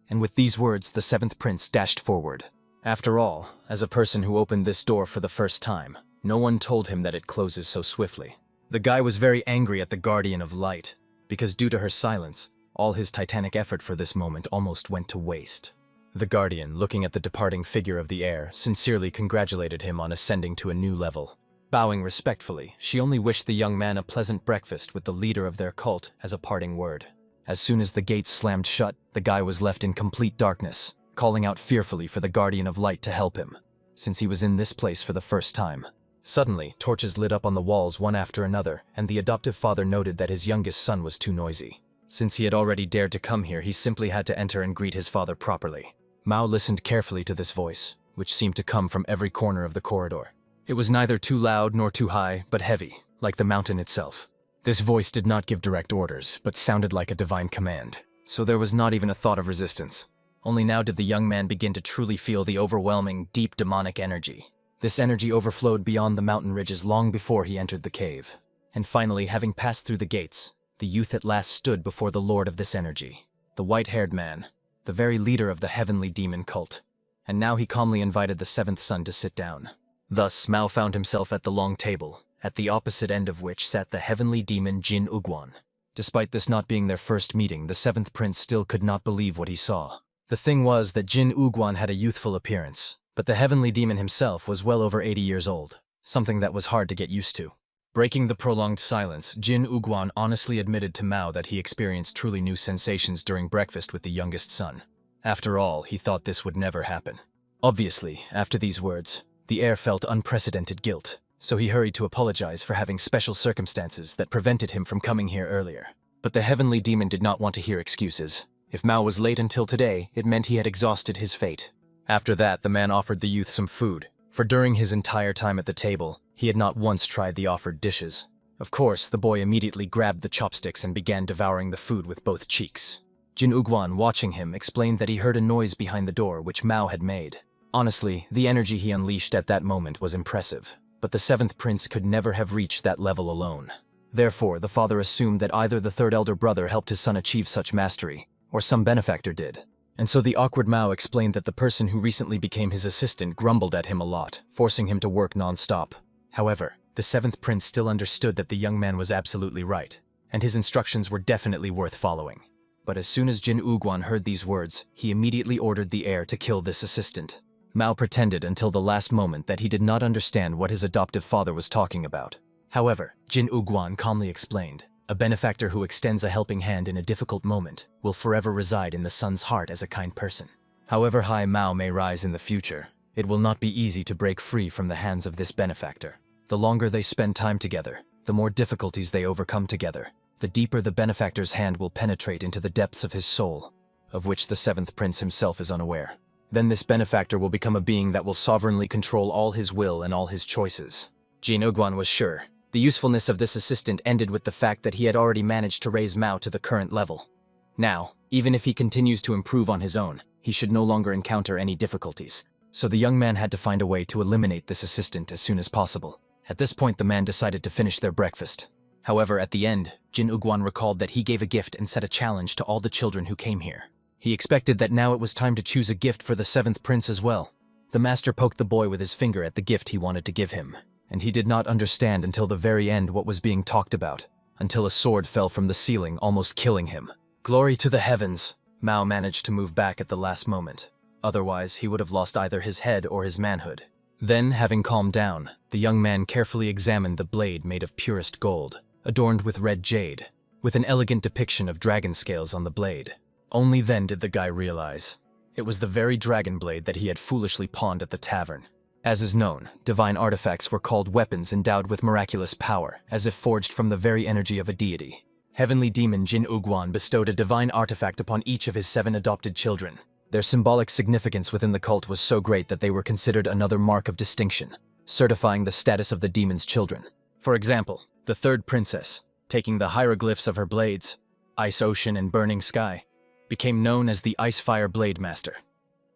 And with these words, the seventh prince dashed forward. After all, as a person who opened this door for the first time, no one told him that it closes so swiftly. The guy was very angry at the Guardian of Light, because due to her silence, all his titanic effort for this moment almost went to waste. The Guardian, looking at the departing figure of the heir, sincerely congratulated him on ascending to a new level. Bowing respectfully, she only wished the young man a pleasant breakfast with the leader of their cult as a parting word. As soon as the gates slammed shut, the guy was left in complete darkness, calling out fearfully for the Guardian of Light to help him, since he was in this place for the first time. Suddenly, torches lit up on the walls one after another, and the adoptive father noted that his youngest son was too noisy. Since he had already dared to come here, he simply had to enter and greet his father properly. Mao listened carefully to this voice, which seemed to come from every corner of the corridor. It was neither too loud nor too high, but heavy, like the mountain itself. This voice did not give direct orders, but sounded like a divine command, so there was not even a thought of resistance. Only now did the young man begin to truly feel the overwhelming, deep demonic energy. This energy overflowed beyond the mountain ridges long before he entered the cave. And finally, having passed through the gates, the youth at last stood before the lord of this energy, the white-haired man, the very leader of the heavenly demon cult. And now he calmly invited the seventh son to sit down. Thus, Mao found himself at the long table, at the opposite end of which sat the heavenly demon Jin Uguan. Despite this not being their first meeting, the seventh prince still could not believe what he saw. The thing was that Jin Uguan had a youthful appearance, but the heavenly demon himself was well over 80 years old, something that was hard to get used to. Breaking the prolonged silence, Jin Uguan honestly admitted to Mao that he experienced truly new sensations during breakfast with the youngest son. After all, he thought this would never happen. Obviously, after these words, the heir felt unprecedented guilt, so he hurried to apologize for having special circumstances that prevented him from coming here earlier. But the heavenly demon did not want to hear excuses. If Mao was late until today, it meant he had exhausted his fate. After that, the man offered the youth some food, for during his entire time at the table, he had not once tried the offered dishes. Of course, the boy immediately grabbed the chopsticks and began devouring the food with both cheeks. Jin Uguan, watching him, explained that he heard a noise behind the door which Mao had made. Honestly, the energy he unleashed at that moment was impressive, but the seventh prince could never have reached that level alone. Therefore, the father assumed that either the third elder brother helped his son achieve such mastery, or some benefactor did. And so the awkward Mao explained that the person who recently became his assistant grumbled at him a lot, forcing him to work non-stop. However, the seventh prince still understood that the young man was absolutely right, and his instructions were definitely worth following. But as soon as Jin Uguan heard these words, he immediately ordered the heir to kill this assistant. Mao pretended until the last moment that he did not understand what his adoptive father was talking about. However, Jin Uguan calmly explained, a benefactor who extends a helping hand in a difficult moment will forever reside in the son's heart as a kind person. However high Mao may rise in the future, it will not be easy to break free from the hands of this benefactor. The longer they spend time together, the more difficulties they overcome together, the deeper the benefactor's hand will penetrate into the depths of his soul, of which the seventh prince himself is unaware. Then this benefactor will become a being that will sovereignly control all his will and all his choices. Jin Uguan was sure. The usefulness of this assistant ended with the fact that he had already managed to raise Mao to the current level. Now, even if he continues to improve on his own, he should no longer encounter any difficulties. So the young man had to find a way to eliminate this assistant as soon as possible. At this point, the man decided to finish their breakfast. However, at the end, Jin Uguan recalled that he gave a gift and set a challenge to all the children who came here. He expected that now it was time to choose a gift for the seventh prince as well. The master poked the boy with his finger at the gift he wanted to give him, and he did not understand until the very end what was being talked about, until a sword fell from the ceiling, almost killing him. Glory to the heavens! Mao managed to move back at the last moment. Otherwise, he would have lost either his head or his manhood. Then, having calmed down, the young man carefully examined the blade made of purest gold, adorned with red jade, with an elegant depiction of dragon scales on the blade. Only then did the guy realize. It was the very dragon blade that he had foolishly pawned at the tavern. As is known, divine artifacts were called weapons endowed with miraculous power, as if forged from the very energy of a deity. Heavenly demon Jin Uguan bestowed a divine artifact upon each of his 7 adopted children. Their symbolic significance within the cult was so great that they were considered another mark of distinction, certifying the status of the demon's children. For example, the third princess, taking the hieroglyphs of her blades, ice ocean and burning sky, became known as the Ice Fire Blade Master.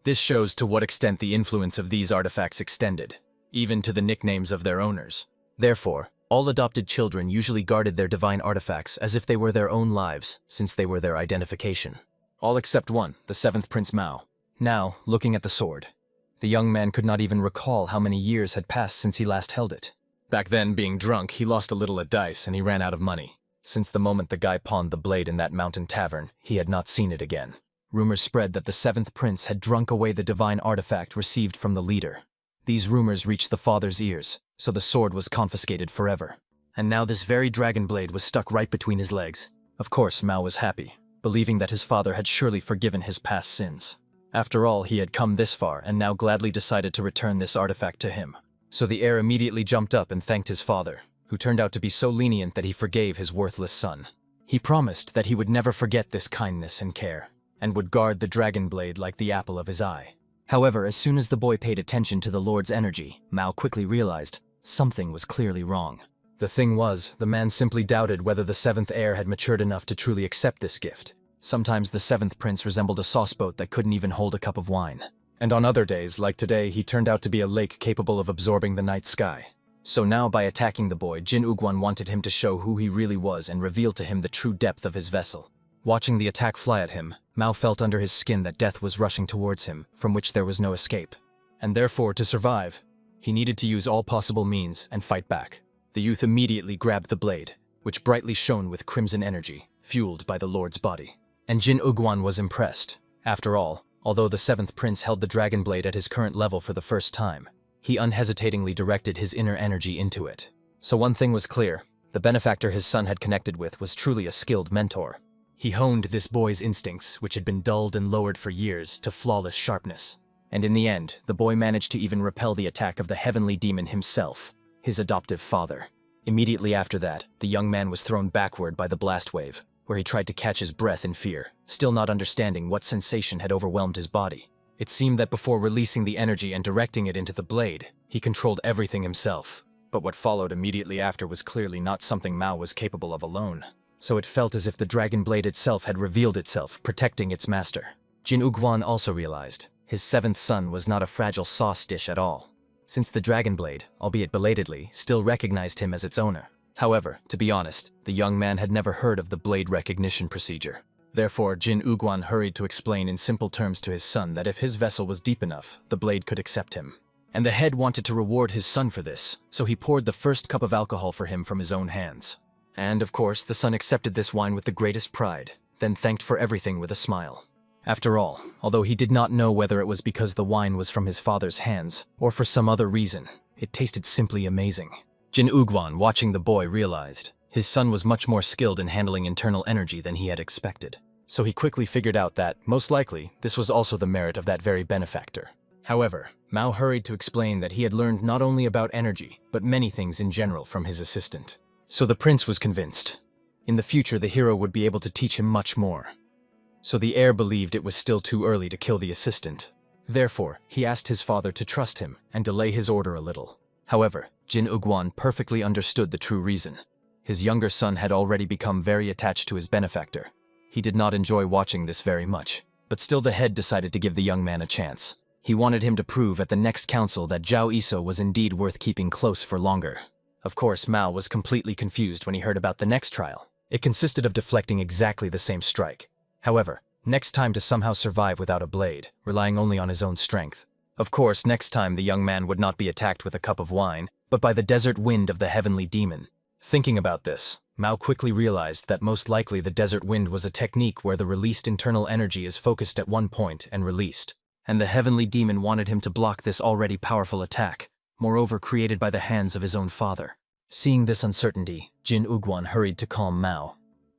This shows to what extent the influence of these artifacts extended, even to the nicknames of their owners. Therefore, all adopted children usually guarded their divine artifacts as if they were their own lives, since they were their identification. All except one, the seventh Prince Mao. Now, looking at the sword, the young man could not even recall how many years had passed since he last held it. Back then, being drunk, he lost a little at dice and he ran out of money. Since the moment the guy pawned the blade in that mountain tavern, he had not seen it again. Rumors spread that the seventh prince had drunk away the divine artifact received from the leader. These rumors reached the father's ears, so the sword was confiscated forever. And now this very dragon blade was stuck right between his legs. Of course, Mao was happy, believing that his father had surely forgiven his past sins. After all, he had come this far and now gladly decided to return this artifact to him. So the heir immediately jumped up and thanked his father, who turned out to be so lenient that he forgave his worthless son. He promised that he would never forget this kindness and care, and would guard the dragon blade like the apple of his eye. However, as soon as the boy paid attention to the Lord's energy, Mao quickly realized something was clearly wrong. The thing was, the man simply doubted whether the seventh heir had matured enough to truly accept this gift. Sometimes the seventh prince resembled a sauceboat that couldn't even hold a cup of wine. And on other days, like today, he turned out to be a lake capable of absorbing the night sky. So now, by attacking the boy, Jin Uguan wanted him to show who he really was and reveal to him the true depth of his vessel. Watching the attack fly at him, Mao felt under his skin that death was rushing towards him, from which there was no escape. And therefore, to survive, he needed to use all possible means and fight back. The youth immediately grabbed the blade, which brightly shone with crimson energy, fueled by the Lord's body. And Jin Uguan was impressed. After all, although the seventh prince held the dragon blade at his current level for the first time, he unhesitatingly directed his inner energy into it. So one thing was clear, the benefactor his son had connected with was truly a skilled mentor. He honed this boy's instincts, which had been dulled and lowered for years, to flawless sharpness. And in the end, the boy managed to even repel the attack of the heavenly demon himself, his adoptive father. Immediately after that, the young man was thrown backward by the blast wave, where he tried to catch his breath in fear, still not understanding what sensation had overwhelmed his body. It seemed that before releasing the energy and directing it into the blade, he controlled everything himself. But what followed immediately after was clearly not something Mao was capable of alone. So it felt as if the dragon blade itself had revealed itself, protecting its master. Jin Uguan also realized his seventh son was not a fragile sauce dish at all, since the dragon blade, albeit belatedly, still recognized him as its owner. However, to be honest, the young man had never heard of the blade recognition procedure. Therefore, Jin Uguan hurried to explain in simple terms to his son that if his vessel was deep enough, the blade could accept him. And the head wanted to reward his son for this, so he poured the first cup of alcohol for him from his own hands. And, of course, the son accepted this wine with the greatest pride, then thanked for everything with a smile. After all, although he did not know whether it was because the wine was from his father's hands, or for some other reason, it tasted simply amazing. Jin Uguan, watching the boy, realized his son was much more skilled in handling internal energy than he had expected. So he quickly figured out that, most likely, this was also the merit of that very benefactor. However, Mao hurried to explain that he had learned not only about energy, but many things in general from his assistant. So the prince was convinced. In the future, the hero would be able to teach him much more. So the heir believed it was still too early to kill the assistant. Therefore, he asked his father to trust him and delay his order a little. However, Jin Uguan perfectly understood the true reason. His younger son had already become very attached to his benefactor. He did not enjoy watching this very much, but still the head decided to give the young man a chance. He wanted him to prove at the next council that Zhao Iso was indeed worth keeping close for longer. Of course, Mao was completely confused when he heard about the next trial. It consisted of deflecting exactly the same strike. However, next time to somehow survive without a blade, relying only on his own strength. Of course, next time the young man would not be attacked with a cup of wine, but by the desert wind of the heavenly demon. Thinking about this, Mao quickly realized that most likely the desert wind was a technique where the released internal energy is focused at one point and released. And the heavenly demon wanted him to block this already powerful attack, moreover created by the hands of his own father. Seeing this uncertainty, Jin Uguan hurried to calm Mao.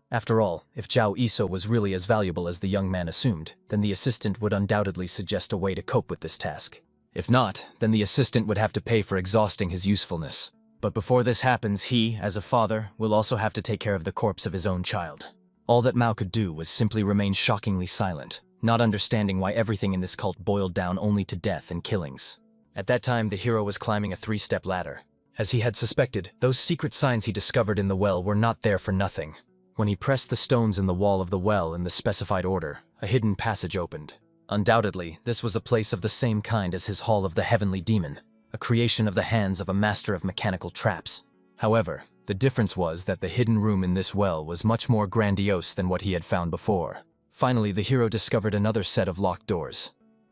After all, if Zhao Iso was really as valuable as the young man assumed, then the assistant would undoubtedly suggest a way to cope with this task. If not, then the assistant would have to pay for exhausting his usefulness. But before this happens, he, as a father, will also have to take care of the corpse of his own child. All that Mao could do was simply remain shockingly silent, not understanding why everything in this cult boiled down only to death and killings. At that time, the hero was climbing a 3-step ladder. As he had suspected, those secret signs he discovered in the well were not there for nothing. When he pressed the stones in the wall of the well in the specified order, a hidden passage opened. Undoubtedly, this was a place of the same kind as his Hall of the Heavenly Demon, a creation of the hands of a master of mechanical traps. However, the difference was that the hidden room in this well was much more grandiose than what he had found before. Finally, the hero discovered another set of locked doors.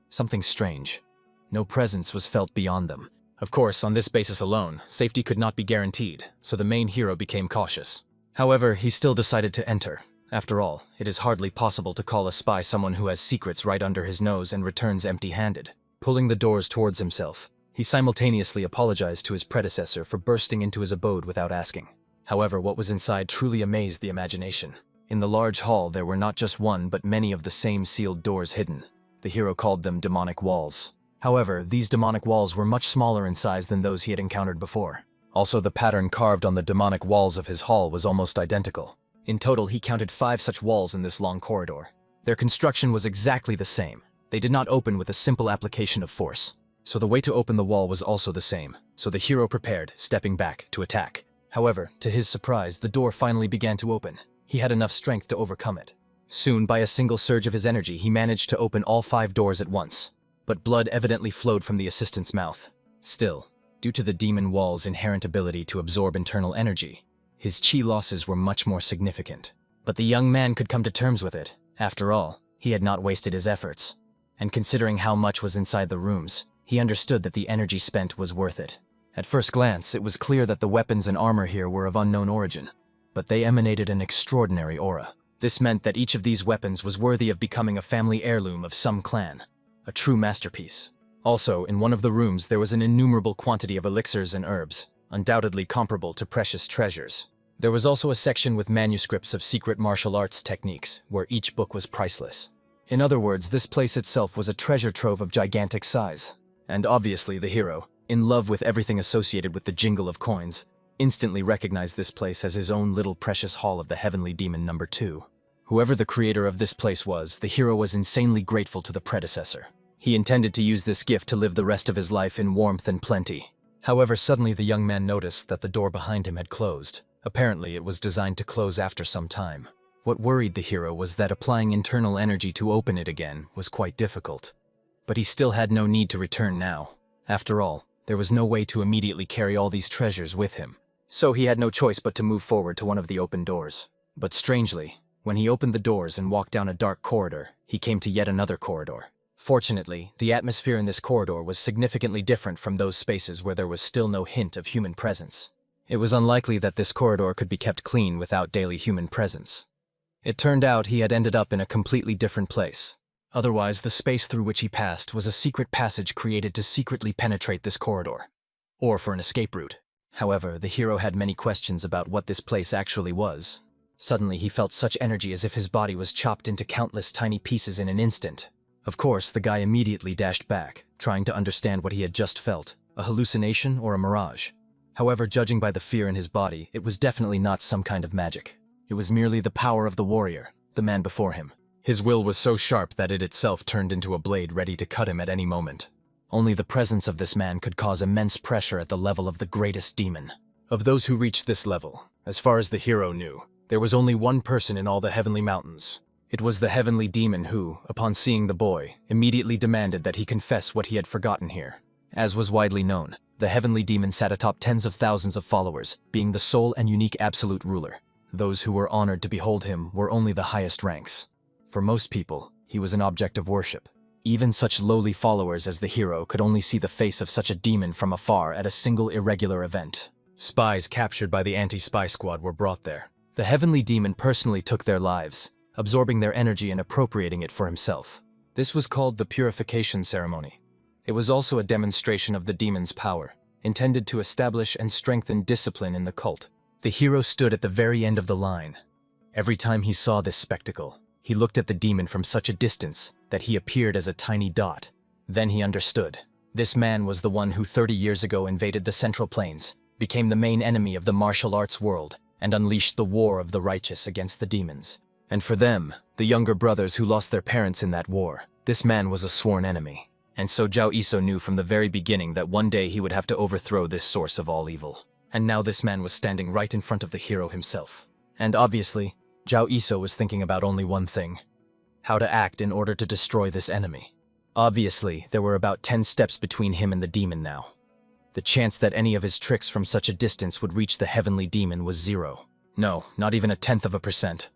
Something strange. No presence was felt beyond them. Of course, on this basis alone, safety could not be guaranteed, so the main hero became cautious. However, he still decided to enter. After all, it is hardly possible to call a spy someone who has secrets right under his nose and returns empty-handed. Pulling the doors towards himself, he simultaneously apologized to his predecessor for bursting into his abode without asking. However, what was inside truly amazed the imagination. In the large hall, there were not just one but many of the same sealed doors hidden. The hero called them demonic walls. However, these demonic walls were much smaller in size than those he had encountered before. Also, the pattern carved on the demonic walls of his hall was almost identical. In total, he counted 5 such walls in this long corridor. Their construction was exactly the same. They did not open with a simple application of force. So the way to open the wall was also the same. So the hero prepared, stepping back, to attack. However, to his surprise, the door finally began to open. He had enough strength to overcome it. Soon, by a single surge of his energy, he managed to open all 5 doors at once. But blood evidently flowed from the assistant's mouth. Still, due to the demon wall's inherent ability to absorb internal energy, his chi losses were much more significant. But the young man could come to terms with it. After all, he had not wasted his efforts. And considering how much was inside the rooms, he understood that the energy spent was worth it. At first glance, it was clear that the weapons and armor here were of unknown origin, but they emanated an extraordinary aura. This meant that each of these weapons was worthy of becoming a family heirloom of some clan, a true masterpiece. Also, in one of the rooms there was an innumerable quantity of elixirs and herbs, undoubtedly comparable to precious treasures. There was also a section with manuscripts of secret martial arts techniques, where each book was priceless. In other words, this place itself was a treasure trove of gigantic size. And obviously the hero, in love with everything associated with the jingle of coins, instantly recognized this place as his own little precious hall of the Heavenly Demon No. 2. Whoever the creator of this place was, the hero was insanely grateful to the predecessor. He intended to use this gift to live the rest of his life in warmth and plenty. However, suddenly the young man noticed that the door behind him had closed. Apparently, it was designed to close after some time. What worried the hero was that applying internal energy to open it again was quite difficult. But he still had no need to return now. After all, there was no way to immediately carry all these treasures with him. So he had no choice but to move forward to one of the open doors. But strangely, when he opened the doors and walked down a dark corridor, he came to yet another corridor. Fortunately, the atmosphere in this corridor was significantly different from those spaces where there was still no hint of human presence. It was unlikely that this corridor could be kept clean without daily human presence. It turned out he had ended up in a completely different place. Otherwise, the space through which he passed was a secret passage created to secretly penetrate this corridor, or for an escape route. However, the hero had many questions about what this place actually was. Suddenly, he felt such energy as if his body was chopped into countless tiny pieces in an instant. Of course, the guy immediately dashed back, trying to understand what he had just felt, a hallucination or a mirage. However, judging by the fear in his body, it was definitely not some kind of magic. It was merely the power of the warrior, the man before him. His will was so sharp that it itself turned into a blade ready to cut him at any moment. Only the presence of this man could cause immense pressure at the level of the greatest demon. Of those who reached this level, as far as the hero knew, there was only one person in all the heavenly mountains. It was the heavenly demon who, upon seeing the boy, immediately demanded that he confess what he had forgotten here. As was widely known, the heavenly demon sat atop tens of thousands of followers, being the sole and unique absolute ruler. Those who were honored to behold him were only the highest ranks. For most people, he was an object of worship. Even such lowly followers as the hero could only see the face of such a demon from afar at a single irregular event. Spies captured by the anti-spy squad were brought there. The heavenly demon personally took their lives, absorbing their energy and appropriating it for himself. This was called the purification ceremony. It was also a demonstration of the demon's power, intended to establish and strengthen discipline in the cult. The hero stood at the very end of the line. Every time he saw this spectacle, he looked at the demon from such a distance that he appeared as a tiny dot. Then he understood. This man was the one who 30 years ago invaded the Central Plains, became the main enemy of the martial arts world, and unleashed the war of the righteous against the demons. And for them, the younger brothers who lost their parents in that war, this man was a sworn enemy. And so Zhao Iso knew from the very beginning that one day he would have to overthrow this source of all evil. And now this man was standing right in front of the hero himself. And obviously, Zhao Iso was thinking about only one thing: how to act in order to destroy this enemy. Obviously, there were about 10 steps between him and the demon now. The chance that any of his tricks from such a distance would reach the heavenly demon was 0. No, not even 0.1%.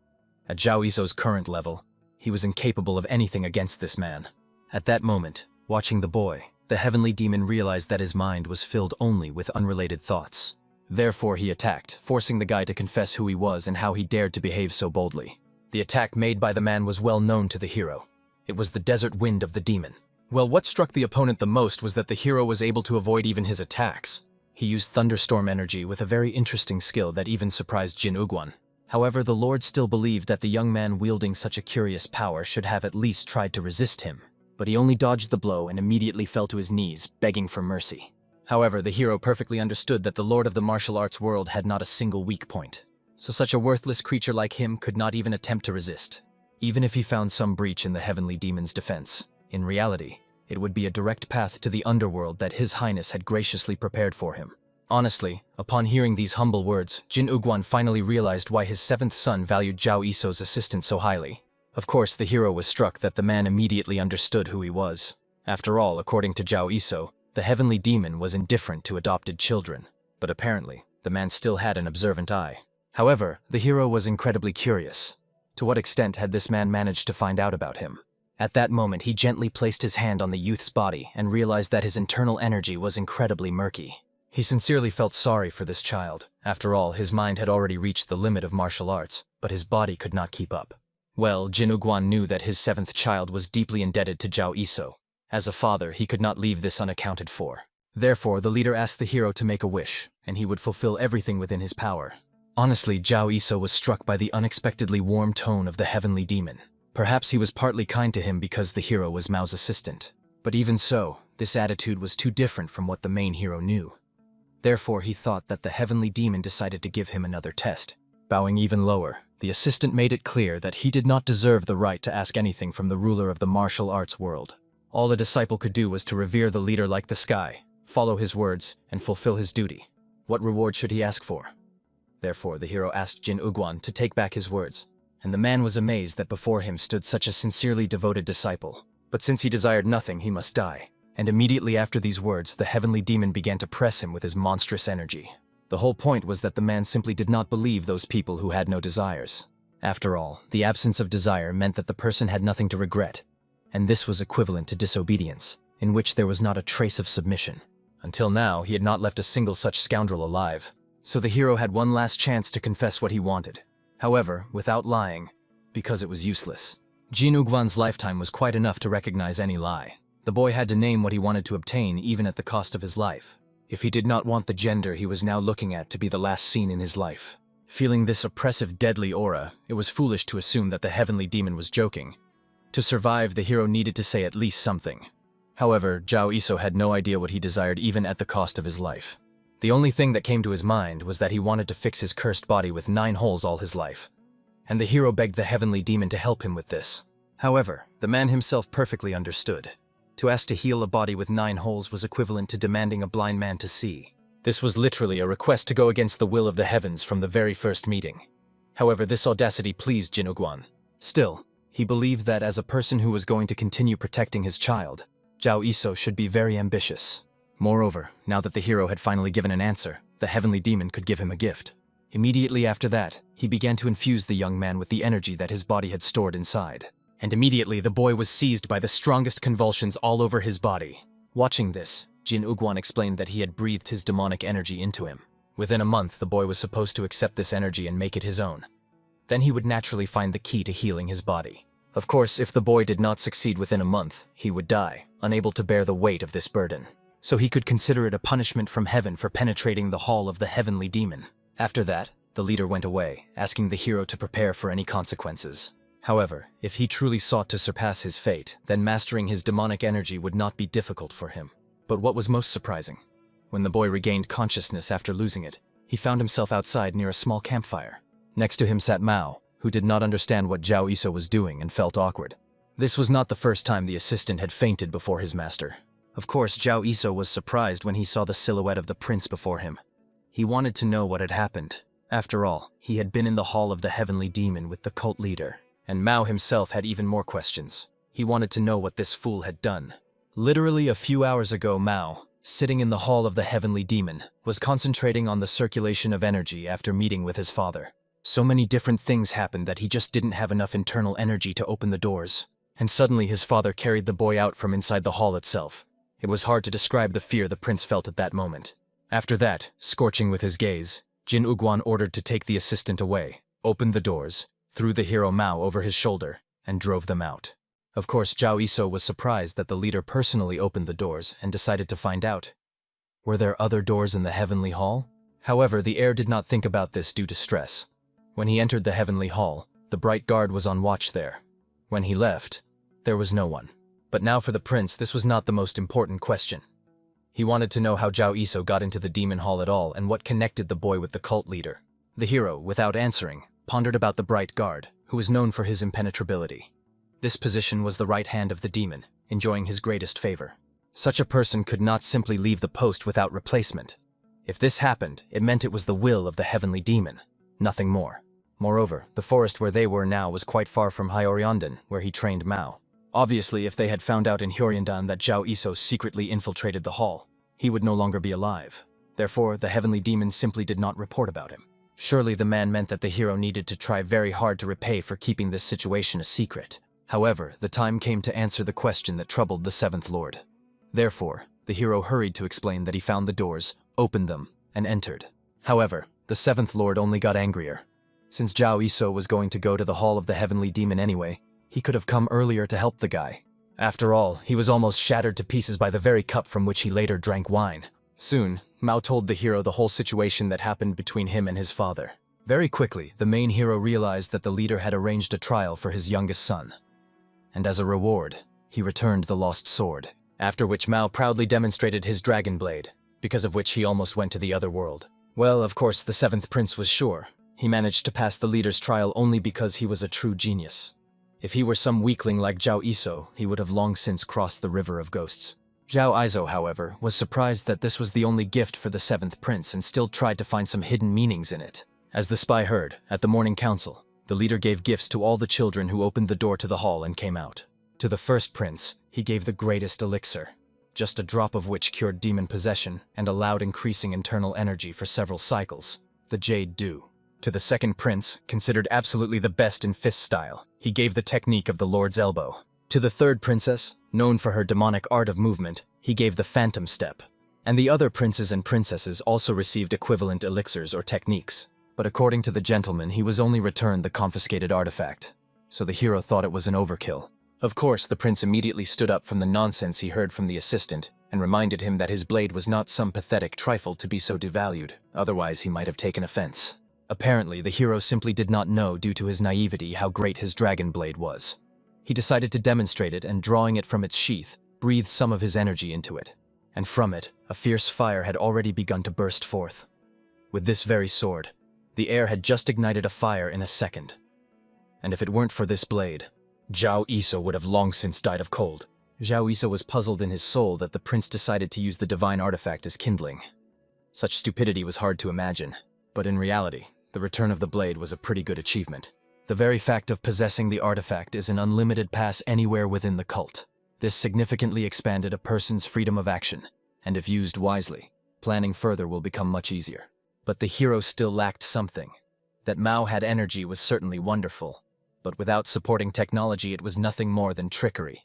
At Zhao Iso's current level, he was incapable of anything against this man. At that moment, watching the boy, the heavenly demon realized that his mind was filled only with unrelated thoughts. Therefore he attacked, forcing the guy to confess who he was and how he dared to behave so boldly. The attack made by the man was well known to the hero. It was the desert wind of the demon. Well, what struck the opponent the most was that the hero was able to avoid even his attacks. He used thunderstorm energy with a very interesting skill that even surprised Jin Ugwan. However, the Lord still believed that the young man wielding such a curious power should have at least tried to resist him. But he only dodged the blow and immediately fell to his knees, begging for mercy. However, the hero perfectly understood that the Lord of the martial arts world had not a single weak point. So such a worthless creature like him could not even attempt to resist. Even if he found some breach in the heavenly demon's defense, in reality, it would be a direct path to the underworld that His Highness had graciously prepared for him. Honestly, upon hearing these humble words, Jin Ugwan finally realized why his 7th son valued Zhao Iso's assistance so highly. Of course, the hero was struck that the man immediately understood who he was. After all, according to Zhao Iso, the heavenly demon was indifferent to adopted children. But apparently, the man still had an observant eye. However, the hero was incredibly curious. To what extent had this man managed to find out about him? At that moment, he gently placed his hand on the youth's body and realized that his internal energy was incredibly murky. He sincerely felt sorry for this child. After all, his mind had already reached the limit of martial arts, but his body could not keep up. Well, Jin Ugwan knew that his 7th child was deeply indebted to Zhao Iso. As a father, he could not leave this unaccounted for. Therefore, the leader asked the hero to make a wish, and he would fulfill everything within his power. Honestly, Zhao Iso was struck by the unexpectedly warm tone of the heavenly demon. Perhaps he was partly kind to him because the hero was Mao's assistant. But even so, this attitude was too different from what the main hero knew. Therefore, he thought that the heavenly demon decided to give him another test. Bowing even lower, the assistant made it clear that he did not deserve the right to ask anything from the ruler of the martial arts world. All a disciple could do was to revere the leader like the sky, follow his words, and fulfill his duty. What reward should he ask for? Therefore, the hero asked Jin Ugwan to take back his words, and the man was amazed that before him stood such a sincerely devoted disciple. But since he desired nothing, he must die. And immediately after these words, the heavenly demon began to press him with his monstrous energy. The whole point was that the man simply did not believe those people who had no desires. After all, the absence of desire meant that the person had nothing to regret, and this was equivalent to disobedience, in which there was not a trace of submission. Until now, he had not left a single such scoundrel alive, so the hero had one last chance to confess what he wanted. However, without lying, because it was useless. Jin Ugwan's lifetime was quite enough to recognize any lie. The boy had to name what he wanted to obtain, even at the cost of his life. If he did not want the gender he was now looking at to be the last scene in his life. Feeling this oppressive, deadly aura, it was foolish to assume that the heavenly demon was joking. To survive, the hero needed to say at least something. However, Zhao Iso had no idea what he desired even at the cost of his life. The only thing that came to his mind was that he wanted to fix his cursed body with 9 holes all his life. And the hero begged the heavenly demon to help him with this. However, the man himself perfectly understood. To ask to heal a body with 9 holes was equivalent to demanding a blind man to see. This was literally a request to go against the will of the heavens from the very first meeting. However, this audacity pleased Jin Ugwan. Still, he believed that as a person who was going to continue protecting his child, Zhao Iso should be very ambitious. Moreover, now that the hero had finally given an answer, the heavenly demon could give him a gift. Immediately after that, he began to infuse the young man with the energy that his body had stored inside. And immediately the boy was seized by the strongest convulsions all over his body. Watching this, Jin Ugwan explained that he had breathed his demonic energy into him. Within a month, the boy was supposed to accept this energy and make it his own. Then he would naturally find the key to healing his body. Of course, if the boy did not succeed within a month, he would die, unable to bear the weight of this burden. So he could consider it a punishment from heaven for penetrating the hall of the heavenly demon. After that, the leader went away, asking the hero to prepare for any consequences. However, if he truly sought to surpass his fate, then mastering his demonic energy would not be difficult for him. But what was most surprising? When the boy regained consciousness after losing it, he found himself outside near a small campfire. Next to him sat Mao, who did not understand what Zhao Iso was doing and felt awkward. This was not the first time the assistant had fainted before his master. Of course, Zhao Iso was surprised when he saw the silhouette of the prince before him. He wanted to know what had happened. After all, he had been in the hall of the heavenly demon with the cult leader. And Mao himself had even more questions. He wanted to know what this fool had done. Literally a few hours ago, Mao, sitting in the hall of the heavenly demon, was concentrating on the circulation of energy after meeting with his father. So many different things happened that he just didn't have enough internal energy to open the doors. And suddenly his father carried the boy out from inside the hall itself. It was hard to describe the fear the prince felt at that moment. After that, scorching with his gaze, Jin Ugwan ordered to take the assistant away, opened the doors, threw the hero Mao over his shoulder, and drove them out. Of course, Zhao Iso was surprised that the leader personally opened the doors and decided to find out. Were there other doors in the heavenly hall? However, the heir did not think about this due to stress. When he entered the heavenly hall, the bright guard was on watch there. When he left, there was no one. But now for the prince, this was not the most important question. He wanted to know how Zhao Iso got into the demon hall at all and what connected the boy with the cult leader. The hero, without answering, pondered about the bright guard, who was known for his impenetrability. This position was the right hand of the demon, enjoying his greatest favor. Such a person could not simply leave the post without replacement. If this happened, it meant it was the will of the heavenly demon, nothing more. Moreover, the forest where they were now was quite far from Hyoryeondan, where he trained Mao. Obviously, if they had found out in Hyoryeondan that Zhao Iso secretly infiltrated the hall, he would no longer be alive. Therefore, the heavenly demon simply did not report about him. Surely the man meant that the hero needed to try very hard to repay for keeping this situation a secret. However, the time came to answer the question that troubled the seventh lord. Therefore, the hero hurried to explain that he found the doors, opened them, and entered. However, the seventh lord only got angrier. Since Zhao Iso was going to go to the hall of the heavenly demon anyway, he could have come earlier to help the guy. After all, he was almost shattered to pieces by the very cup from which he later drank wine. Soon, Mao told the hero the whole situation that happened between him and his father. Very quickly, the main hero realized that the leader had arranged a trial for his youngest son. And as a reward, he returned the lost sword, after which Mao proudly demonstrated his dragon blade, because of which he almost went to the other world. Well, of course, the seventh prince was sure. He managed to pass the leader's trial only because he was a true genius. If he were some weakling like Zhao Iso, he would have long since crossed the river of ghosts. Zhao Iso, however, was surprised that this was the only gift for the seventh prince and still tried to find some hidden meanings in it. As the spy heard, at the morning council, the leader gave gifts to all the children who opened the door to the hall and came out. To the first prince, he gave the greatest elixir. just a drop of which cured demon possession and allowed increasing internal energy for several cycles. The Jade Dew. To the second prince, considered absolutely the best in fist style, he gave the technique of the Lord's Elbow. To the third princess, known for her demonic art of movement, he gave the Phantom Step. And the other princes and princesses also received equivalent elixirs or techniques. But according to the gentleman, he was only returned the confiscated artifact. So the hero thought it was an overkill. Of course, the prince immediately stood up from the nonsense he heard from the assistant and reminded him that his blade was not some pathetic trifle to be so devalued, otherwise he might have taken offense. Apparently, the hero simply did not know due to his naivety how great his dragon blade was. He decided to demonstrate it and, drawing it from its sheath, breathed some of his energy into it. And from it, a fierce fire had already begun to burst forth. With this very sword, the air had just ignited a fire in a second. And if it weren't for this blade, Zhao Iso would have long since died of cold. Zhao Iso was puzzled in his soul that the prince decided to use the divine artifact as kindling. Such stupidity was hard to imagine, but in reality, the return of the blade was a pretty good achievement. The very fact of possessing the artifact is an unlimited pass anywhere within the cult. This significantly expanded a person's freedom of action, and if used wisely, planning further will become much easier. But the hero still lacked something. That Mao had energy was certainly wonderful, but without supporting technology it was nothing more than trickery.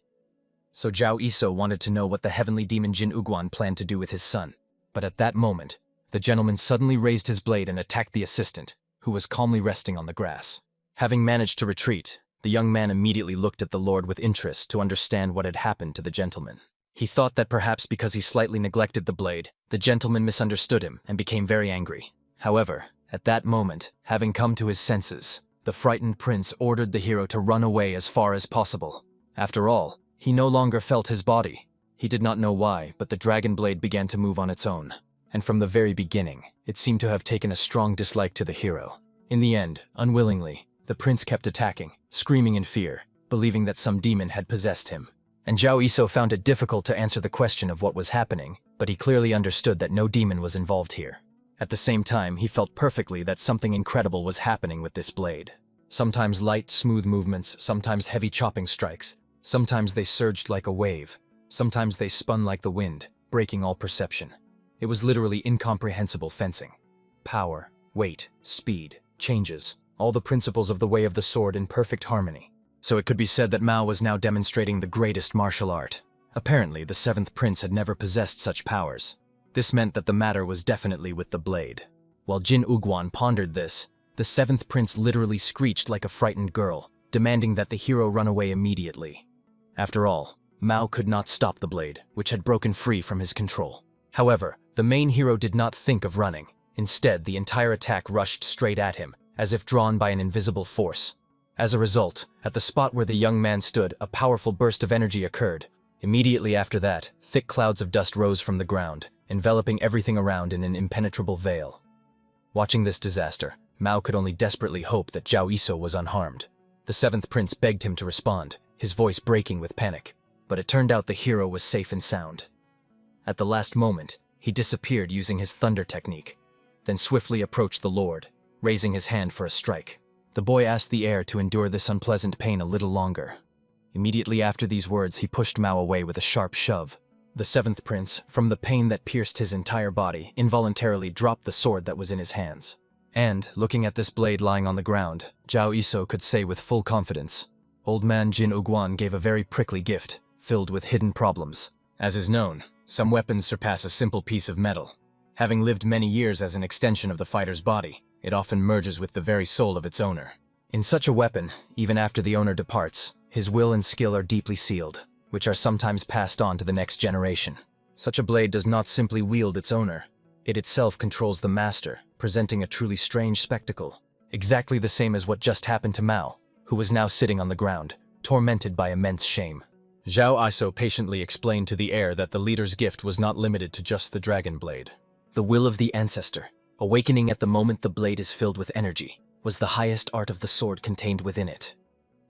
So Zhao Iso wanted to know what the heavenly demon Jin Uguan planned to do with his son. But at that moment, the gentleman suddenly raised his blade and attacked the assistant, who was calmly resting on the grass. Having managed to retreat, the young man immediately looked at the Lord with interest to understand what had happened to the gentleman. He thought that perhaps because he slightly neglected the blade, the gentleman misunderstood him and became very angry. However, at that moment, having come to his senses, the frightened prince ordered the hero to run away as far as possible. After all, he no longer felt his body. He did not know why, but the dragon blade began to move on its own. And from the very beginning, it seemed to have taken a strong dislike to the hero. In the end, unwillingly, the prince kept attacking, screaming in fear, believing that some demon had possessed him. And Zhao Iso found it difficult to answer the question of what was happening, but he clearly understood that no demon was involved here. At the same time, he felt perfectly that something incredible was happening with this blade. Sometimes light, smooth movements, sometimes heavy chopping strikes, sometimes they surged like a wave, sometimes they spun like the wind, breaking all perception. It was literally incomprehensible fencing. Power, weight, speed, changes, all the principles of the way of the sword in perfect harmony. So it could be said that Mao was now demonstrating the greatest martial art. Apparently, the seventh prince had never possessed such powers. This meant that the matter was definitely with the blade. While Jin Uguan pondered this, the seventh prince literally screeched like a frightened girl, demanding that the hero run away immediately. After all, Mao could not stop the blade, which had broken free from his control. However, the main hero did not think of running. Instead, the entire attack rushed straight at him, as if drawn by an invisible force. As a result, at the spot where the young man stood, a powerful burst of energy occurred. Immediately after that, thick clouds of dust rose from the ground, enveloping everything around in an impenetrable veil. Watching this disaster, Mao could only desperately hope that Zhao Iso was unharmed. The seventh prince begged him to respond, his voice breaking with panic. But it turned out the hero was safe and sound. At the last moment, he disappeared using his thunder technique, then swiftly approached the Lord, raising his hand for a strike. The boy asked the heir to endure this unpleasant pain a little longer. Immediately after these words, he pushed Mao away with a sharp shove. The seventh prince, from the pain that pierced his entire body, involuntarily dropped the sword that was in his hands. And, looking at this blade lying on the ground, Zhao Iso could say with full confidence, Old man Jin Uguan gave a very prickly gift, filled with hidden problems. As is known, some weapons surpass a simple piece of metal. Having lived many years as an extension of the fighter's body, it often merges with the very soul of its owner. In such a weapon, even after the owner departs, his will and skill are deeply sealed, which are sometimes passed on to the next generation. Such a blade does not simply wield its owner. It itself controls the master, presenting a truly strange spectacle. Exactly the same as what just happened to Mao, who was now sitting on the ground, tormented by immense shame. Zhao Iso patiently explained to the heir that the leader's gift was not limited to just the dragon blade. The will of the ancestor, awakening at the moment the blade is filled with energy, was the highest art of the sword contained within it.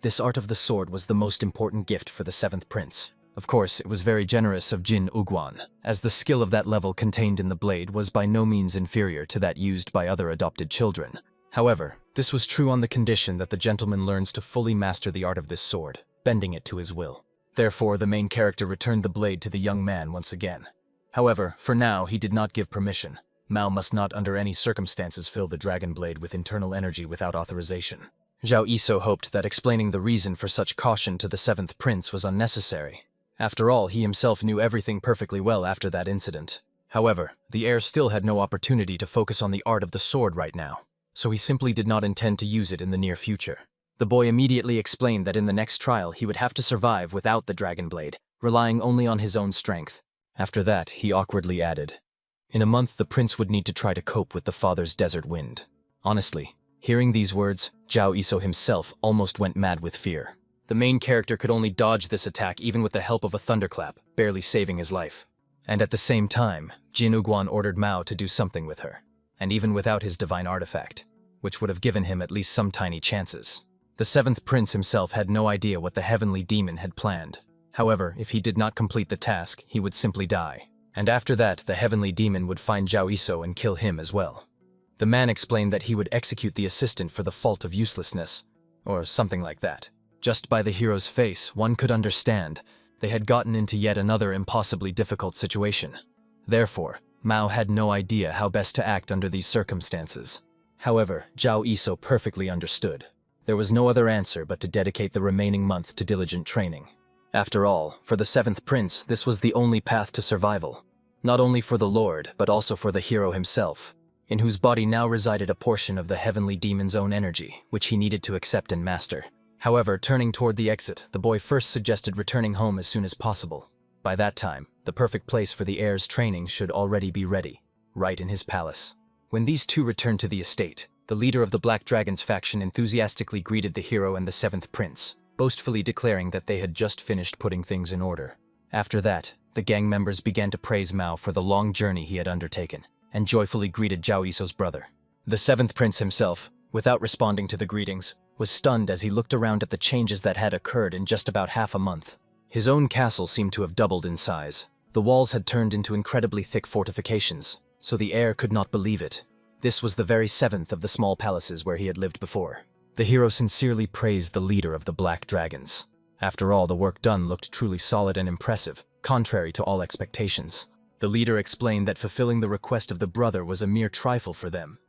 This art of the sword was the most important gift for the seventh prince. Of course, it was very generous of Jin Uguan, as the skill of that level contained in the blade was by no means inferior to that used by other adopted children. However, this was true on the condition that the gentleman learns to fully master the art of this sword, bending it to his will. Therefore, the main character returned the blade to the young man once again. However, for now, he did not give permission. Mao must not under any circumstances fill the dragon blade with internal energy without authorization. Zhao Yisou hoped that explaining the reason for such caution to the seventh prince was unnecessary. After all, he himself knew everything perfectly well after that incident. However, the heir still had no opportunity to focus on the art of the sword right now, so he simply did not intend to use it in the near future. The boy immediately explained that in the next trial he would have to survive without the dragon blade, relying only on his own strength. After that, he awkwardly added, "In a month the prince would need to try to cope with the father's desert wind." Honestly, hearing these words, Zhao Yisou himself almost went mad with fear. The main character could only dodge this attack even with the help of a thunderclap, barely saving his life. And at the same time, Jin Uguan ordered Mao to do something with her, and even without his divine artifact, which would have given him at least some tiny chances. The seventh prince himself had no idea what the heavenly demon had planned. However, if he did not complete the task, he would simply die. And after that, the heavenly demon would find Zhao Yisou and kill him as well. The man explained that he would execute the assistant for the fault of uselessness, or something like that. Just by the hero's face, one could understand they had gotten into yet another impossibly difficult situation. Therefore, Mao had no idea how best to act under these circumstances. However, Zhao Yisou perfectly understood. There was no other answer but to dedicate the remaining month to diligent training. After all, for the seventh prince, this was the only path to survival. Not only for the lord, but also for the hero himself, in whose body now resided a portion of the heavenly demon's own energy, which he needed to accept and master. However, turning toward the exit, the boy first suggested returning home as soon as possible. By that time, the perfect place for the heir's training should already be ready, right in his palace. When these two returned to the estate, the leader of the Black Dragon's faction enthusiastically greeted the hero and the seventh prince, boastfully declaring that they had just finished putting things in order. After that, the gang members began to praise Mao for the long journey he had undertaken, and joyfully greeted Zhao Yisou's brother. The seventh prince himself, without responding to the greetings, was stunned as he looked around at the changes that had occurred in just about half a month. His own castle seemed to have doubled in size. The walls had turned into incredibly thick fortifications, so the heir could not believe it. This was the very seventh of the small palaces where he had lived before. The hero sincerely praised the leader of the Black Dragons. After all, the work done looked truly solid and impressive, contrary to all expectations. The leader explained that fulfilling the request of the brother was a mere trifle for them,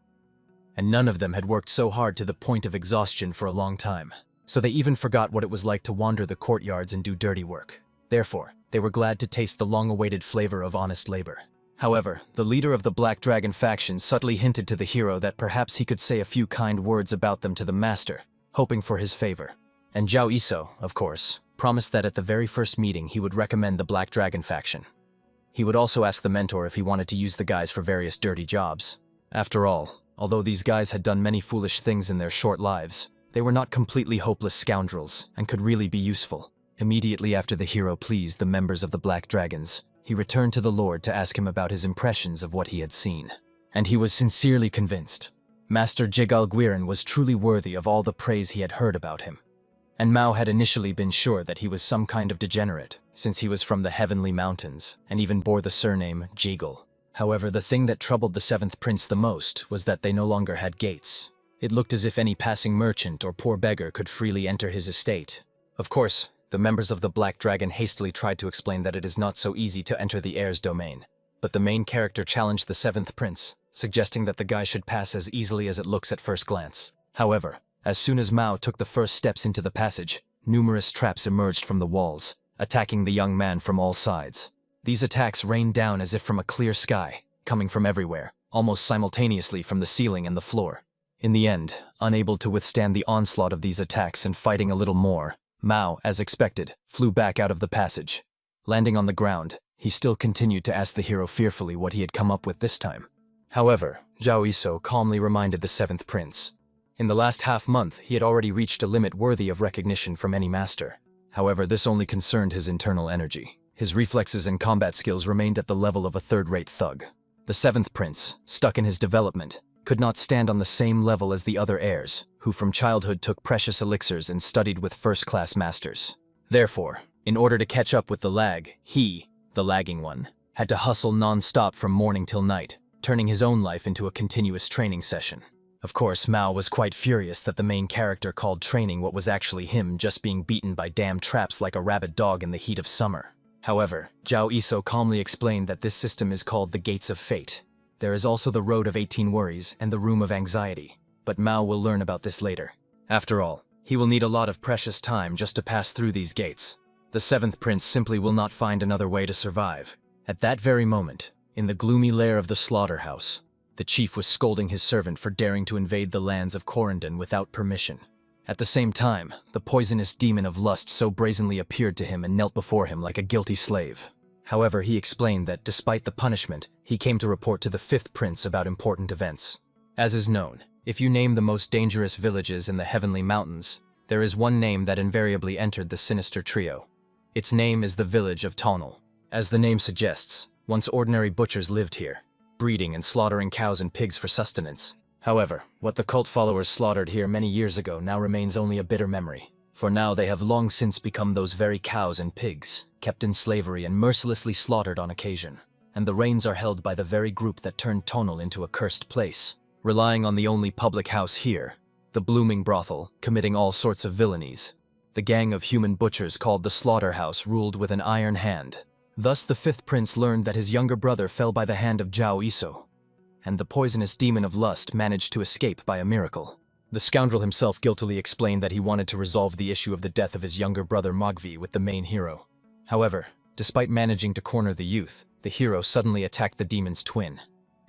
and none of them had worked so hard to the point of exhaustion for a long time, so they even forgot what it was like to wander the courtyards and do dirty work. Therefore, they were glad to taste the long-awaited flavor of honest labor. However, the leader of the Black Dragon faction subtly hinted to the hero that perhaps he could say a few kind words about them to the master, hoping for his favor. And Zhao Yisou, of course, promised that at the very first meeting he would recommend the Black Dragon faction. He would also ask the mentor if he wanted to use the guys for various dirty jobs. After all, although these guys had done many foolish things in their short lives, they were not completely hopeless scoundrels and could really be useful. Immediately after the hero pleased the members of the Black Dragons, he returned to the Lord to ask him about his impressions of what he had seen. And he was sincerely convinced. Master Jigal Guiran was truly worthy of all the praise he had heard about him. And Mao had initially been sure that he was some kind of degenerate, since he was from the Heavenly Mountains, and even bore the surname Jigal. However, the thing that troubled the seventh prince the most was that they no longer had gates. It looked as if any passing merchant or poor beggar could freely enter his estate. Of course, the members of the Black Dragon hastily tried to explain that it is not so easy to enter the heir's domain. But the main character challenged the seventh prince, suggesting that the guy should pass as easily as it looks at first glance. However, as soon as Mao took the first steps into the passage, numerous traps emerged from the walls, attacking the young man from all sides. These attacks rained down as if from a clear sky, coming from everywhere, almost simultaneously from the ceiling and the floor. In the end, unable to withstand the onslaught of these attacks and fighting a little more, Mao, as expected, flew back out of the passage. Landing on the ground, he still continued to ask the hero fearfully what he had come up with this time. However, Zhao Yisou calmly reminded the seventh prince. In the last half-month, he had already reached a limit worthy of recognition from any master. However, this only concerned his internal energy. His reflexes and combat skills remained at the level of a third-rate thug. The seventh prince, stuck in his development, could not stand on the same level as the other heirs, who from childhood took precious elixirs and studied with first-class masters. Therefore, in order to catch up with the lag, he, the lagging one, had to hustle non-stop from morning till night, turning his own life into a continuous training session. Of course, Mao was quite furious that the main character called training what was actually him just being beaten by damn traps like a rabid dog in the heat of summer. However, Zhao Iso calmly explained that this system is called the Gates of Fate. There is also the Road of 18 Worries and the Room of Anxiety, but Mao will learn about this later. After all, he will need a lot of precious time just to pass through these gates. The seventh prince simply will not find another way to survive. At that very moment, in the gloomy lair of the slaughterhouse, the chief was scolding his servant for daring to invade the lands of Corendon without permission. At the same time, the poisonous demon of lust so brazenly appeared to him and knelt before him like a guilty slave. However, he explained that despite the punishment, he came to report to the fifth prince about important events. As is known, if you name the most dangerous villages in the heavenly mountains, there is one name that invariably entered the sinister trio. Its name is the village of Tonal. As the name suggests, once ordinary butchers lived here, breeding and slaughtering cows and pigs for sustenance. However, what the cult followers slaughtered here many years ago now remains only a bitter memory, for now they have long since become those very cows and pigs, kept in slavery and mercilessly slaughtered on occasion. And the reins are held by the very group that turned Tonal into a cursed place, relying on the only public house here, the blooming brothel, committing all sorts of villainies. The gang of human butchers called the slaughterhouse ruled with an iron hand. Thus the fifth prince learned that his younger brother fell by the hand of Zhao Iso, and the poisonous demon of lust managed to escape by a miracle. The scoundrel himself guiltily explained that he wanted to resolve the issue of the death of his younger brother Mogvi with the main hero. However, despite managing to corner the youth, the hero suddenly attacked the demon's twin,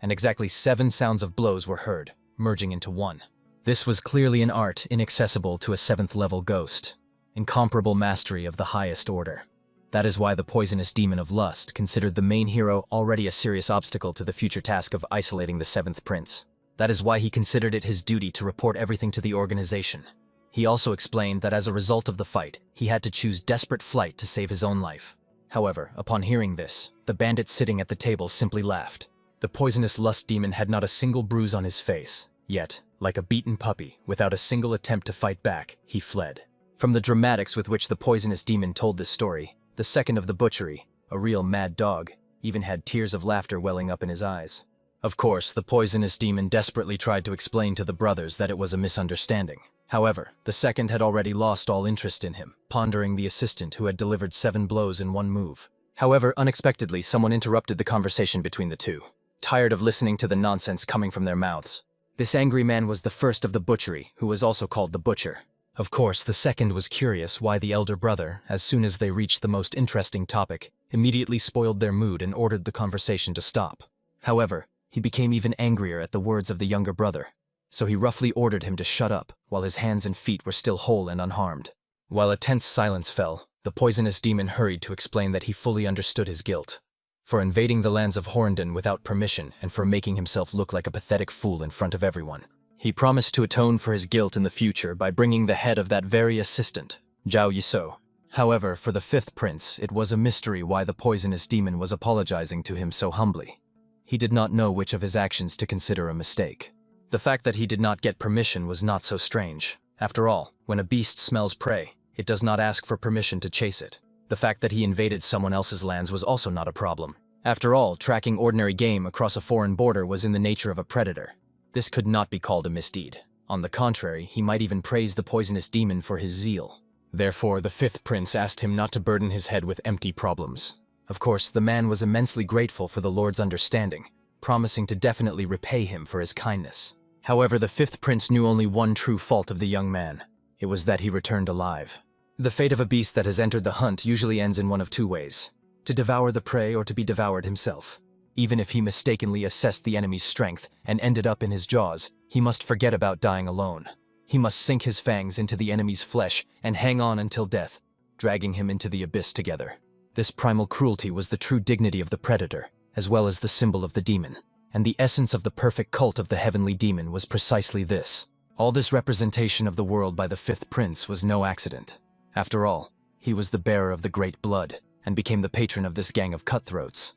and exactly 7 sounds of blows were heard, merging into one. This was clearly an art inaccessible to a 7th-level ghost, incomparable mastery of the highest order. That is why the poisonous demon of lust considered the main hero already a serious obstacle to the future task of isolating the 7th prince. That is why he considered it his duty to report everything to the organization. He also explained that as a result of the fight, he had to choose desperate flight to save his own life. However, upon hearing this, the bandit sitting at the table simply laughed. The poisonous lust demon had not a single bruise on his face, yet, like a beaten puppy, without a single attempt to fight back, he fled. From the dramatics with which the poisonous demon told this story, the second of the butchery, a real mad dog, even had tears of laughter welling up in his eyes. Of course, the poisonous demon desperately tried to explain to the brothers that it was a misunderstanding. However, the second had already lost all interest in him, pondering the assistant who had delivered 7 blows in one move. However, unexpectedly, someone interrupted the conversation between the two, tired of listening to the nonsense coming from their mouths. This angry man was the first of the butchery, who was also called the Butcher. Of course, the second was curious why the elder brother, as soon as they reached the most interesting topic, immediately spoiled their mood and ordered the conversation to stop. However, he became even angrier at the words of the younger brother, so he roughly ordered him to shut up while his hands and feet were still whole and unharmed. While a tense silence fell, the poisonous demon hurried to explain that he fully understood his guilt, for invading the lands of Horndon without permission and for making himself look like a pathetic fool in front of everyone. He promised to atone for his guilt in the future by bringing the head of that very assistant, Zhao Yiso. However, for the 5th prince, it was a mystery why the poisonous demon was apologizing to him so humbly. He did not know which of his actions to consider a mistake. The fact that he did not get permission was not so strange. After all, when a beast smells prey, it does not ask for permission to chase it. The fact that he invaded someone else's lands was also not a problem. After all, tracking ordinary game across a foreign border was in the nature of a predator. This could not be called a misdeed. On the contrary, he might even praise the poisonous demon for his zeal. Therefore, the 5th prince asked him not to burden his head with empty problems. Of course, the man was immensely grateful for the Lord's understanding, promising to definitely repay him for his kindness. However, the 5th prince knew only one true fault of the young man. It was that he returned alive. The fate of a beast that has entered the hunt usually ends in one of 2 ways: to devour the prey or to be devoured himself. Even if he mistakenly assessed the enemy's strength and ended up in his jaws, he must forget about dying alone. He must sink his fangs into the enemy's flesh and hang on until death, dragging him into the abyss together. This primal cruelty was the true dignity of the predator, as well as the symbol of the demon. And the essence of the perfect cult of the heavenly demon was precisely this. All this representation of the world by the 5th prince was no accident. After all, he was the bearer of the great blood, and became the patron of this gang of cutthroats.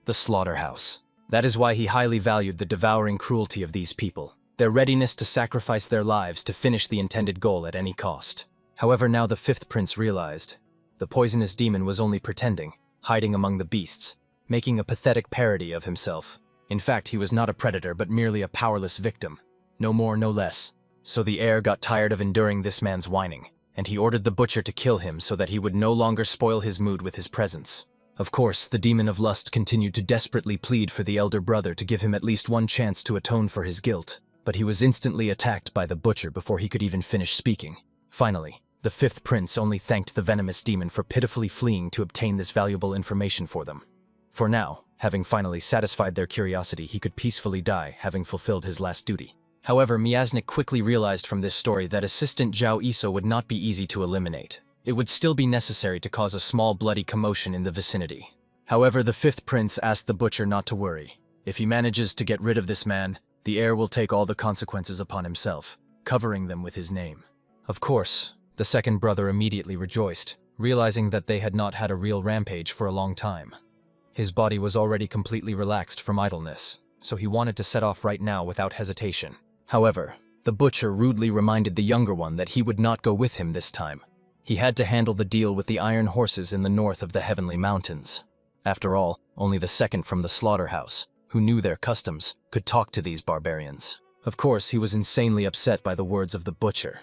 The slaughterhouse. That is why he highly valued the devouring cruelty of these people, their readiness to sacrifice their lives to finish the intended goal at any cost. However, now the 5th prince realized, the poisonous demon was only pretending, hiding among the beasts, making a pathetic parody of himself. In fact, he was not a predator but merely a powerless victim. No more, no less. So the heir got tired of enduring this man's whining, and he ordered the butcher to kill him so that he would no longer spoil his mood with his presence. Of course, the demon of lust continued to desperately plead for the elder brother to give him at least one chance to atone for his guilt, but he was instantly attacked by the butcher before he could even finish speaking. Finally, the fifth prince only thanked the venomous demon for pitifully fleeing to obtain this valuable information for them. For now, having finally satisfied their curiosity, he could peacefully die, having fulfilled his last duty. However, Miasnik quickly realized from this story that Assistant Zhao Iso would not be easy to eliminate. It would still be necessary to cause a small bloody commotion in the vicinity. However, the fifth prince asked the butcher not to worry. If he manages to get rid of this man, the heir will take all the consequences upon himself, covering them with his name. Of course, the second brother immediately rejoiced, realizing that they had not had a real rampage for a long time. His body was already completely relaxed from idleness, so he wanted to set off right now without hesitation. However, the butcher rudely reminded the younger one that he would not go with him this time. He had to handle the deal with the iron horses in the north of the Heavenly Mountains. After all, only the second from the slaughterhouse, who knew their customs, could talk to these barbarians. Of course, he was insanely upset by the words of the butcher.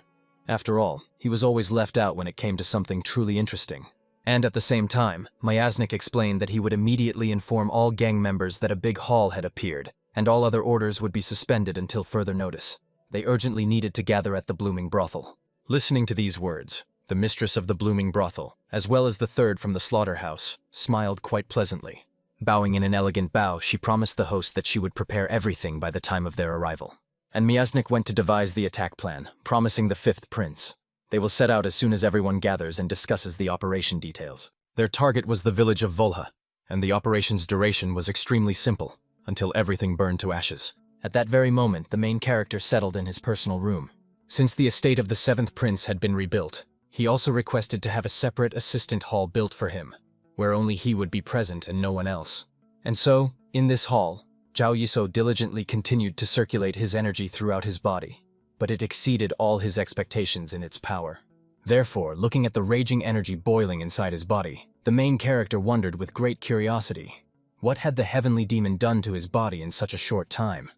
After all, he was always left out when it came to something truly interesting. And at the same time, Miasnik explained that he would immediately inform all gang members that a big haul had appeared, and all other orders would be suspended until further notice. They urgently needed to gather at the Blooming Brothel. Listening to these words, the mistress of the Blooming Brothel, as well as the third from the slaughterhouse, smiled quite pleasantly. Bowing in an elegant bow, she promised the host that she would prepare everything by the time of their arrival. And Miasnik went to devise the attack plan, promising the fifth prince. They will set out as soon as everyone gathers and discusses the operation details. Their target was the village of Volha, and the operation's duration was extremely simple, until everything burned to ashes. At that very moment, the main character settled in his personal room. Since the estate of the seventh prince had been rebuilt, he also requested to have a separate assistant hall built for him, where only he would be present and no one else. And so, in this hall, Zhao Yiso diligently continued to circulate his energy throughout his body, but it exceeded all his expectations in its power. Therefore, looking at the raging energy boiling inside his body, the main character wondered with great curiosity, what had the heavenly demon done to his body in such a short time?